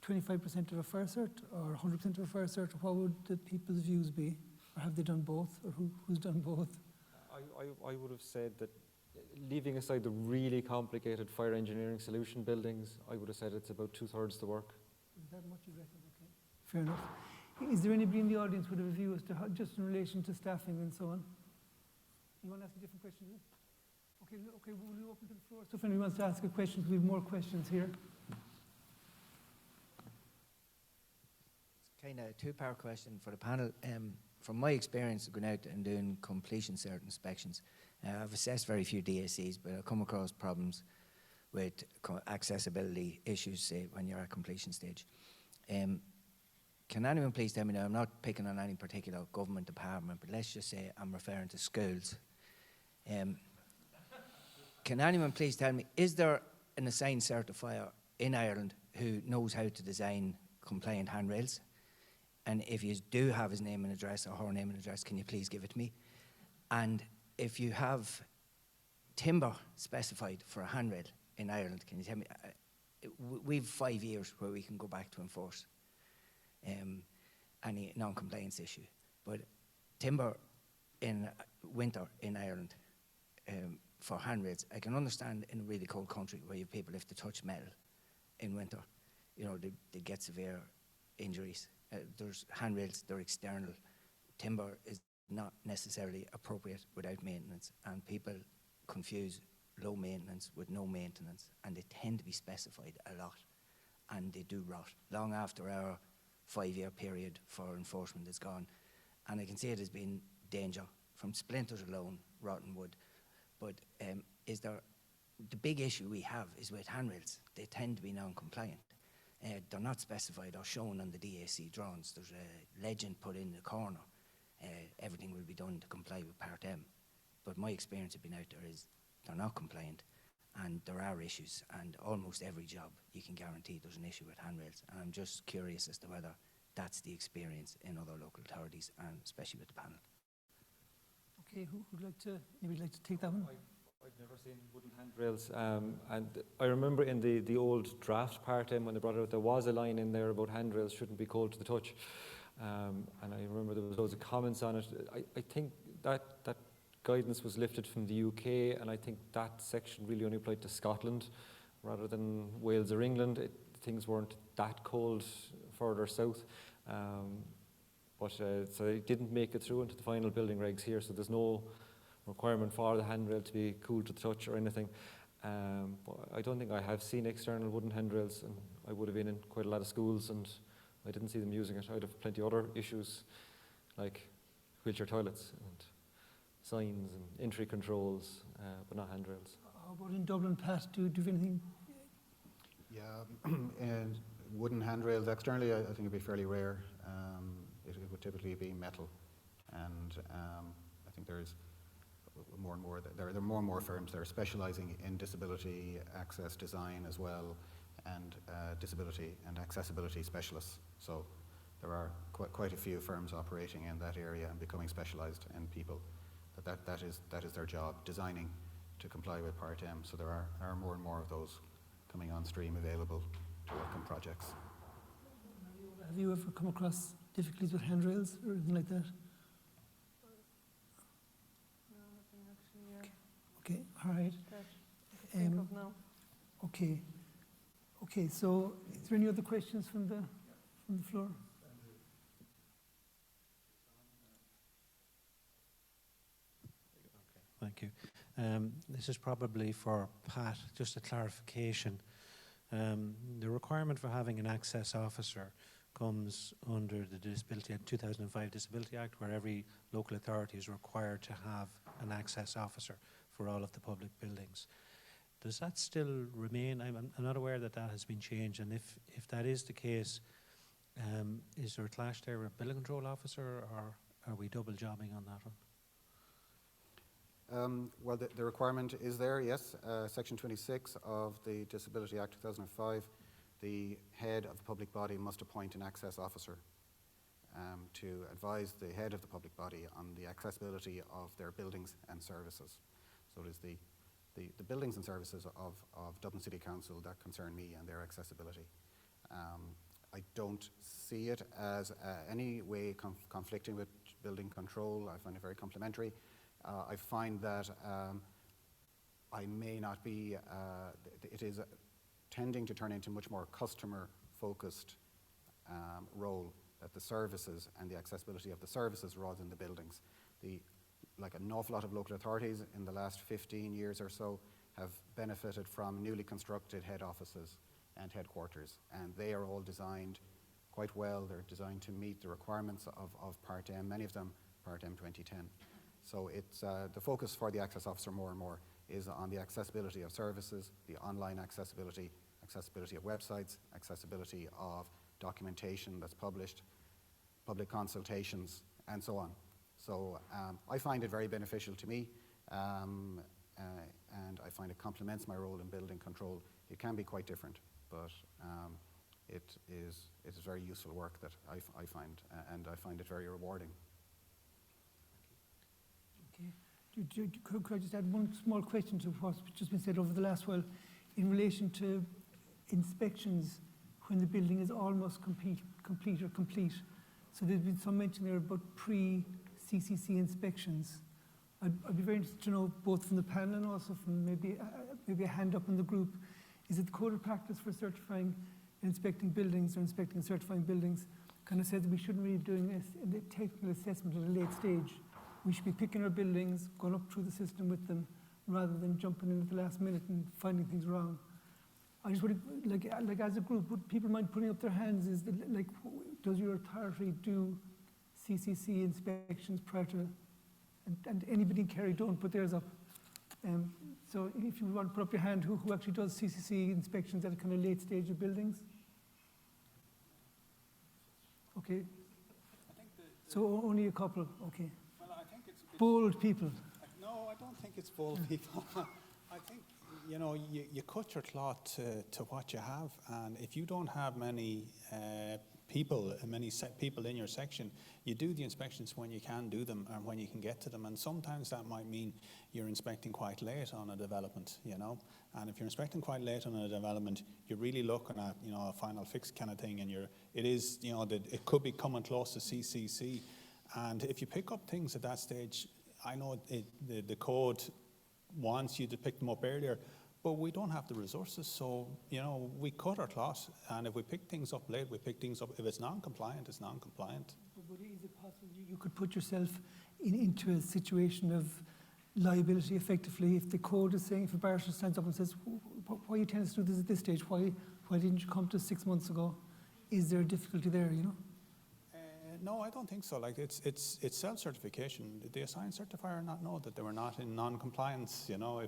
25% of a fire cert or 100% of a fire cert? What would the people's views be? Or have they done both? Or who's done both? I would have said that, leaving aside the really complicated fire engineering solution buildings, I would have said it's about 2/3 the work. Is that much you reckon? Okay. Fair enough. Is there anybody in the audience with a view as to how, just in relation to staffing and so on? You want to ask a different question? Okay, we'll open to the floor. So if anyone wants to ask a question, we have more questions here. It's kind of a two-part question for the panel. From my experience of going out and doing completion cert inspections, I've assessed very few DACs, but I've come across problems with accessibility issues, say, when you're at completion stage. Can anyone please tell me now, I'm not picking on any particular government department, but let's just say I'm referring to schools. Can anyone please tell me, is there an assigned certifier in Ireland who knows how to design compliant handrails? And if you do have his name and address or her name and address, can you please give it to me? And if you have timber specified for a handrail in Ireland, can you tell me? We've 5 years where we can go back to enforce any non-compliance issue. But timber in winter in Ireland for handrails, I can understand in a really cold country where you people have to touch metal in winter, you know, they get severe injuries. There's handrails, they're external. Timber is not necessarily appropriate without maintenance, and people confuse low maintenance with no maintenance, and they tend to be specified a lot, and they do rot long after our 5-year period for enforcement is gone. And I can see it as being danger from splinters alone, rotten wood. But is there, the big issue we have is with handrails. They tend to be non-compliant. They're not specified or shown on the DAC drawings. There's a legend put in the corner. Everything will be done to comply with Part M. But my experience of being out there is they're not compliant, and there are issues, and almost every job you can guarantee there's an issue with handrails. And I'm just curious as to whether that's the experience in other local authorities, and especially with the panel. Okay, who would like to, maybe like to take that one? I've never seen wooden handrails, and I remember in the old draft Part M when they brought it out, there was a line in there about handrails shouldn't be cold to the touch, and I remember there was loads of comments on it. I think that guidance was lifted from the UK, and I think that section really only applied to Scotland rather than Wales or England. Things weren't that cold further south, so it didn't make it through into the final building regs here, so there's no requirement for the handrail to be cool to the touch or anything. But I don't think I have seen external wooden handrails, and I would have been in quite a lot of schools and I didn't see them using it. I'd have plenty of other issues like wheelchair toilets and signs and entry controls, but not handrails. How about in Dublin, Pat? Do you have anything? Yeah, and wooden handrails externally, I think it'd be fairly rare. It would typically be metal, and I think there's more and more, there are more and more firms that are specialising in disability access design as well, and disability and accessibility specialists. So there are quite a few firms operating in that area and becoming specialised in people. That is their job, designing to comply with Part M. So there are more and more of those coming on stream available to work on projects. Have you ever come across difficulties with handrails or anything like that? Okay, all right. Okay, so is there any other questions from the floor? Thank you. This is probably for Pat, just a clarification. The requirement for having an access officer comes under the 2005 Disability Act, where every local authority is required to have an access officer for all of the public buildings. Does that still remain? I'm not aware that that has been changed, and if that is the case, is there a clash there with a building control officer, or are we double jobbing on that Well, the requirement is there, yes. Section 26 of the Disability Act 2005, the head of the public body must appoint an access officer to advise the head of the public body on the accessibility of their buildings and services. So it is the buildings and services of Dublin City Council that concern me and their accessibility. I don't see it as any way conflicting with building control. I find it very complementary. I find that I may not be, it is tending to turn into much more customer-focused role, that the services and the accessibility of the services rather than the buildings. Like an awful lot of local authorities in the last 15 years or so have benefited from newly constructed head offices and headquarters, and they are all designed quite well. They're designed to meet the requirements of Part M, many of them Part M 2010. So it's the focus for the access officer more and more is on the accessibility of services, the online accessibility, accessibility of websites, accessibility of documentation that's published, public consultations, and so on. So I find it very beneficial to me, and I find it complements my role in building control. It can be quite different, but it is very useful work that I find, and I find it very rewarding. Okay. Could I just add one small question to what's just been said over the last while in relation to inspections when the building is almost complete or complete? So there's been some mention there about pre-CCC inspections. I'd be very interested to know, both from the panel and also from maybe a hand up in the group, is it the code of practice for certifying and inspecting buildings or inspecting and certifying buildings kind of says that we shouldn't really be doing a technical assessment at a late stage. We should be picking our buildings, going up through the system with them, rather than jumping in at the last minute and finding things wrong. I just would, like as a group, would people mind putting up their hands? Is that, like, does your authority do CCC inspections prior to, and anybody in Kerry don't put theirs up. So if you want to put up your hand, who actually does CCC inspections at a kind of late stage of buildings? Okay. So only a couple, okay. Well, I think it's bold people. No, I don't think it's bold people. I think, you know, you cut your cloth to what you have, and if you don't have many people in your section, you do the inspections when you can do them and when you can get to them, and sometimes that might mean you're inspecting quite late on a development, you know, and if you're inspecting quite late on a development, you're really looking at, you know, a final fix kind of thing, and it is, you know, it could be coming close to CCC, and if you pick up things at that stage, I know the code wants you to pick them up earlier, but we don't have the resources, so, you know, we cut our cloth, and if we pick things up late, we pick things up. If it's non-compliant, it's non-compliant. But is it possible you could put yourself into a situation of liability effectively if the code is saying, if a barrister stands up and says, why are you telling us to do this at this stage? Why didn't you come to us 6 months ago? Is there a difficulty there, you know? No, I don't think so. Like, it's self-certification. Did the assigned certifier not know that they were not in non-compliance? You know,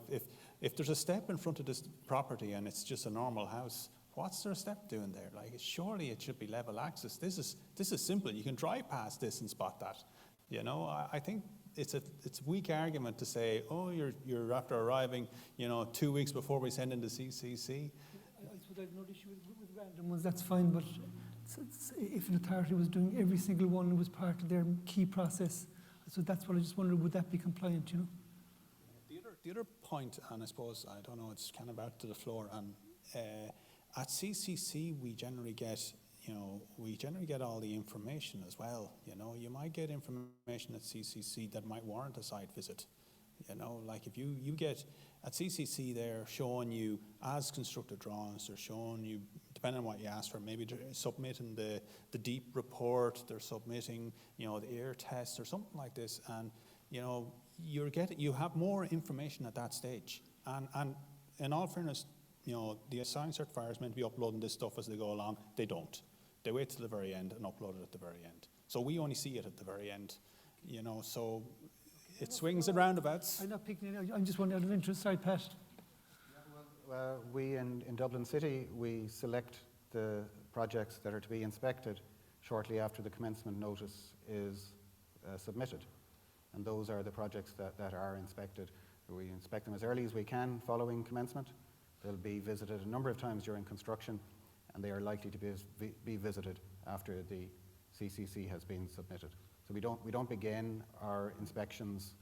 if there's a step in front of this property and it's just a normal house, what's their step doing there? Like, surely it should be level access. This is simple. You can drive past this and spot that. You know, I think it's a weak argument to say, oh, you're after arriving, you know, 2 weeks before we send in the CCC. I suppose I have no issue with random ones. That's fine, but if an authority was doing every single one, it was part of their key process. So that's what I just wondered, would that be compliant, you know? The other point, and I suppose, I don't know, it's kind of out to the floor, and at CCC we generally get all the information as well. You know, you might get information at CCC that might warrant a site visit. You know, like if you get at CCC, they're showing you as constructed drawings, they're showing you, depending on what you ask for, maybe they're submitting the deep report, they're submitting, you know, the air test or something like this, and, you know, you have more information at that stage. And in all fairness, you know, the assigned certifier is meant to be uploading this stuff as they go along. They don't. They wait till the very end and upload it at the very end. So we only see it at the very end, you know, so it swings and roundabouts. I'm not picking it out. I'm just wondering out of interest. Sorry, Pat. We in Dublin City, we select the projects that are to be inspected shortly after the commencement notice is submitted. and those are the projects that are inspected. We inspect them as early as we can following commencement. They'll be visited a number of times during construction, and they are likely to be visited after the CCC has been submitted. So we don't begin our inspections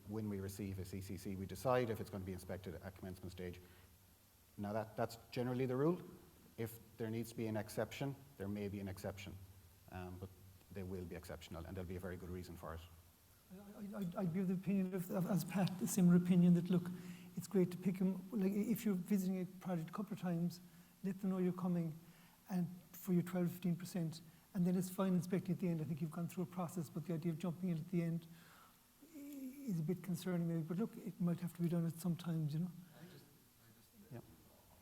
when we receive a CCC. We decide if it's going to be inspected at commencement stage. Now that's generally the rule. If there needs to be an exception, there may be an exception, but they will be exceptional, and there'll be a very good reason for it. I'd be of the opinion, as Pat, a similar opinion, that look, it's great to pick them, like if you're visiting a project a couple of times, let them know you're coming and for your 12-15%, and then it's fine inspecting at the end. I think you've gone through a process, but the idea of jumping in at the end is a bit concerning maybe, but look, it might have to be done at some times, you know.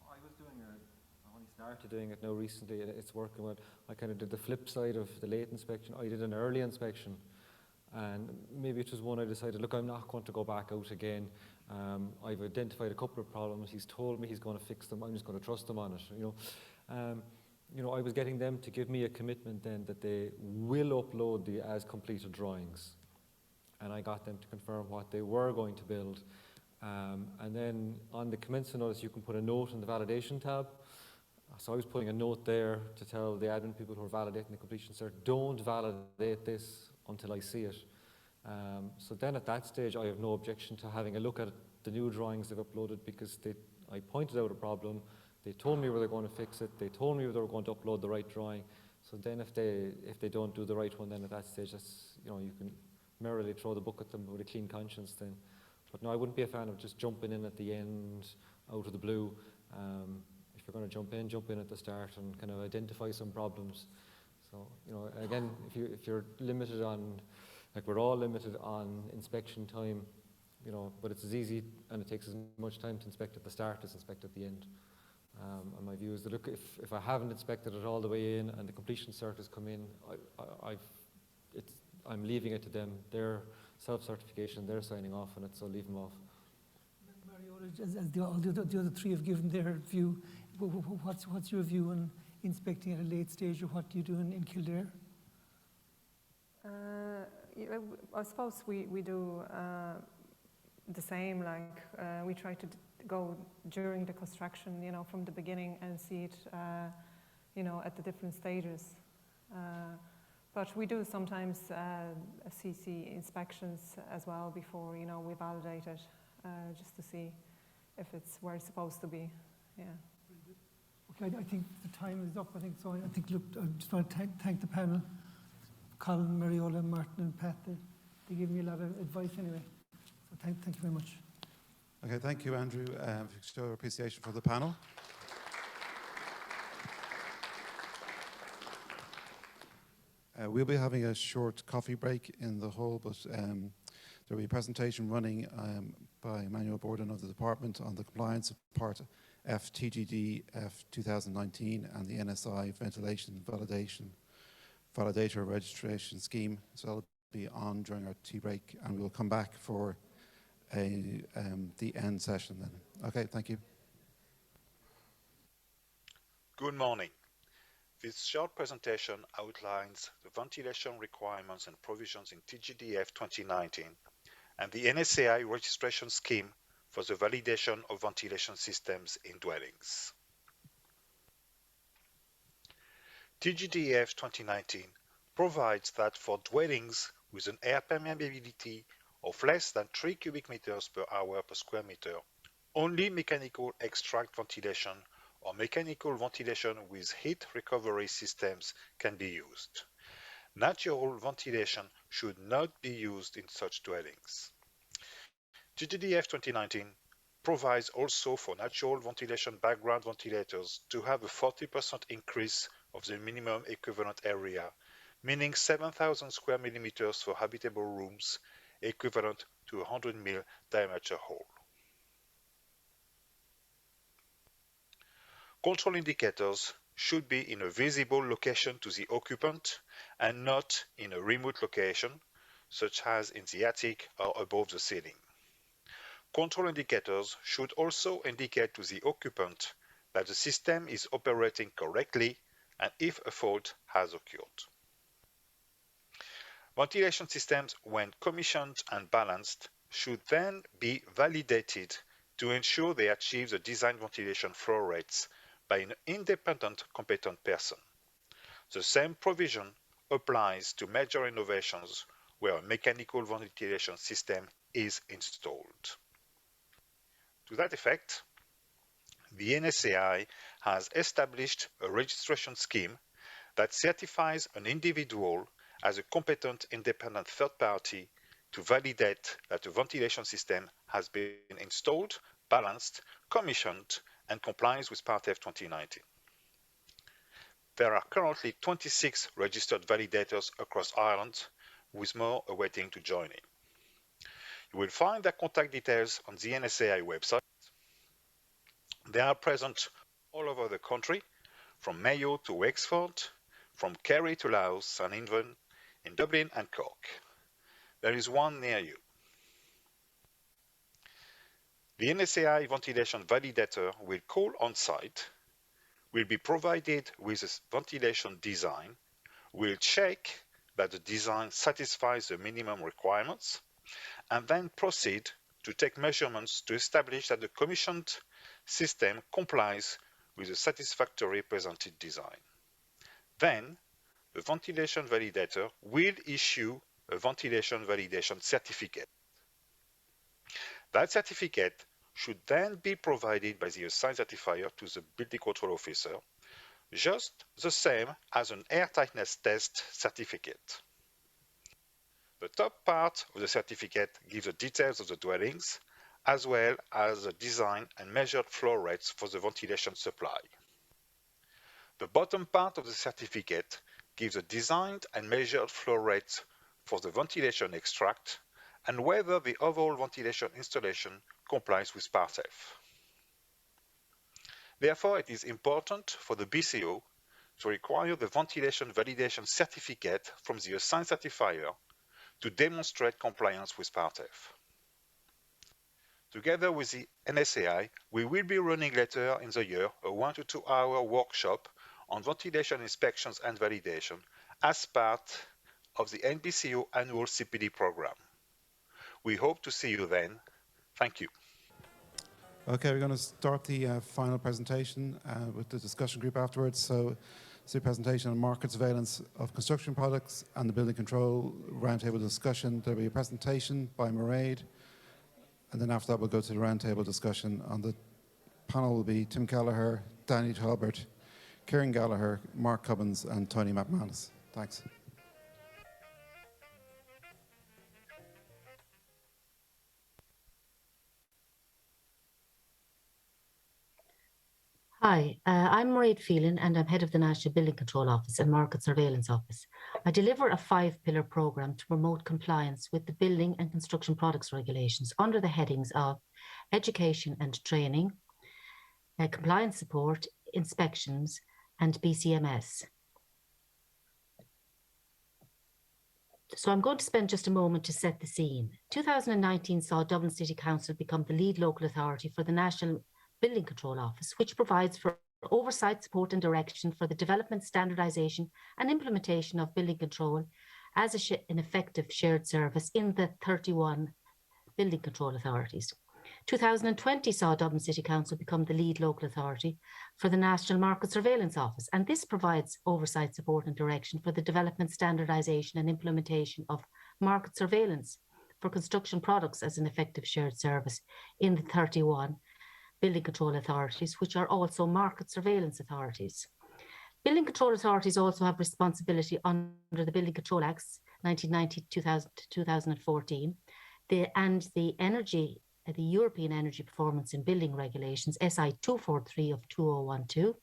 I was doing I only started doing it now recently, and it's working well. I kind of did the flip side of the late inspection. I did an early inspection, and maybe it was one I decided, look, I'm not going to go back out again. I've identified a couple of problems. He's told me he's going to fix them. I'm just going to trust him on it, you know. I was getting them to give me a commitment then that they will upload the as completed drawings, and I got them to confirm what they were going to build. And then on the commencement notice, you can put a note in the validation tab. So I was putting a note there to tell the admin people who are validating the completion cert, don't validate this until I see it. So then at that stage, I have no objection to having a look at the new drawings they've uploaded, because I pointed out a problem. They told me where they're going to fix it. They told me where they were going to upload the right drawing. So then if they don't do the right one, then at that stage, that's, you can merrily throw the book at them with a clean conscience then. But no, I wouldn't be a fan of just jumping in at the end, out of the blue. If you're going to jump in at the start and kind of identify some problems. So, again, if you're limited on, like we're all limited on inspection time, but it's as easy and it takes as much time to inspect at the start as inspect at the end. And my view is that, look, if I haven't inspected it all the way in and the completion cert has come in, I'm leaving it to them. Their self-certification, they're signing off on it, so leave them off. As the other three have given their view, what's your view on inspecting at a late stage, or what do you do in Kildare? I suppose we do the same, like we try to go during the construction, from the beginning and see it, at the different stages. But we do sometimes CC inspections as well before, we validate it, just to see if it's where it's supposed to be, yeah. Okay, I think the time is up, I think, so I just want to thank the panel, Colin, Mairéad, Martin and Pat. They gave me a lot of advice anyway, so thank you very much. Okay, thank you, Andrew. Show our appreciation for the panel. We'll be having a short coffee break in the hall, but there will be a presentation running by Emmanuel Borden of the department on the compliance of Part F TGD F 2019 and the NSI Ventilation Validator Registration Scheme. So that'll be on during our tea break, and we will come back for the end session then. Okay, thank you. Good morning. This short presentation outlines the ventilation requirements and provisions in TGDF 2019 and the NSAI registration scheme for the validation of ventilation systems in dwellings. TGDF 2019 provides that for dwellings with an air permeability of less than 3 cubic meters per hour per square meter, only mechanical extract ventilation or mechanical ventilation with heat recovery systems can be used. Natural ventilation should not be used in such dwellings. TGDF 2019 provides also for natural ventilation background ventilators to have a 40% increase of the minimum equivalent area, meaning 7,000 square millimeters for habitable rooms, equivalent to 100 mm diameter hole. Control indicators should be in a visible location to the occupant and not in a remote location, such as in the attic or above the ceiling. Control indicators should also indicate to the occupant that the system is operating correctly and if a fault has occurred. Ventilation systems, when commissioned and balanced, should then be validated to ensure they achieve the design ventilation flow rates by an independent competent person. The same provision applies to major innovations where a mechanical ventilation system is installed. To that effect, the NSAI has established a registration scheme that certifies an individual as a competent independent third party to validate that a ventilation system has been installed, balanced, commissioned, and complies with Part F 2019. There are currently 26 registered validators across Ireland, with more awaiting to join in. You will find their contact details on the NSAI website. They are present all over the country, from Mayo to Wexford, from Kerry to Laos and Inven, in Dublin and Cork. There is one near you. The NSAI ventilation validator will call on site, will be provided with a ventilation design, will check that the design satisfies the minimum requirements, and then proceed to take measurements to establish that the commissioned system complies with the satisfactory presented design. Then, the ventilation validator will issue a ventilation validation certificate. That certificate should then be provided by the assigned certifier to the building control officer, just the same as an airtightness test certificate. The top part of the certificate gives the details of the dwellings, as well as the design and measured flow rates for the ventilation supply. The bottom part of the certificate gives the designed and measured flow rates for the ventilation extract and whether the overall ventilation installation complies with Part F. Therefore, it is important for the BCO to require the ventilation validation certificate from the assigned certifier to demonstrate compliance with Part F. Together with the NSAI, we will be running later in the year a 1 to 2 hour workshop on ventilation inspections and validation as part of the NBCO annual CPD program. We hope to see you then. Thank you. Okay, we're going to start the final presentation with the discussion group afterwards. So it's a presentation on market surveillance of construction products and the building control roundtable discussion. There'll be a presentation by Mairéad, and then after that we'll go to the roundtable discussion. On the panel will be Tim Gallagher, Danny Talbert, Kieran Gallagher, Mark Cubbins and Tony McManus. Thanks. Hi, I'm Mairéad Phelan and I'm head of the National Building Control Office and Market Surveillance Office. I deliver a 5-pillar programme to promote compliance with the building and construction products regulations under the headings of education and training, compliance support, inspections and BCMS. So I'm going to spend just a moment to set the scene. 2019 saw Dublin City Council become the lead local authority for the National Building Control Office, which provides for oversight, support and direction for the development, standardisation and implementation of building control as an effective shared service in the 31 building control authorities. 2020 saw Dublin City Council become the lead local authority for the National Market Surveillance Office, and this provides oversight, support and direction for the development, standardisation and implementation of market surveillance for construction products as an effective shared service in the 31 building control authorities, which are also market surveillance authorities. Building control authorities also have responsibility under the Building Control Acts 1990-2014 and the European Energy Performance in Building Regulations SI 243 of 2012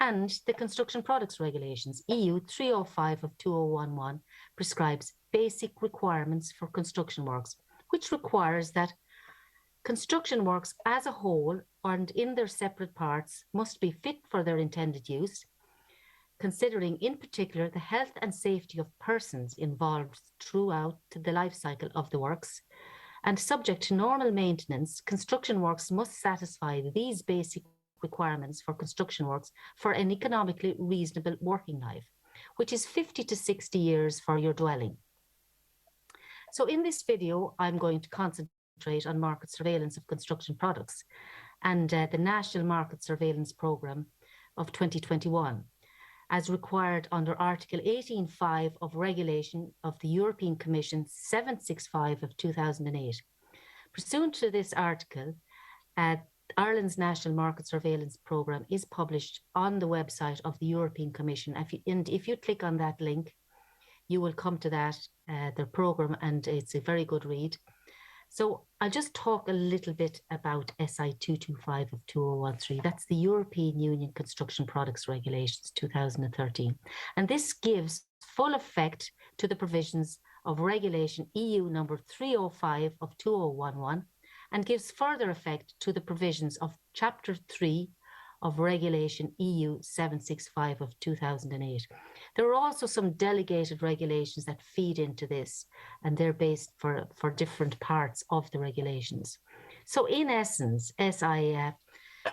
and the Construction Products Regulations EU 305 of 2011 prescribes basic requirements for construction works, which requires that construction works as a whole and in their separate parts must be fit for their intended use, considering in particular the health and safety of persons involved throughout the life cycle of the works, and subject to normal maintenance, construction works must satisfy these basic requirements for construction works for an economically reasonable working life, which is 50 to 60 years for your dwelling. So in this video, I'm going to concentrate on market surveillance of construction products and the National Market Surveillance Programme of 2021, as required under Article 18.5 of Regulation of the European Commission 765 of 2008. Pursuant to this article, Ireland's National Market Surveillance Programme is published on the website of the European Commission. If you click on that link, you will come to that, their programme, and it's a very good read. So I'll just talk a little bit about SI 225 of 2013. That's the European Union Construction Products Regulations 2013. And this gives full effect to the provisions of Regulation EU number 305 of 2011 and gives further effect to the provisions of Chapter 3 of Regulation EU 765 of 2008. There are also some delegated regulations that feed into this, and they're based for different parts of the regulations. So in essence, SI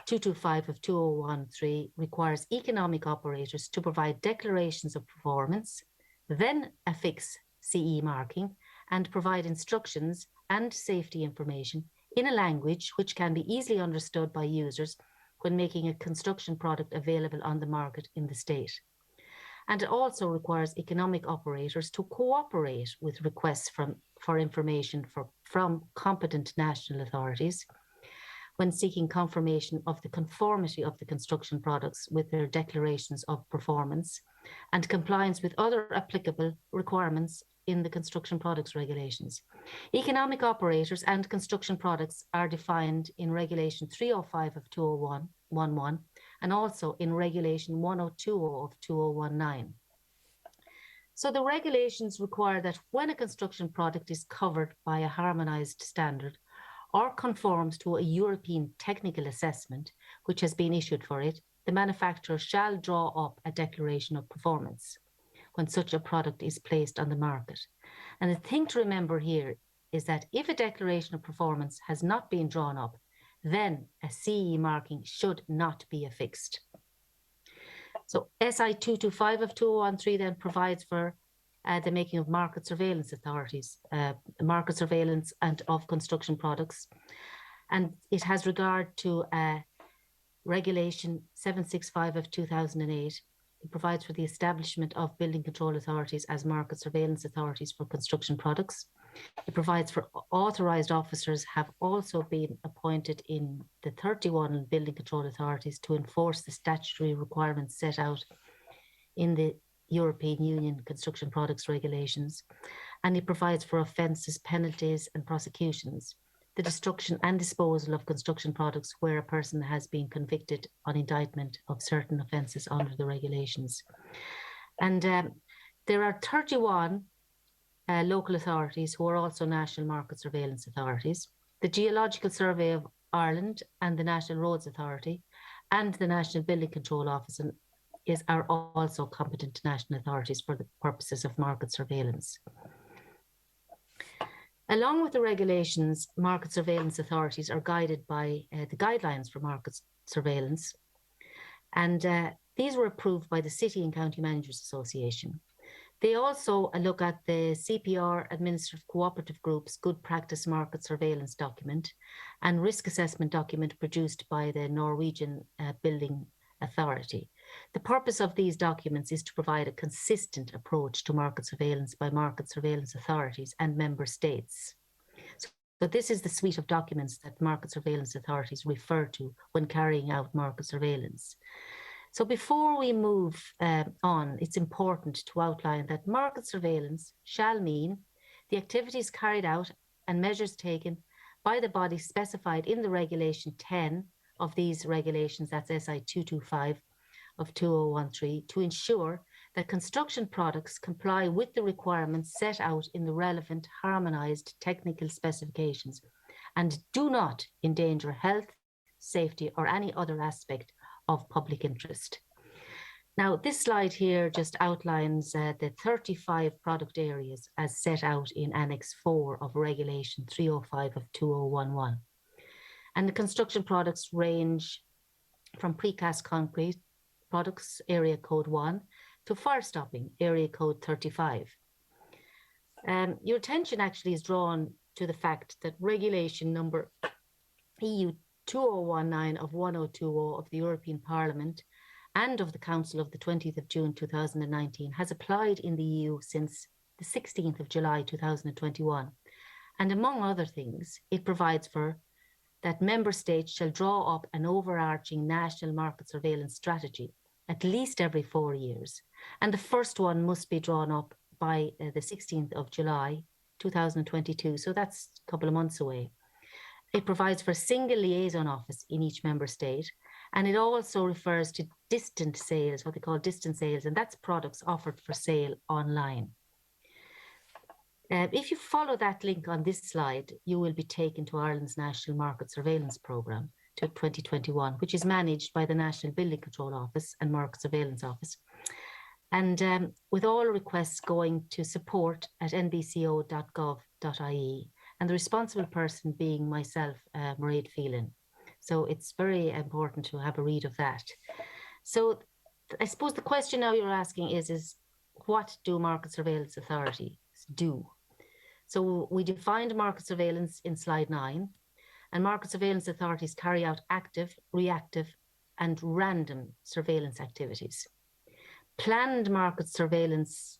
225 of 2013 requires economic operators to provide declarations of performance, then affix CE marking, and provide instructions and safety information in a language which can be easily understood by users when making a construction product available on the market in the state. And it also requires economic operators to cooperate with requests for information from competent national authorities when seeking confirmation of the conformity of the construction products with their declarations of performance and compliance with other applicable requirements in the construction products regulations. Economic operators and construction products are defined in Regulation 305 of 2011 and also in Regulation 1020 of 2019. So the regulations require that when a construction product is covered by a harmonised standard or conforms to a European technical assessment which has been issued for it, the manufacturer shall draw up a declaration of performance when such a product is placed on the market. And the thing to remember here is that if a declaration of performance has not been drawn up, then a CE marking should not be affixed. So SI 225 of 2013 then provides for the making of market surveillance authorities, market surveillance and of construction products. And it has regard to Regulation 765 of 2008. It provides for the establishment of building control authorities as market surveillance authorities for construction products. It provides for authorised officers have also been appointed in the 31 building control authorities to enforce the statutory requirements set out in the European Union Construction Products Regulations. And it provides for offences, penalties and prosecutions, the destruction and disposal of construction products where a person has been convicted on indictment of certain offences under the regulations. And there are 31 local authorities who are also national market surveillance authorities. The Geological Survey of Ireland and the National Roads Authority and the National Building Control Office are also competent national authorities for the purposes of market surveillance. Along with the regulations, market surveillance authorities are guided by the guidelines for market surveillance. And these were approved by the City and County Managers Association. They also look at the CPR Administrative Cooperative Group's Good Practice Market Surveillance document and risk assessment document produced by the Norwegian Building Authority. The purpose of these documents is to provide a consistent approach to market surveillance by market surveillance authorities and member states. So this is the suite of documents that market surveillance authorities refer to when carrying out market surveillance. So before we move on, it's important to outline that market surveillance shall mean the activities carried out and measures taken by the body specified in the Regulation 10 of these regulations, that's SI 225 of 2013, to ensure that construction products comply with the requirements set out in the relevant harmonised technical specifications and do not endanger health, safety or any other aspect of public interest. Now, this slide here just outlines the 35 product areas as set out in Annex 4 of Regulation 305 of 2011. And the construction products range from precast concrete products, area code 1, to fire stopping, area code 35. Your attention actually is drawn to the fact that regulation number EU 2019 of 1020 of the European Parliament and of the Council of the 20th of June 2019 has applied in the EU since the 16th of July 2021. And among other things, it provides for that member states shall draw up an overarching national market surveillance strategy at least every 4 years. And the first one must be drawn up by the 16th of July 2022. So that's a couple of months away. It provides for a single liaison office in each member state. And it also refers to distant sales, what they call distant sales, and that's products offered for sale online. If you follow that link on this slide, you will be taken to Ireland's National Market Surveillance Programme to 2021, which is managed by the National Building Control Office and Market Surveillance Office. And with all requests going to support@nbco.gov.ie, and the responsible person being myself, Mairéad Phelan. So it's very important to have a read of that. So I suppose the question now you're asking is what do market surveillance authorities do? So we defined market surveillance in slide 9, and market surveillance authorities carry out active, reactive, and random surveillance activities. Planned market surveillance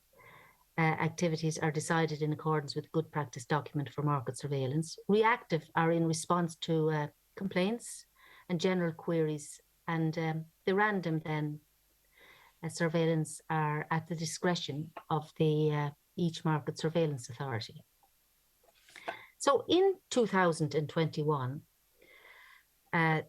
activities are decided in accordance with good practice document for market surveillance. Reactive are in response to complaints and general queries, and the random then surveillance are at the discretion of the each market surveillance authority. So in 2021, as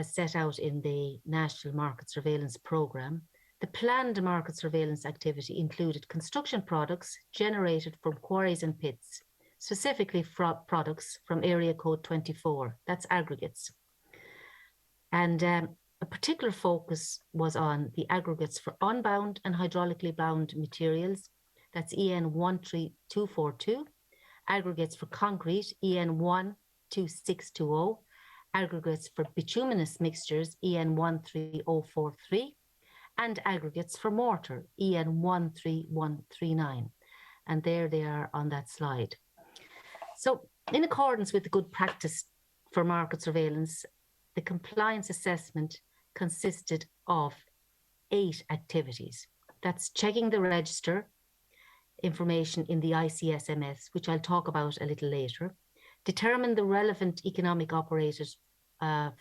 set out in the National Market Surveillance Programme, the planned market surveillance activity included construction products generated from quarries and pits, specifically products from Area Code 24, that's aggregates. And a particular focus was on the aggregates for unbound and hydraulically bound materials, that's EN 13242, aggregates for concrete, EN 12620, aggregates for bituminous mixtures, EN 13043, and aggregates for mortar, EN 13139. And there they are on that slide. So in accordance with the good practice for market surveillance, the compliance assessment consisted of 8 activities. That's checking the register information in the ICSMS, which I'll talk about a little later, determine the relevant economic operators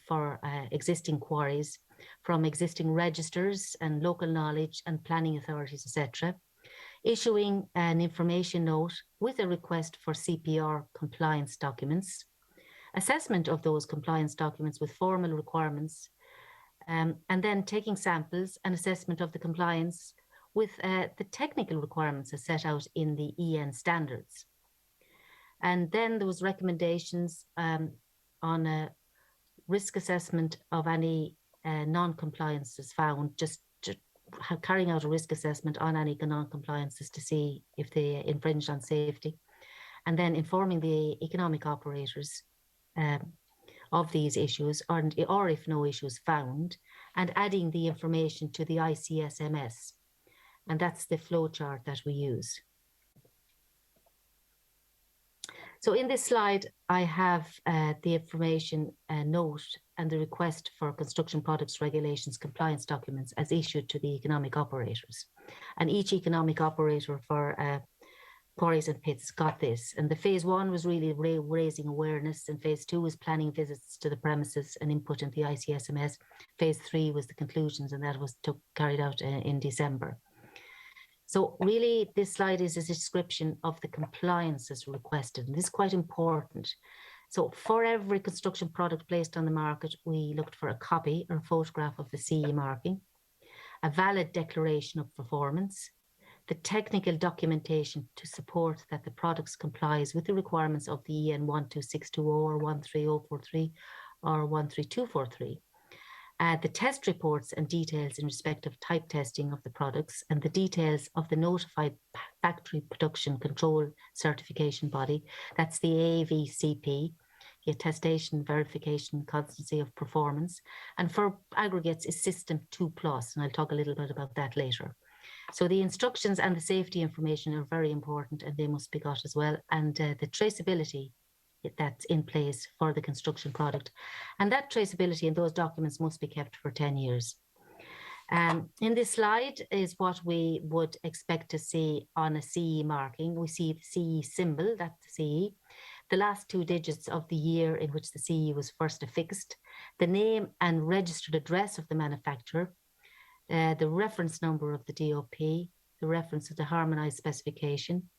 for existing quarries from existing registers and local knowledge and planning authorities, etc., issuing an information note with a request for CPR compliance documents, assessment of those compliance documents with formal requirements, and then taking samples and assessment of the compliance with the technical requirements as set out in the EN standards. And then there was recommendations on a risk assessment of any non-compliances found, just carrying out a risk assessment on any non-compliances to see if they infringe on safety, and then informing the economic operators of these issues, or if no issues found, and adding the information to the ICSMS. And that's the flowchart that we use. So in this slide, I have the information note and the request for construction products regulations compliance documents as issued to the economic operators. And each economic operator for quarries and pits got this. And the phase 1 was really raising awareness, and phase 2 was planning visits to the premises and input into the ICSMS. Phase 3 was the conclusions, and that was carried out in December. So really, this slide is a description of the compliances requested, and this is quite important. So for every construction product placed on the market, we looked for a copy or photograph of the CE marking, a valid declaration of performance, the technical documentation to support that the products complies with the requirements of the EN 12620 or 13043 or 13243. The test reports and details in respect of type testing of the products, and the details of the notified factory production control certification body, that's the AVCP, the attestation, verification, constancy of performance. And for aggregates is System 2+, and I'll talk a little bit about that later. So the instructions and the safety information are very important, and they must be got as well. And the traceability that's in place for the construction product. And that traceability in those documents must be kept for 10 years. In this slide is what we would expect to see on a CE marking. We see the CE symbol, that's the CE, the last 2 digits of the year in which the CE was first affixed, the name and registered address of the manufacturer, the reference number of the DOP, the reference of the harmonised specification,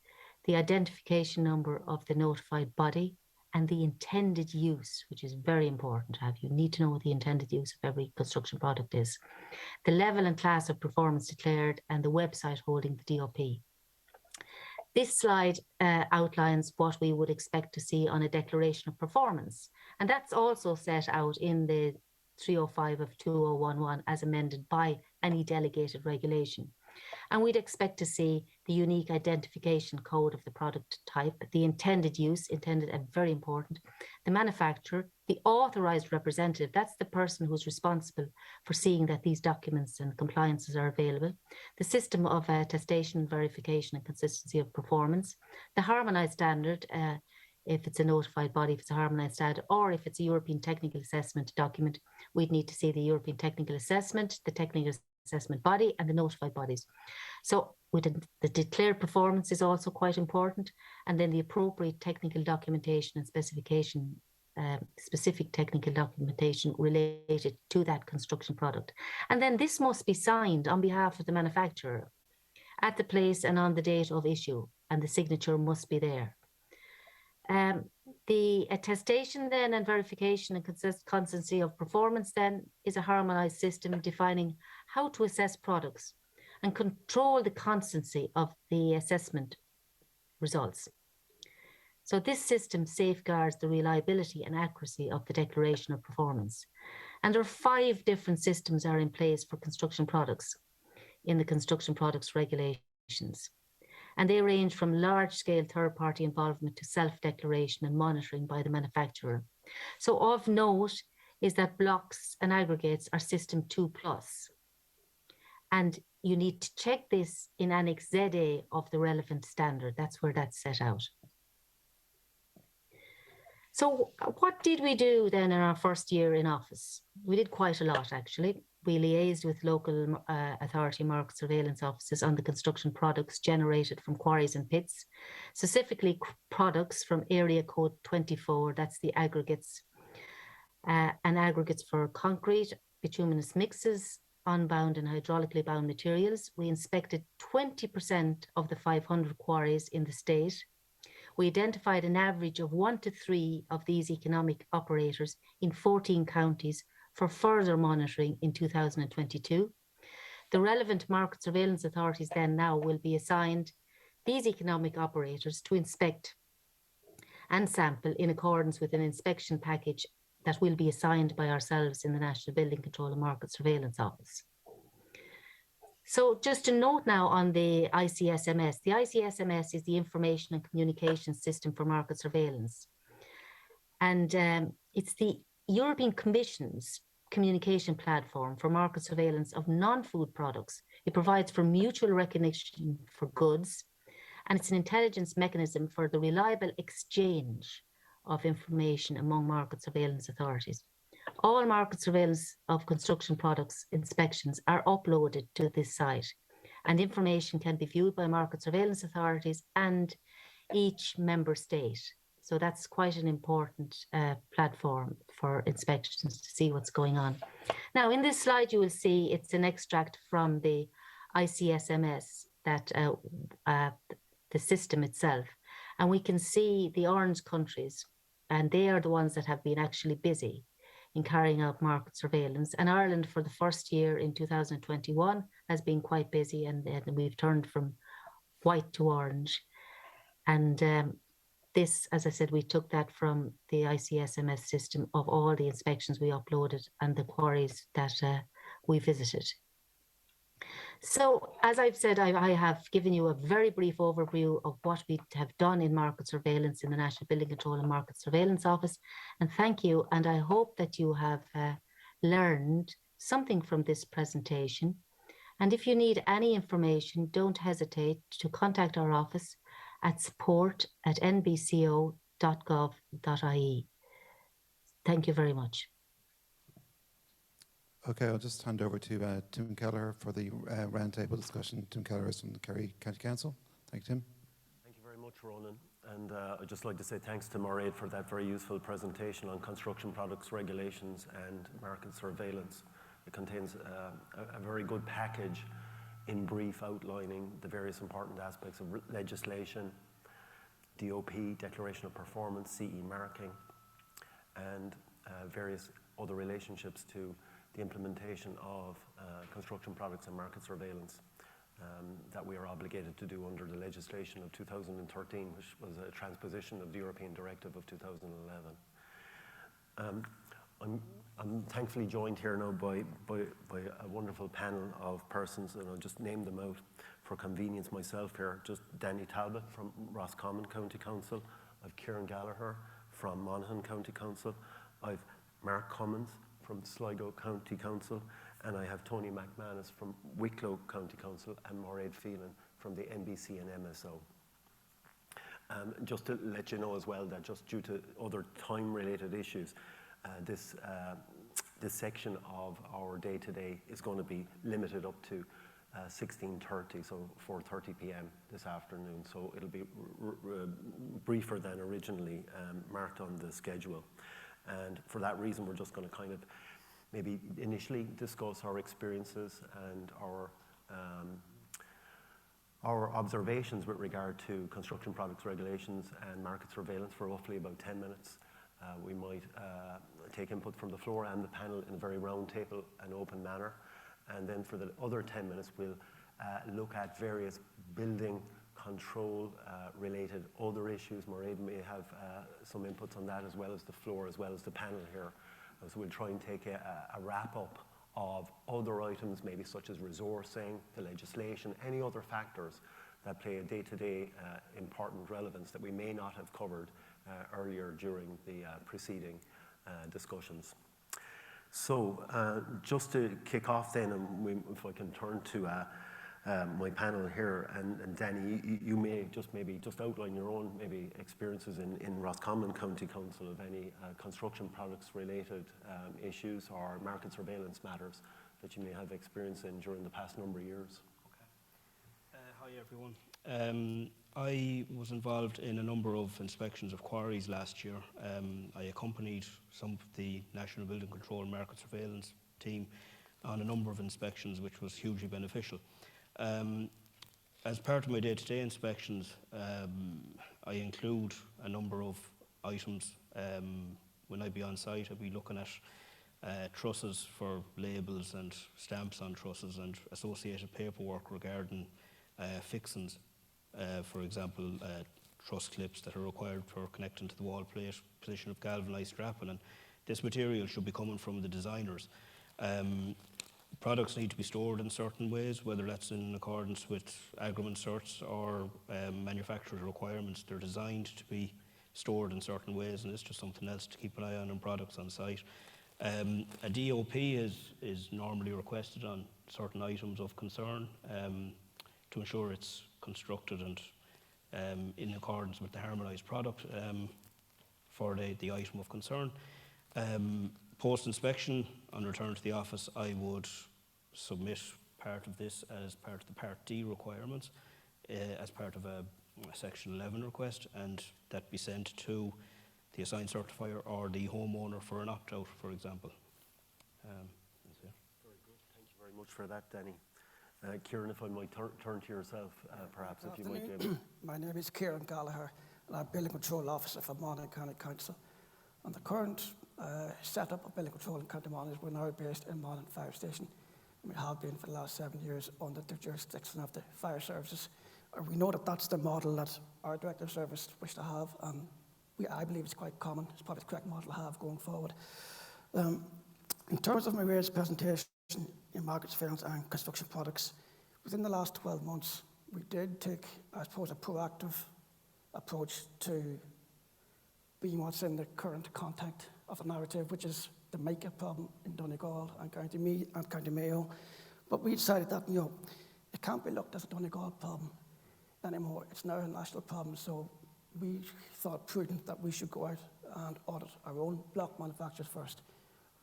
the identification number of the notified body, and the intended use, which is very important to have. You need to know what the intended use of every construction product is. The level and class of performance declared, and the website holding the DOP. This slide outlines what we would expect to see on a declaration of performance. And that's also set out in the 305 of 2011 as amended by any delegated regulation. And we'd expect to see the unique identification code of the product type, the intended use, intended and very important, the manufacturer, the authorized representative, that's the person who's responsible for seeing that these documents and compliances are available, the system of attestation, verification and consistency of performance, the harmonized standard, if it's a notified body, if it's a harmonized standard, or if it's a European technical assessment document, we'd need to see the European technical assessment, the technical assessment body and the notified bodies. So the declared performance is also quite important, and then the appropriate technical documentation and specification, specific technical documentation related to that construction product. And then this must be signed on behalf of the manufacturer at the place and on the date of issue, and the signature must be there. The attestation then and verification and consistency of performance then is a harmonized system defining how to assess products and control the constancy of the assessment results. So this system safeguards the reliability and accuracy of the declaration of performance. And there are 5 different systems are in place for construction products in the construction products regulations. And they range from large-scale third-party involvement to self-declaration and monitoring by the manufacturer. So of note is that blocks and aggregates are System 2+. And you need to check this in Annex ZA of the relevant standard. That's where that's set out. So what did we do then in our first year in office? We did quite a lot, actually. We liaised with local authority market surveillance offices on the construction products generated from quarries and pits, specifically products from area code 24, that's the aggregates, and aggregates for concrete, bituminous mixes, unbound and hydraulically bound materials. We inspected 20% of the 500 quarries in the state. We identified an average of 1 to 3 of these economic operators in 14 counties for further monitoring in 2022. The relevant market surveillance authorities then now will be assigned these economic operators to inspect and sample in accordance with an inspection package that will be assigned by ourselves in the National Building Control and Market Surveillance Office. So just a note now on the ICSMS. The ICSMS is the Information and Communication System for Market Surveillance. And it's the European Commission's communication platform for market surveillance of non-food products. It provides for mutual recognition for goods, and it's an intelligence mechanism for the reliable exchange of information among market surveillance authorities. All market surveillance of construction products inspections are uploaded to this site, and information can be viewed by market surveillance authorities and each member state. So that's quite an important platform for inspections to see what's going on. Now, in this slide, you will see it's an extract from the ICSMS, that the system itself. And we can see the orange countries, and they are the ones that have been actually busy in carrying out market surveillance. And Ireland, for the first year in 2021, has been quite busy, and we've turned from white to orange. And this, as I said, we took that from the ICSMS system of all the inspections we uploaded and the quarries that we visited. So, as I've said, I have given you a very brief overview of what we have done in market surveillance in the National Building Control and Market Surveillance Office. And thank you. And I hope that you have learned something from this presentation. And if you need any information, don't hesitate to contact our office at support@nbco.gov.ie. Thank you very much. Okay, I'll just hand over to Tim Gallagher for the roundtable discussion. Tim Gallagher is from the Kerry County Council. Thank you, Tim. Thank you very much, Ronan. And I'd just like to say thanks to Mairéad for that very useful presentation on construction products regulations and market surveillance. It contains a very good package in brief outlining the various important aspects of legislation, DOP, Declaration of Performance, CE marking, and various other relationships to the implementation of construction products and market surveillance that we are obligated to do under the legislation of 2013, which was a transposition of the European Directive of 2011. I'm thankfully joined here now by a wonderful panel of persons, and I'll just name them out for convenience myself here. Just Danny Talbot from Roscommon County Council. I've Kieran Gallagher from Monaghan County Council. I've Mark Cummins from Sligo County Council, and I have Tony McManus from Wicklow County Council and Mairéad Phelan from the NBC&MSO. Just to let you know as well that just due to other time-related issues, this section of our day-to-day is going to be limited up to 16:30, so 4:30 p.m. this afternoon. So it'll be briefer than originally marked on the schedule. And for that reason, we're just going to kind of maybe initially discuss our experiences and our observations with regard to construction products regulations and market surveillance for roughly about 10 minutes. We might take input from the floor and the panel in a very round table and open manner. And then for the other 10 minutes, we'll look at various building control related other issues. Mairéad may have some inputs on that, as well as the floor, as well as the panel here. So we'll try and take a wrap up of other items, maybe such as resourcing, the legislation, any other factors that play a day-to-day important relevance that we may not have covered earlier during the preceding discussions. So just to kick off then, and if I can turn to my panel here, and Danny, you may just outline your own maybe experiences in Roscommon County Council of any construction products related issues or market surveillance matters that you may have experience in during the past number of years. Okay. Hi everyone. I was involved in a number of inspections of quarries last year. I accompanied some of the National Building Control and Market Surveillance team on a number of inspections, which was hugely beneficial. As part of my day-to-day inspections, I include a number of items. When I be on site, I'll be looking at trusses for labels and stamps on trusses and associated paperwork regarding fixings. For example, truss clips that are required for connecting to the wall plate, position of galvanised strapping, and this material should be coming from the designers. Products need to be stored in certain ways, whether that's in accordance with agreement certs or manufacturer's requirements. They're designed to be stored in certain ways, and it's just something else to keep an eye on in products on site. A DOP is normally requested on certain items of concern to ensure it's constructed and in accordance with the harmonised product for the item of concern. Post-inspection, on return to the office, I would submit part of this as part of the Part D requirements, as part of a Section 11 request, and that be sent to the assigned certifier or the homeowner for an opt-out, for example. That's it. Very good. Thank you very much for that, Danny. Kieran, if I might turn to yourself, perhaps, if you might be able. My name is Kieran Gallagher, and I'm Building Control Officer for Monaghan County Council. And the current setup of building control in County Monaghan is we're now based in Monaghan Fire Station. And we have been for the last 7 years under the jurisdiction of the fire services. We know that that's the model that our Director of Service wish to have, and I believe it's quite common. It's probably the correct model to have going forward. In terms of Mairéad's presentation in market surveillance and construction products, within the last 12 months, we did take, I suppose, a proactive approach to being what's in the current context of the narrative, which is the makeup problem in Donegal and County Mayo, But we decided that, it can't be looked as a Donegal problem anymore. It's now a national problem, so we thought prudent that we should go out and audit our own block manufacturers first.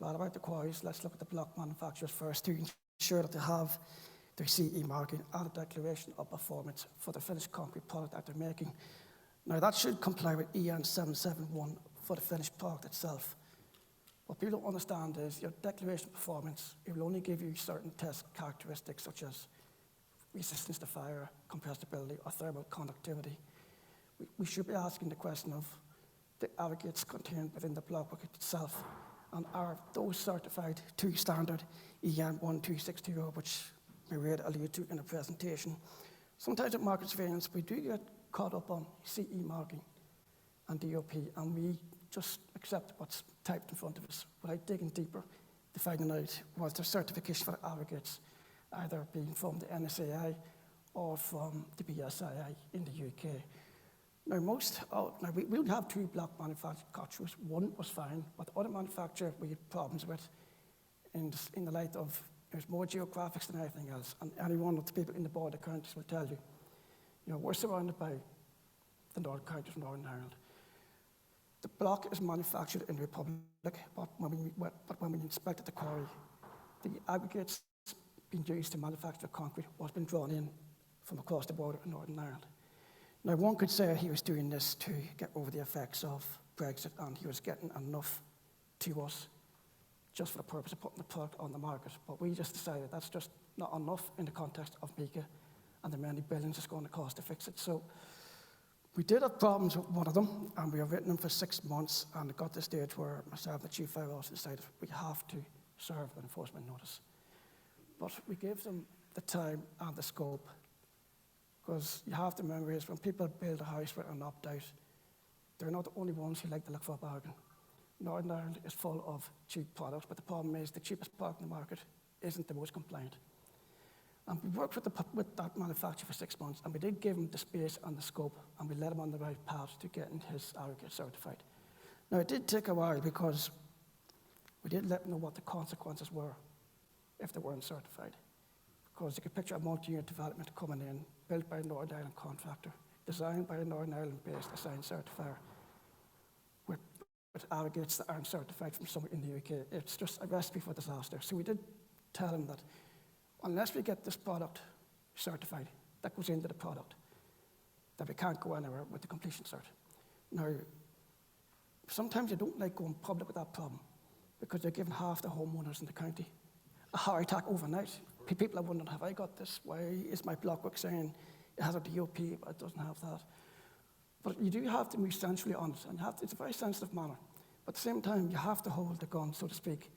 Not about the quarries, let's look at the block manufacturers first to ensure that they have their CE marking and a declaration of performance for the finished concrete product that they're making. Now that should comply with EN 771 for the finished product itself. What people don't understand is your declaration of performance, it will only give you certain test characteristics such as resistance to fire, compressibility, or thermal conductivity. We should be asking the question of the aggregates contained within the blockwork itself, and are those certified to standard EN 12620, which Mairéad alluded to in the presentation. Sometimes at market surveillance, we do get caught up on CE marking and DOP, and we just accept what's typed in front of us without digging deeper to finding out was there certification for aggregates, either being from the NSAI or from the BSII in the UK. Now, we would have two block manufacturers. One was fine, but the other manufacturer we had problems with in the light of there's more geographics than anything else. And any one of the people in the board of counties will tell you, we're surrounded by the Northern Counties of Northern Ireland. The block is manufactured in the Republic, but when we inspected the quarry, the aggregates being used to manufacture concrete was being drawn in from across the border in Northern Ireland. Now, one could say he was doing this to get over the effects of Brexit, and he was getting enough to us just for the purpose of putting the product on the market. But we just decided that's just not enough in the context of MICA and the many billions it's going to cost to fix it. So we did have problems with one of them, and we have written them for 6 months, and it got to the stage where myself and the Chief Fire Officer decided we have to serve an enforcement notice. But we gave them the time and the scope, because you have to remember is when people build a house with an opt-out, they're not the only ones who like to look for a bargain. Northern Ireland is full of cheap products, but the problem is the cheapest product in the market isn't the most compliant. And we worked with that manufacturer for 6 months, and we did give him the space and the scope, and we led him on the right path to getting his aggregate certified. Now, it did take a while because we did let them know what the consequences were if they weren't certified. Because you could picture a multi-unit development coming in, built by a Northern Ireland contractor, designed by a Northern Ireland-based assigned certifier, with aggregates that aren't certified from somewhere in the UK. It's just a recipe for disaster. So we did tell them that unless we get this product certified, that goes into the product, that we can't go anywhere with the completion cert. Now, sometimes you don't like going public with that problem because they're giving half the homeowners in the county a heart attack overnight. People are wondering, have I got this? Why is my blockwork saying it has a DOP, but it doesn't have that? But you do have to be sensually honest, and it's a very sensitive manner. But at the same time, you have to hold the gun, so to speak,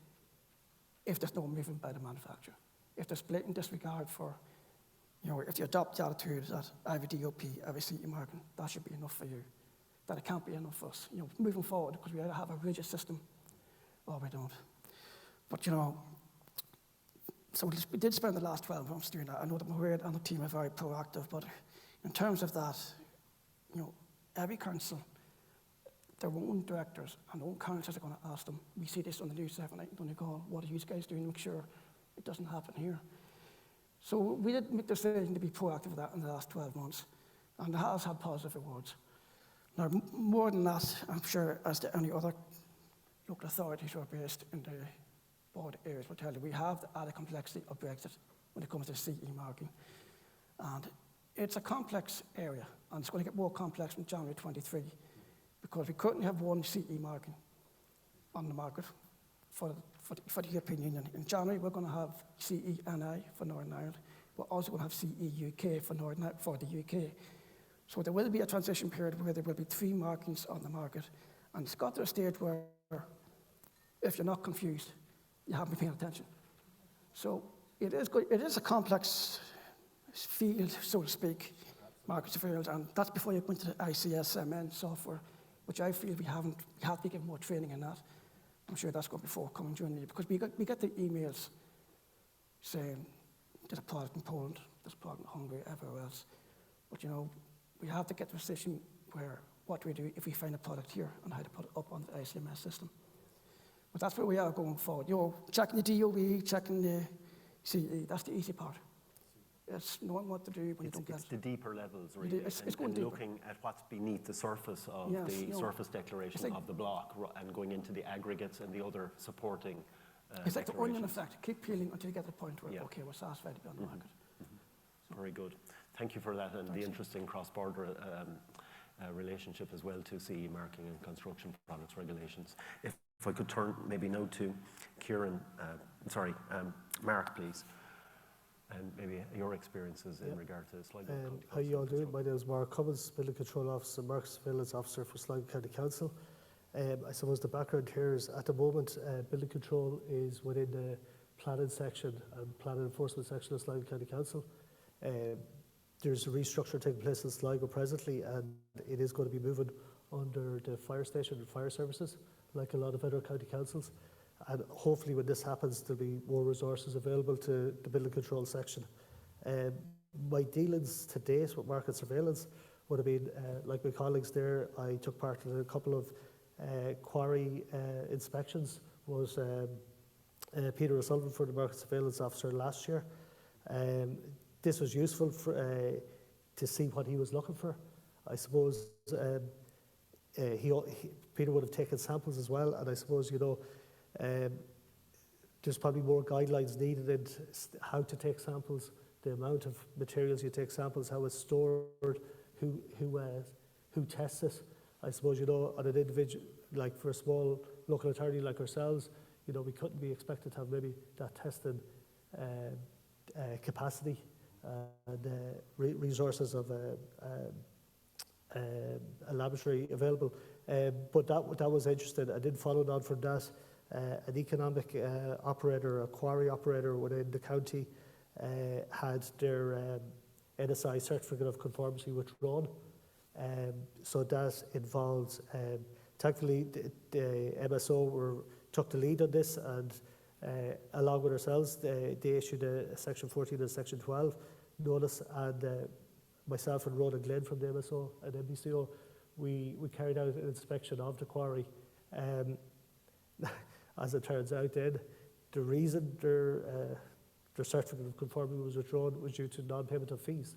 if there's no movement by the manufacturer. If there's blatant disregard for, if you adopt the attitude that I have a DOP, I have a CE marking, that should be enough for you. That it can't be enough for us, moving forward, because we either have a rigid system or we don't. But, so we did spend the last 12 months doing that. I know that Mairéad and the team are very proactive, but in terms of that, every council, their own directors and own councils are going to ask them. We see this on the news every night in Donegal. What are you guys doing to make sure it doesn't happen here? So we did make the decision to be proactive with that in the last 12 months, and it has had positive rewards. Now, more than that, I'm sure, as to any other local authorities who are based in the border areas will tell you, we have the added complexity of Brexit when it comes to CE marking. And it's a complex area, and it's going to get more complex from January 23, because we currently have one CE marking on the market for the European Union. In January, we're going to have CE-NI for Northern Ireland. We're also going to have CE-UK for the UK. So there will be a transition period where there will be 3 markings on the market, and it's got to a stage where, if you're not confused, you haven't been paying attention. So it is a complex field, so to speak, market surveillance, and that's before you go into the ICSMN software, which I feel we have to be given more training in that. I'm sure that's going to be forthcoming during the year, because we get the emails saying there's a product in Poland, there's a product in Hungary, everywhere else. But we have to get to a position where what do we do if we find a product here and how to put it up on the ICMS system. But that's where we are going forward. Checking the DOE, checking the CE, that's the easy part. It's knowing what to do when you don't get It's it. the deeper levels, really, It's going and deeper. looking at what's beneath the surface of Yes, the no, surface declaration like, of the block and going into the aggregates and the other supporting it's like the onion declarations. effect. Keep peeling until you get to the point where, Yeah. okay, we're satisfied to be on the market. Very good. Thank you for that, and the Thanks. interesting cross-border relationship as well to CE marking and construction products regulations. If I could turn maybe now to Kieran, Mark, please, and maybe your experiences in regard to Sligo County How you all Council. doing? My name is Mark Cummins, Building Control Officer, Market Surveillance Officer for Sligo County Council. I suppose the background here is at the moment, building control is within the planning section and planning enforcement section of Sligo County Council. There's a restructure taking place in Sligo presently, and it is going to be moving under the fire station and fire services, like a lot of other county councils. And hopefully when this happens, there'll be more resources available to the building control section. My dealings to date with market surveillance would have been, like my colleagues there, I took part in a couple of quarry inspections. Was Peter O'Sullivan for the market surveillance officer last year. This was useful for, to see what he was looking for. I suppose Peter would have taken samples as well, and I suppose, you know, there's probably more guidelines needed in how to take samples, the amount of materials you take samples, how it's stored, who tests it. I suppose, you know, on an individual, like for a small local authority like ourselves, you know, we couldn't be expected to have maybe that testing capacity and resources of a laboratory available. But that was interesting. I did follow on from that. An economic operator, a quarry operator within the county, had their NSI certificate of conformity withdrawn. So that involves, thankfully, the MSO took the lead on this, and along with ourselves, they issued a Section 14 and Section 12 notice, and myself and Ronan Glynn from the MSO and NBC&MSO, we carried out an inspection of the quarry. As it turns out then, the reason their certificate of conformity was withdrawn was due to non-payment of fees.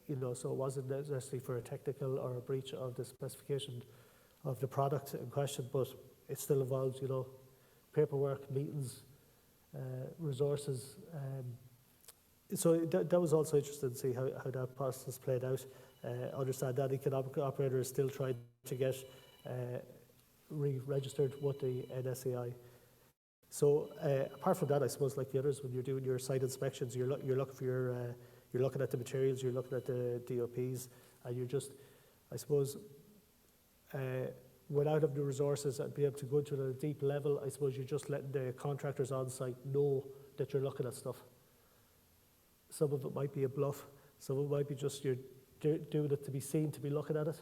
You know, so it wasn't necessarily for a technical or a breach of the specification of the product in question, but it still involves, you know, paperwork, meetings, resources. So that was also interesting to see how that process played out. Understand that economic operator is still trying to get re-registered with the NSAI. So apart from that, I suppose like the others, when you're doing your site inspections, you're looking for your you're looking at the materials, you're looking at the DOPs, and you're just, I suppose, without having the resources and be able to go to a deep level, I suppose you're just letting the contractors on site know that you're looking at stuff. Some of it might be a bluff, some of it might be just you're doing it to be seen, to be looking at it,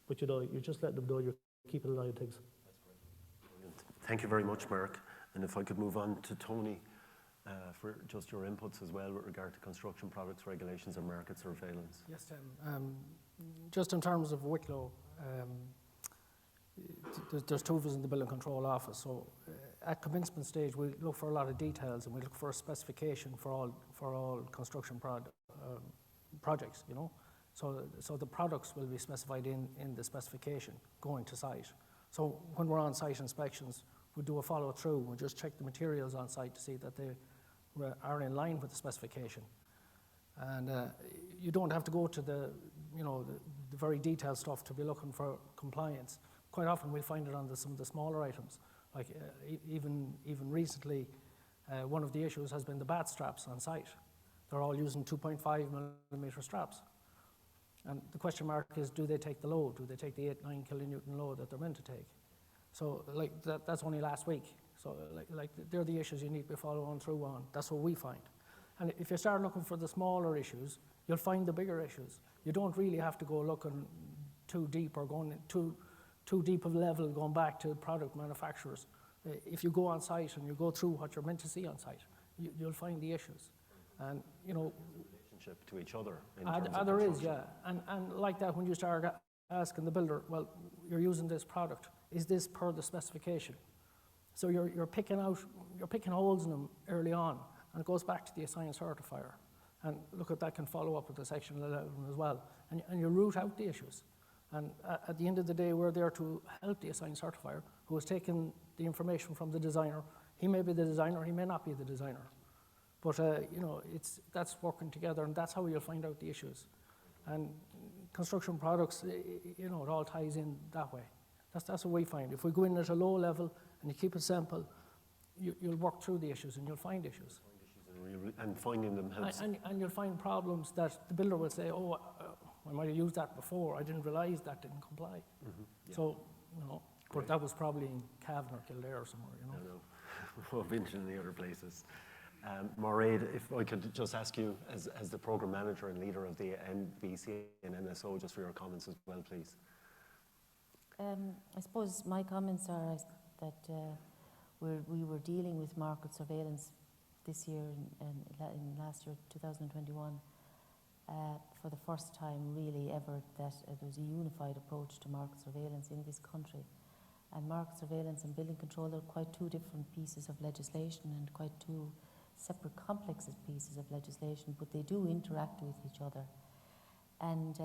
but you know, you're just letting them know you're keeping an eye on things. Brilliant. Thank you very much, Mark. And if I could move on to Tony for just your inputs as well with regard to construction products regulations and market surveillance. Yes, Tim. Just in terms of Wicklow, there's two of us in the Building Control Office. So at commencement stage, we look for a lot of details and we look for a specification for all construction projects, you know. So the products will be specified in the specification going to site. So when we're on site inspections, we do a follow through. We just check the materials on site to see that they are in line with the specification. And you don't have to go to the very detailed stuff to be looking for compliance. Quite often we'll find it on some of the smaller items. Like even recently, one of the issues has been the bat straps on site. They're all using 2.5mm straps. And the question mark is, do they take the load? Do they take the 8-9 kilonewton load that they're meant to take? So like that's only last week. So like they're the issues you need to follow on through on. That's what we find. And if you start looking for the smaller issues, you'll find the bigger issues. You don't really have to go looking too deep or going too deep of level going back to product manufacturers. If you go on site and you go through what you're meant to see on site, you'll find the issues. And you know, relationship to each other. There is, yeah. And like that, when you start asking the builder, well, you're using this product, is this per the specification? So you're picking holes in them early on, and it goes back to the assigned certifier. And look at that can follow up with the section 11 as well. And you root out the issues. And at the end of the day, we're there to help the assigned certifier who has taken the information from the designer. He may be the designer, he may not be the designer. But that's working together, and that's how you'll find out the issues. And construction products, it all ties in that way. That's what we find. If we go in at a low level and you keep it simple, you'll work through the issues and you'll find issues. And finding them helps. And you'll find problems that the builder will say, oh, I might have used that before. I didn't realise that didn't comply. Yeah. So, but that was probably in Cavan or Kildare or somewhere, I know. I've been in the other places. Mairéad, if I could just ask you, as the program manager and leader of the NBC&MSO, just for your comments as well, please. I suppose my comments are that we were dealing with market surveillance this year in last year, 2021, for the first time really ever that there was a unified approach to market surveillance in this country. And market surveillance and building control are quite two different pieces of legislation and quite two separate complex pieces of legislation, but they do interact with each other. And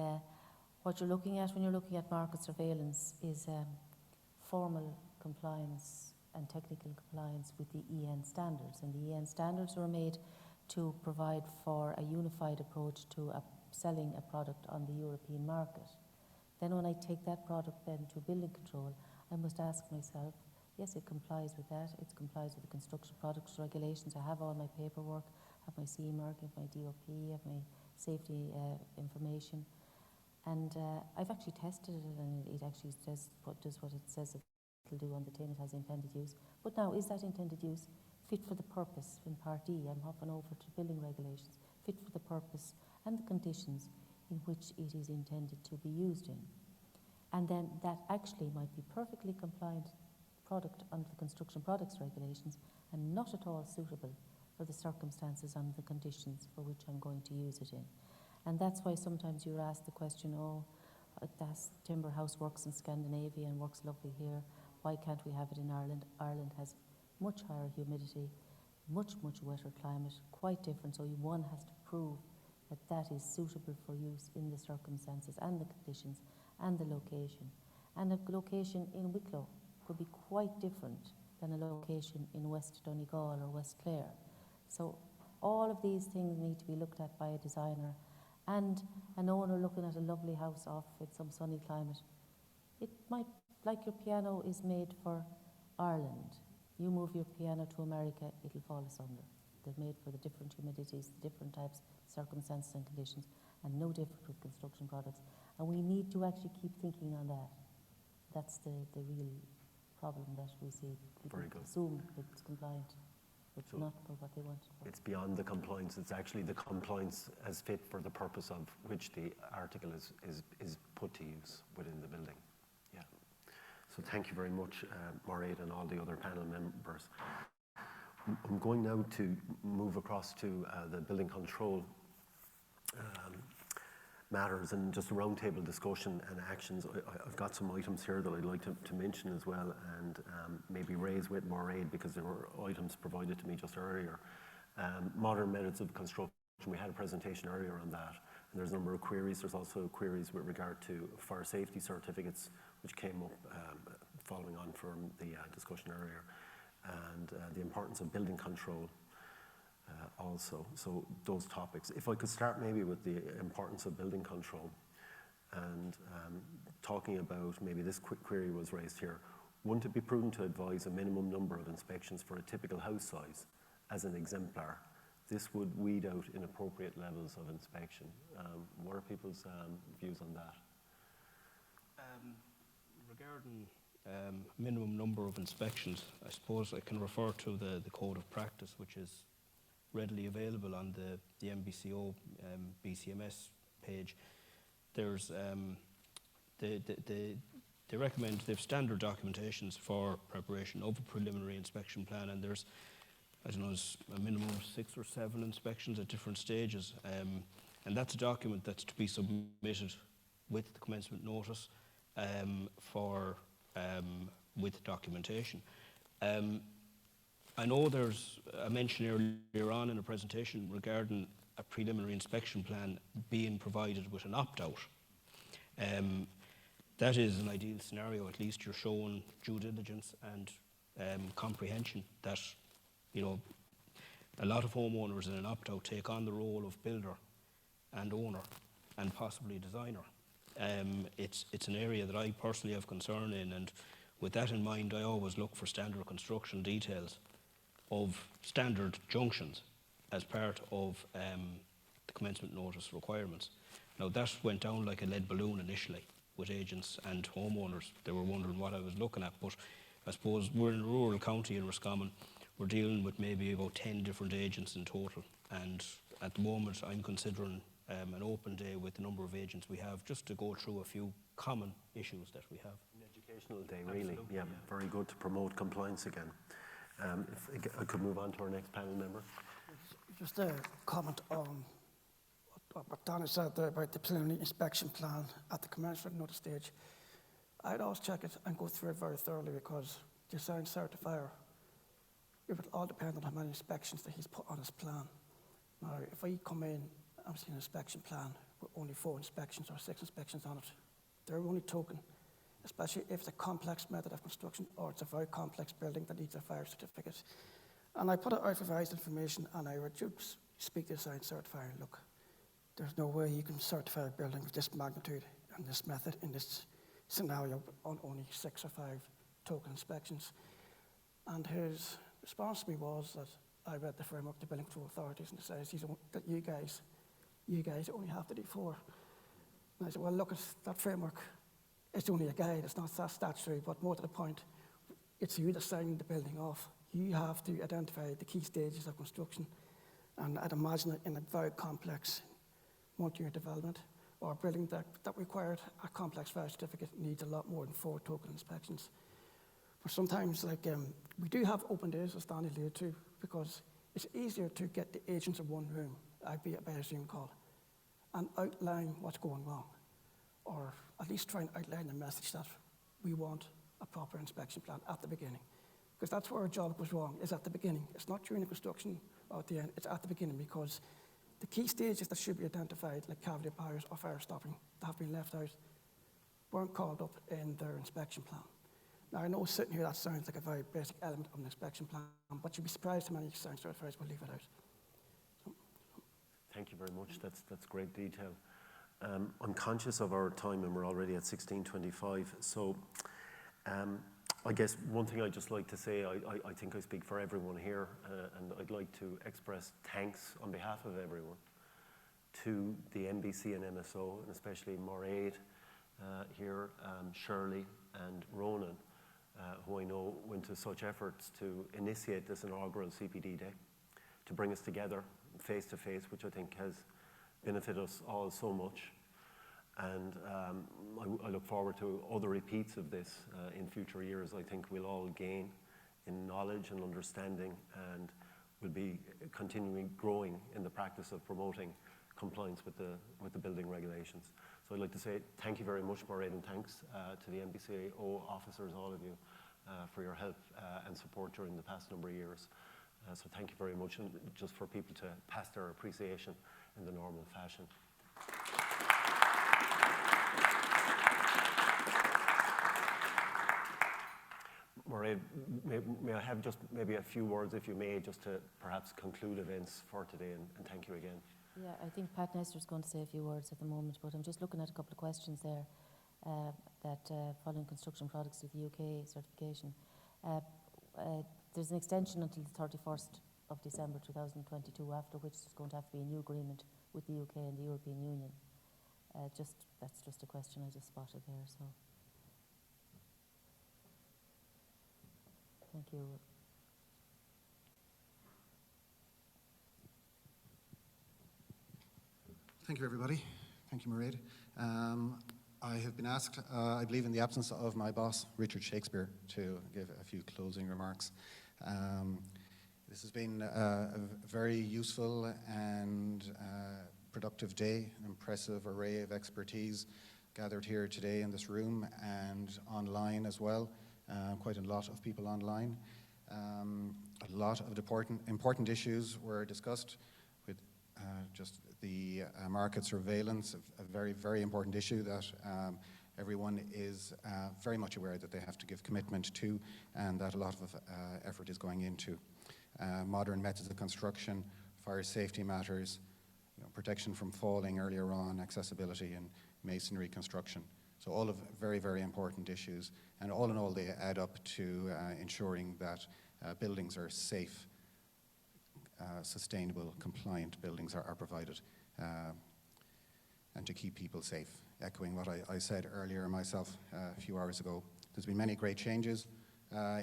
what you're looking at when you're looking at market surveillance is formal compliance and technical compliance with the EN standards. And the EN standards were made to provide for a unified approach to selling a product on the European market. Then when I take that product then to building control, I must ask myself, yes, it complies with that. It complies with the construction products regulations. I have all my paperwork, have my CE mark, have my DOP, have my safety information. And I've actually tested it, and it actually does what it says it'll do on the tin. It has intended use. But now, is that intended use fit for the purpose? In Part E, I'm hopping over to building regulations. Fit for the purpose and the conditions in which it is intended to be used in. And then that actually might be perfectly compliant product under the construction products regulations and not at all suitable for the circumstances and the conditions for which I'm going to use it in. And that's why sometimes you're asked the question, that timber house works in Scandinavia and works lovely here. Why can't we have it in Ireland? Ireland has much higher humidity, much wetter climate, quite different. So one has to prove that that is suitable for use in the circumstances and the conditions and the location. And a location in Wicklow could be quite different than a location in West Donegal or West Clare. So all of these things need to be looked at by a designer and an owner looking at a lovely house off in some sunny climate. It might, like your piano is made for Ireland. You move your piano to America, it'll fall asunder. They're made for the different humidities, the different types, circumstances and conditions, and no different with construction products. And we need to actually keep thinking on that. That's the real problem that we see. People assume it's compliant, but it's not for what they want. It's beyond the compliance. It's actually the compliance as fit for the purpose of which the article is put to use within the building. Yeah. So thank you very much, Mairéad, and all the other panel members. I'm going now to move across to the building control matters and just a roundtable discussion and actions. I've got some items here that I'd like to mention as well and maybe raise with Mairéad because there were items provided to me just earlier. Modern methods of construction, we had a presentation earlier on that, and there's a number of queries. There's also queries with regard to fire safety certificates, which came up following on from the discussion earlier, and the importance of building control also. So those topics. If I could start maybe with the importance of building control and talking about, maybe this quick query was raised here, wouldn't it be prudent to advise a minimum number of inspections for a typical house size as an exemplar? This would weed out inappropriate levels of inspection. What are people's views on that? Regarding minimum number of inspections, I suppose I can refer to the code of practice, which is readily available on the NBCO BCMS page. There's they recommend they have standard documentations for preparation of a preliminary inspection plan, and there's, I don't know, there's a minimum of 6 or 7 inspections at different stages, and that's a document that's to be submitted with the commencement notice with documentation. I know there's a mention earlier on in a presentation regarding a preliminary inspection plan being provided with an opt-out. That is an ideal scenario. At least you're showing due diligence and comprehension that, you know, a lot of homeowners in an opt-out take on the role of builder and owner and possibly designer. It's an area that I personally have concern in, and with that in mind, I always look for standard construction details of standard junctions as part of the commencement notice requirements. Now that went down like a lead balloon initially with agents and homeowners. They were wondering what I was looking at, but I suppose we're in a rural county in Roscommon. We're dealing with maybe about 10 different agents in total, and at the moment I'm considering an open day with the number of agents we have, just to go through a few common issues that we have. An educational day, really. Absolutely, Yeah, very good to promote compliance again. If I could move on to our next panel member. Just a comment on what Donna said there about the preliminary inspection plan at the commencement notice stage. I'd always check it and go through it very thoroughly, because the design certifier, it would all depend on how many inspections that he's put on his plan. Now, if I come in and see an inspection plan with only 4 inspections or 6 inspections on it, they're only token, especially if it's a complex method of construction or it's a very complex building that needs a fire certificate. And I put it out for various information, and I would just speak to the design certifier. Look, there's no way you can certify a building with this magnitude and this method in this scenario on only 6 or 5 token inspections. And his response to me was that I read the framework of the building control authorities, and it says that you guys only have to do 4. And I said, well, look at that framework. It's only a guide, it's not that statutory, but more to the point, it's you that's signing the building off. You have to identify the key stages of construction, and I'd imagine it in a very complex multi-year development or a building that required a complex fire certificate needs a lot more than 4 token inspections. But sometimes, like, we do have open days, as Danny alluded to, because it's easier to get the agents in one room, albeit by a Zoom call, and outline what's going wrong, or at least try and outline the message that we want a proper inspection plan at the beginning. Because that's where our job goes wrong, is at the beginning. It's not during the construction or at the end, it's at the beginning, because the key stages that should be identified, like cavity barriers or fire stopping, that have been left out, weren't called up in their inspection plan. Now, I know sitting here that sounds like a very basic element of an inspection plan, but you'd be surprised how many design certifiers will leave it out. Thank you very much. That's great detail. I'm conscious of our time, and we're already at 16:25. So I guess one thing I'd just like to say, I think I speak for everyone here, and I'd like to express thanks on behalf of everyone to the NBC&MSO, and especially Mairéad here, Shirley and Ronan, who I know went to such efforts to initiate this inaugural CPD day, to bring us together face to face, which I think has benefited us all so much. And I look forward to other repeats of this in future years. I think we'll all gain in knowledge and understanding, and we'll be continuing growing in the practice of promoting compliance with the building regulations. So I'd like to say thank you very much, Mairéad, and thanks to the NBC&MSO officers, all of you, for your help and support during the past number of years. So thank you very much, and just for people to pass their appreciation in the normal fashion. Mairéad, may I have just maybe a few words, if you may, just to perhaps conclude events for today, and thank you again. Yeah, I think Pat Nestor is going to say a few words at the moment, but I'm just looking at a couple of questions there that following construction products with the UK certification. There's an extension until the 31st of December 2022, after which there's going to have to be a new agreement with the UK and the European Union. That's just a question I just spotted there, so. Thank you. Thank you, everybody. Thank you, Mairéad. I have been asked, I believe in the absence of my boss, Richard Shakespeare, to give a few closing remarks. This has been a very useful and productive day, an impressive array of expertise gathered here today in this room and online as well. Quite a lot of people online. A lot of important issues were discussed, with just the market surveillance, a very, very important issue that everyone is very much aware that they have to give commitment to, and that a lot of effort is going into. Modern methods of construction, fire safety matters, protection from falling earlier on, accessibility and masonry construction. So all of very, very important issues, and all in all they add up to ensuring that buildings are safe, sustainable, compliant buildings are provided, and to keep people safe. Echoing what I said earlier myself a few hours ago, there's been many great changes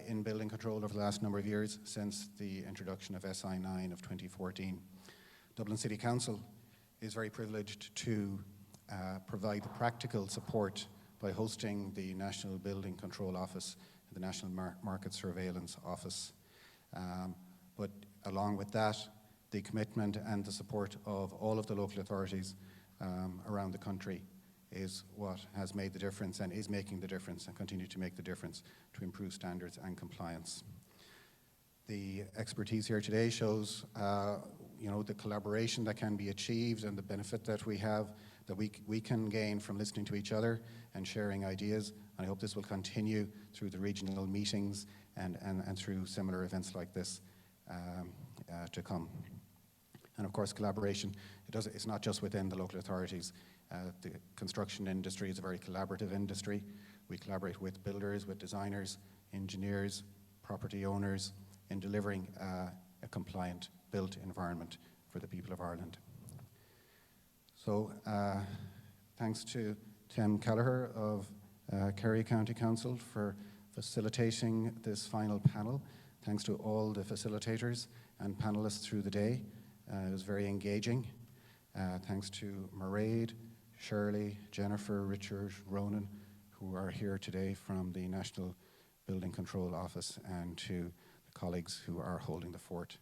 in building control over the last number of years since the introduction of SI 9 of 2014. Dublin City Council is very privileged to provide the practical support by hosting the National Building Control Office and the National Market Surveillance Office. But along with that, the commitment and the support of all of the local authorities around the country is what has made the difference and is making the difference and continue to make the difference to improve standards and compliance. The expertise here today shows the collaboration that can be achieved and the benefit that we have, that we can gain from listening to each other and sharing ideas. And I hope this will continue through the regional meetings and through similar events like this to come. And of course, collaboration, it's not just within the local authorities. The construction industry is a very collaborative industry. We collaborate with builders, with designers, engineers, property owners in delivering a compliant built environment for the people of Ireland. So thanks to Tim Gallagher of Kerry County Council for facilitating this final panel. Thanks to all the facilitators and panelists through the day. It was very engaging. Thanks to Mairéad, Shirley, Jennifer, Richard, Ronan, who are here today from the National Building Control Office, and to the colleagues who are holding the fort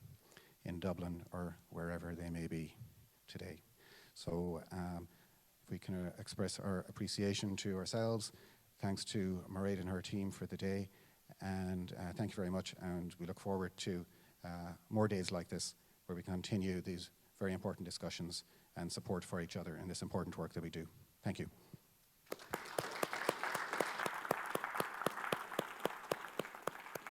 in Dublin or wherever they may be today. So if we can express our appreciation to ourselves, thanks to Mairéad and her team for the day, and thank you very much, and we look forward to more days like this where we continue these very important discussions and support for each other in this important work that we do. Thank you.